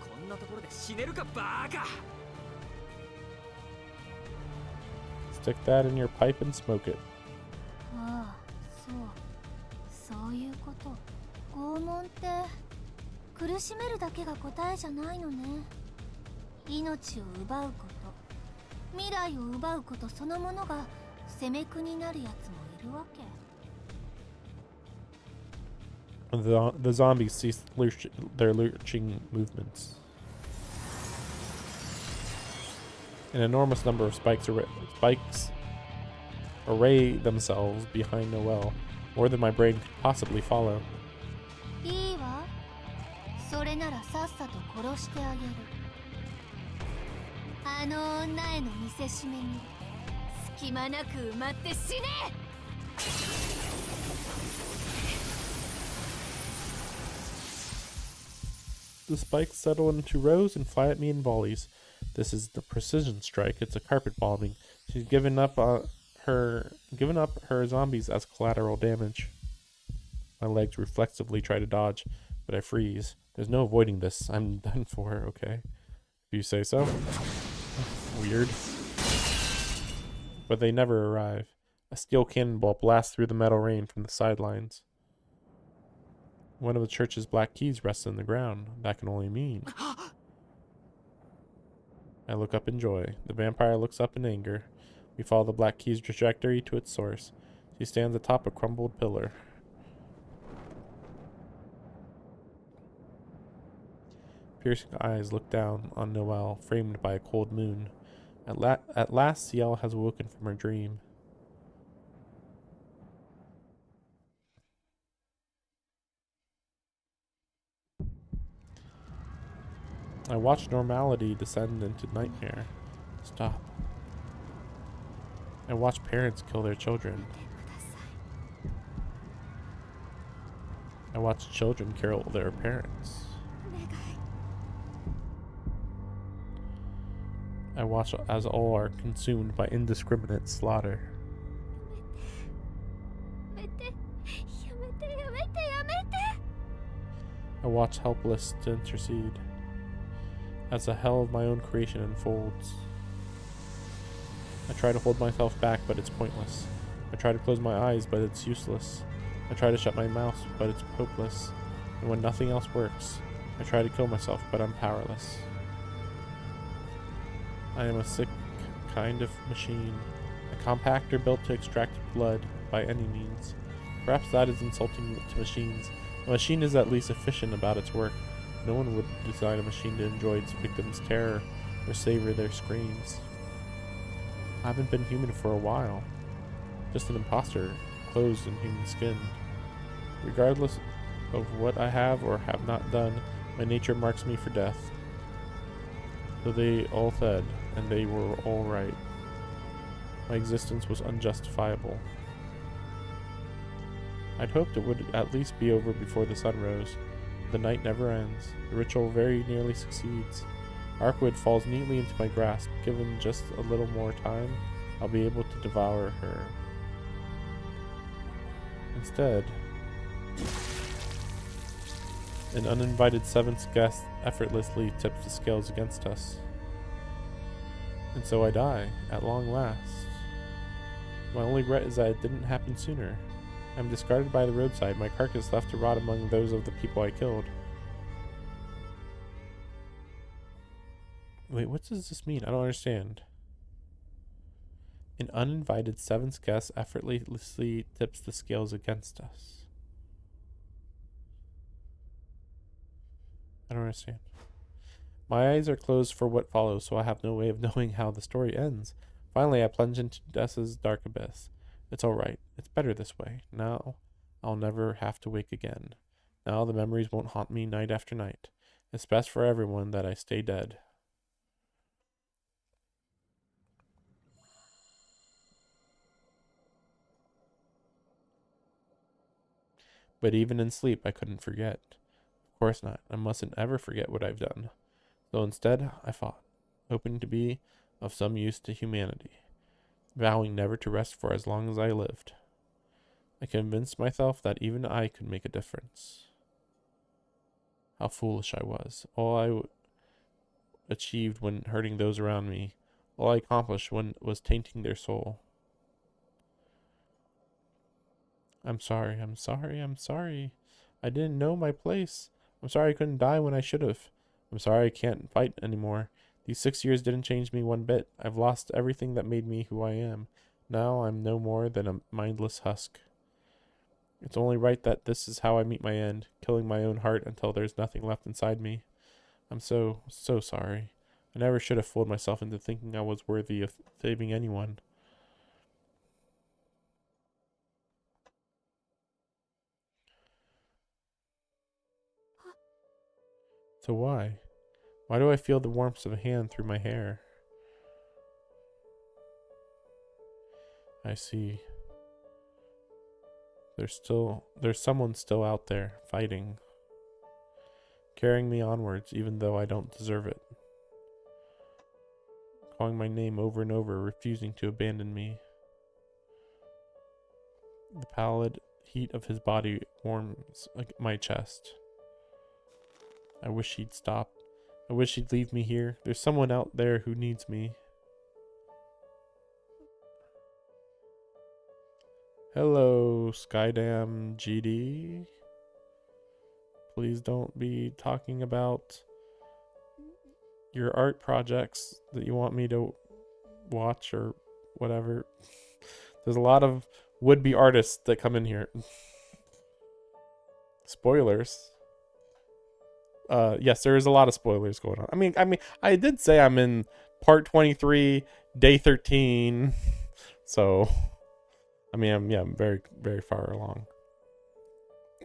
こんなところで死ねるかバーカ。 Stick that in your pipe and smoke it. ああ、そういうこと。拷問って苦しめるだけが答えじゃないのね。命を奪うこと、未来を奪うことそのものが責め苦になるやつもいるわけ。 The zombies cease their lurching movements. An enormous number of spikes array themselves behind Noelle, more than my brain could possibly follow. いいわ。それならさっさと殺してあげる。あの女への見せしめに隙間なく埋まって死ね。The spikes settle into rows and fly at me in volleys. This is the precision strike. It's a carpet bombing. She's given up her zombies as collateral damage. My legs reflexively try to dodge, but I freeze. There's no avoiding this. I'm done for, okay? If you say so. Weird. But they never arrive. A steel cannonball blasts through the metal rain from the sidelines. One of the church's black keys rests on the ground. That can only mean... I look up in joy. The vampire looks up in anger. We follow the black key's trajectory to its source. She stands atop a crumbled pillar. Piercing eyes look down on Noelle, framed by a cold moon. At last, Ciel has awoken from her dream. I watch normality descend into nightmare. Stop. I watch parents kill their children. I watch children kill their parents. I watch as all are consumed by indiscriminate slaughter. I watch helpless to intercede as the hell of my own creation unfolds. I try to hold myself back, but it's pointless. I try to close my eyes, but it's useless. I try to shut my mouth, but it's hopeless. And when nothing else works, I try to kill myself, but I'm powerless. I am a sick kind of machine, a compactor built to extract blood by any means. Perhaps that is insulting to machines. A machine is at least efficient about its work. No one would design a machine to enjoy its victims' terror or savor their screams. I haven't been human for a while. Just an imposter, clothed in human skin. Regardless of what I have or have not done, my nature marks me for death. So they all fled, and they were all right. My existence was unjustifiable. I'd hoped it would at least be over before the sun rose. The night never ends. The ritual very nearly succeeds. Arkwood falls neatly into my grasp. Given just a little more time, I'll be able to devour her. Instead, an uninvited seventh guest effortlessly tips the scales against us. And so I die, at long last. My only regret is that it didn't happen sooner. I'm discarded by the roadside, my carcass left to rot among those of the people I killed. Wait, what does this mean? I don't understand. An uninvited seventh guest effortlessly tips the scales against us. I don't understand. My eyes are closed for what follows, so I have no way of knowing how the story ends. Finally, I plunge into Dessa's dark abyss. It's alright. It's better this way. Now, I'll never have to wake again. Now the memories won't haunt me night after night. It's best for everyone that I stay dead. But even in sleep, I couldn't forget. Of course not. I mustn't ever forget what I've done. So instead, I fought, hoping to be of some use to humanity, vowing never to rest for as long as I lived. I convinced myself that even I could make a difference. How foolish I was. All I achieved when hurting those around me, all I accomplished when was tainting their soul. I'm sorry. I didn't know my place. I'm sorry I couldn't die when I should have. I'm sorry I can't fight anymore. These 6 years didn't change me one bit. I've lost everything that made me who I am. Now I'm no more than a mindless husk. It's only right that this is how I meet my end, killing my own heart until there's nothing left inside me. I'm so sorry. I never should have fooled myself into thinking I was worthy of saving anyone. So why? Why do I feel the warmth of a hand through my hair? I see. There's someone still out there, fighting. Carrying me onwards, even though I don't deserve it. Calling my name over and over, refusing to abandon me. The pallid heat of his body warms my chest. I wish he'd stop. I wish he'd leave me here. There's someone out there who needs me. Hello, Skydam GD. Please don't be talking about your art projects that you want me to watch or whatever. There's a lot of would-be artists that come in here. Spoilers. Yes, there is a lot of spoilers going on. I mean, I did say I'm in part 23, day 13. So, I mean, I'm very, very far along.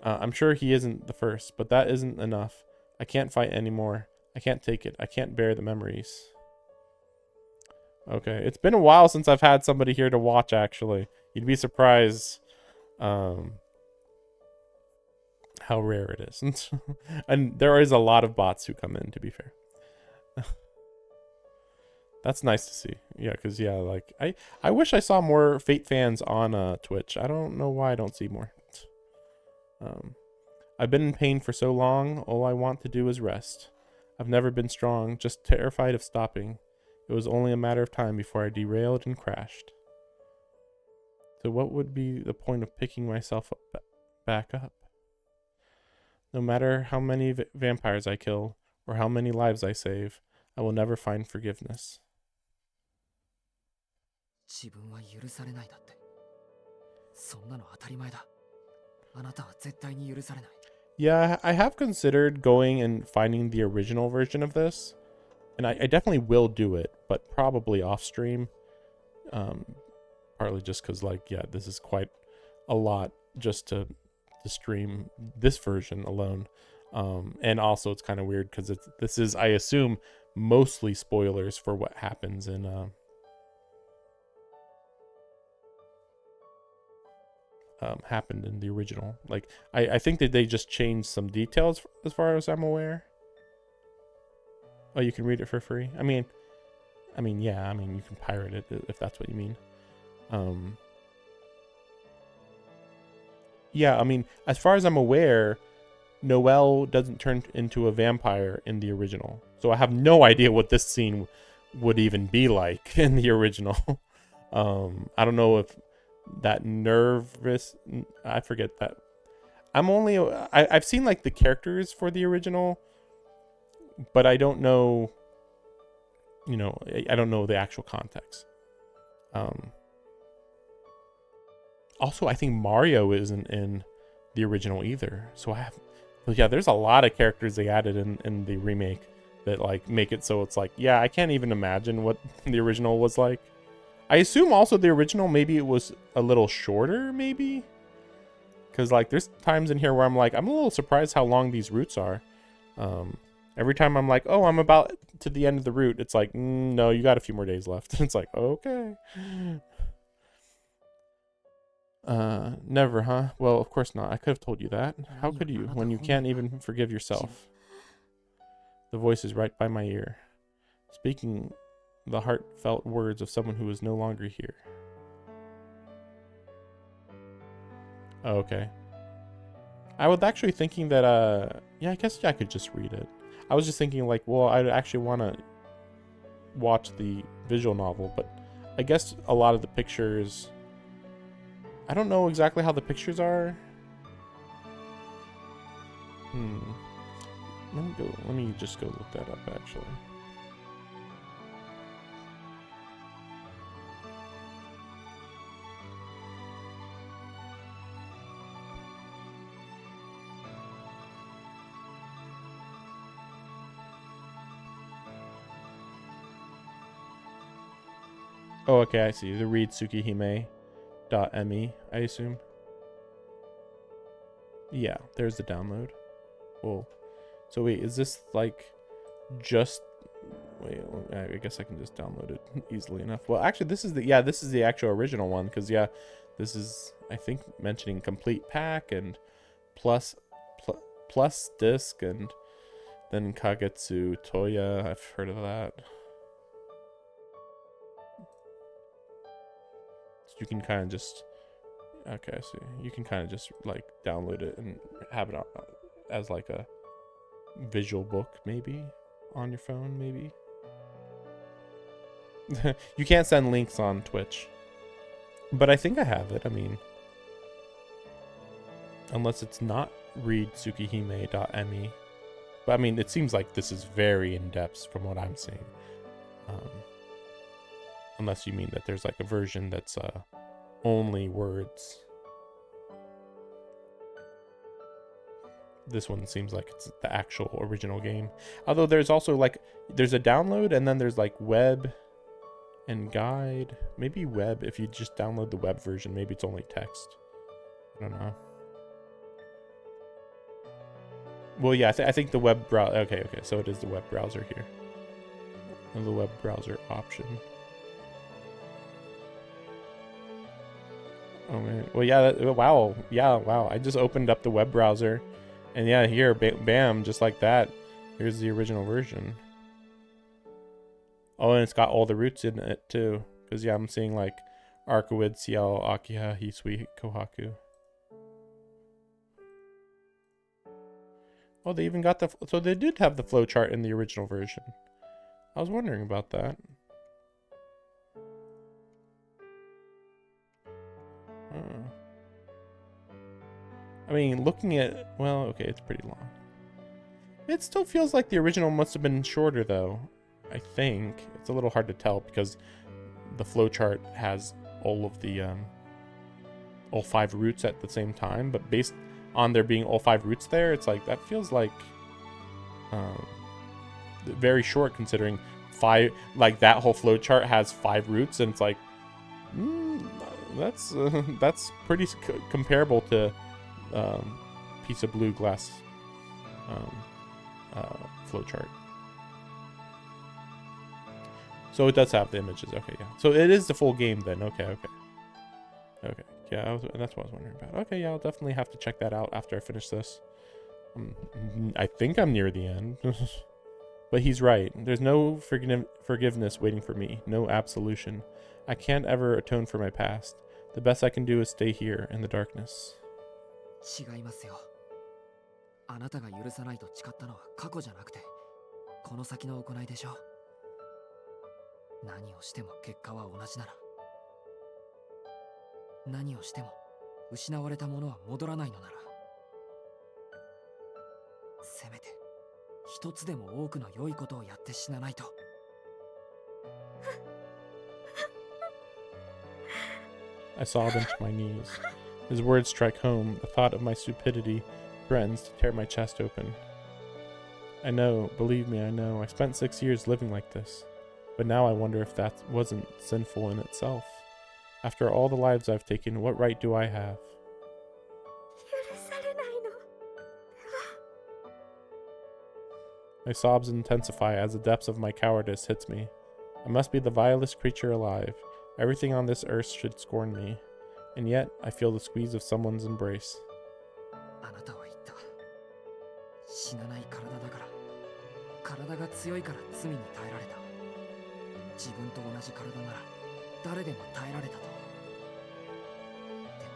I'm sure he isn't the first, but that isn't enough. I can't fight anymore. I can't take it. I can't bear the memories. Okay, it's been a while since I've had somebody here to watch, actually. You'd be surprised how rare it is. And there is a lot of bots who come in, to be fair. That's nice to see. Yeah, because, yeah, like, I wish I saw more Fate fans on Twitch. I don't know why I don't see more. I've been in pain for so long, all I want to do is rest. I've never been strong, just terrified of stopping. It was only a matter of time before I derailed and crashed. So what would be the point of picking myself back up? No matter how many vampires I kill, or how many lives I save, I will never find forgiveness. Yeah, I have considered going and finding the original version of this. And I definitely will do it, but probably off stream. Partly just because, like, yeah, this is quite a lot just to stream this version alone. And also it's kind of weird because this is, I assume, mostly spoilers for what happens in happened in the original. Like, I think that they just changed some details as far as I'm aware. Oh, you can read it for free? I mean, yeah, you can pirate it if that's what you mean. Yeah, as far as I'm aware, Noelle doesn't turn into a vampire in the original. So I have no idea what this scene would even be like in the original. I don't know if that nervous, I forget that. I've seen like the characters for the original, but I don't know, I don't know the actual context. Also, I think Mario isn't in the original either. So yeah, there's a lot of characters they added in the remake that like make it so it's like, yeah, I can't even imagine what the original was like. I assume also the original, maybe it was a little shorter, maybe? Because like there's times in here where I'm like, I'm a little surprised how long these routes are. Every time I'm like, oh, I'm about to the end of the route, it's like, no, you got a few more days left. It's like, okay. Never, huh? Well, of course not. I could have told you that. How could you, when you can't even forgive yourself? The voice is right by my ear, speaking the heartfelt words of someone who is no longer here. Oh, okay. I was actually thinking that, yeah, I guess I could just read it. I was just thinking like, well, I'd actually want to watch the visual novel, but I guess a lot of the pictures, I don't know exactly how the pictures are. Let me just go look that up actually. Oh, okay, I see. The read Tsukihime.me, I assume. Yeah, there's the download. Well, so wait, is this like just... Wait, I guess I can just download it easily enough. Well, actually, this is the actual original one, because yeah, this is, I think, mentioning complete pack and plus disc, and then Kagetsu Toya. I've heard of that. So you can kind of just, okay, so you can kind of just like download it and have it as like a visual book, maybe on your phone, maybe. You can't send links on Twitch, but I think I have it. I mean, unless it's not read Tsukihime.me, but I mean, it seems like this is very in depth from what I'm seeing. Unless you mean that there's like a version that's only words. This one seems like it's the actual original game. Although there's also like, there's a download and then there's like web and guide. Maybe web, if you just download the web version, maybe it's only text. I don't know. Well, yeah, I think the web browser, okay, so it is the web browser here. The web browser option. Oh man, well yeah, wow, I just opened up the web browser, and yeah, here, bam, just like that, here's the original version. Oh, and it's got all the roots in it too, because yeah, I'm seeing like Arkawid, Ciel, Akiha, Hisui, Kohaku. Oh, they even got so they did have the flowchart in the original version. I was wondering about that. I mean, looking at, well, okay, it's pretty long. It still feels like the original must have been shorter though. I think it's a little hard to tell because the flowchart has all of the all 5 roots at the same time, but based on there being all 5 roots there, it's like that feels like very short considering 5, like that whole flowchart has 5 roots, and it's like that's pretty comparable to piece of blue glass flowchart. So it does have the images. Okay, yeah. So it is the full game then. Okay. Yeah, that's what I was wondering about. Okay, yeah, I'll definitely have to check that out after I finish this. I think I'm near the end. But he's right. There's no forgiveness waiting for me. No absolution. I can't ever atone for my past. The best I can do is stay here in the darkness. 違いますよ。あなたが許さないと誓ったのは過去じゃなくて、この先の行いでしょう。何をしても結果は同じなら、何をしても失われたものは戻らないのなら、せめて一つでも多くの良いことをやって死なないと。I sobbed into my knees. His words strike home. The thought of my stupidity threatens to tear my chest open. I know, believe me, I know. I spent 6 years living like this. But now I wonder if that wasn't sinful in itself. After all the lives I've taken, what right do I have? My sobs intensify as the depths of my cowardice hits me. I must be the vilest creature alive. Everything on this earth should scorn me. And yet, I feel the squeeze of someone's embrace. あなたは言った。死なない体だから。体が強いから罪に耐えられた。自分と同じ体なら誰でも耐えられたと。でも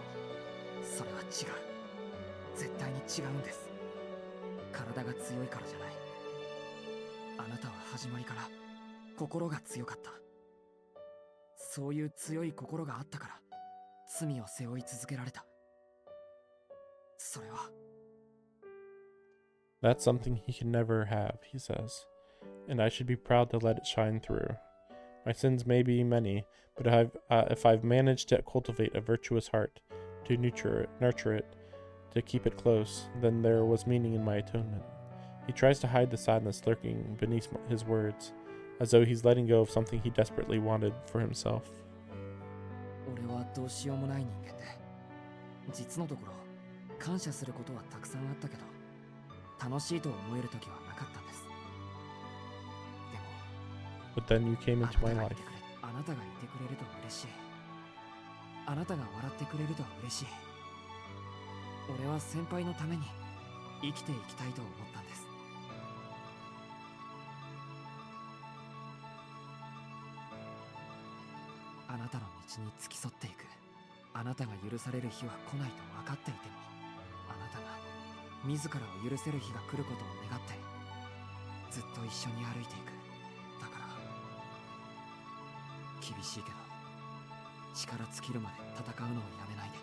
それは違う。絶対に違うんです。体が強いからじゃない。あなたは始まりから心が強かった。そういう強い心があったから罪を背負い続けられた。それは That's something he can never have, he says, and I should be proud to let it shine through. My sins may be many, but if I've managed to cultivate a virtuous heart, to nurture it, to keep it close, then there was meaning in my atonement. He tries to hide the sadness lurking beneath his words. as though he's letting go of something he desperately wanted for himself. 俺はどうしようもない人間で、実のところ感謝することはたくさんあったけど、楽しいと思える時はなかったんです。でも But then you came into my life. あなたがいてくれると嬉しい。あなたが笑ってくれると嬉しい。俺は先輩のために生きていきたいと思ったんです。あなたの道に付き添っていく。あなたが許される日は来ないと分かっていても、あなたが自らを許せる日が来ることを願ってずっと一緒に歩いていく。だから厳しいけど力尽きるまで戦うのをやめないで。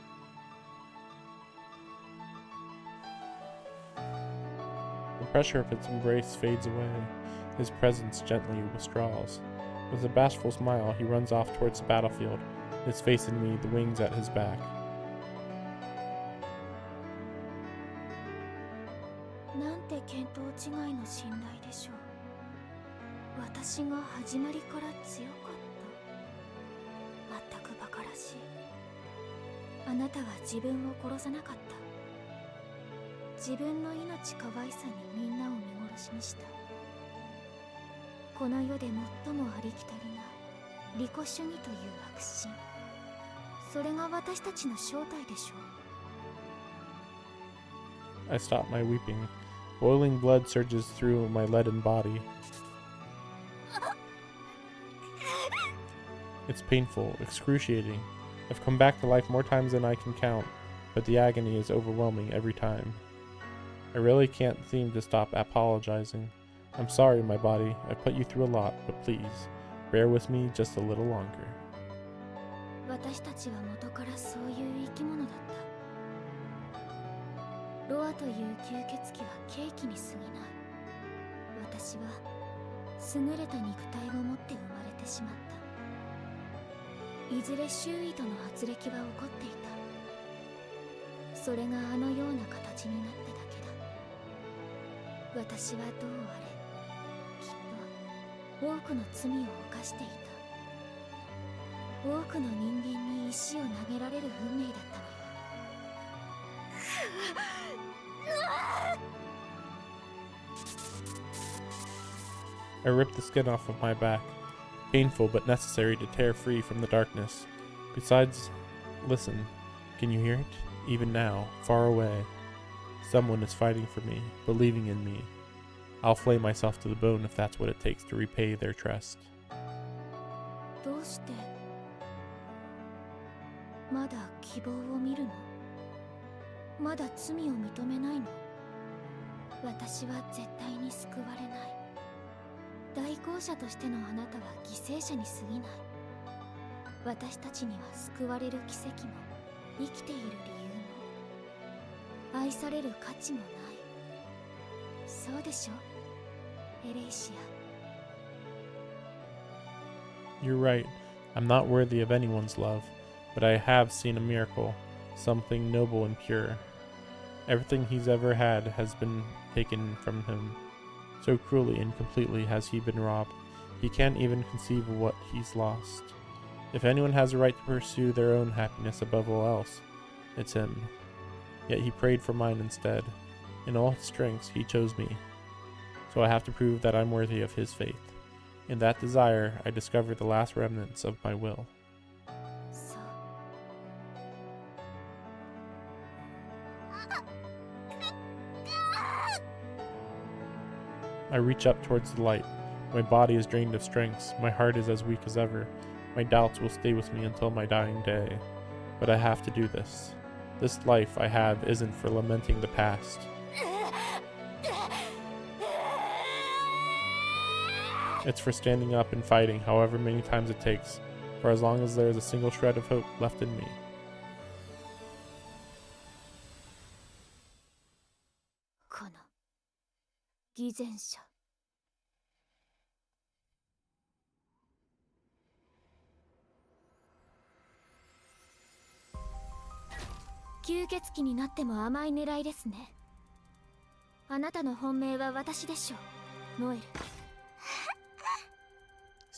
The pressure of his embrace fades away. His presence gently withdraws. With a bashful smile, he runs off towards the battlefield, his face in me, the wings at his back. なんて見当違いの信頼でしょう。私が始まりから強かった。まったく馬鹿らしい。あなたは自分を殺さなかった。自分の命かわいさにみんなを見殺しにした。この世で最もありきたりな利己主義という悪心、それが私たちの正体でしょう。 I stop my weeping. Boiling blood surges through my leaden body. It's painful, excruciating. I've come back to life more times than I can count, but the agony is overwhelming every time. I really can't seem to stop apologizing. I'm sorry, my body. I've put you through a lot, but please, bear with me just a little longer. 私たちは元からそういう生き物だった。ロアという吸血鬼はケーキに過ぎない。私は優れた肉体を持って生まれてしまった。いずれ周囲との圧力は起こっていた。それがあのような形になっただけだ。私はどうあれ多くの罪を犯していた。多くの人間に石を投げられる運命だったのよ。 I ripped the skin off of my back, painful but necessary to tear free from the darkness. Besides, listen, can you hear it? Even now, far away, someone is fighting for me, believing in me. I'll flay myself to the bone if that's what it takes to repay their trust. どうしてまだ希望を見るの？まだ罪を認めないの？私は絶対に救われない。代行者としてのあなたは犠牲者に過ぎない。私たちには救われる奇跡も生きている理由も愛される価値もない。そうでしょ？ You're right. I'm not worthy of anyone's love, but I have seen a miracle, something noble and pure. Everything he's ever had has been taken from him. So cruelly and completely has he been robbed. He can't even conceive of what he's lost. If anyone has a right to pursue their own happiness above all else, it's him. Yet he prayed for mine instead. In all his strengths, he chose me. So I have to prove that I'm worthy of his faith. In that desire, I discover the last remnants of my will. I reach up towards the light. My body is drained of strength. My heart is as weak as ever. My doubts will stay with me until my dying day. But I have to do this. This life I have isn't for lamenting the past. It's for standing up and fighting however many times it takes, for as long as there is a single shred of hope left in me. この偽善者。吸血鬼になっても甘い狙いですね。あなたの本命は私でしょう、ノエル。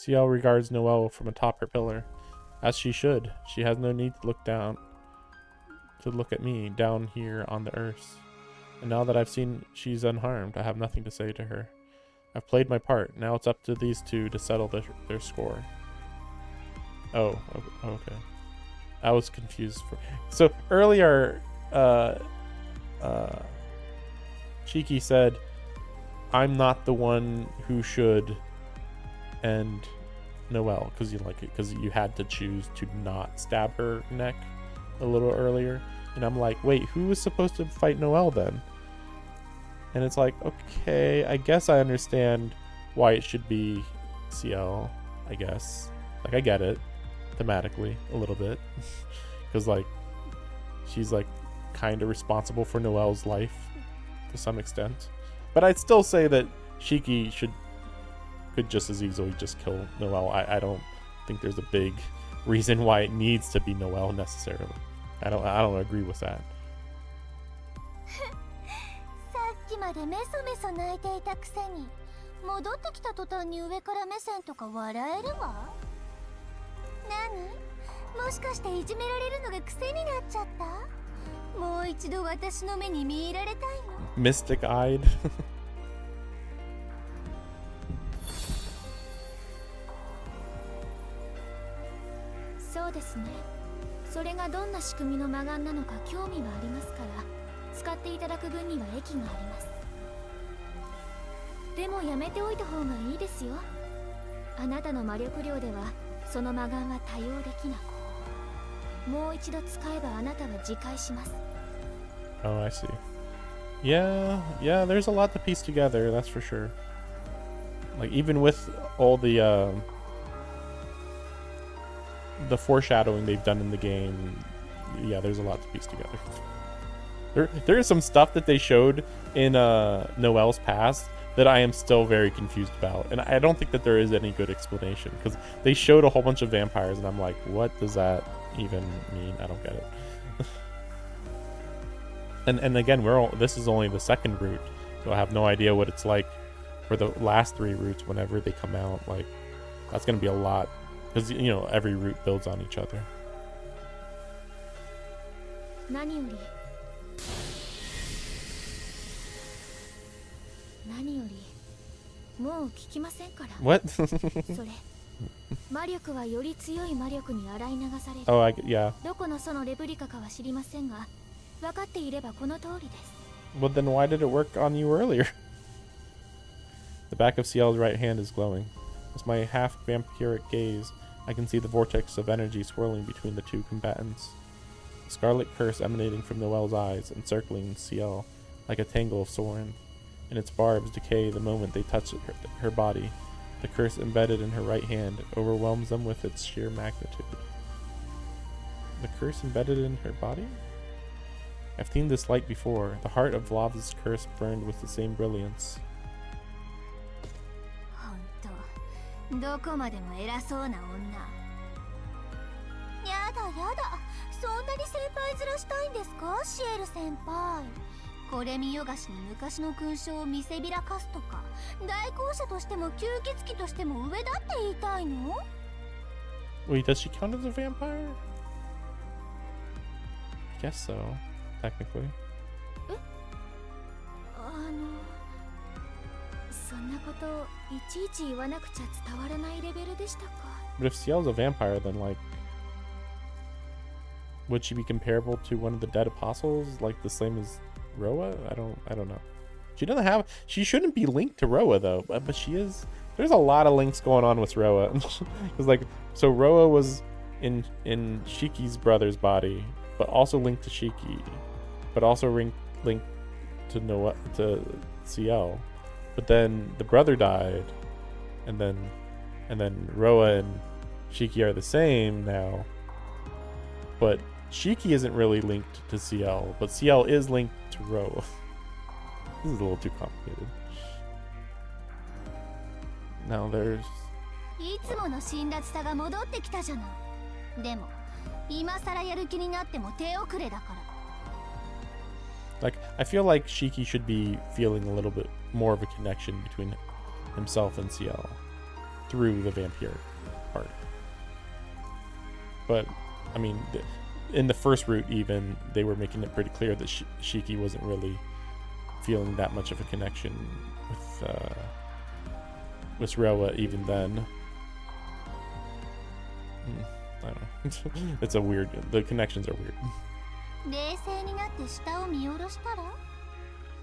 Ciel regards Noelle from atop her pillar. As she should. She has no need to look at me down here on the earth. And now that I've seen she's unharmed, I have nothing to say to her. I've played my part. Now it's up to these two to settle their score. Oh, okay. I was confused. So earlier, Shiki said, I'm not the one who should end Noelle, because you had to choose to not stab her neck a little earlier. And I'm like, wait, who was supposed to fight Noelle then? And it's like, okay, I guess I understand why it should be Ciel, I guess. Like, I get it thematically a little bit, because like she's like kind of responsible for Noelle's life to some extent. But I'd still say that Shiki could just as easily just kill Noelle. I don't think there's a big reason why it needs to be Noelle necessarily. I don't agree with that. さっきまでメソメソ泣いていたくせに戻ってきた途端に上から目線とか笑えるわ。何？もしかしていじめられるのが癖になっちゃった？もう一度私の目に見入られたいの？ Mystic-eyed. そうですね。それがどんな仕組みの魔眼なのか興味はありますから、使っていただく分には益があります。でもやめておいた方がいいですよ。あなたの魔力量ではその魔眼は多用できない。もう一度使えばあなたは自戒します。 Oh, I see. Yeah, there's a lot to piece together, that's for sure. Like, even with all the foreshadowing they've done in the game, yeah, there's a lot to piece together. There is some stuff that they showed in Noelle's past that I am still very confused about, and I don't think that there is any good explanation, because they showed a whole bunch of vampires and I'm like, what does that even mean? I don't get it. and again, this is only the second route, so I have no idea what it's like for the last three routes whenever they come out. Like, that's gonna be a lot, because you know every route builds on each other. 何よりもう聞きませんから。 What? それ魔力はより強い魔力に洗い流される。 Oh, yeah. どこのそのレプリカかは知りませんが、分かっていればこの通りです。 Well, then why did it work on you earlier? The back of Ciel's right hand is glowing. With my half-vampiric gaze, I can see the vortex of energy swirling between the two combatants. The scarlet curse emanating from Noelle's eyes, encircling Ciel like a tangle of sword, and its barbs decay the moment they touch her body. The curse embedded in her right hand overwhelms them with its sheer magnitude. The curse embedded in her body? I've seen this light before. The heart of Vlav's curse burned with the same brilliance. ほんと、どこまでも偉そうな女。やだやだ、そんなに先輩面したいんですか、シエル先輩。これ見よがしに昔の勲章を見せびらかすとか、代行者としても吸血鬼としても上だって言いたいの？ Wait, does she count as a vampire? I guess so, technically. そんなこといちいち言わなくちゃ伝わらないレベルでしたか。 But if Ciel's a vampire, then like, would she be comparable to one of the dead apostles, like the same as Roa? I don't know. She shouldn't be linked to Roa though, but she is. There's a lot of links going on with Roa. Because like, so Roa was in Shiki's brother's body, but also linked to Shiki, but also linked to Ciel. But then the brother died, and then Roa and Shiki are the same now. But Shiki isn't really linked to Ciel, but Ciel is linked to Roa. This is a little too complicated. Now there's... いつもの辛辣さが戻ってきたじゃない。でも、今更やる気になっても手遅れだから。 Like, I feel like Shiki should be feeling a little bit more of a connection between himself and Ciel. through the vampire part. But I mean, in the first route, even they were making it pretty clear that Shiki wasn't really feeling that much of a connection with Rewa even then. I don't know. It's a weird. The connections are weird. 冷静になって下を見下ろしたら、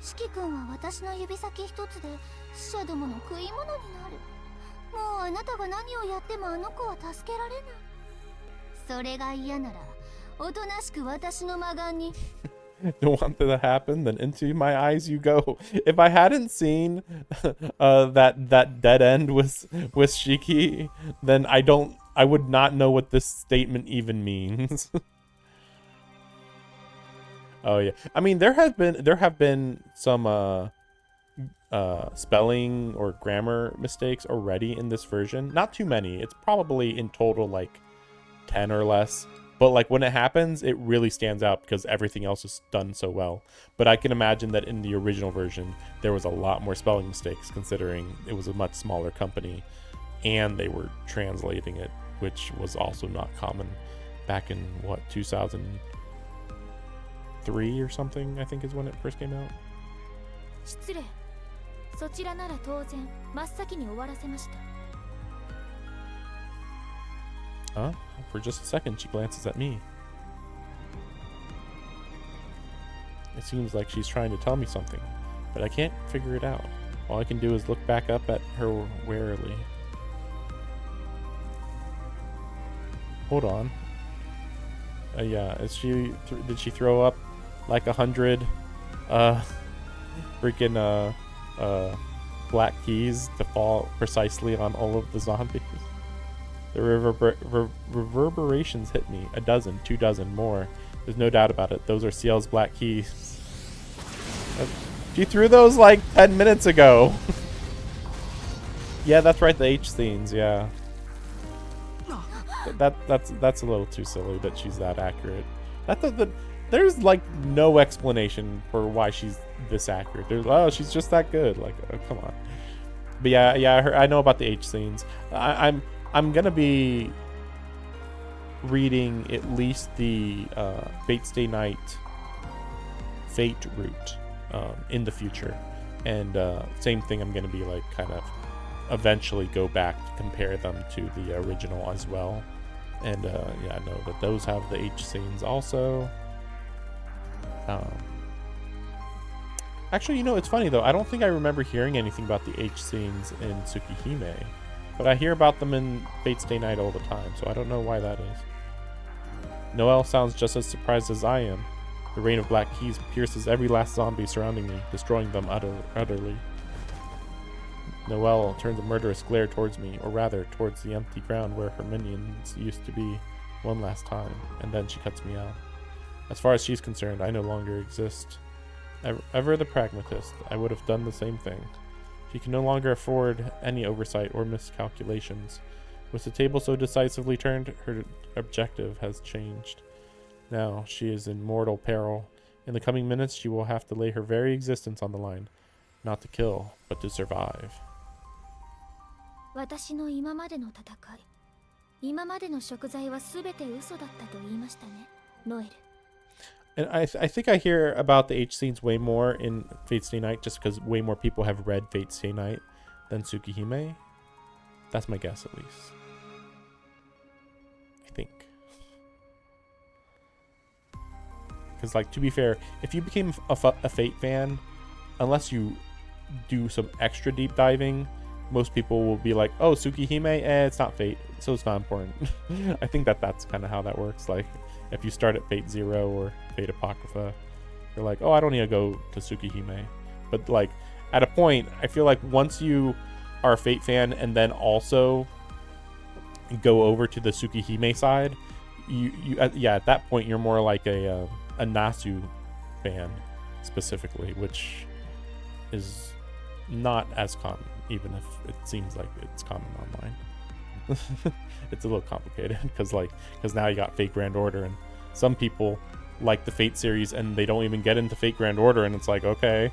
四季君は私の指先一つで死者どもの食い物になる。もうあなたが何をやってもあの子は助けられない。それが嫌なら、おとなしく私の魔眼に。Don't want that to happen, then into my eyes you go. If I hadn't seen that dead end with Shiki, then I would not know what this statement even means. Oh yeah, I mean there have been some spelling or grammar mistakes already in this version. Not too many. It's probably in total like 10 or less. But like when it happens, it really stands out because everything else is done so well. But I can imagine that in the original version, there was a lot more spelling mistakes considering it was a much smaller company and they were translating it, which was also not common back in, what, 2003 or something, I think is when it first came out. 失礼。そちらなら当然真っ先に終わらせました。Huh? For just a second, she glances at me. It seems like she's trying to tell me something, but I can't figure it out. All I can do is look back up at her warily. Hold on. Yeah, did she throw up like 100 freaking black keys to fall precisely on all of the zombies? The reverberations hit me. 12, 2 dozen more. There's no doubt about it. Those are Ciel's black keys. She threw those like 10 minutes ago. Yeah, that's right. The H scenes. Yeah. That's a little too silly that she's that accurate. There's like no explanation for why she's this accurate. She's just that good. Like, oh, come on. But yeah, I know about the H scenes. I'm gonna be reading at least the Fate Stay Night Fate route in the future, and same thing. I'm gonna be like kind of eventually go back to compare them to the original as well, and yeah, I know that those have the H scenes also. Actually, you know, it's funny though. I don't think I remember hearing anything about the H scenes in Tsukihime. But I hear about them in Fate Stay Night all the time, so I don't know why that is. Noelle sounds just as surprised as I am. The rain of black keys pierces every last zombie surrounding me, destroying them utterly. Noelle turns a murderous glare towards me, or rather, towards the empty ground where her minions used to be one last time, and then she cuts me out. As far as she's concerned, I no longer exist. Ever the pragmatist, I would have done the same thing. She can no longer afford any oversight or miscalculations. With the table so decisively turned, her objective has changed. Now she is in mortal peril. In the coming minutes, she will have to lay her very existence on the line. Not to kill, but to survive. 私の今までの戦い、今までの食材はすべて嘘だったと言いましたね、ノエル。And I think I hear about the H scenes way more in Fate Stay Night just because way more people have read Fate Stay Night than Tsukihime. That's my guess, at least. I think. Because, like, to be fair, if you became a Fate fan, unless you do some extra deep diving, most people will be like, oh, Tsukihime, it's not Fate, so it's not important. I think that's kind of how that works. Like, if you start at Fate Zero or Fate Apocrypha, you're like, oh, I don't need to go to Tsukihime. But like at a point, I feel like once you are a Fate fan and then also go over to the Tsukihime side, you at that point you're more like a Nasu fan specifically, which is not as common, even if it seems like it's common online. It's a little complicated because now you got Fate Grand Order, and some people like the Fate series and they don't even get into Fate Grand Order, and it's like, okay,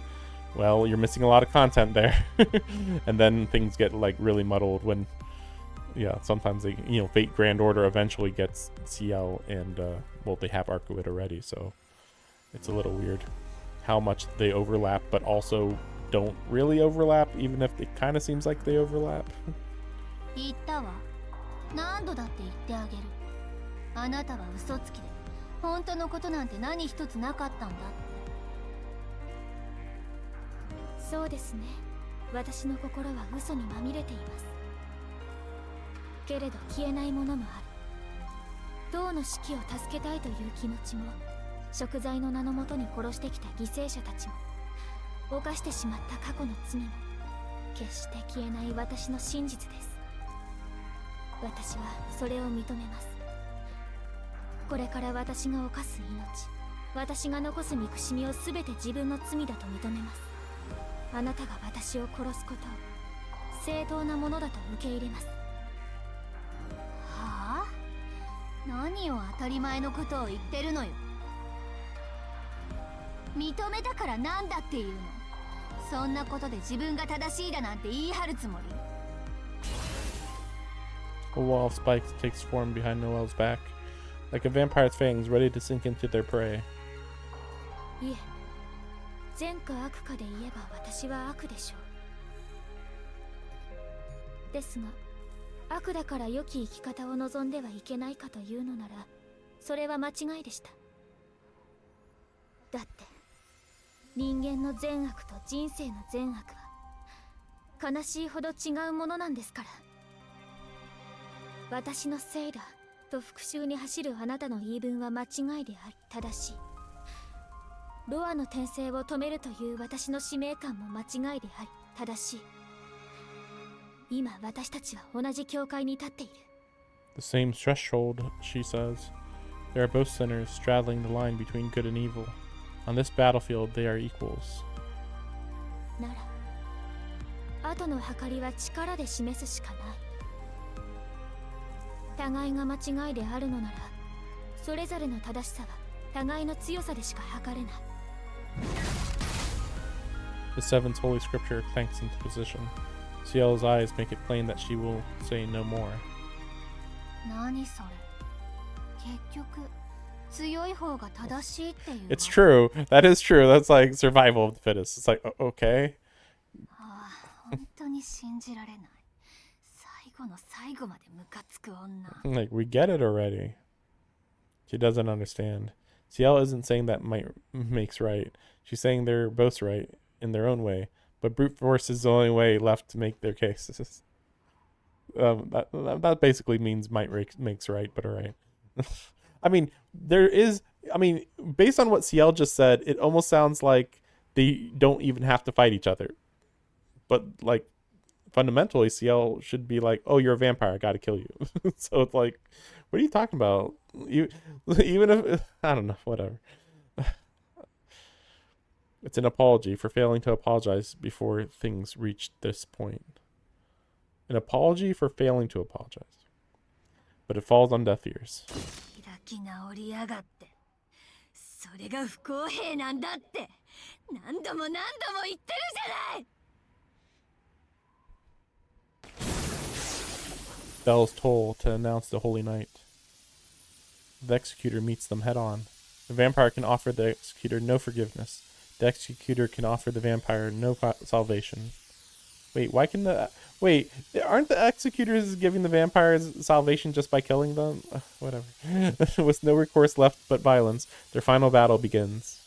well, you're missing a lot of content there. And then things get like really muddled when yeah, sometimes they, Fate Grand Order eventually gets Ciel, and well, they have Arcuit already, so it's a little weird how much they overlap, but also don't really overlap, even if it kind of seems like they overlap. 言ったわ。何度だって言ってあげる。あなたは嘘つきで、本当のことなんて何一つなかったんだって。そうですね。私の心は嘘にまみれています。けれど消えないものもある。銅の士気を助けたいという気持ちも、贖罪の名のもとに殺してきた犠牲者たちも、犯してしまった過去の罪も、決して消えない私の真実です。私はそれを認めます。これから私が犯す命、私が残す憎しみを全て自分の罪だと認めます。あなたが私を殺すことを正当なものだと受け入れます。はあ？何を当たり前のことを言ってるのよ。認めたからなんだっていうの。そんなことで自分が正しいだなんて言い張るつもり？ A wall of spikes takes form behind Noelle's back, like a vampire's fangs ready to sink into their prey. いえ、善か悪かで言えば私は悪でしょう。ですが、悪だから良き生き方を望んではいけないかというのなら、それは間違いでした。だって、人間の善悪と人生の善悪は悲しいほど違うものなんですから。私のせいだと復讐に走るあなたの言い分は間違いであり正しい。ロアの転生を止めるという私の使命感も間違いであり正しい。今私たちは同じ境界に立っている。 The same threshold, she says. They are both sinners, straddling the line between good and evil. On this battlefield, they are equals. なら、後の計りは力で示すしかない。互いが間違いであるのなら、それぞれの正しさは互いの強さでしか測れない。The seventh holy scripture clanks into position. Ciel's eyes make it plain that she will say no more. 何それ？結局強い方が正しいっていう。It's true. That is true. That's like survival of the fittest. It's like, okay. ああ、本当に信じられない。最後の最後までムカつく女。Like, we get it already. She doesn't understand. Ciel isn't saying that might makes right. She's saying they're both right in their own way. But brute force is the only way left to make their cases. That basically means might makes right, but alright. I mean, based on what Ciel just said, it almost sounds like they don't even have to fight each other. But, like, fundamentally, Ciel should be like, oh, you're a vampire, I gotta kill you. So it's like, what are you talking about? Even if, I don't know, whatever. It's an apology for failing to apologize before things reached this point. An apology for failing to apologize. But it falls on deaf ears. 開き直りやがって。それが不公平なんだって。何度も何度も言ってるじゃない。Bells toll to announce the holy night. The executor meets them head on. The vampire can offer the executor no forgiveness. The executor can offer the vampire no salvation. Wait, aren't the executors giving the vampires salvation just by killing them? Whatever. With no recourse left but violence, their final battle begins.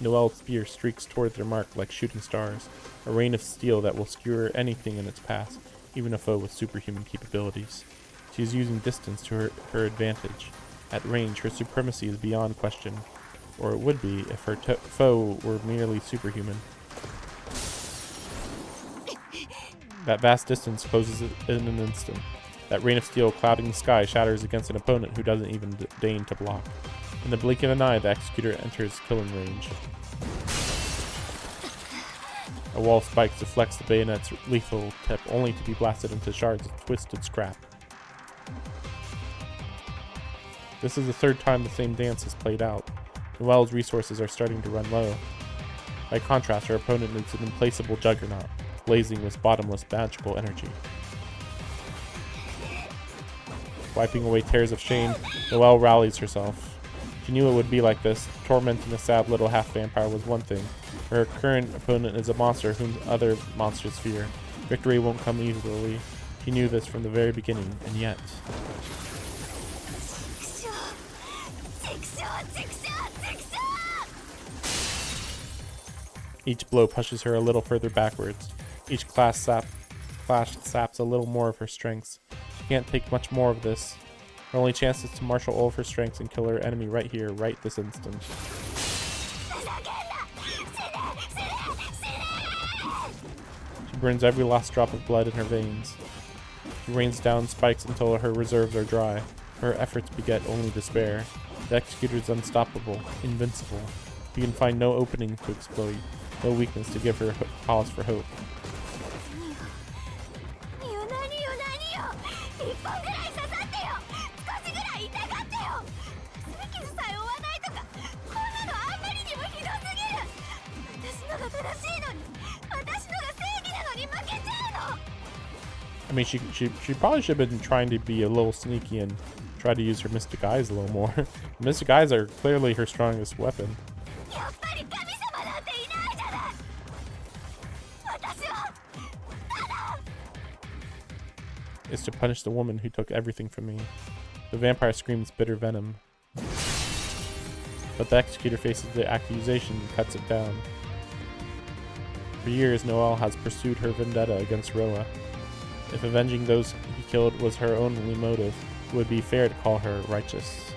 Noelle's spear streaks toward their mark like shooting stars, a rain of steel that will skewer anything in its path, even a foe with superhuman capabilities. She is using distance to her advantage. At range, her supremacy is beyond question, or it would be if her foe were merely superhuman. That vast distance closes in an instant. That rain of steel clouding the sky shatters against an opponent who doesn't even deign to block. In the blink of an eye, the executor enters killing range. A wall of spikes deflects the bayonet's lethal tip, only to be blasted into shards of twisted scrap. This is the third time the same dance has played out. Noelle's resources are starting to run low. By contrast, her opponent is an implacable juggernaut, blazing with bottomless magical energy. Wiping away tears of shame, Noelle rallies herself. She knew it would be like this. Tormenting a sad little half-vampire was one thing. Her current opponent is a monster whom other monsters fear. Victory won't come easily. She knew this from the very beginning, and yet... Each blow pushes her a little further backwards. Each clash saps a little more of her strengths. She can't take much more of this. Her only chance is to marshal all of her strengths and kill her enemy right here, right this instant. She burns every last drop of blood in her veins. She rains down spikes until her reserves are dry. Her efforts beget only despair. The Executor is unstoppable, invincible. He can find no opening to exploit, no weakness to give her cause for hope. I mean, she probably should have been trying to be a little sneaky and try to use her Mystic Eyes a little more. Mystic Eyes are clearly her strongest weapon. Is to punish the woman who took everything from me. The vampire screams bitter venom. But the Executor faces the accusation and cuts it down. For years, Noelle has pursued her vendetta against Roa. If avenging those he killed was her only motive, it would be fair to call her righteous.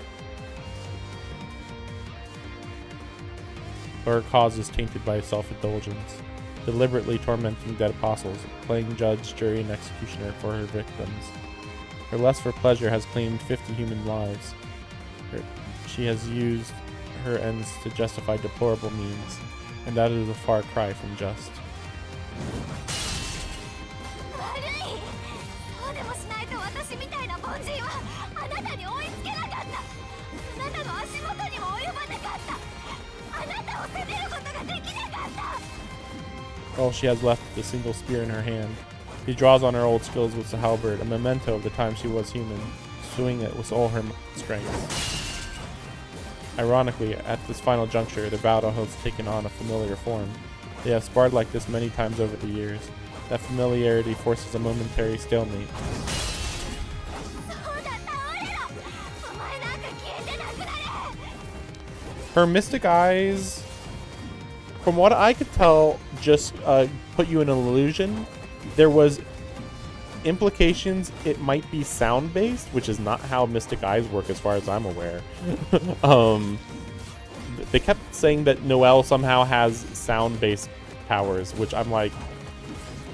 But her cause is tainted by self-indulgence, deliberately tormenting dead apostles, playing judge, jury, and executioner for her victims. Her lust for pleasure has claimed 50 human lives. She has used her ends to justify deplorable means, and that is a far cry from just. All she has left is a single spear in her hand. She draws on her old skills with the halberd, a memento of the time she was human, swinging it with all her strength. Ironically, at this final juncture, the battle has taken on a familiar form. They have sparred like this many times over the years. That familiarity forces a momentary stalemate. Her Mystic Eyes, from what I could tell, just put you in an illusion. There was implications it might be sound-based, which is not how Mystic Eyes work as far as I'm aware. They kept saying that Noelle somehow has sound-based powers, which I'm like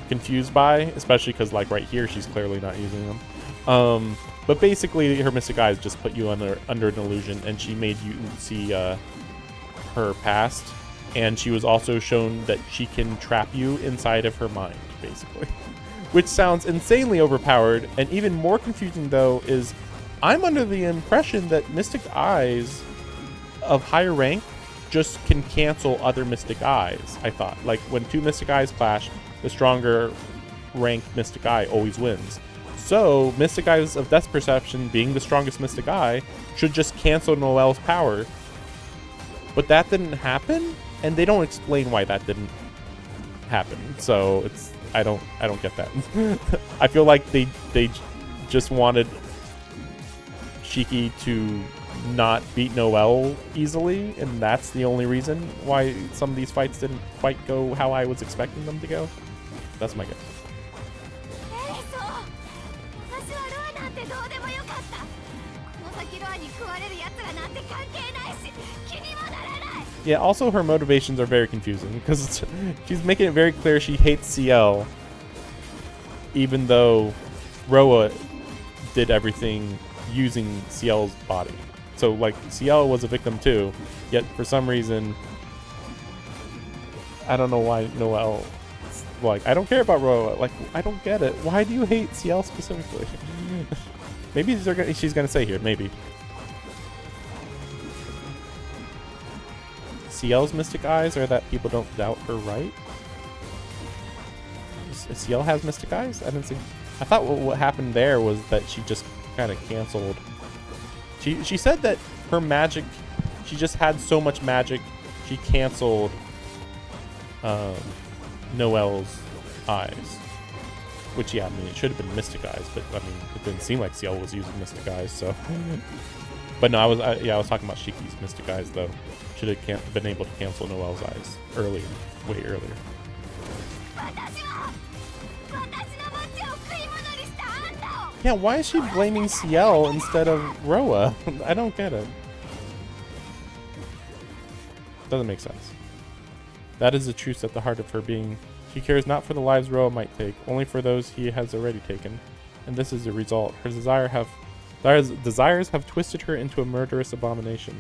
confused by, especially because like right here she's clearly not using them. But basically her Mystic Eyes just put you under an illusion, and she made you see her past. And she was also shown that she can trap you inside of her mind, basically. Which sounds insanely overpowered, and even more confusing, though, is I'm under the impression that Mystic Eyes of higher rank just can cancel other Mystic Eyes, I thought. Like, when two Mystic Eyes clash, the stronger ranked Mystic Eye always wins. So, Mystic Eyes of Death Perception, being the strongest Mystic Eye, should just cancel Noelle's power. But that didn't happen? And they don't explain why that didn't happen, so it's I don't get that. I feel like they just wanted Shiki to not beat Noelle easily, and that's the only reason why some of these fights didn't quite go how I was expecting them to go. That's my guess. Yeah, also her motivations are very confusing, because she's making it very clear she hates Ciel, even though Roa did everything using Ciel's body. So, like, Ciel was a victim too, yet for some reason, I don't know why Noelle, like, I don't care about Roa. Like, I don't get it. Why do you hate Ciel specifically? Maybe she's gonna say here, maybe. Ciel's mystic eyes, or that people don't doubt her right? Ciel has mystic eyes? I didn't see. I thought what happened there was that she just kind of canceled. She said that her magic, she just had so much magic, she canceled Noelle's eyes. Which, yeah, I mean, it should have been mystic eyes, but I mean, it didn't seem like Ciel was using mystic eyes, so. But no, I was talking about Shiki's mystic eyes though. Should have been able to cancel Noelle's eyes earlier, way earlier. Yeah, why is she blaming Ciel instead of Roa? I don't get it. Doesn't make sense. That is the truth at the heart of her being. She cares not for the lives Roa might take, only for those he has already taken. And this is the result. Her desires have twisted her into a murderous abomination.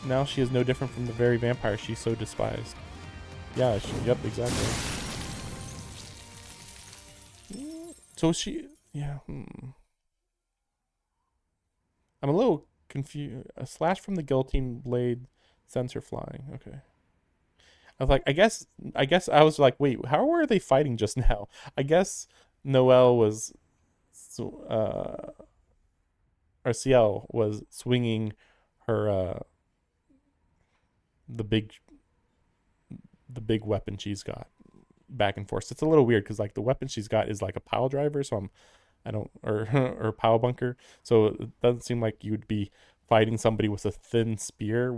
Now she is no different from the very vampire she so despised. Yeah, yep, exactly. So yeah. I'm a little confused. A slash from the guillotine blade sends her flying. Okay. I was like, I guess I was like, wait, how were they fighting just now? I guess Noelle was, or Ciel was swinging her, the big weapon she's got back and forth. It's a little weird because like the weapon she's got is like a pile driver, so or pile bunker. So it doesn't seem like you would be fighting somebody with a thin spear.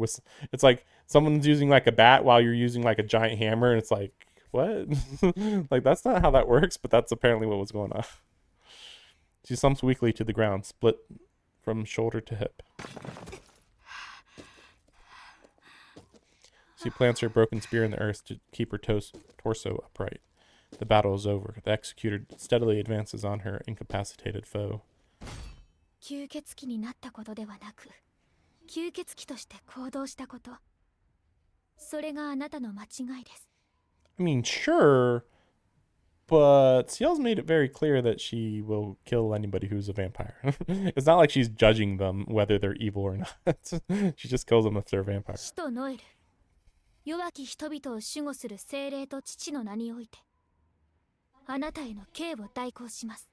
It's like someone's using like a bat while you're using like a giant hammer, and it's like, what? Like that's not how that works, but that's apparently what was going on. She slumps weakly to the ground, split from shoulder to hip. She plants her broken spear in the earth to keep her torso upright. The battle is over. The executor steadily advances on her incapacitated foe. 吸血鬼になったことではなく、吸血鬼として行動したこと。それがあなたの間違いです。I mean, sure, but Ciel's made it very clear that she will kill anybody who's a vampire. It's not like she's judging them whether they're evil or not. She just kills them if they're a vampire. 使徒ノエル、弱き人々を守護する精霊と父の名において、あなたへの刑を代行します。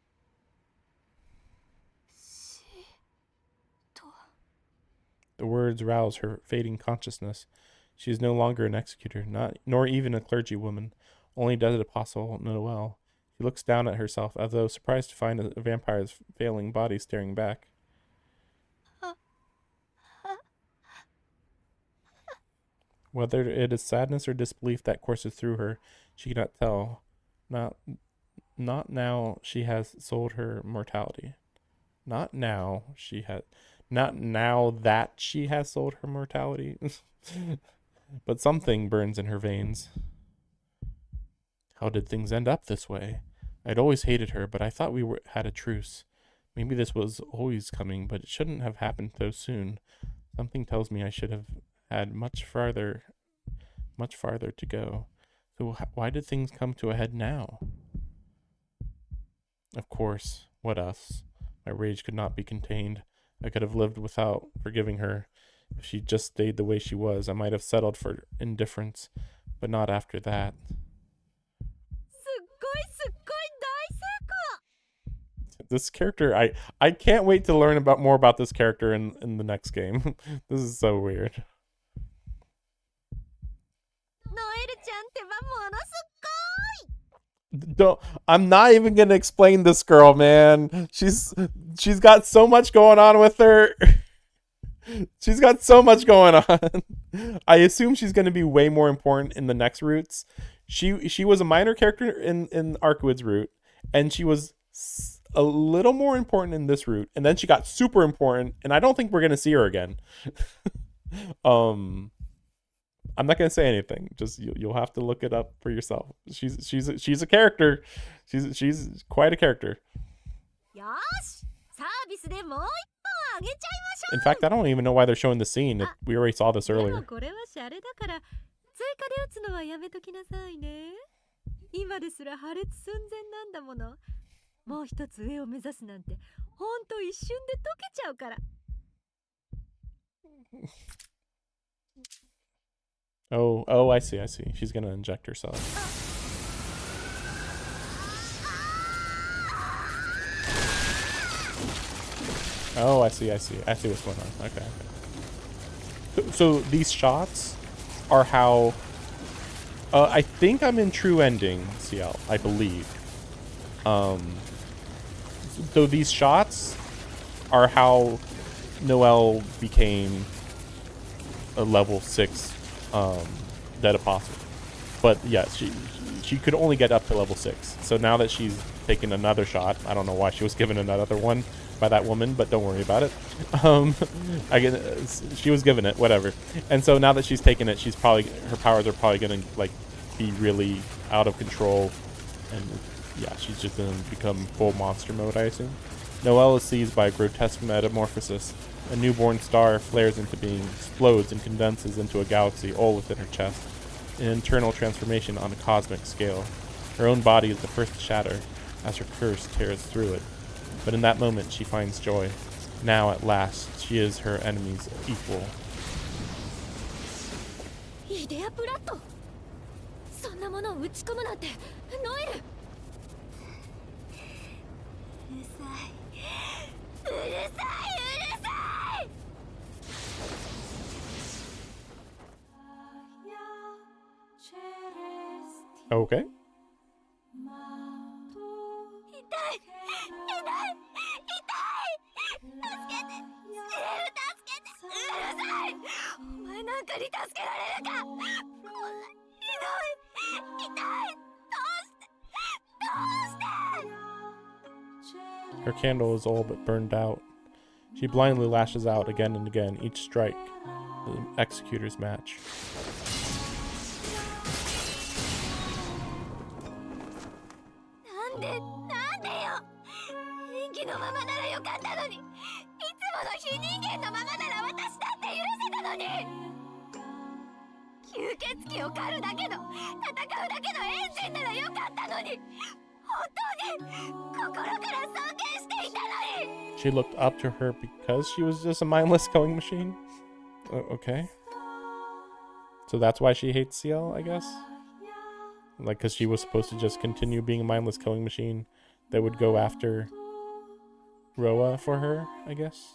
The words rouse her fading consciousness. She is no longer an executor, nor even a clergywoman, only desert apostle Noelle. She looks down at herself as though surprised to find a vampire's failing body staring back. Whether it is sadness or disbelief that courses through her, she cannot tell. Not now she has sold her mortality. Not now that she has sold her mortality. But something burns in her veins. How did things end up this way? I'd always hated her, but I thought we had a truce. Maybe this was always coming, but it shouldn't have happened so soon. Something tells me I should have had much farther to go. So why did things come to a head now? Of course, what else? My rage could not be contained. I could have lived without forgiving her. If she just stayed the way she was, I might have settled for indifference, but not after that. This character, I can't wait to learn more about this character in the next game. This is so weird. I'm not even gonna explain this girl, man. She's got so much going on with her. She's got so much going on. I assume she's gonna be way more important in the next routes. She was a minor character in Arkwood's route, and she was a little more important in this route, and then she got super important, and I don't think we're gonna see her again. I'm not gonna say anything. Just you'll have to look it up for yourself. She's a character. She's quite a character. In fact, I don't even know why they're showing the scene. We already saw this earlier. Oh, I see. She's gonna inject herself. Oh, I see what's going on. Okay. So these shots are how... I think I'm in true ending, Ciel, I believe. So these shots are how Noelle became a level 6 dead apostle. But yes, she could only get up to level 6. So now that she's taken another shot, I don't know why she was given another one by that woman, but don't worry about it. She was given it, whatever. And so now that she's taken it, her powers are probably gonna like be really out of control, and yeah, she's just gonna become full monster mode, I assume. Noelle is seized by a grotesque metamorphosis. A newborn star flares into being, explodes, and condenses into a galaxy all within her chest. An internal transformation on a cosmic scale. Her own body is the first to shatter, as her curse tears through it. But in that moment, she finds joy. Now, at last, she is her enemy's equal. イデアブラッド、そんなものを打ち込むなんてノエル。うるさい。 Okay. Her candle is all but burned out. She blindly lashes out again and again, each strike the executor's match. She looked up to her because she was just a mindless killing machine? Okay. So that's why she hates Ciel, I guess? Like, because she was supposed to just continue being a mindless killing machine that would go after Roa for her, I guess?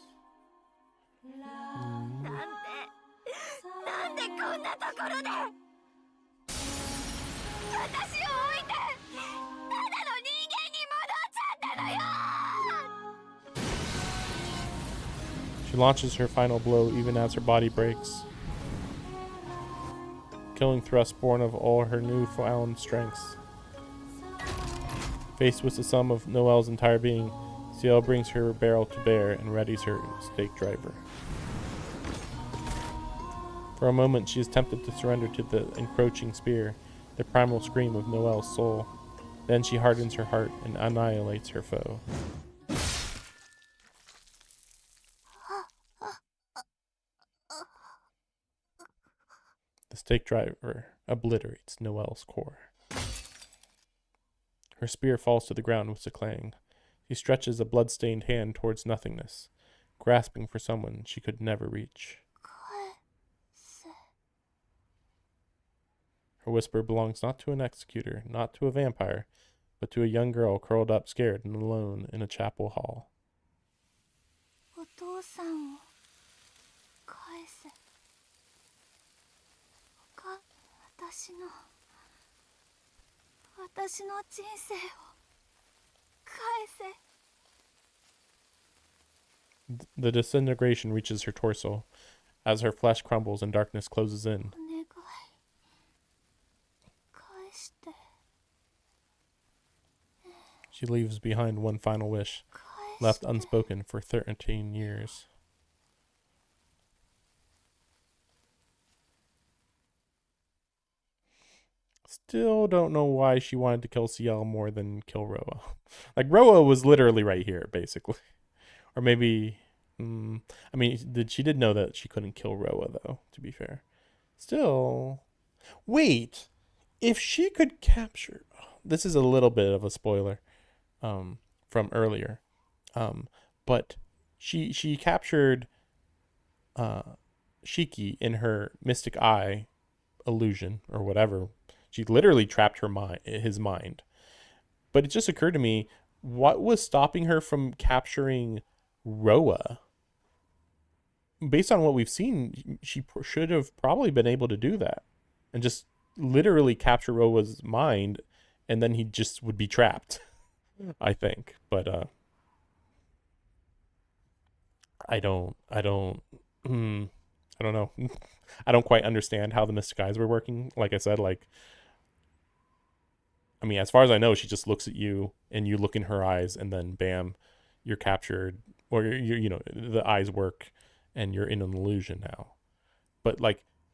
She launches her final blow even as her body breaks. Killing thrust born of all her newfound strengths. Faced with the sum of Noelle's entire being, Ciel brings her barrel to bear and readies her stake driver. For a moment, she is tempted to surrender to the encroaching spear, the primal scream of Noelle's soul. Then she hardens her heart and annihilates her foe. The stake driver obliterates Noelle's core. Her spear falls to the ground with a clang. She stretches a blood-stained hand towards nothingness, grasping for someone she could never reach. Her whisper belongs not to an executor, not to a vampire, but to a young girl curled up scared and alone in a chapel hall. The disintegration reaches her torso as her flesh crumbles and darkness closes in. She leaves behind one final wish, left unspoken for 13 years. Still don't know why she wanted to kill Ciel more than kill Roa. Like, Roa was literally right here, basically. Or maybe... I mean, she did know that she couldn't kill Roa, though, to be fair. Still... Wait! If she could capture... This is a little bit of a spoiler from earlier. But she captured... Shiki in her mystic eye illusion or whatever. She literally trapped his mind. But it just occurred to me, what was stopping her from capturing Roa? Based on what we've seen, she should have probably been able to do that and just literally capture Roa's mind, and then he just would be trapped, I think. But I don't know. I don't quite understand how the mystic eyes were working. Like I said, I mean, as far as I know, she just looks at you and you look in her eyes, and then bam, you're captured, or the eyes work and you're in an illusion now. But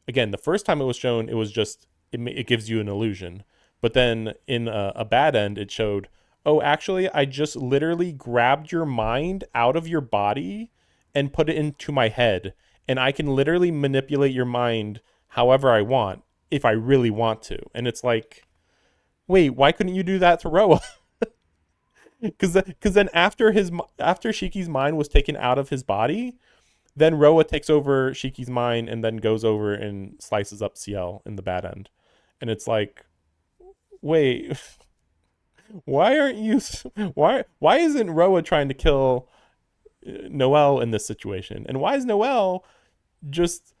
again, the first time it was shown, it was just, it gives you an illusion. But then in a bad end, it showed, oh, actually, I just literally grabbed your mind out of your body and put it into my head. And I can literally manipulate your mind however I want, if I really want to. And it's like, wait, why couldn't you do that to Roa? Because then after Shiki's mind was taken out of his body, then Roa takes over Shiki's mind and then goes over and slices up Ciel in the bad end. And it's like, wait, why isn't Roa trying to kill Noelle in this situation? And why is Noelle just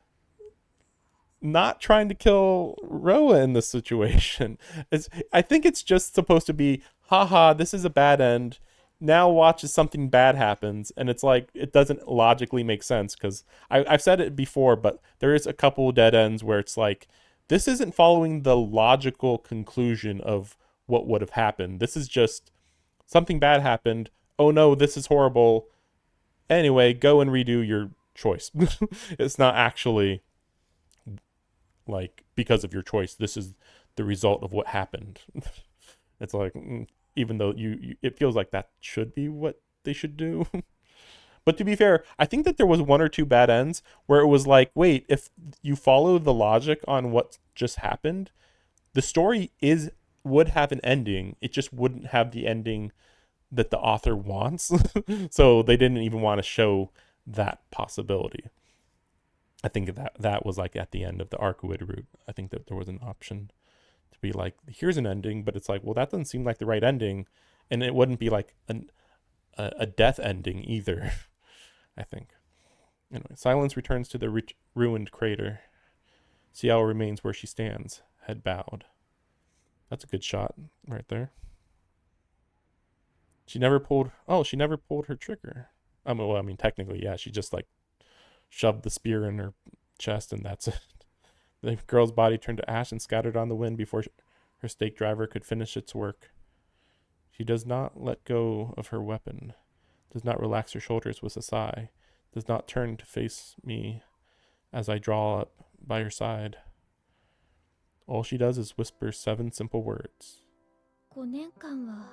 not trying to kill Roa in this situation? I think it's just supposed to be, haha, this is a bad end. Now watch as something bad happens. And it's like, it doesn't logically make sense, because I've said it before, but there is a couple dead ends where it's like, this isn't following the logical conclusion of what would have happened. This is just something bad happened. Oh no, this is horrible. Anyway, go and redo your choice. It's not actually because of your choice. This is the result of what happened. It's like, even though it feels like that should be what they should do. But to be fair, I think that there was one or two bad ends where it was like, wait, if you follow the logic on what just happened, the story would have an ending. It just wouldn't have the ending that the author wants. So they didn't even want to show that possibility. I think that was at the end of the Arcuid route. I think that there was an option to be like, here's an ending, but it's like, well, that doesn't seem like the right ending, and it wouldn't be like a death ending either. I think. Anyway, Silence returns to the ruined crater. Ciel remains where she stands, head bowed. That's a good shot right there. She never pulled her trigger. Well, I mean, technically, yeah, she just shoved the spear in her chest, and that's it. The girl's body turned to ash and scattered on the wind before her stake driver could finish its work. She does not let go of her weapon, does not relax her shoulders with a sigh, does not turn to face me as I draw up by her side. All she does is whisper 7 simple words. 5年間は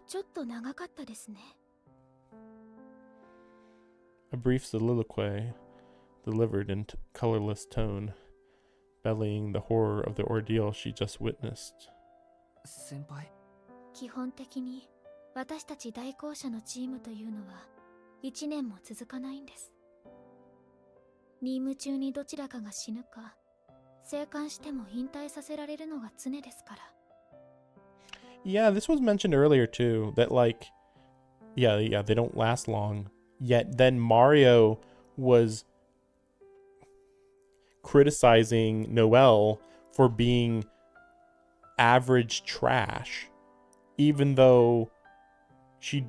ちょっと長かったですね。 A brief soliloquy delivered in colorless tone, bellying the horror of the ordeal she just witnessed. 先輩、基本的に私たち代行者のチームというのは1年も続かないんです。任務中にどちらかが死ぬか、生還しても引退させられるのが常ですから。 Yeah, this was mentioned earlier too, that they don't last long. Yet then Mario was criticizing Noelle for being average trash, even though she'd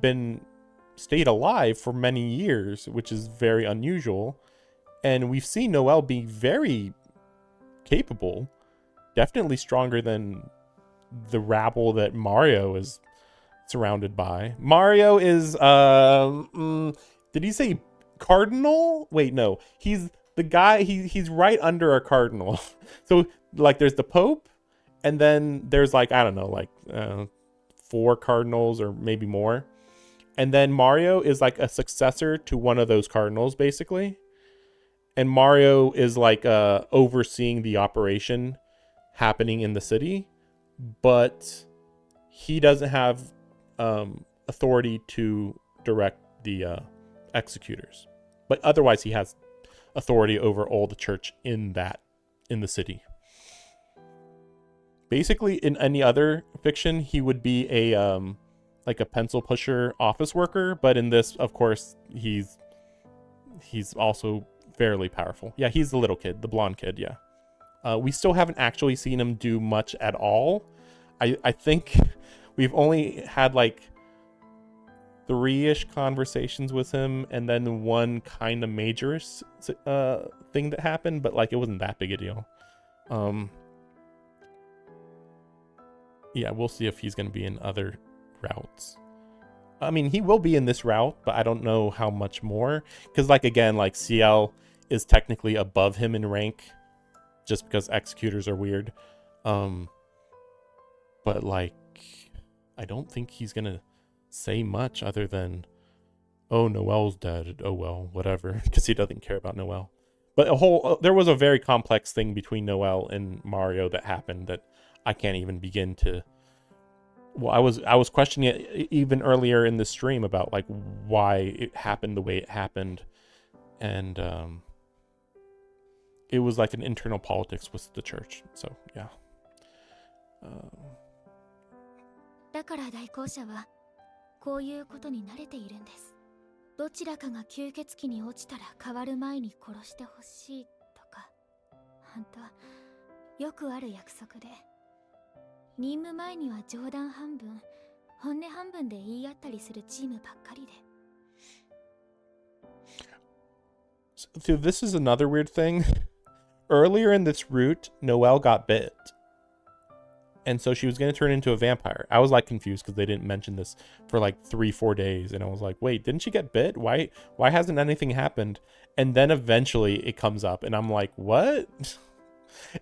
stayed alive for many years, which is very unusual. And we've seen Noelle be very capable, definitely stronger than the rabble that Mario is surrounded by. Mario is, did he say cardinal? Wait, no. He's the guy, he's right under a cardinal. So, there's the Pope, and then there's, 4 cardinals or maybe more. And then Mario is, a successor to one of those cardinals, basically. And Mario is, overseeing the operation happening in the city. But he doesn't have authority to direct the executors, but otherwise he has authority over all the church in the city. Basically, in any other fiction, he would be a like a pencil pusher office worker, but in this, of course, he's also fairly powerful. Yeah, he's the little kid, the blonde kid. Yeah, we still haven't actually seen him do much at all. I think we've only had like 3-ish conversations with him, and then one kind of major thing that happened, but like it wasn't that big a deal. Yeah, we'll see if he's going to be in other routes. I mean, he will be in this route, but I don't know how much more, because like again, like Ciel is technically above him in rank just because executors are weird. But like I don't think he's going to say much other than, oh, Noelle's dead, oh well, whatever, because he doesn't care about Noelle. But there was a very complex thing between Noelle and Mario that happened that I can't even begin to. Well, I was questioning it even earlier in the stream about like why it happened the way it happened, and it was like an internal politics with the church. So yeah. だから代行者はこういうことに慣れているんです。どちらかが吸血鬼に落ちたら変わる前に殺してほしいとか、本当よくある約束で、任務前には冗談半分、本音半分で言い合ったりするチームばっかりで。So this is another weird thing. Earlier in this route, Noelle got bit. And so she was going to turn into a vampire. I was like confused because they didn't mention this for like 3-4 days. And I was like, wait, didn't she get bit? Why hasn't anything happened? And then eventually it comes up and I'm like, what?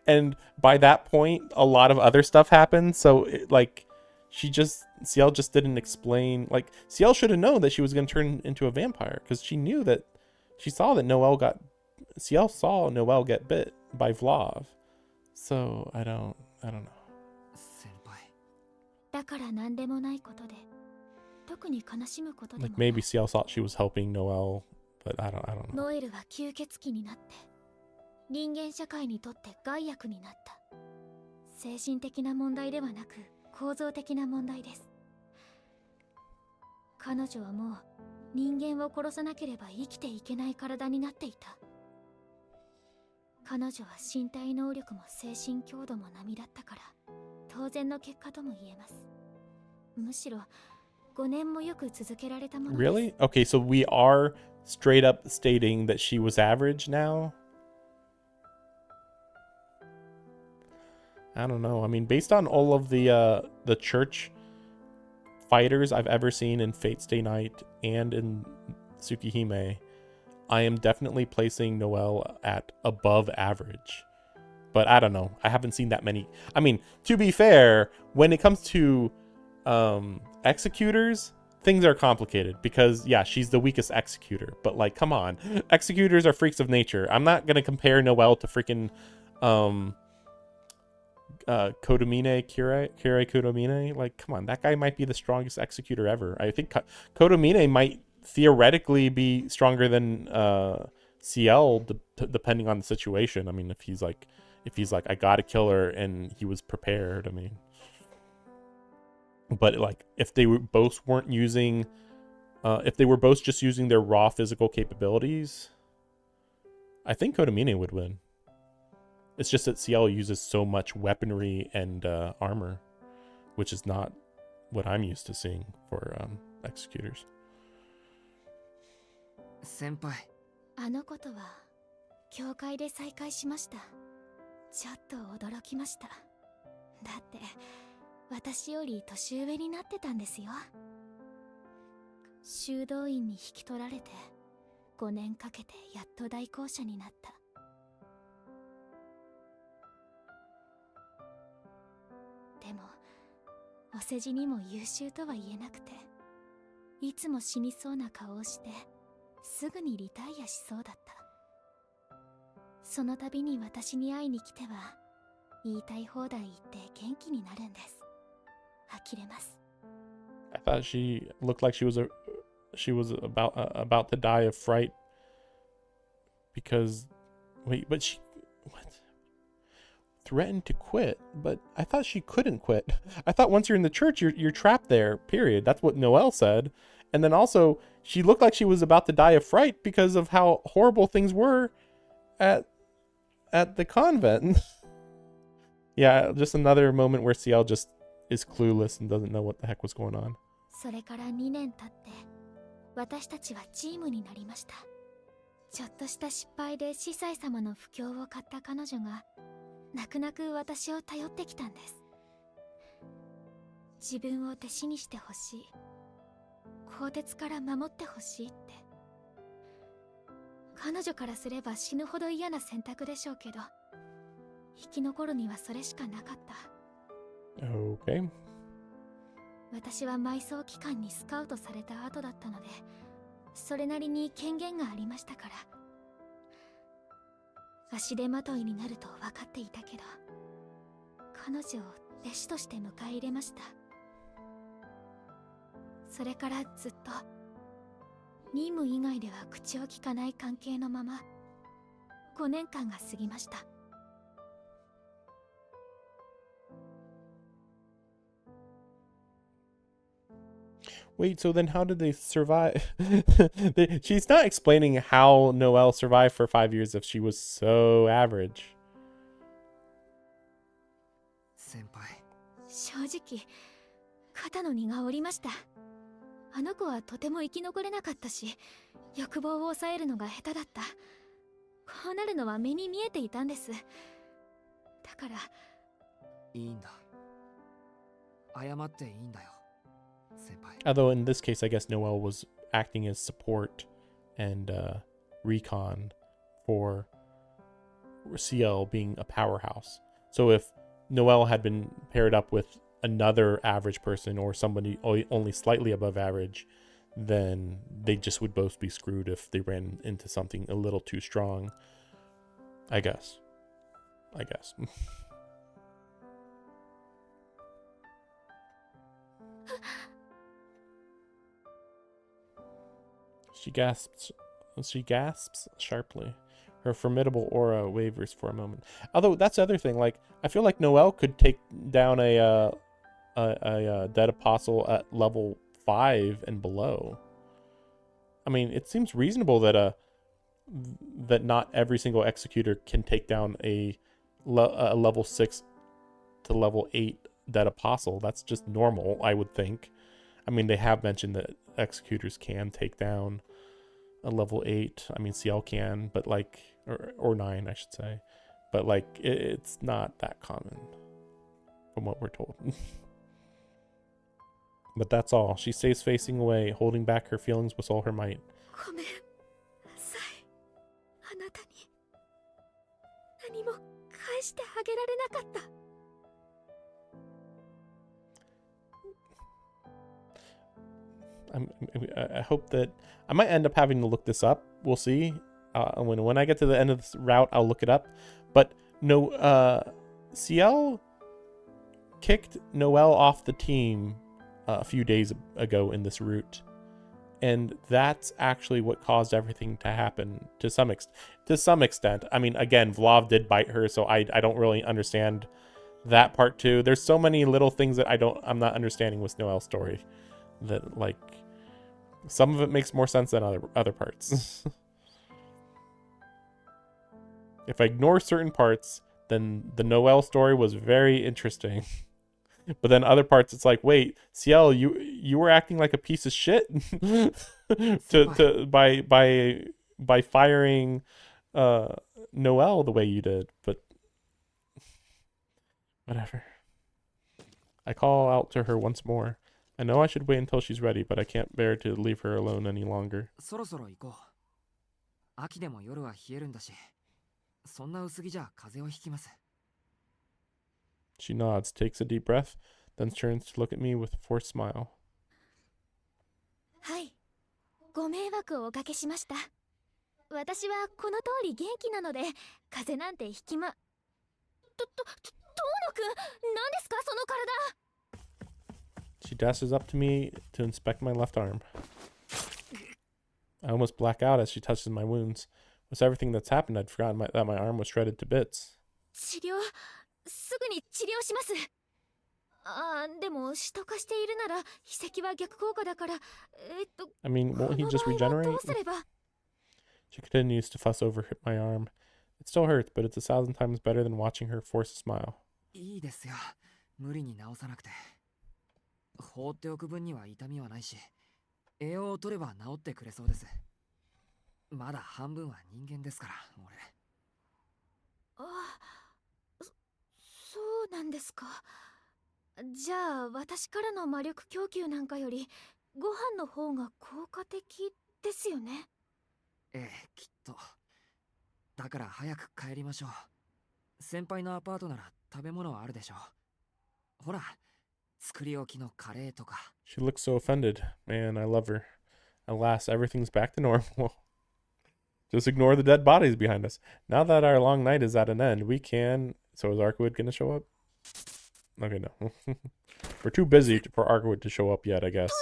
And by that point, a lot of other stuff happened. So Ciel just didn't explain. Like Ciel should have known that she was going to turn into a vampire because she saw that Ciel saw Noelle get bit by Vlav. So I don't know. だから何でもないことで、特に悲しむことでも。Like maybe Ciel thought she was helping Noelle, but I don't know. ノエルは吸血鬼になって、人間社会にとって害悪になった。精神的な問題ではなく、構造的な問題です。彼女はもう人間を殺さなければ生きていけない体になっていた。彼女は身体能力も精神強度も並だったから、当然の結果とも言えます。むしろ5年もよく続けられたものです。Really? Okay, so we are straight up stating that she was average now? I don't know. I mean, based on all of the church fighters I've ever seen in Fate Stay Night and in Tsukihime, I am definitely placing Noelle at above average. But I don't know. I haven't seen that many. I mean, to be fair, when it comes to executors, things are complicated because, yeah, she's the weakest executor. But, like, come on. Executors are freaks of nature. I'm not going to compare Noelle to freaking Kodomine, Kirei Kodomine. Like, come on. That guy might be the strongest executor ever. I think Kodomine might theoretically be stronger than Ciel, depending on the situation. I mean, if he's like, I gotta kill her, and he was prepared. I mean, but like, if they were both just using their raw physical capabilities, I think Kodomine would win. It's just that Ciel uses so much weaponry and armor, which is not what I'm used to seeing for executors. 先輩。あのことは教会で再会しました。ちょっと驚きました。だって私より年上になってたんですよ。修道院に引き取られて5年かけてやっと代行者になった。でもお世辞にも優秀とは言えなくて、いつも死にそうな顔をしてすぐにリタイアしそうだった。その度に私に会いに来ては言いたい放題言って元気になるんです。呆れます。I thought she looked like she was about to die of fright because wait, but she what? Threatened to quit, but I thought she couldn't quit. I thought once you're in the church, you're trapped there. Period. That's what Noelle said. And then also, she looked like she was about to die of fright because of how horrible things were at the convent. Yeah, just another moment where Ciel just is clueless and doesn't know what the heck was going on. それから2年経って私たちはチームになりました。ちょっとした失敗で司祭様の不況を買った彼女が泣く泣く私を頼ってきたんです。自分を弟子にしてほしい、鋼鉄から守ってほしいって。彼女からすれば死ぬほど嫌な選択でしょうけど、生き残るにはそれしかなかった。Okay. 私は埋葬機関にスカウトされた後だったので、それなりに権限がありましたから。足手まといになると分かっていたけど、彼女を弟子として迎え入れました。それからずっと任務以外では口を聞かない関係のまま5年間が過ぎました。Wait, so then how did they survive? She's not explaining how Noelle survived for 5 years if she was so average. 先輩、正直肩の荷が下りました。あの子はとても生き残れなかったし、欲望を抑えるのが下手だった。こうなるのは目に見えていたんです。だから。いいんだ。謝っていいんだよ、先輩。 Although in this case, I guess Noelle was acting as support and recon for Ciel being a powerhouse. So if Noelle had been paired up with another average person or somebody only slightly above average, then they just would both be screwed if they ran into something a little too strong. I guess. She gasps sharply. Her formidable aura wavers for a moment. Although that's the other thing, like I feel like Noelle could take down a dead apostle at level 5 and below. I mean, it seems reasonable that that not every single executor can take down a level 6 to level 8 dead apostle. That's just normal, I would think. I mean, they have mentioned that executors can take down a level 8. I mean, Ciel can, but like, or 9, I should say. But like, it's not that common from what we're told. But that's all. She stays facing away, holding back her feelings with all her might. ごめんなさい。あなたに何も返してあげられなかった。I hope that I might end up having to look this up. We'll see. When I get to the end of this route, I'll look it up. But no, Ciel kicked Noelle off the team a few days ago in this route, and that's actually what caused everything to happen to some extent. I mean, again, Vlav did bite her, so I don't really understand that part too. There's so many little things that I'm not understanding with Noelle's story, that like some of it makes more sense than other parts. If I ignore certain parts, then the Noelle story was very interesting. But then other parts, it's like, wait, Ciel, you were acting like a piece of shit by firing Noelle the way you did. But whatever. I call out to her once more. I know I should wait until she's ready, but I can't bear to leave her alone any longer. そろそろ行こう。秋でも夜は冷えるんだし、そんな薄着じゃ風邪をひきます。 She nods, takes a deep breath, then turns to look at me with a forced smile. はい、ご迷惑をおかけしました。私はこの通り元気なので、風邪なんてひきま。遠野くん、何ですかその体。 She dashes up to me to inspect my left arm. I almost black out as she touches my wounds. With everything that's happened, I'd forgotten that my arm was shredded to bits. 治療すぐに治療します。でも首都化しているなら秘跡は逆効果だから、I mean, こ won't he の just 場合はど regenerate? うすれば。 She continues to fuss over my arm. It still hurts, but it's 1,000 times better than watching her force a smile. いいですよ。無理に治さなくて。放っておく分には痛みはないし、栄養を取れば治ってくれそうです。まだ半分は人間ですから、俺。そうなんですか。じゃあ私からの魔力供給なんかよりご飯の方が効果的ですよね。ええ、きっと。だから早く帰りましょう。先輩のアパートなら食べ物はあるでしょう。ほら、作り置きのカレーとか。She looks so offended. Man, I love her. Alas, everything's back to normal. Just ignore the dead bodies behind us. Now that our long night is at an end, we can... So is Arkwood gonna show up? Okay, no. We're too busy for Arkwood to show up yet, I guess.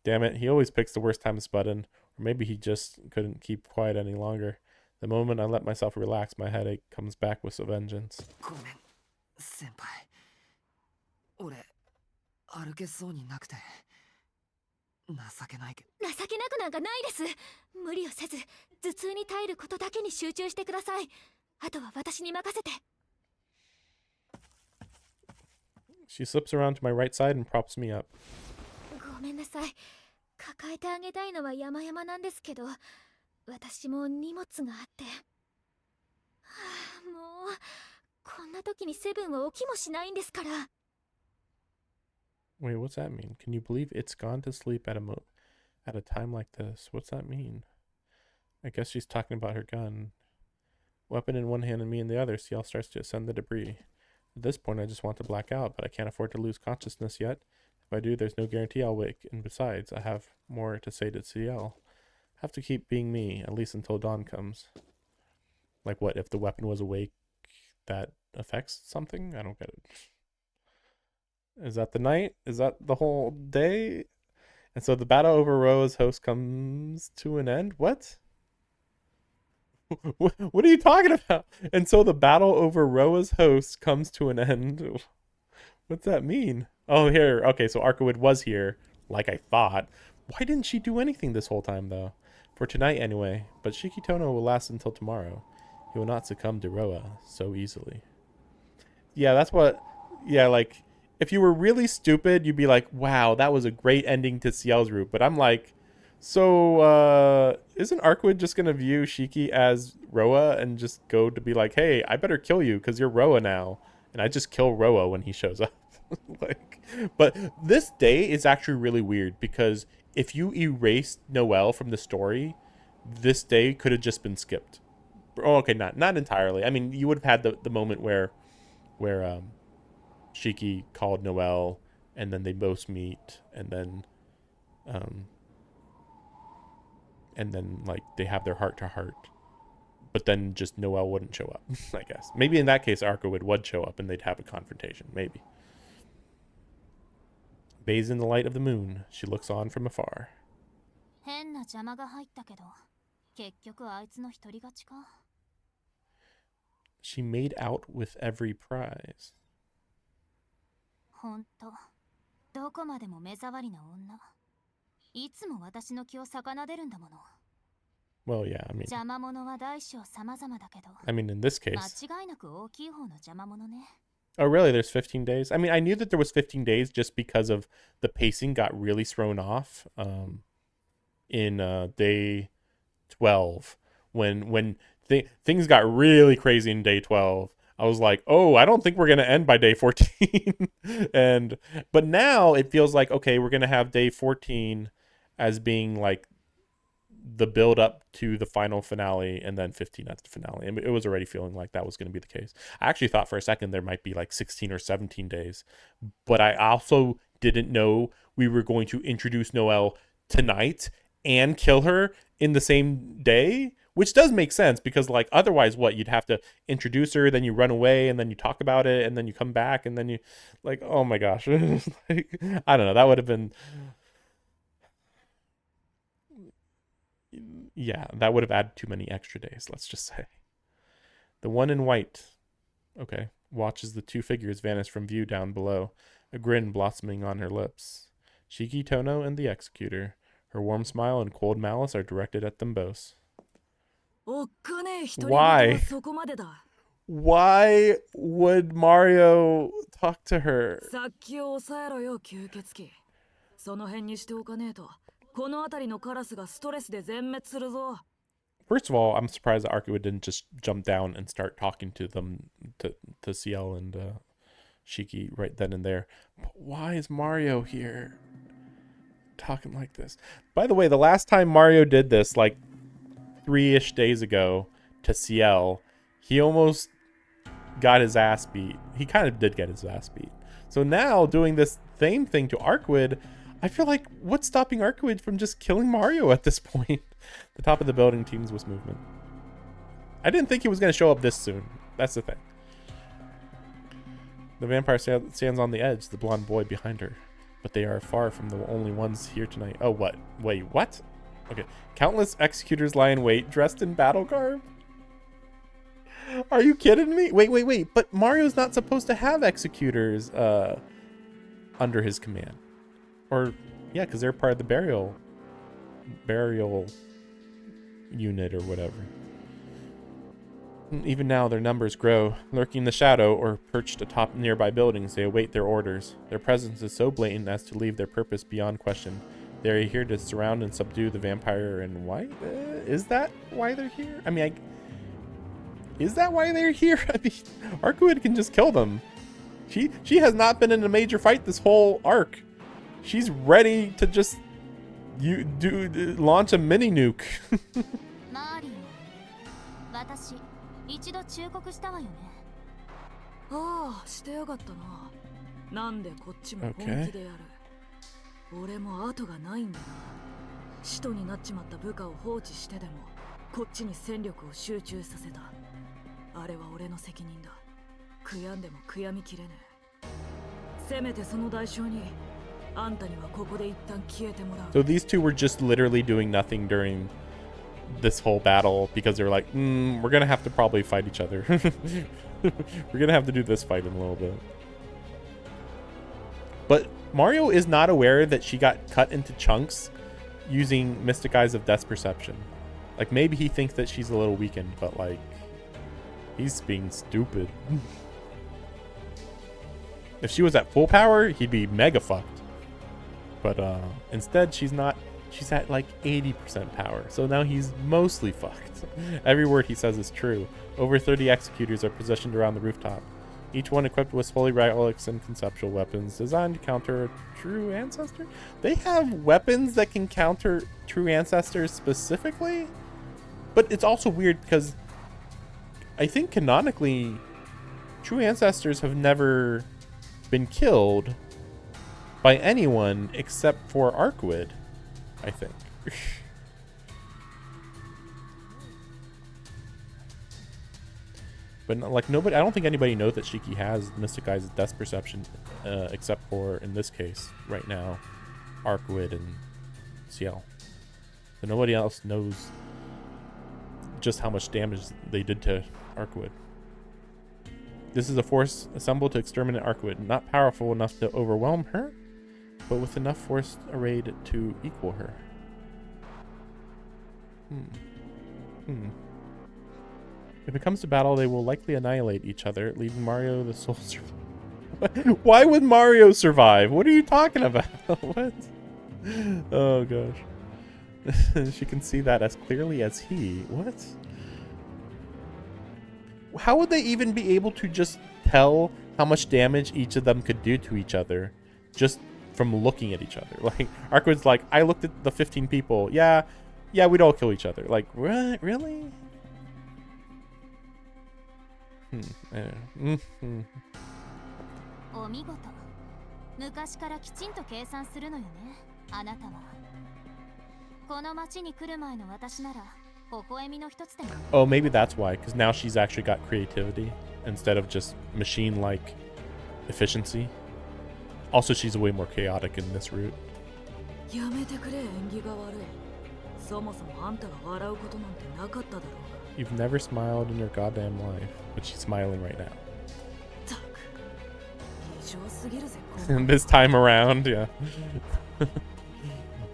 Damn it, he always picks the worst time to butt in. Or maybe he just couldn't keep quiet any longer. The moment I let myself relax, my headache comes back with a vengeance. ごめん、先輩。俺、歩けそうになくて。情けないけど。情けなくなんかないです。無理をせず頭痛に耐えることだけに集中してください。あとは私に任せて。 She slips around to my right side and props me up. ごめんなさい。抱えてあげたいのは山々なんですけど、私も荷物があって。もうこんな時にセブンは起きもしないんですから。 Wait, what's that mean? Can you believe it's gone to sleep at a time like this? What's that mean? I guess she's talking about her gun. Weapon in one hand and me in the other, Ciel starts to ascend the debris. At this point, I just want to black out, but I can't afford to lose consciousness yet. If I do, there's no guarantee I'll wake, and besides, I have more to say to Ciel. I have to keep being me, at least until dawn comes. Like what, if the weapon was awake, that affects something? I don't get it. Is that the night? Is that the whole day? And so the battle over Roa's host comes to an end? What? What are you talking about? And so the battle over Roa's host comes to an end. What's that mean? Oh, here. Okay, so Arkwood was here, like I thought. Why didn't she do anything this whole time, though? For tonight, anyway. But Shikitono will last until tomorrow. He will not succumb to Roa so easily. Yeah, that's what... Yeah, like, if you were really stupid, you'd be like, wow, that was a great ending to Ciel's Route. But I'm like... So, isn't Arkwood just gonna view Shiki as Roa and just go to be like, hey, I better kill you because you're Roa now. And I just kill Roa when he shows up. Like, but this day is actually really weird because if you erased Noelle from the story, this day could have just been skipped. Oh, okay, not entirely. I mean, you would have had the moment where Shiki called Noelle and then they both meet and then like they have their heart to heart, but then just Noelle wouldn't show up. I guess maybe in that case Arkwood would show up and they'd have a confrontation. Maybe. Bathed in the light of the moon, she looks on from afar. 変な邪魔が入ったけど、結局あいつの独り勝ちか。 She made out with every prize. ほんと、どこまでも目障りな女。いつも私の気を逆でるんだもの。 Well, yeah, I mean... 邪魔者は大小様々だけど、 I mean, in this case... 間違いなく大きい方の邪魔者ね。 Oh, really? There's 15 days? I mean, I knew that there was 15 days just because of the pacing got really thrown off in day 12. When things got really crazy in day 12, I was like, oh, I don't think we're going to end by day 14. But now it feels like, okay, we're going to have day 14 as being like the build up to the final finale and then 15 at the finale. And it was already feeling like that was going to be the case. I actually thought for a second there might be like 16 or 17 days, but I also didn't know we were going to introduce Noelle tonight and kill her in the same day, which does make sense because like otherwise what, you'd have to introduce her, then you run away and then you talk about it and then you come back and then you like, oh my gosh. Like, I don't know. That would have been... Yeah, that would have added too many extra days, let's just say. The one in white, okay, watches the two figures vanish from view down below, a grin blossoming on her lips. Shiki Tono and the Executor. Her warm smile and cold malice are directed at them both. Why? Why would Mario talk to her? First of all, I'm surprised that Arcuid didn't just jump down and start talking to them, to Ciel and Shiki right then and there. But why is Mario here talking like this? By the way, the last time Mario did this, like 3-ish days ago to Ciel, he almost got his ass beat. He kind of did get his ass beat. So now doing this same thing to Arcuid, I feel like what's stopping Arcuid from just killing Mario at this point? The top of the building teams with movement. I didn't think he was going to show up this soon. That's the thing. The vampire stands on the edge, the blonde boy behind her. But they are far from the only ones here tonight. Oh, what? Wait, what? Okay. Countless executors lie in wait, dressed in battle garb. Are you kidding me? Wait. But Mario's not supposed to have executors under his command. Or, yeah, because they're part of the burial unit or whatever. Even now, their numbers grow. Lurking in the shadow or perched atop nearby buildings, they await their orders. Their presence is so blatant as to leave their purpose beyond question. They are here to surround and subdue the vampire in white? Is that why they're here? I mean, is that why they're here? I mean, Arcuid can just kill them. She has not been in a major fight this whole arc. She's ready to just launch a mini nuke. 一度忠告したわよね。ああ、してよかったな。なんでこっちも本気でやる。俺も後がないんだな。使徒になっちまった部下を放置してでもこっちに戦力を集中させた。あれは俺の責任だ。悔やんでも悔やみきれねえ。せめてその代償にあんたにはここで一旦消えてもらう。So these two were just literally doing nothing during this whole battle because they're like, we're gonna have to probably fight each other. We're gonna have to do this fight in a little bit. But Mario is not aware that she got cut into chunks using Mystic Eyes of Death Perception. Like, maybe he thinks that she's a little weakened, but like, he's being stupid. If she was at full power, he'd be mega fucked. But instead, she's not. She's at like 80% power, so now he's mostly fucked. Every word he says is true. Over 30 executors are positioned around the rooftop, each one equipped with holy relics and conceptual weapons designed to counter a true ancestor. They have weapons that can counter true ancestors specifically, but it's also weird because I think canonically, true ancestors have never been killed by anyone except for Arcuid. I think. But like nobody, I don't think anybody knows that Shiki has Mystic Eyes' Death Perception, except for in this case right now, Arcuid and Ciel. So nobody else knows just how much damage they did to Arcuid. This is a force assembled to exterminate Arcuid, not powerful enough to overwhelm her, but with enough force arrayed to equal her. If it comes to battle, they will likely annihilate each other, leaving Mario the sole survivor. Why would Mario survive? What are you talking about? What? Oh gosh. She can see that as clearly as he. What? How would they even be able to just tell how much damage each of them could do to each other just from looking at each other? Like, Arcuid's like, I looked at the 15 people. Yeah, we'd all kill each other. Like, what? Really? Mm-hmm. お見事。昔からきちんと計算するのよね、あなたは。この町に来る前の私なら、微笑みの一つでも。Oh, maybe that's why, because now she's actually got creativity instead of just machine-like efficiency. Also, she's way more chaotic in this route. やめてくれ、縁起が悪い。そもそもあんたが笑うことなんてなかっただろう。 You've never smiled in your goddamn life, but she's smiling right now. たく異常すぎるぜ。 And this time around, yeah.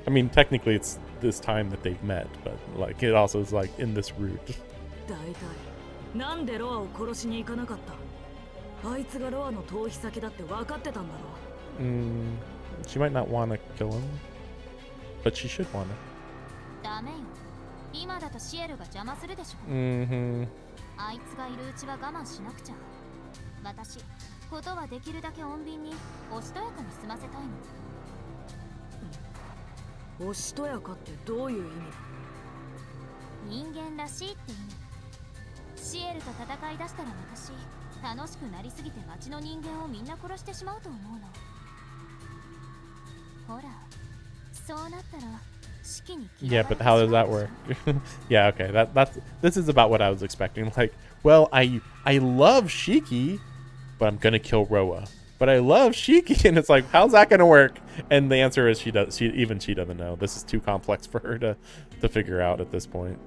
I mean, technically it's this time that they've met, but like it also is like in this route. 大体なんでロアを殺しに行かなかった。あいつがロアの逃避先だって分かってたんだろう。 She might not want to kill him, but she should want to. ダメよ。今だとシエルが邪魔するでしょ。 Mm-hmm. あいつがいるうちは我慢しなくちゃ。私、ことはできるだけ穏便におしとやかに済ませたいの。おしとやかってどういう意味？人間らしいって意味。シエルと戦い出したら私、楽しくなりすぎて町の人間をみんな殺してしまうと思うの。ほら、そうなったら式に嫌 Yeah, われ but て how し does まう that でしょ。 work? Yeah, okay. This is about what I was expecting. Like, well, I love Shiki, but I'm gonna kill Roa. But I love Shiki, and it's like, how's that gonna work? And the answer is she doesn't know. This is too complex for her to figure out at this point.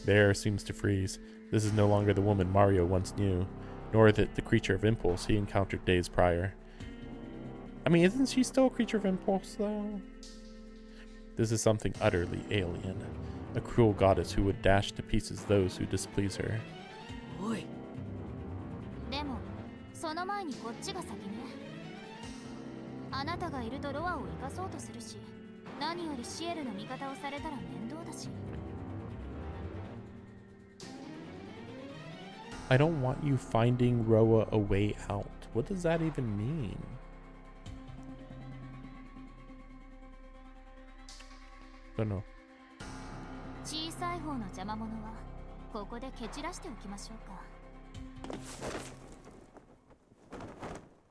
The air seems to freeze. This is no longer the woman Mario once knew, nor the creature of impulse he encountered days prior. I mean, isn't she still a creature of impulse, though? This is something utterly alien. A cruel goddess who would dash to pieces those who displease her. おい、でも、その前にこっちが先ね。あなたがいるとロアを生かそうとするし、何よりシエルの味方をされたら面倒だし。I don't want you finding Roa a way out. What does that even mean? Don't know. 小さい方の邪魔者はここで蹴散らしておきましょうか。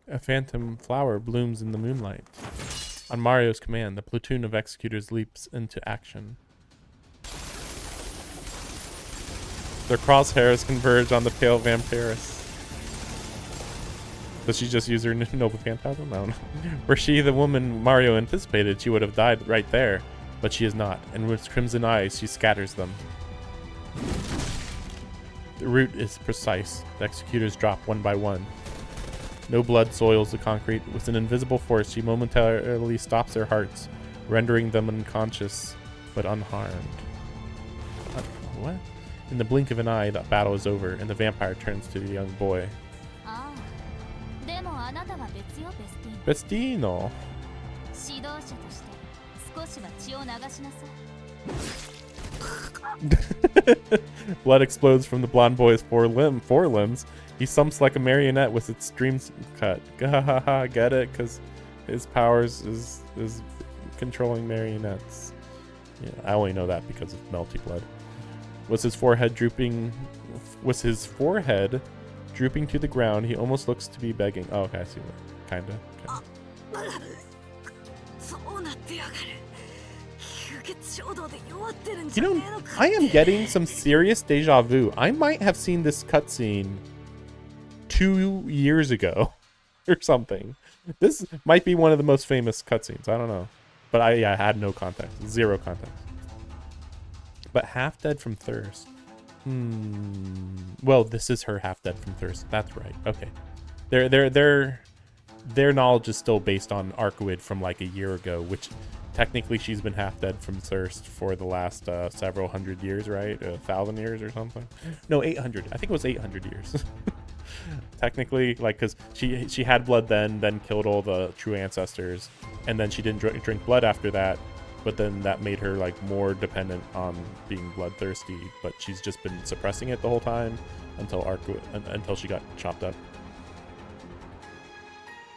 A phantom flower blooms in the moonlight. On Mario's command, the platoon of executors leaps into action. Their crosshairs converge on the pale vampiress. Does she just use her noble phantasm? I don't know. Were she the woman Mario anticipated, she would have died right there. But she is not, and with crimson eyes, she scatters them. The route is precise. The executors drop one by one. No blood soils the concrete. With an invisible force, she momentarily stops their hearts, rendering them unconscious, but unharmed. What? In the blink of an eye, the battle is over, and the vampire turns to the young boy. ああ、でもあなたは別よ、ベスティー Bestino! 指導者として少しは血を流しなさい。 Blood explodes from the blonde boy's forelimbs. He sumps like a marionette with its dreams cut. Gahaha, get it? Because his powers is controlling marionettes. Yeah, I only know that because of Melty Blood. Was his forehead drooping to the ground? He almost looks to be begging. Oh, okay, I see that. Kinda. Okay. そうなってやがる。吸血衝動で弱ってるん You じゃね know, えのか。 I am getting some serious deja vu. I might have seen this cutscene 2 years ago or something. This might be one of the most famous cutscenes. I don't know. But I had no context. Zero context. But half dead from thirst. Well, this is her half dead from thirst. That's right. Okay. Their knowledge is still based on Arcuid from like a year ago, which technically she's been half dead from thirst for the last several hundred years, right? 1,000 years or something? No, 800. I think it was 800 years. Technically, like, because she had blood then killed all the true ancestors, and then she didn't drink blood after that, but then that made her like more dependent on being bloodthirsty, but she's just been suppressing it the whole time until she got chopped up.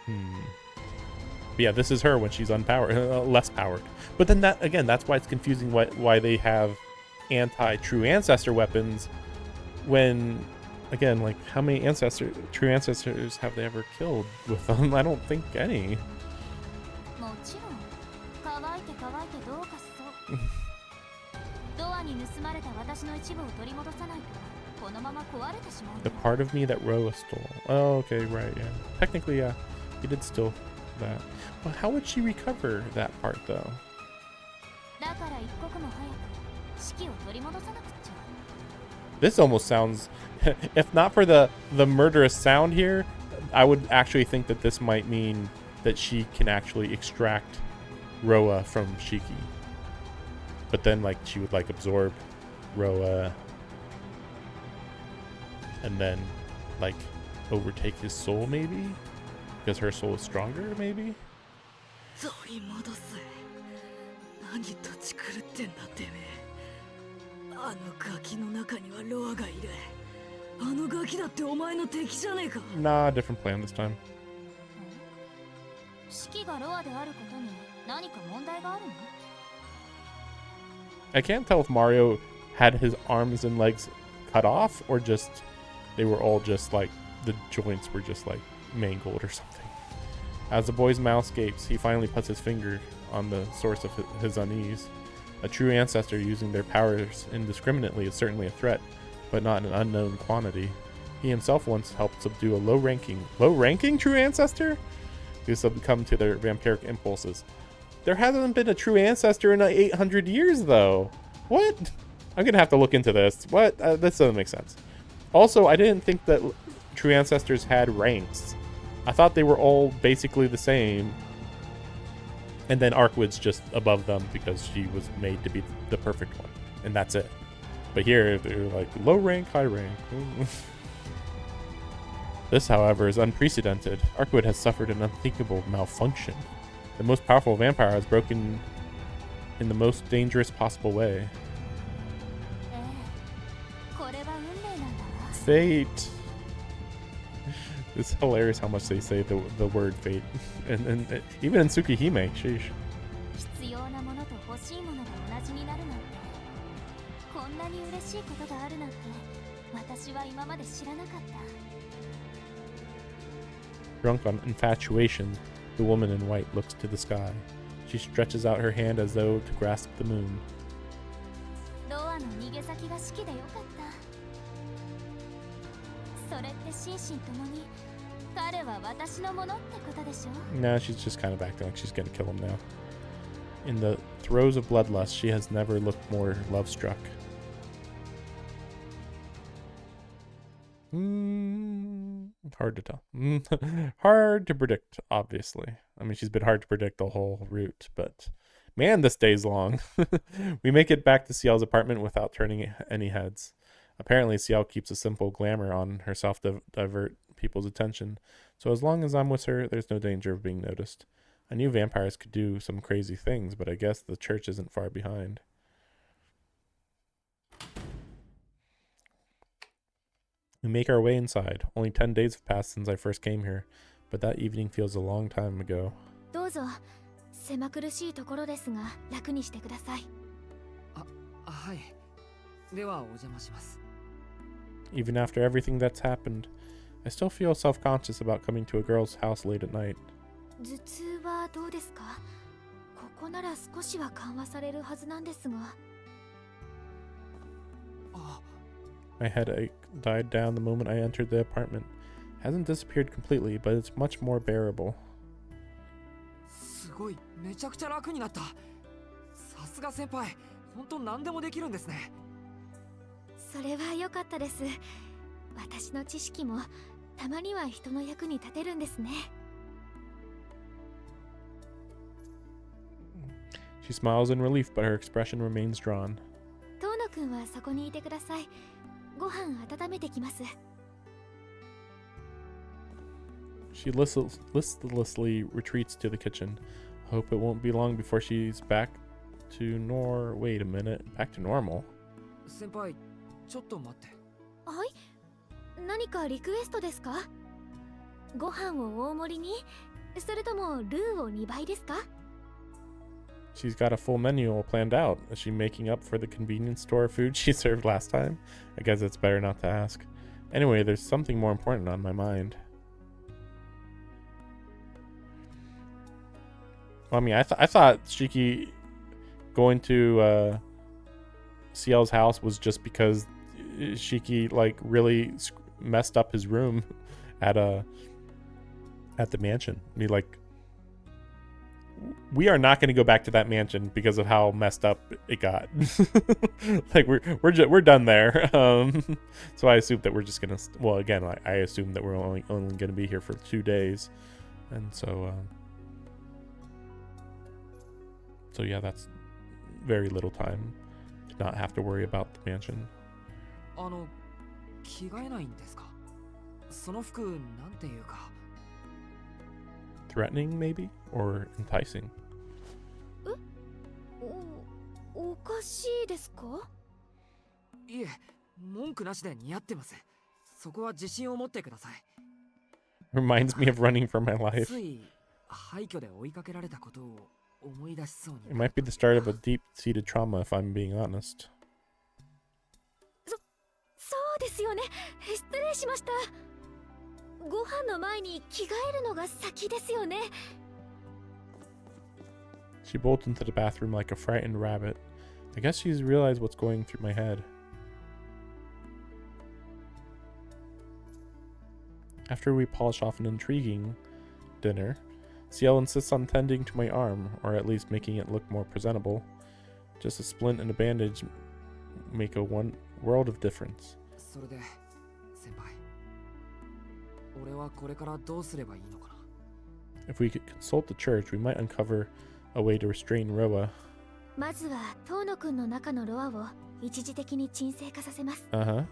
But yeah, this is her when she's unpowered, less powered. But then that's why it's confusing why they have anti-true ancestor weapons when, again, like, how many true ancestors have they ever killed with them? I don't think any. もちろん、乾いてどうかしそう。ドアに盗まれた私の一部を取り戻さないと、このまま壊れてしまうよ。 The part of me that Roa stole. Oh, okay, right, yeah. Technically, yeah, he did steal that. But how would she recover that part, though? だから一刻も早く四季を取り戻さなくっちゃ。 This almost sounds, if not for the murderous sound here, I would actually think that this might mean that she can actually extract Roa from Shiki. But then, like, she would, like, absorb Roa and then, like, overtake his soul, maybe? Because her soul is stronger, maybe? 取り戻す。何立ち狂ってんだてめえ。あのガキの中にはロアがいる。あのガキだってお前の敵じゃねえか。 Nah, different plan this time. 四季がロアであることに何か問題があるの？ I can't tell if Mario had his arms and legs cut off or just they were all just like the joints were just like mangled or something. As the boy's mouth gapes, he finally puts his finger on the source of his unease. A true ancestor using their powers indiscriminately is certainly a threat, but not an unknown quantity. He himself once helped subdue a low-ranking true ancestor who succumbed to their vampiric impulses. There hasn't been a true ancestor in 800 years, though. What? I'm gonna have to look into this. What? This doesn't make sense. Also, I didn't think that true ancestors had ranks. I thought they were all basically the same. And then Arkwood's just above them because she was made to be the perfect one. And that's it. But here, they're like low rank, high rank. This, however, is unprecedented. Arkwood has suffered an unthinkable malfunction. The most powerful vampire has broken in the most dangerous possible way. これは運命なんだわ。 Fate. It's hilarious how much they say the word fate. And even in Tsukihime, sheesh. 必要なものと欲しいものが同じになるなんて、こんなに嬉しいことがあるなんて、私は今まで知らなかった。 Drunk on infatuation, the woman in white looks to the sky. She stretches out her hand as though to grasp the moon. ロアの逃げ先が四季でよかった。それって心身ともに彼は私のものってことでしょ。 Now she's just kind of acting like she's gonna kill him now. In the throes of bloodlust, she has never looked more love-struck. Hard to tell. Hard to predict, obviously. I mean, she's been hard to predict the whole route, but man, this day's long. We make it back to Ciel's apartment without turning any heads. Apparently, Ciel keeps a simple glamour on herself to divert people's attention, so as long as I'm with her, there's no danger of being noticed. I knew vampires could do some crazy things, but I guess the church isn't far behind. We make our way inside. Only 10 days have passed since I first came here, but that evening feels a long time ago. どうぞ。狭苦しいところですが楽にしてください。はい。ではお邪魔します。 Even after everything that's happened, I still feel self-conscious about coming to a girl's house late at night. 頭痛はどうですか？ここなら少しは緩和されるはずなんですが。My headache died down the moment I entered the apartment. Hasn't disappeared completely, but it's much more bearable. すごい、めちゃくちゃ楽になった。さすが先輩、本当何でもできるんですね。それは良かったです。私の知識もたまには人の役に立てるんですね。She smiles in relief, but her expression remains drawn. 遠野くんはそこにいてください。ご飯温めてきます。 She listlessly retreats to the kitchen. Hope it won't be long before she's back to Wait a minute. Back to normal? 先輩、ちょっと待って。はい？何かリクエストですか？ご飯を大盛りに？それともルーを2倍ですか？ She's got a full menu all planned out. Is she making up for the convenience store food she served last time? I guess it's better not to ask. Anyway, there's something more important on my mind. Well, I mean, I thought Shiki going to Ciel's house was just because Shiki like really messed up his room at the mansion. He like we are not going to go back to that mansion because of how messed up it got. Like we're done there. So I assume that we're just gonna. Well, again, I assume that we're only going to be here for 2 days, and so yeah, that's very little time to not have to worry about the mansion. 着替えないんですか？その服なんていうか。Threatening, maybe, or enticing. おかしいですか？いえ、文句なしで似合ってます。そこは自信を持ってください。Reminds me of running for my life. つい廃墟で追いかけられたことを思い出しそうに。It might be the start of a deep-seated trauma, if I'm being honest. そうですよね。失礼しました。ご飯の前に着替えるのが先ですよね。She bolts into the bathroom like a frightened rabbit. I guess she's realized what's going through my head. After we polish off an intriguing dinner, Ciel insists on tending to my arm, or at least making it look more presentable. Just a splint and a bandage make a world of difference. それで、先輩。俺はこれからどうすればいいのかな。If we could consult the church, we might uncover a way to restrain Roa. まずは遠野くんの中のロアを一時的に鎮静化させます。Uh-huh.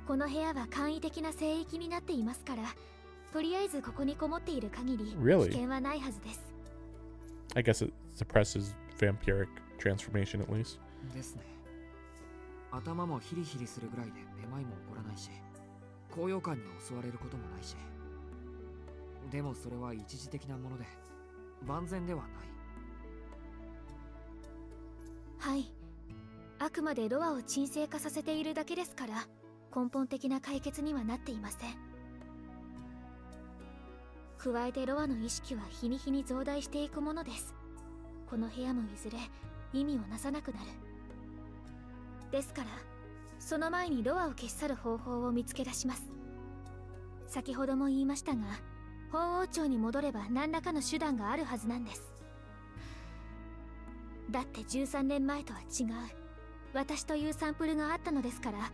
この部屋は簡易的な聖域になっていますから、とりあえずここにこもっている限り Really? 危険はないはずです。I guess it suppresses vampiric transformation at least. ですね。頭もヒリヒリするぐらいでめまいも起こらないし、高揚感に襲われることもないし。でもそれは一時的なもので、万全ではない。はい。あくまでロアを鎮静化させているだけですから、根本的な解決にはなっていません。加えてロアの意識は日に日に増大していくものです。この部屋もいずれ意味をなさなくなる。ですから、その前にロアを消し去る方法を見つけ出します。先ほども言いましたが、本王朝に戻れば何らかの手段があるはずなんです。だって13年前とは違う私というサンプルがあったのですから、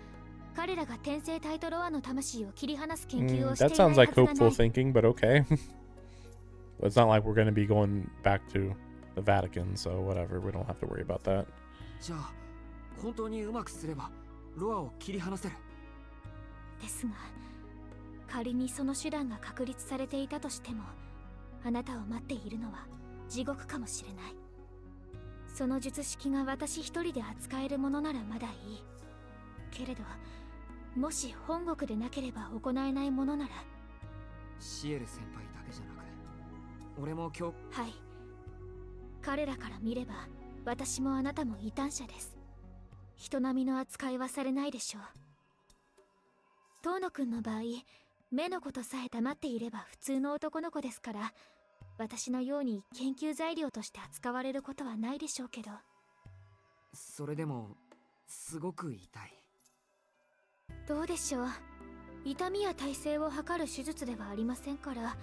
彼らが天聖体とロアの魂を切り離す研究をしてい That ないは sounds ず like がない。 hopeful thinking, but okay. It's not like we're going to be going back to the Vatican, so whatever. We don't have to worry about that. じゃあ、本当にうまくすればロアを切り離せる。ですが、仮にその手段が確立されていたとしても、あなたを待っているのは地獄かもしれない。その術式が私一人で扱えるものならまだいい。けれど、もし本国でなければ行えないものなら。シエル先輩だけじゃなく、俺も今日。はい。彼らから見れば、私もあなたも異端者です。人並みの扱いはされないでしょう。遠野くんの場合、目のことさえ黙っていれば普通の男の子ですから、私のように研究材料として扱われることはないでしょうけど。それでもすごく痛い。どうでしょう。痛みや耐性を測る手術ではありませんから、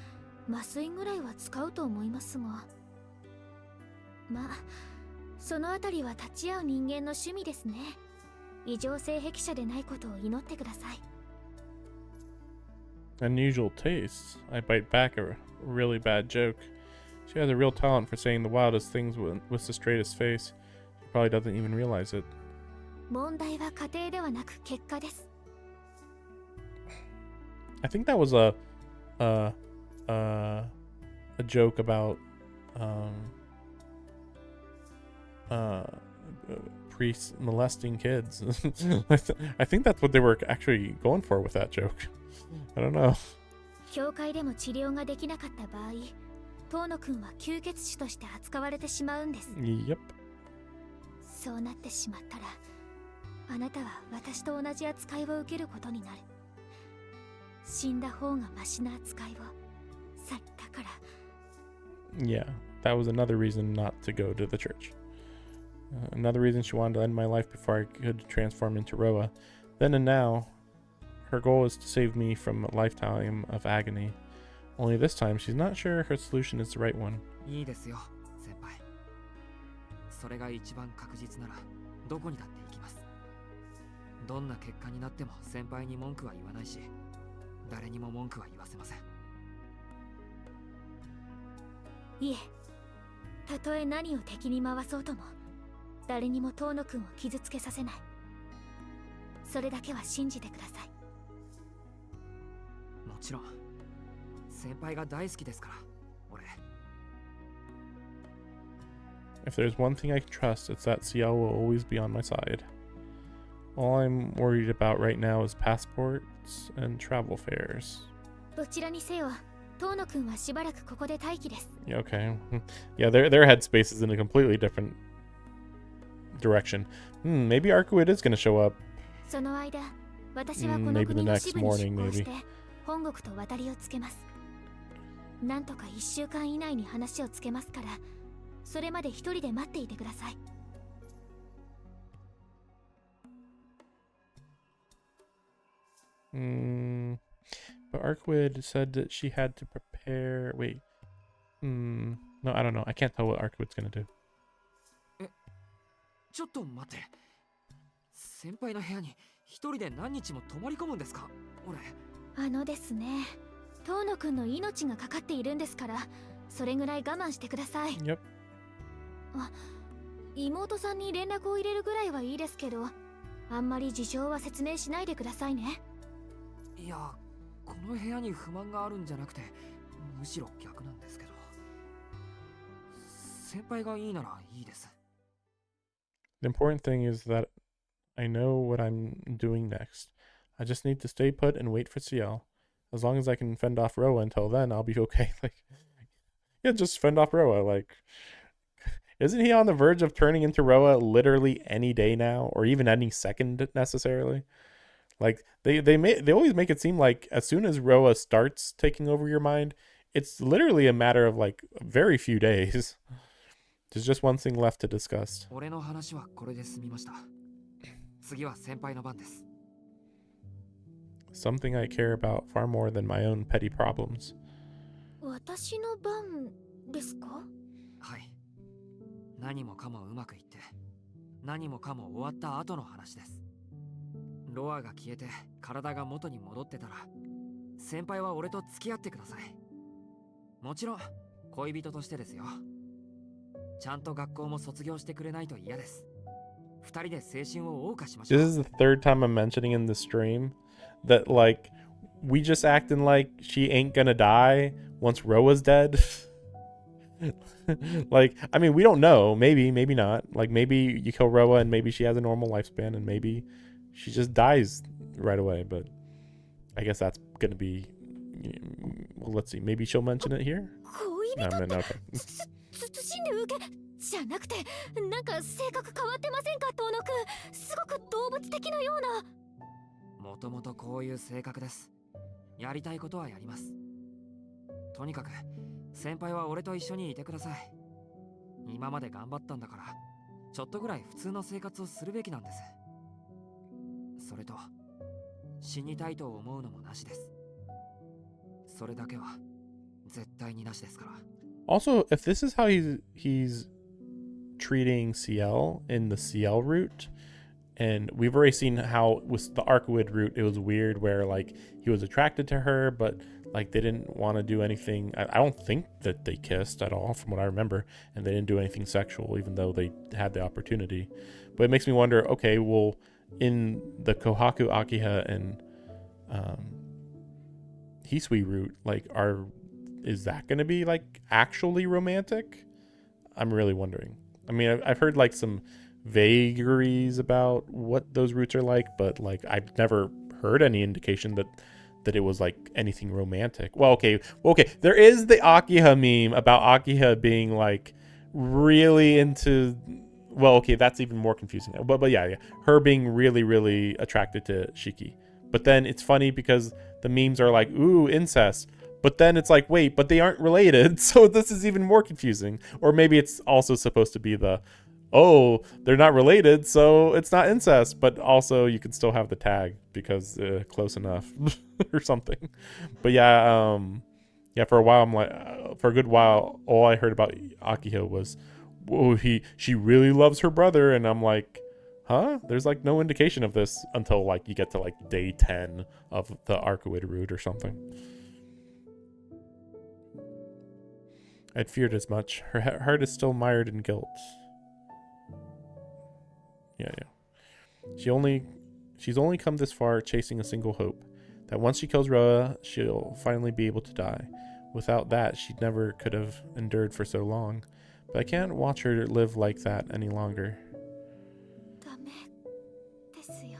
麻酔ぐらいは使うと思いますが。まあ、そのあたりは立ち会う人間の趣味ですね。異常性癖者でないことを祈ってください。Unusual tastes. I bite back a really bad joke. She has a real talent for saying the wildest things with the straightest face. She probably doesn't even realize it. 問題は過程ではなく結果です。I think that was a joke about priests molesting kids. I think that's what they were actually going for with that joke. I don't know. 教会でも治療ができなかった場合、遠野くんは吸血種として扱われてしまうんです。Yep. そうなってしまったら、あなたは私と同じ扱いを受けることになる。死んだ方がマシな扱いをされたから。Yeah, that was another reason not to go to the church. Another reason she wanted to end my life before I could transform into Roa. Then and now, her goal is to save me from a lifetime of agony. Only this time, she's not sure her solution is the right one. いいですよ、先それが一番確実ならどこにだって行きます。どんな結果になっても先輩に文句は言わないし、誰にも文句は言わせません。いえ、たとえ何を敵に回そうとも誰にも遠野くんを傷つけさせない。それだけは信じてください。もちろん先輩が大好きですから、俺。 If there's one thing I can trust, it's that Ciel will always be on my side. All I'm worried about right now is passports and travel fares. どちらにせよ、遠野くんはしばらくここで待機です。Yeah, okay. Yeah, their headspace is in a completely different direction. Maybe Arcuit is going to show up. その間、私はこの Maybe the 国の next 支部に morning, 出向し maybe. て本国と渡りをつけます。なんとか1週間以内に話をつけますから、それまで一人で待っていてください。But Arcuit said that she had to prepare. Wait. No, I don't know. I can't tell what Arcuit's gonna do. ちょっと待って、先輩の部屋に一人で何日も泊まり込むんですか？俺。ですね、遠野くんの命がかかっているんですから、それぐらい我慢してください。Yep. 妹さんに連絡を入れるぐらいはいいですけど、あんまり事情は説明しないでくださいね。いや、この部屋に不満があるんじゃなくて、むしろ逆なんですけど。先輩がいいならいいです。The important thing is that I know what I'm doing next. I just need to stay put and wait for Ciel. As long as I can fend off Roa until then, I'll be okay. Like, yeah, just fend off Roa. Like, isn't he on the verge of turning into Roa literally any day now, or even any second necessarily? Like, they always make it seem like as soon as Roa starts taking over your mind, it's literally a matter of like very few days. There's just one thing left to discuss. 俺の話はこれで済みました。次は先輩の番です。Something I care about far more than my own petty problems. 私の番ですか？はい。何もかもうまくいって、何もかも終わった後の話です。ロアが消えて体が元に戻ってたら、先輩は俺と付き合ってください。もちろん恋人としてですよ。ちゃんと学校も卒業してくれないと嫌です。二人で青春を謳歌しましょう。 This is the third time I'm mentioning in the stream that like we just acting like she ain't gonna die once Roa's dead. Like, I mean, we don't know. Maybe not. Like, maybe you kill Roa and maybe she has a normal lifespan and maybe she just dies right away. But I guess that's gonna be. Well, let's see. Maybe she'll mention it here. No, man, okay. 慎んで受けじゃなくて、なんか性格変わってませんか、遠野くん。すごく動物的なような。もともとこういう性格です。やりたいことはやります。とにかく先輩は俺と一緒にいてください。今まで頑張ったんだから、ちょっとぐらい普通の生活をするべきなんです。それと死にたいと思うのもなしです。それだけは絶対になしですから。Also, if this is how he's treating Ciel in the Ciel route, and we've already seen how with the Arcuit route it was weird where like he was attracted to her, but like they didn't want to do anything. I don't think that they kissed at all from what I remember, and they didn't do anything sexual even though they had the opportunity. But it makes me wonder, okay, well, in the Kohaku Akiha and Hisui route, like is that going to be like actually romantic? I'm really wondering. I mean, I've heard like some vagaries about what those routes are like, but like I've never heard any indication that it was like anything romantic. Well, okay. There is the Akiha meme about Akiha being like really into. Well, okay, that's even more confusing. But yeah, her being really, really attracted to Shiki. But then it's funny because the memes are like, ooh, incest. But then it's like, wait, but they aren't related. So this is even more confusing. Or maybe it's also supposed to be the, oh, they're not related, so it's not incest. But also you can still have the tag because close enough or something. But yeah, for a while, I'm like, for a good while, all I heard about Akiha was whoa, she really loves her brother, and I'm like, huh? There's like no indication of this until like you get to like day 10 of the Arcuate route or something. I'd feared as much. Her heart is still mired in guilt. Yeah. She's only come this far chasing a single hope, that once she kills Roa, she'll finally be able to die. Without that, she never could have endured for so long. But I can't watch her live like that any longer. ダメですよ。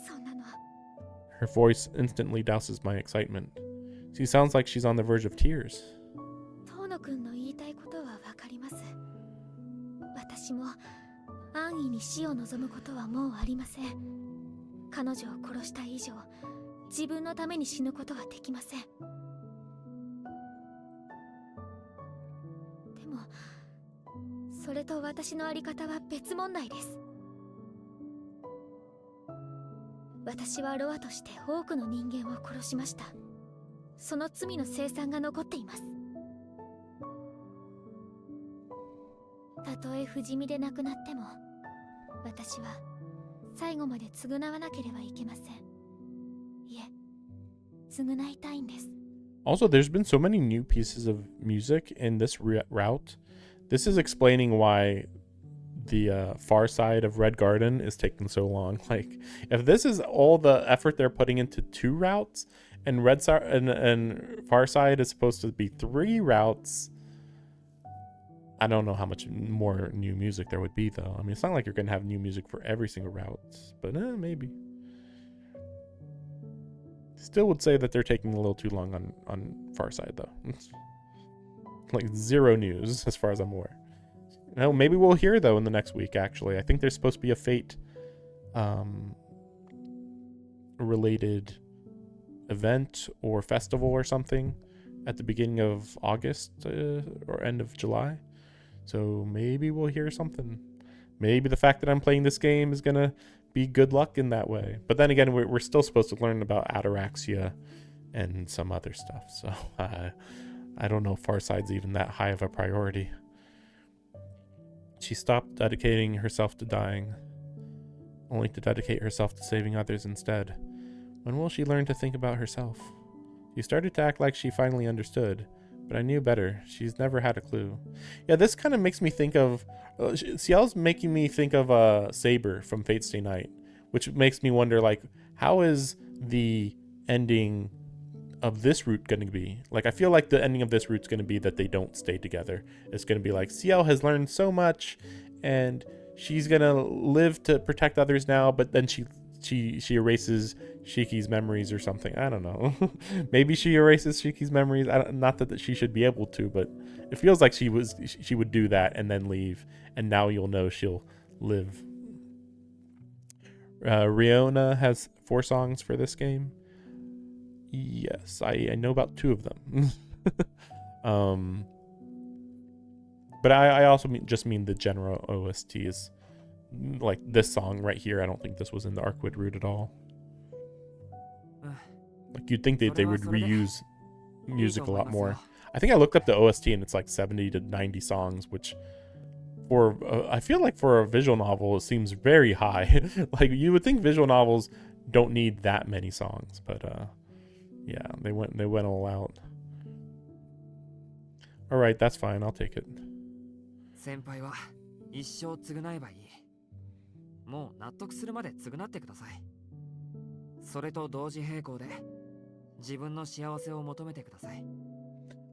そんなの。 Her voice instantly douses my excitement. She sounds like she's on the verge of tears. 遠野くんの言いたいことはわかります。私も安易に死を望むことはもうありません。彼女を殺した以上、自分のために死ぬことはできません。でも、それと私のあり方は別問題です。私はロアとして多くの人間を殺しました。その罪の清算が残っています。たとえ不死身で亡くなっても、私は最後まで償わなければいけません。いえ、償いたいんです。Also, there's been so many new pieces of music in this route. This is explaining why the far side of Red Garden is taking so long. Like, if this is all the effort they're putting into 2 routes, and and Far Side is supposed to be 3 routes, I don't know how much more new music there would be, though. I mean, it's not like you're going to have new music for every single route, but maybe. Still would say that they're taking a little too long on Far Side, though. Like 0 news, as far as I'm aware. No, maybe we'll hear, though, in the next week, actually. I think there's supposed to be a Fate related event or festival or something at the beginning of August or end of July. So maybe we'll hear something. Maybe the fact that I'm playing this game is going to be good luck in that way. But then again, we're still supposed to learn about Ataraxia and some other stuff. So I don't know if Farside's even that high of a priority. She stopped dedicating herself to dying, only to dedicate herself to saving others instead. When will she learn to think about herself? She started to act like she finally understood, but I knew better. She's never had a clue. Yeah, this kind of makes me think of... Ciel's making me think of Saber from Fate Stay Night, which makes me wonder, like, how is the ending of this route going to be? Like, I feel like the ending of this route's going to be that they don't stay together. It's going to be like, Ciel has learned so much, and she's going to live to protect others now, but then she erases Shiki's memories or something. I don't know. Maybe she erases Shiki's memories. Not that she should be able to, but it feels like she would do that and then leave, and now you'll know she'll live. Riona has 4 songs for this game. Yes, I know about 2 of them. But I also just mean the general OSTs. Like this song right here, I don't think this was in the Arcuate route at all. Like, you'd think they would reuse music a lot more. I think I looked up the OST and it's like 70 to 90 songs, which for I feel like for a visual novel it seems very high. Like, you would think visual novels don't need that many songs, but yeah, they went all out. All right, that's fine. I'll take it. 先輩は一生償えばいい。もう納得するまで償ってください。それと同時並行で自分の幸せを求めてください。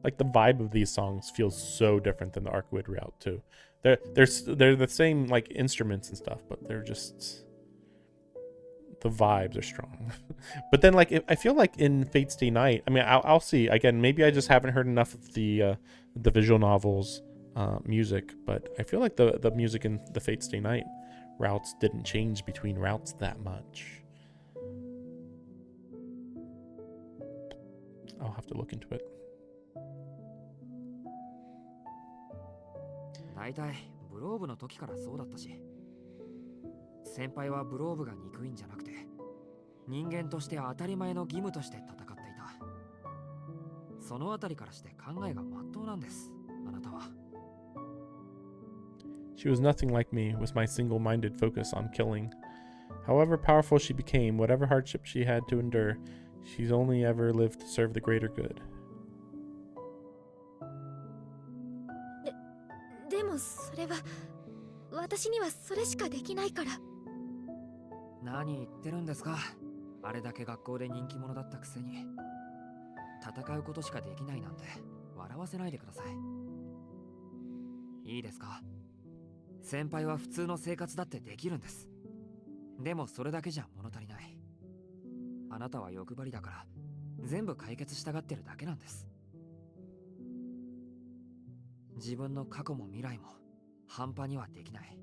Like, the vibe of these songs feels so different than the Arcuate route too. They're the same, like, instruments and stuff, but they're just, the vibes are strong. But then, like, I feel like in Fate Stay Night, I mean, I'll see again. Maybe I just haven't heard enough of the visual novels music, but I feel like the music in the Fate Stay Night routes didn't change between routes that much. I'll have to look into it. 大体ブローブの時からそうだったし、先輩はブローブが憎いんじゃなくて、人間として当たり前の義務として戦っていた。そのあたりからして考えが真っ当なんです、あなたは。She was nothing like me, with my single-minded focus on killing. However powerful she became, whatever hardship she had to endure, she's only ever lived to serve the greater good. でもそれは私にはそれしかできないから。何言ってるんですか。あれだけ学校で人気者だったくせに。戦うことしかできないなんて笑わせないでください。いいですか。先輩は普通の生活だってできるんです。でもそれだけじゃ物足りない。あなたは欲張りだから全部解決したがってるだけなんです。自分の過去も未来も半端にはできない。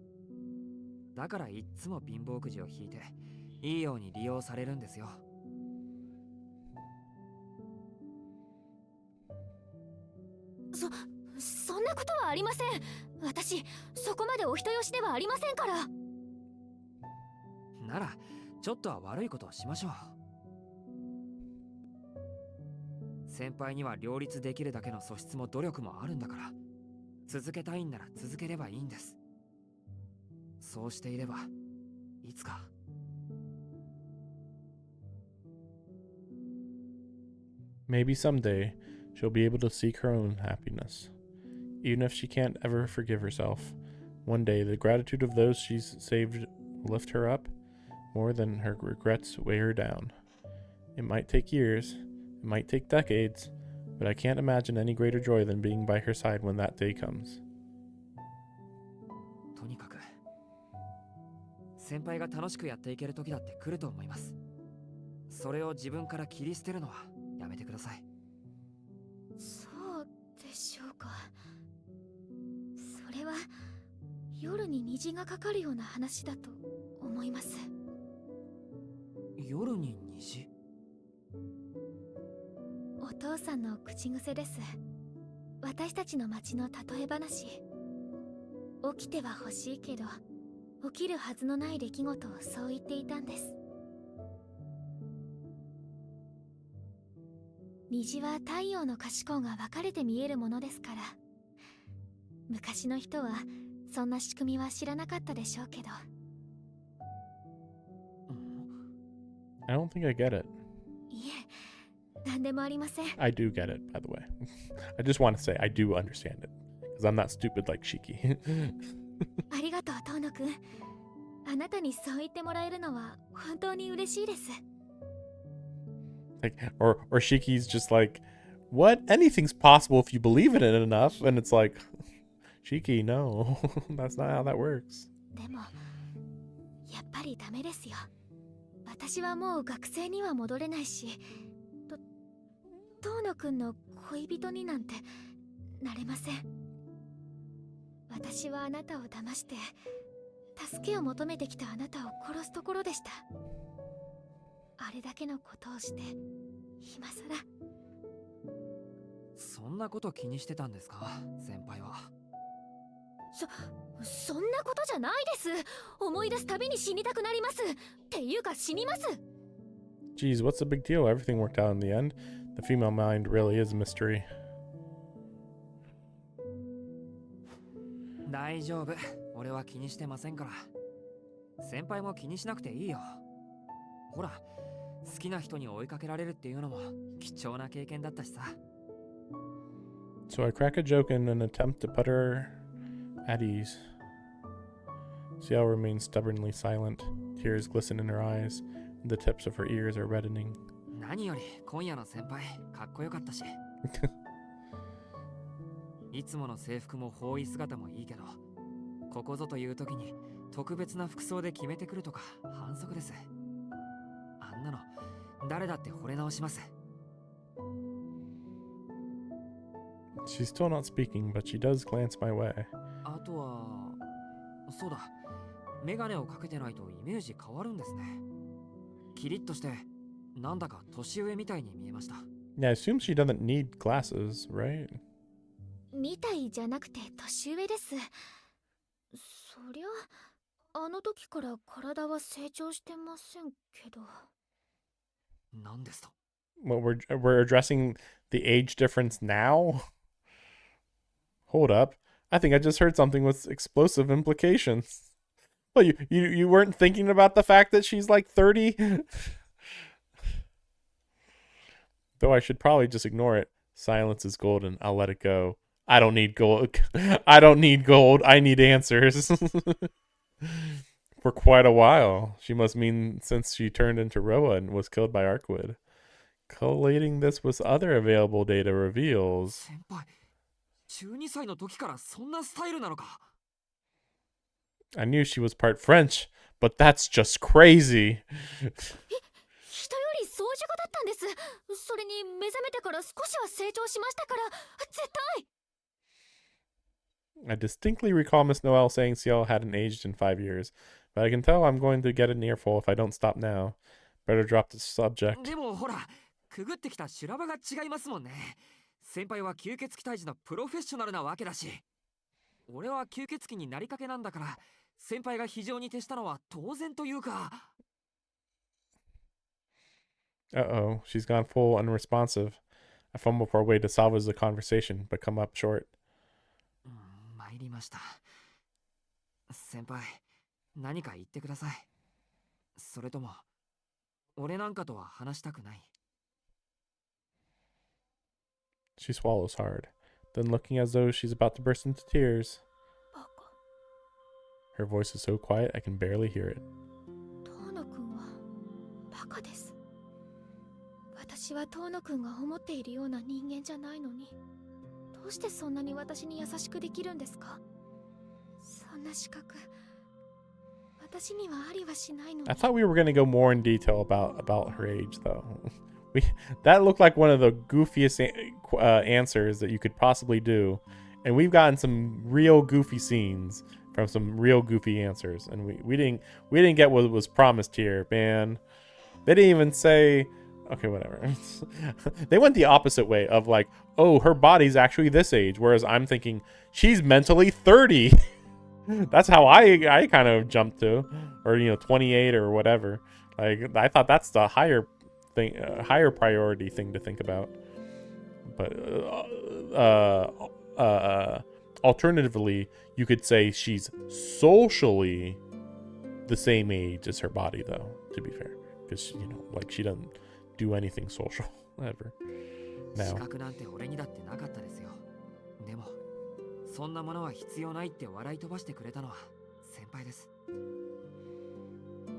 だからいっつも貧乏くじを引いていいように利用されるんですよ。そんなことはありません。私そこまでお人よしではありませんから。ならちょっとは悪いことをしましょう。先輩には両立できるだけの素質も努力もあるんだから、続けたいんなら続ければいいんです。そうしていればいつか。Maybe someday she'll be able to seek her own happiness. Even if she can't ever forgive herself, one day the gratitude of those she's saved will lift her up more than her regrets weigh her down. It might take years, it might take decades, but I can't imagine any greater joy than being by her side when that day comes. とにかく先輩が楽しくやっていける時だって来ると思います。それを自分から切り捨てるのはやめてください。そうでしょうか。それは夜に虹がかかるような話だと思います。夜に虹？お父さんの口癖です。私たちの町の例え話。起きては欲しいけど起きるはずのない出来事をそう言っていたんです。虹は太陽の可視光が分かれて見えるものですから。昔の人はそんな仕組みは知らなかったでしょうけど。I don't think I get it. いえ、なんでもありません。I do get it, by the way. I just want to say I do understand it. Because I'm not stupid like Shiki. ありがとう、遠野くん。あなたにそう言ってもらえるのは本当に嬉しいです。Like, or Shiki's just like, what? Anything's possible if you believe in it enough. And it's like, Shiki, no. That's not how that works. でも、やっぱりダメですよ。私はもう学生には戻れないし、遠野くんの恋人になんてなれません。私はあなたを騙して、助けを求めてきたあなたを殺すところでした。あれだけのことをして今さら。そんなこと気にしてたんですか、先輩は。そんなことじゃないです。思い出すたびに死にたくなります。っていうか死にます。 Geez, what's the big deal? Everything worked out in the end. The female mind really is a mystery. 大丈夫、俺は気にしてませんから。先輩も気にしなくていいよ。ほら、好きな人に追いかけられるっていうのも貴重な経験だったしさ。So I crack a joke in an attempt to put her at ease. Ciel remains stubbornly silent. Tears glisten in her eyes, and the tips of her ears are reddening. 何より今夜の先輩かっこよかったし。いつもの制服も包囲姿もいいけど、ここぞという時に特別な服装で決めてくるとか反則です。あんなの誰だって惚れ直します。 She's still not speaking, but she does glance my way. あとは、そうだ、メガネをかけてないとイメージ変わるんですね。キリッとしてなんだか年上みたいに見えました。Yeah, I assume she doesn't need glasses, right? みたいじゃなくて年上です。そりゃあの時から体は成長してませんけど。なんですと。 Well, we're addressing the age difference now? Hold up. I think I just heard something with explosive implications. Well, you weren't thinking about the fact that she's like 30? Though I should probably just ignore it. Silence is golden. I'll let it go. I don't need gold. I don't need gold. I need answers. For quite a while. She must mean since she turned into Roa and was killed by Arkwood. Collating this with other available data reveals. 先輩、12歳の時からそんなスタイルなのか。 I knew she was part French, but that's just crazy. 人より早熟だったんです。それに目覚めてから少しは成長しましたから、絶対。 I distinctly recall Miss Noel saying Ciel hadn't aged in 5 years, but I can tell I'm going to get an earful if I don't stop now. Better drop the subject. でもほら、くぐってきた修羅場が違いますもんね。先輩は吸血鬼退治のプロフェッショナルなわけだし。俺は吸血鬼になりかけなんだから、先輩が非常に徹したのは当然というか。 Uh-oh, she's gone full unresponsive. I fumble for a way to salvage the conversation, but come up short. 参りました。先輩、何か言ってください。それとも、俺なんかとは話したくない。 She swallows hard, then looking as though she's about to burst into tears. バカ。 Her voice is so quiet I can barely hear it. 遠野くんはバカです。私は遠野くんが思っているような人間じゃないのに、どうしてそんなに私に優しくできるんですか？そんな資格、私にはありはしないのに。 I thought we were going to go more in detail about her age, though. That looked like one of the goofiest answers that you could possibly do, and we've gotten some real goofy scenes from some real goofy answers, and we didn't get what was promised here, man. They didn't even say, okay, whatever. They went the opposite way of like, oh, her body's actually this age, whereas I'm thinking she's mentally 30. That's how I kind of jumped to, or 28 or whatever. Like I thought that's the higher thing, higher priority thing to think about. But alternatively, you could say she's socially the same age as her body, though. To be fair, because like she doesn't do anything social ever. 資 Now, 格なんて俺にだってなかったですよ。でも、そんなものは必要ないって笑い飛ばしてくれたのは先輩です。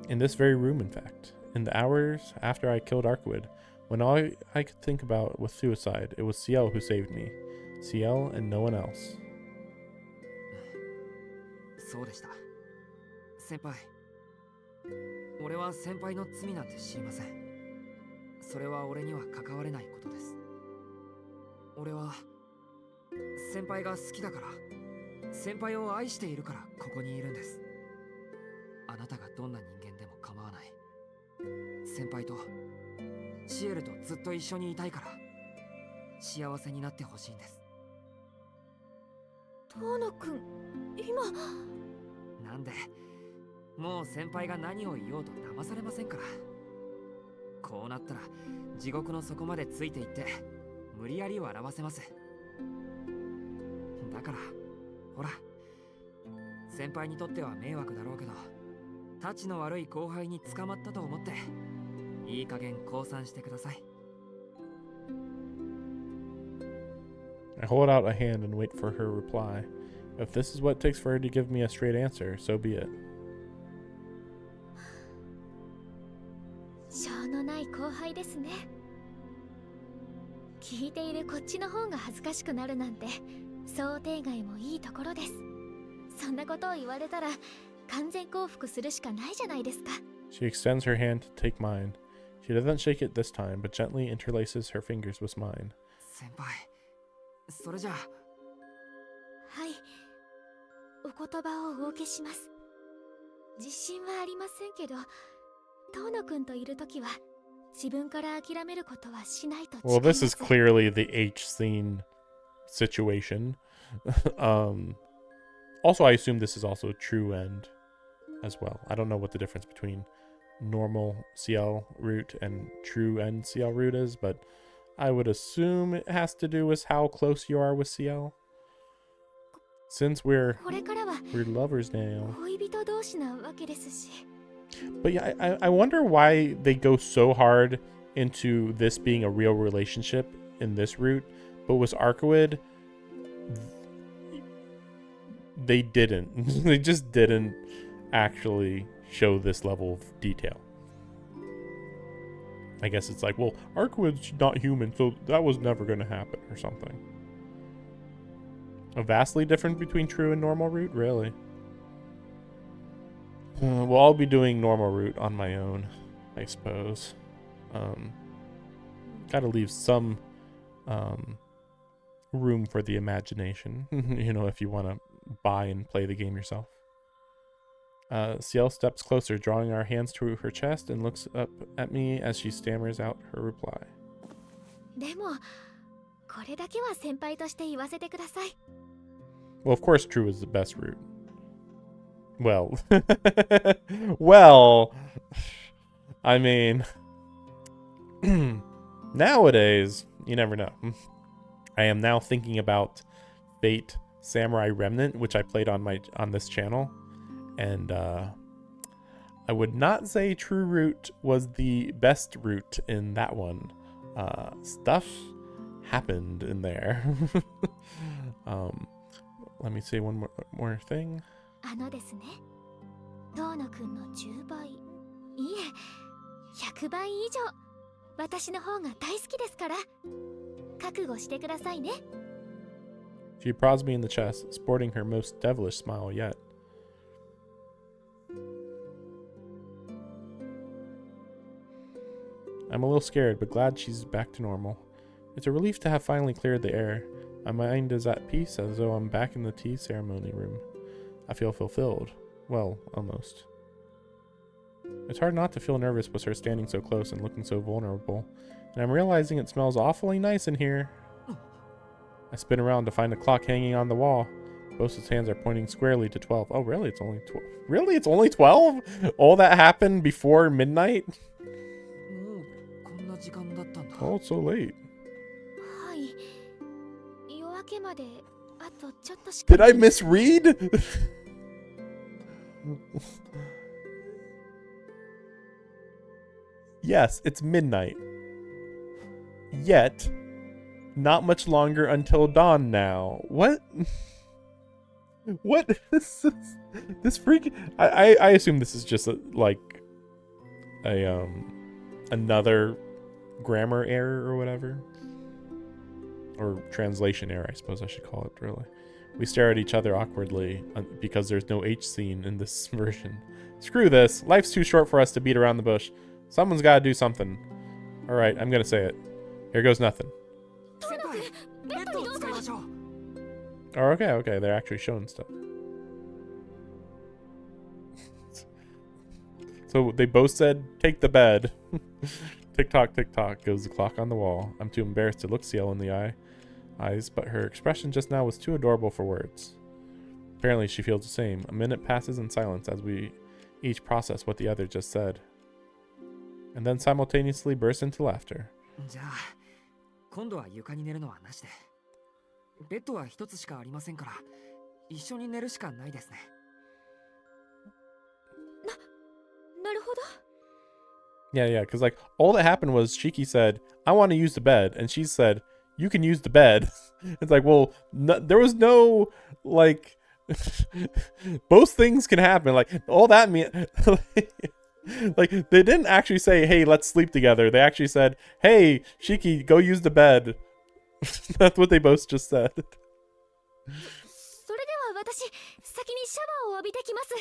in this very room, in fact, in the hours after I killed Arkwood, when all I could think about was suicide, it was Ciel who saved me. Ciel and no one else. そうでした。先輩、俺は先輩の罪なんて知りません。それは俺には関われないことです。俺は先輩が好きだから、先輩を愛しているからここにいるんです。あなたがどんな人間でも構わない。先輩とシエルとずっと一緒にいたいから幸せになってほしいんです。遠野くん、今。なんで、もう先輩が何を言おうと騙されませんから。こうなったら地獄の底までついていって無理やり笑わせます。だからほら、先輩にとっては迷惑だろうけど、たちの悪い後輩に捕まったと思っていい加減降参してください。 I hold out a hand and wait for her reply. If this is what it takes for her to give me a straight answer, so be it. しょうのない後輩ですね。聞いているこっちの方が恥ずかしくなるなんて想定外もいいところです。そんなことを言われたら完全降伏するしかないじゃないですか。 She extends her hand to take mine. She doesn't shake it this time, but gently interlaces her fingers with mine. 先輩、それじゃあ。はい、お言葉をお受けします。自信はありませんけど、遠野くんといるときは自分から諦めることはしないと誓います。 Well, this is clearly the H scene situation. Also, I assume this is also a true end as well. I don't know what the difference between normal Ciel Route and true end Ciel Route is, but I would assume it has to do with how close you are with Ciel. Since we're これからは lovers now. 恋人同士なわけですし。 But yeah, I wonder why they go so hard into this being a real relationship in this route, but with Arcoid, they didn't. They just didn't actually show this level of detail. I guess it's like, well, Arcoid's not human, so that was never going to happen or something. A vastly different between true and normal route? Really? Well, I'll be doing normal route on my own, I suppose. Gotta leave some room for the imagination, you know, if you want to buy and play the game yourself. Ciel steps closer, drawing our hands to her chest, and looks up at me as she stammers out her reply. でも、これだけは先輩として言わせてください。 Well, of course, true is the best route. Well, well, I mean, nowadays, you never know. I am now thinking about Fate Samurai Remnant, which I played on this channel, and I would not say True Route was the best route in that one. Stuff happened in there. Let me say one more thing. ですね、遠野くんの10倍、いえ、100倍以上、私の方が大好きですから、覚悟してくださいね。 She prods me in the chest, sporting her most devilish smile yet. I'm a little scared, but glad she's back to normal. It's a relief to have finally cleared the air. My mind is at peace, as though I'm back in the tea ceremony room. I feel fulfilled. Well, almost. It's hard not to feel nervous with her standing so close and looking so vulnerable. And I'm realizing it smells awfully nice in here. I spin around to find a clock hanging on the wall. Both its hands are pointing squarely to 12. Oh, really? It's only 12? Really? It's only 12? All that happened before midnight? Oh, it's so late. はい。夜明けまであとちょっとしか。 Did I misread? Yes, it's midnight. Yet, not much longer until dawn now. What? What? This freak? I assume this is just another grammar error or whatever. Or translation error, I suppose I should call it, really. We stare at each other awkwardly because there's no H scene in this version. Screw this. Life's too short for us to beat around the bush. Someone's got to do something. Alright, I'm going to say it. Here goes nothing. Oh, okay. They're actually showing stuff. So they both said, take the bed. Tick-tock, tick-tock goes the clock on the wall. I'm too embarrassed to look Ciel in the eyes, but her expression just now was too adorable for words. Apparently she feels the same. A minute passes in silence as we each process what the other just said. And then simultaneously burst into laughter. じゃあ、今度は床に寝るのはなしで。ベッドは一つしかありませんから、一緒に寝るしかないですね。なるほど。 Yeah, because like all that happened was Shiki said, I want to use the bed. And she said, you can use the bed. It's like, well, there was no, like, both things can happen. Like, all that mean, like, they didn't actually say, hey, let's sleep together. They actually said, hey, Shiki, go use the bed. That's what they both just said. それでは私、先にシャワーを浴びてきます。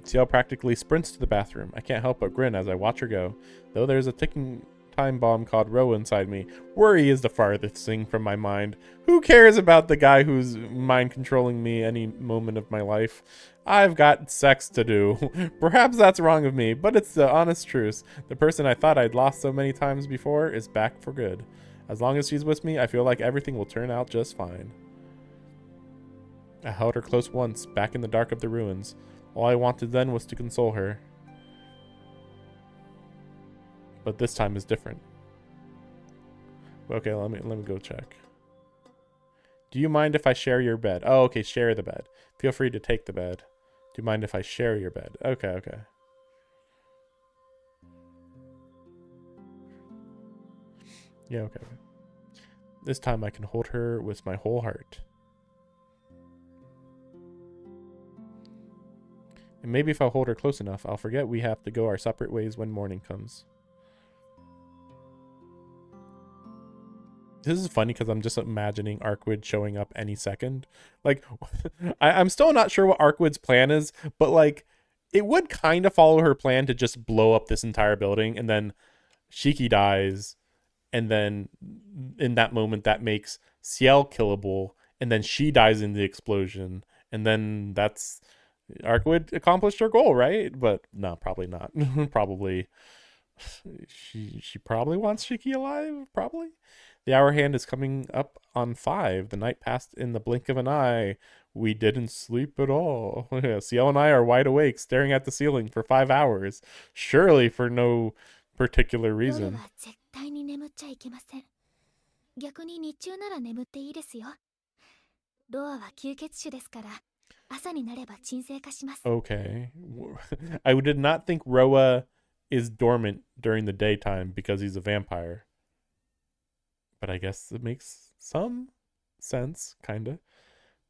Ciel practically sprints to the bathroom. I can't help but grin as I watch her go, though there's a ticking time bomb called Ro inside me. Worry is the farthest thing from my mind. Who cares about the guy who's mind controlling me any moment of my life? I've got sex to do. Perhaps that's wrong of me, but it's the honest truth. The person I thought I'd lost so many times before is back for good. As long as she's with me, I feel like everything will turn out just fine. I held her close once, back in the dark of the ruins. All I wanted then was to console her. But this time is different. Okay, let me go check. Do you mind if I share your bed? Oh, okay, share the bed. Feel free to take the bed. Do you mind if I share your bed? Okay, okay. Yeah, okay. This time I can hold her with my whole heart. And maybe if I hold her close enough, I'll forget we have to go our separate ways when morning comes. This is funny because I'm just imagining Arkwood showing up any second. Like, I'm still not sure what Arkwood's plan is, but like, it would kind of follow her plan to just blow up this entire building, and then Shiki dies, and then in that moment that makes Ciel killable, and then she dies in the explosion, and then that's Arkwood accomplished her goal, right? But no, probably not. Probably she probably wants Shiki alive, probably. The hour hand is coming up on 5. The night passed in the blink of an eye. We didn't sleep at all. Ciel and I are wide awake, staring at the ceiling for 5 hours. Surely for no particular 夜 reason. は絶対に眠っちゃいけません。逆に日中なら眠っていいですよ。ロアは吸血種ですから、朝になれば鎮静化します。Okay. I did not think Roa is dormant during the daytime because he's a vampire. But I guess it makes some sense, kind of.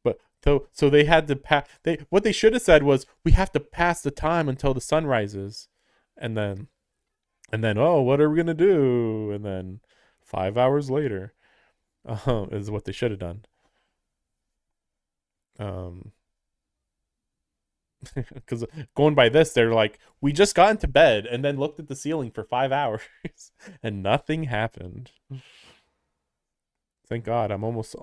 But so they had to pass. What they should have said was, we have to pass the time until the sun rises, and then oh, what are we gonna do? And then 5 hours later, is what they should have done. Because going by this, they're like, we just got into bed and then looked at the ceiling for 5 hours, and nothing happened. Thank God, I'm almost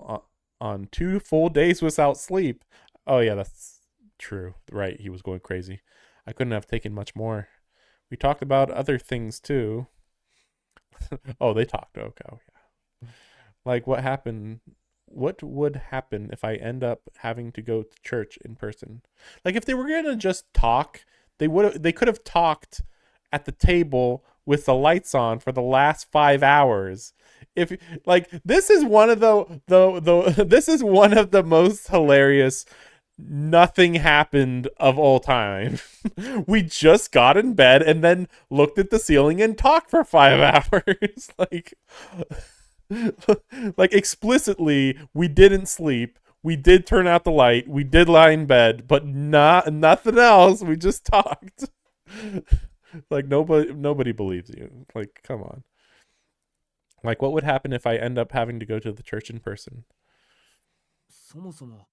on 2 full days without sleep. Oh yeah, that's true. Right, he was going crazy. I couldn't have taken much more. We talked about other things too. Oh, they talked. Okay, oh, yeah. Like what would happen if I end up having to go to church in person? Like if they were gonna just talk, they could have talked at the table with the lights on for the last 5 hours. If like this is one of this is one of the most hilarious nothing happened of all time. We just got in bed and then looked at the ceiling and talked for 5 hours. Like explicitly, we didn't sleep. We did turn out the light. We did lie in bed, but nothing else. We just talked. Like nobody believes you. Like, come on. Like, what would happen if I end up having to go to the church in person? そもそも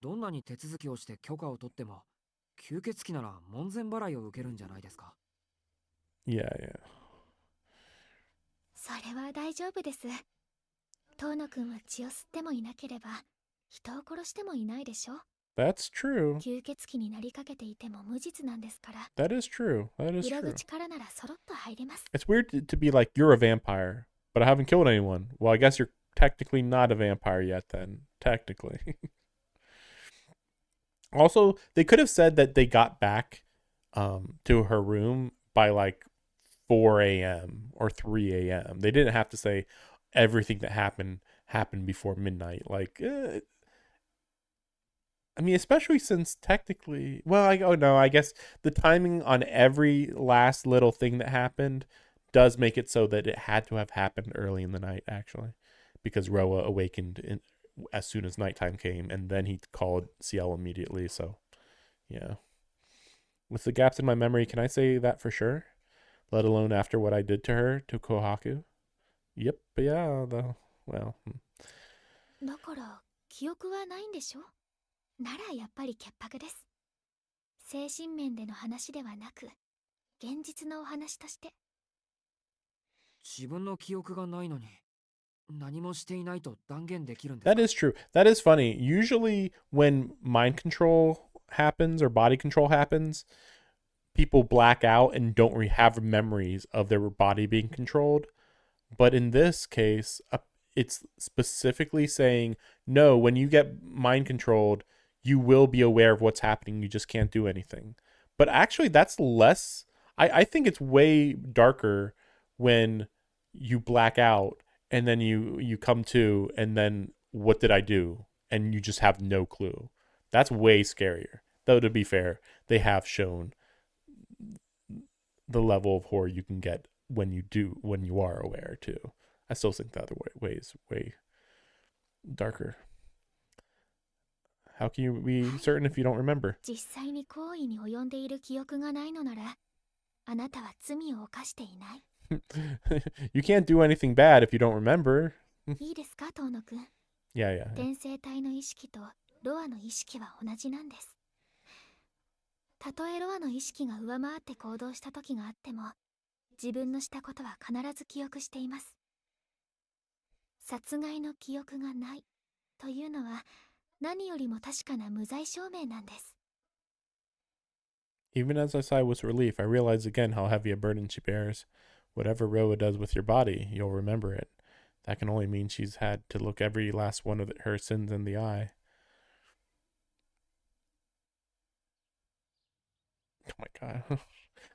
どんなに手続きをして許可を取っても吸血鬼なら門前払いを受けるんじゃないですか。 Yeah, yeah. それは大丈夫です。遠野くんは血を吸ってもいなければ人を殺してもいないでしょ。 That's true. 吸血鬼になりかけていても無実なんですから。 That is true. That is 裏 true. 口からならそろっと入れます。 It's weird to be like, you're a vampire, but I haven't killed anyone. Well, I guess you're technically not a vampire yet then. Technically. Also, they could have said that they got back to her room by like 4 a.m. or 3 a.m. They didn't have to say everything that happened before midnight. Like, I mean, especially since technically, well, I guess the timing on every last little thing that happened does make it so that it had to have happened early in the night, actually, because Roa awakened as soon as nighttime came, and then he called Ciel immediately. So, yeah. With the gaps in my memory, can I say that for sure? Let alone after what I did to her, to Kohaku? Yep, yeah, well. だから記憶はないんでしょ。ならやっぱり潔白です。精神面での話ではなく、現実のお話として。自分の記憶がないのに何もしていないと断言できるんですか。 That is true. That is funny. Usually when mind control happens or body control happens, people black out and don't have memories of their body being controlled. But in this case, it's specifically saying, no, when you get mind controlled, you will be aware of what's happening. You just can't do anything. But actually, that's less. I think it's way darker when you black out and then you come to, and then what did I do? And you just have no clue. That's way scarier. Though, to be fair, they have shown the level of horror you can get when you are aware too. I still think the other way is way darker. How can you be certain if you don't remember? 実際に行為に及んでいる記憶がないのなら、あなたは罪を犯していない。You can't do anything bad if you don't remember. いいですか、遠野くん。Yeah, yeah. 転生体の意識とロアの意識は同じなんです。たとえロアの意識が上回って行動した時があっても、自分のしたことは必ず記憶しています。殺害の記憶がないというのは何よりも確かな無罪証明なんです。Even as I sigh with relief, I realize again how heavy a burden she bears. Whatever Roa does with your body, you'll remember it. That can only mean she's had to look every last one of her sins in the eye. Oh my god.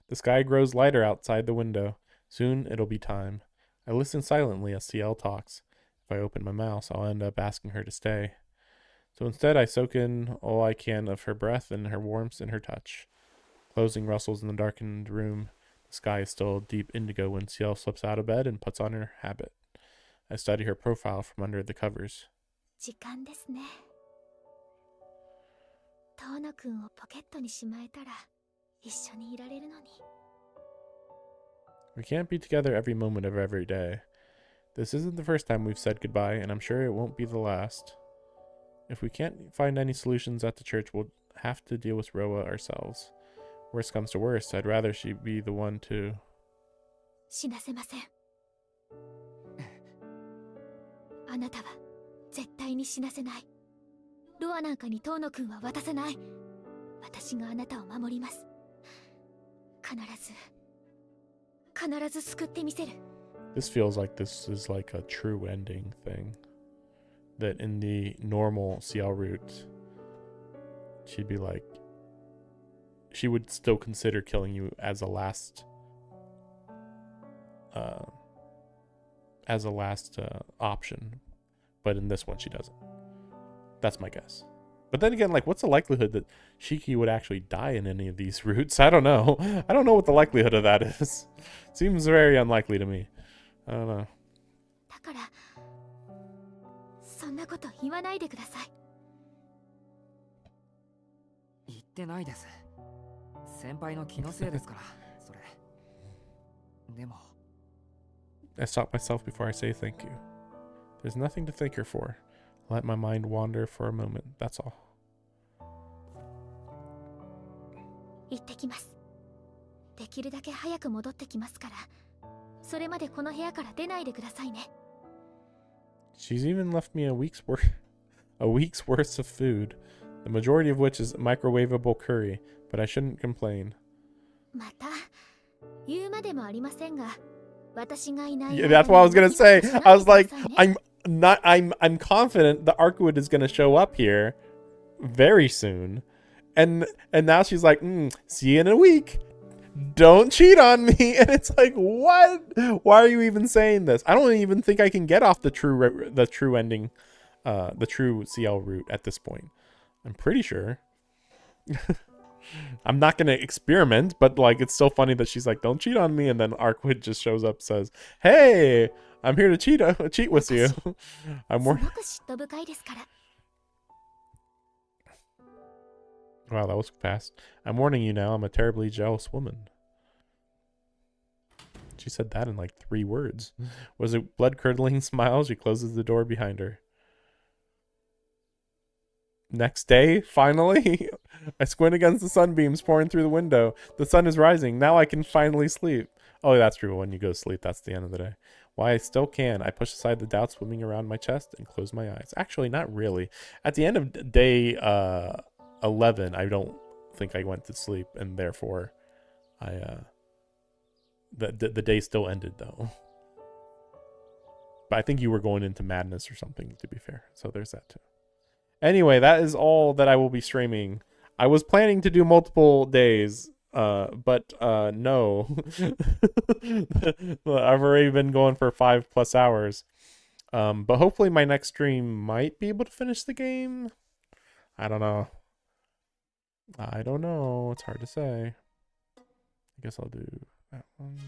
The sky grows lighter outside the window. Soon it'll be time. I listen silently as Ciel talks. If I open my mouth, I'll end up asking her to stay. So instead, I soak in all I can of her breath and her warmth and her touch. Closing rustles in the darkened room. The sky is still deep indigo when Ciel slips out of bed and puts on her habit. I study her profile from under the covers. 時間ですね。遠野くんをポケットにしまえたら一緒にいられるのに。We can't be together every moment of every day. This isn't the first time we've said goodbye, and I'm sure it won't be the last. If we can't find any solutions at the church, we'll have to deal with Roa ourselves. Worst comes to worst, I'd rather she be the one to... 死なせません。あなたは絶対に死なせない。ロアなんかに遠野くんは渡さない。私があなたを守ります。必ず救ってみせる。This feels like this is like a true ending thing. That in the normal Ciel Route, she'd be like, she would still consider killing you as a last option. But in this one, she doesn't. That's my guess. But then again, like, what's the likelihood that Shiki would actually die in any of these routes? I don't know. I don't know what the likelihood of that is. Seems very unlikely to me. I don't know. だからそんなこと言わないでください。言ってないです。先輩の気のせいですから、それ。でも。I stop myself before I say thank you. There's nothing to thank her for. Let my mind wander for a moment, that's all. 行ってきます。できるだけ早く戻ってきますから、それまでこの部屋から出ないでくださいね。She's even left me a week's worth of food, the majority of which is microwavable curry, but I shouldn't complain. また言うまでもありませんが、私がいない。Yeah, that's what I was gonna say. I was like, I'm confident the Arkwood is gonna show up here very soon, and now she's like, see you in a week. Don't cheat on me. And it's like, what? Why are you even saying this? I don't even think I can get off the true ending, the true Ciel route at this point. I'm pretty sure. I'm not gonna experiment, but like, it's so funny that she's like, don't cheat on me, and then Arkwood just shows up, says, hey, I'm here to cheat with you. I'm more. Wow, that was fast. I'm warning you now, I'm a terribly jealous woman. She said that in like 3 words. Was it blood-curdling smile? She closes the door behind her. Next day, finally, I squint against the sunbeams pouring through the window. The sun is rising. Now I can finally sleep. Oh, that's true. When you go to sleep, that's the end of the day. Why, I still can. I push aside the doubt swimming around my chest and close my eyes. Actually, not really. At the end of day 11, I don't think I went to sleep, and therefore the day still ended, though. But I think you were going into madness or something, to be fair. So there's that too. Anyway, that is all that I will be streaming. I was planning to do multiple days, but no. I've already been going for 5+ hours. But hopefully my next stream might be able to finish the game. I don't know. It's hard to say. I guess I'll do that one.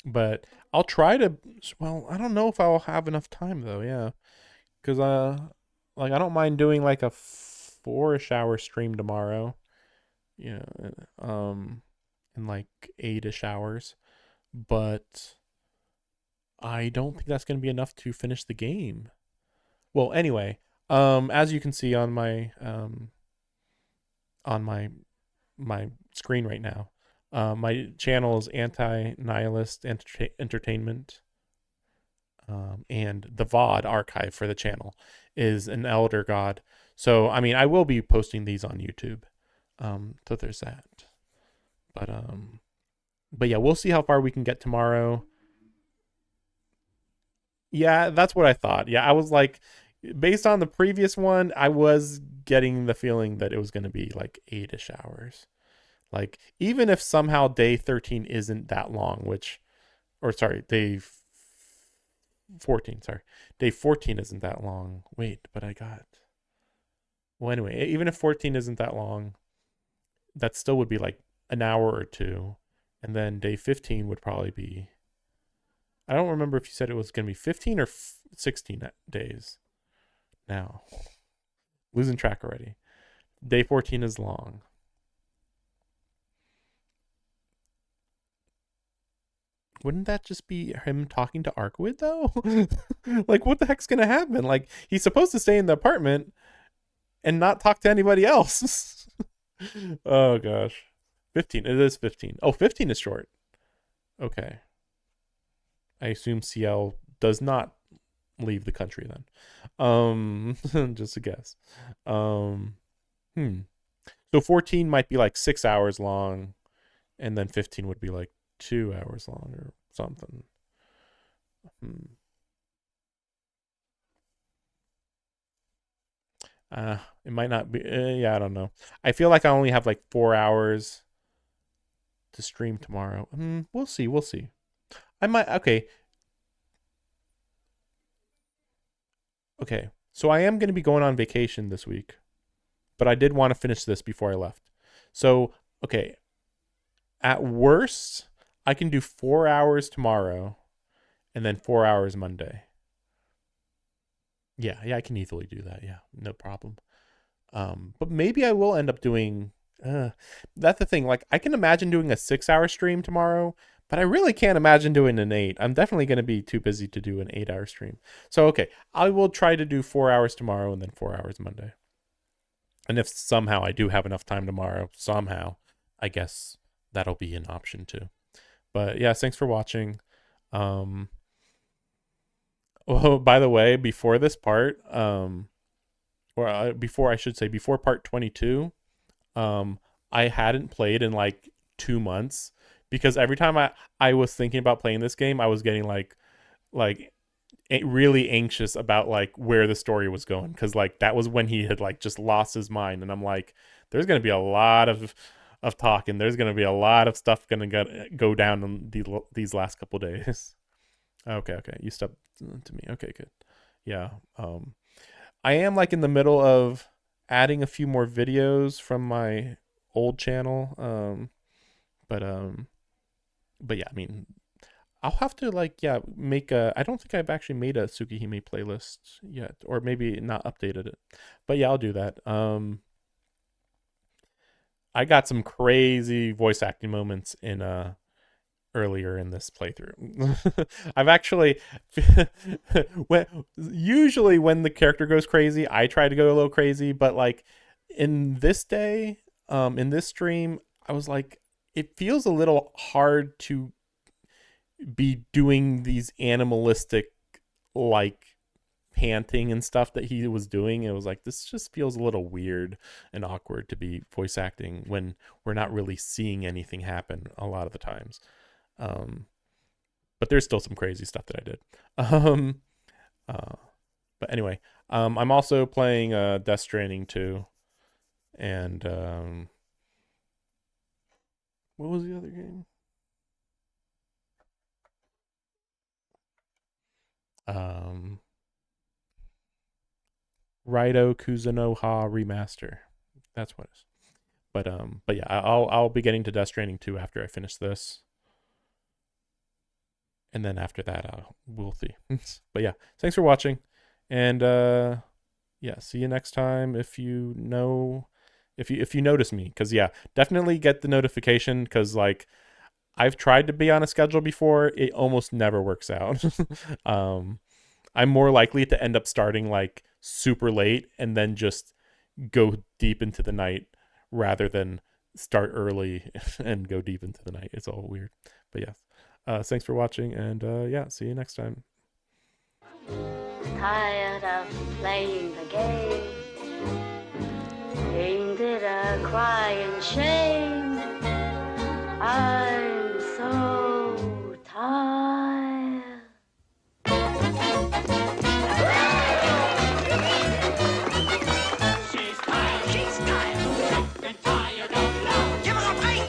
But I'll try to. Well, I don't know if I'll have enough time though. Yeah, because like I don't mind doing like a 4-ish hour stream tomorrow. Yeah, in like 8-ish hours, but I don't think that's going to be enough to finish the game. Well, anyway, as you can see on my my screen right now, my channel is Antinihilist Entertainment, and the VOD archive for the channel is an Elder God. So I mean, I will be posting these on YouTube. So there's that. But yeah, we'll see how far we can get tomorrow. Yeah, that's what I thought. Yeah, I was like, based on the previous one, I was getting the feeling that it was going to be like 8-ish hours. Like, even if somehow day 13 isn't that long, day 14, sorry. Day 14 isn't that long. Wait, but well, anyway, even if 14 isn't that long, that still would be like an hour or two. And then day 15 would probably be, I don't remember if you said it was going to be 15 or 16 days. Now, losing track already. Day 14 is long. Wouldn't that just be him talking to Arkwood, though? Like, what the heck's going to happen? Like, he's supposed to stay in the apartment and not talk to anybody else. Oh, gosh. 15. It is 15. Oh, 15 is short. Okay. I assume Ciel does not leave the country then. Just a guess. So 14 might be like 6 hours long, and then 15 would be like 2 hours long or something. It might not be. Yeah, I don't know. I feel like I only have like 4 hours to stream tomorrow. We'll see. We'll see. I might. Okay. Okay. So I am going to be going on vacation this week, but I did want to finish this before I left. So, okay. At worst, I can do 4 hours tomorrow and then 4 hours Monday. Yeah, I can easily do that. Yeah, no problem. But maybe I will end up doing. That's the thing. Like, I can imagine doing a 6-hour stream tomorrow, but I really can't imagine doing an 8. I'm definitely going to be too busy to do an 8-hour stream. So, okay, I will try to do 4 hours tomorrow and then 4 hours Monday. And if somehow I do have enough time tomorrow, I guess that'll be an option too. But yeah, thanks for watching. Oh, by the way, before this part, before part 22, I hadn't played in like 2 months because every time I was thinking about playing this game, I was getting like really anxious about like where the story was going, because like that was when he had like just lost his mind, and I'm like, there's gonna be a lot of talking. There's gonna be a lot of stuff gonna go down in these last couple days. Okay, you stepped to me. Okay, good. Yeah. I am like in the middle of adding a few more videos from my old channel. But yeah, I mean, I'll have to like, yeah, I don't think I've actually made a Tsukihime playlist yet, or maybe not updated it. But yeah, I'll do that. I got some crazy voice acting moments in earlier in this playthrough. I've actually usually when the character goes crazy, I try to go a little crazy, but like in this stream, I was like, it feels a little hard to be doing these animalistic like panting and stuff that he was doing. It was like, this just feels a little weird and awkward to be voice acting when we're not really seeing anything happen a lot of the times. But there's still some crazy stuff that I did. But anyway, I'm also playing Death Stranding 2, and What was the other game? Raito Kuzunoha Remaster. That's what it is. But yeah, I'll be getting to Death Stranding 2 after I finish this. And then after that, we'll see. But yeah, thanks for watching. And yeah, see you next time if you notice me. Because yeah, definitely get the notification, because like I've tried to be on a schedule before. It almost never works out. I'm more likely to end up starting like super late and then just go deep into the night rather than start early and go deep into the night. It's all weird. But yes. Thanks for watching, and yeah, see you next time. Tired of playing the game. Ain't it a crying shame? I'm so tired. She's tired. She's tired. Been tired of love. Give her a break.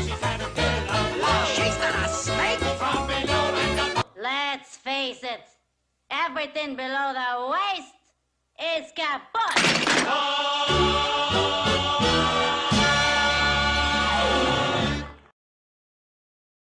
She's had a fill of love. She's not a snake! From below and above. Let's face it, everything below the waist is kaput. Oh!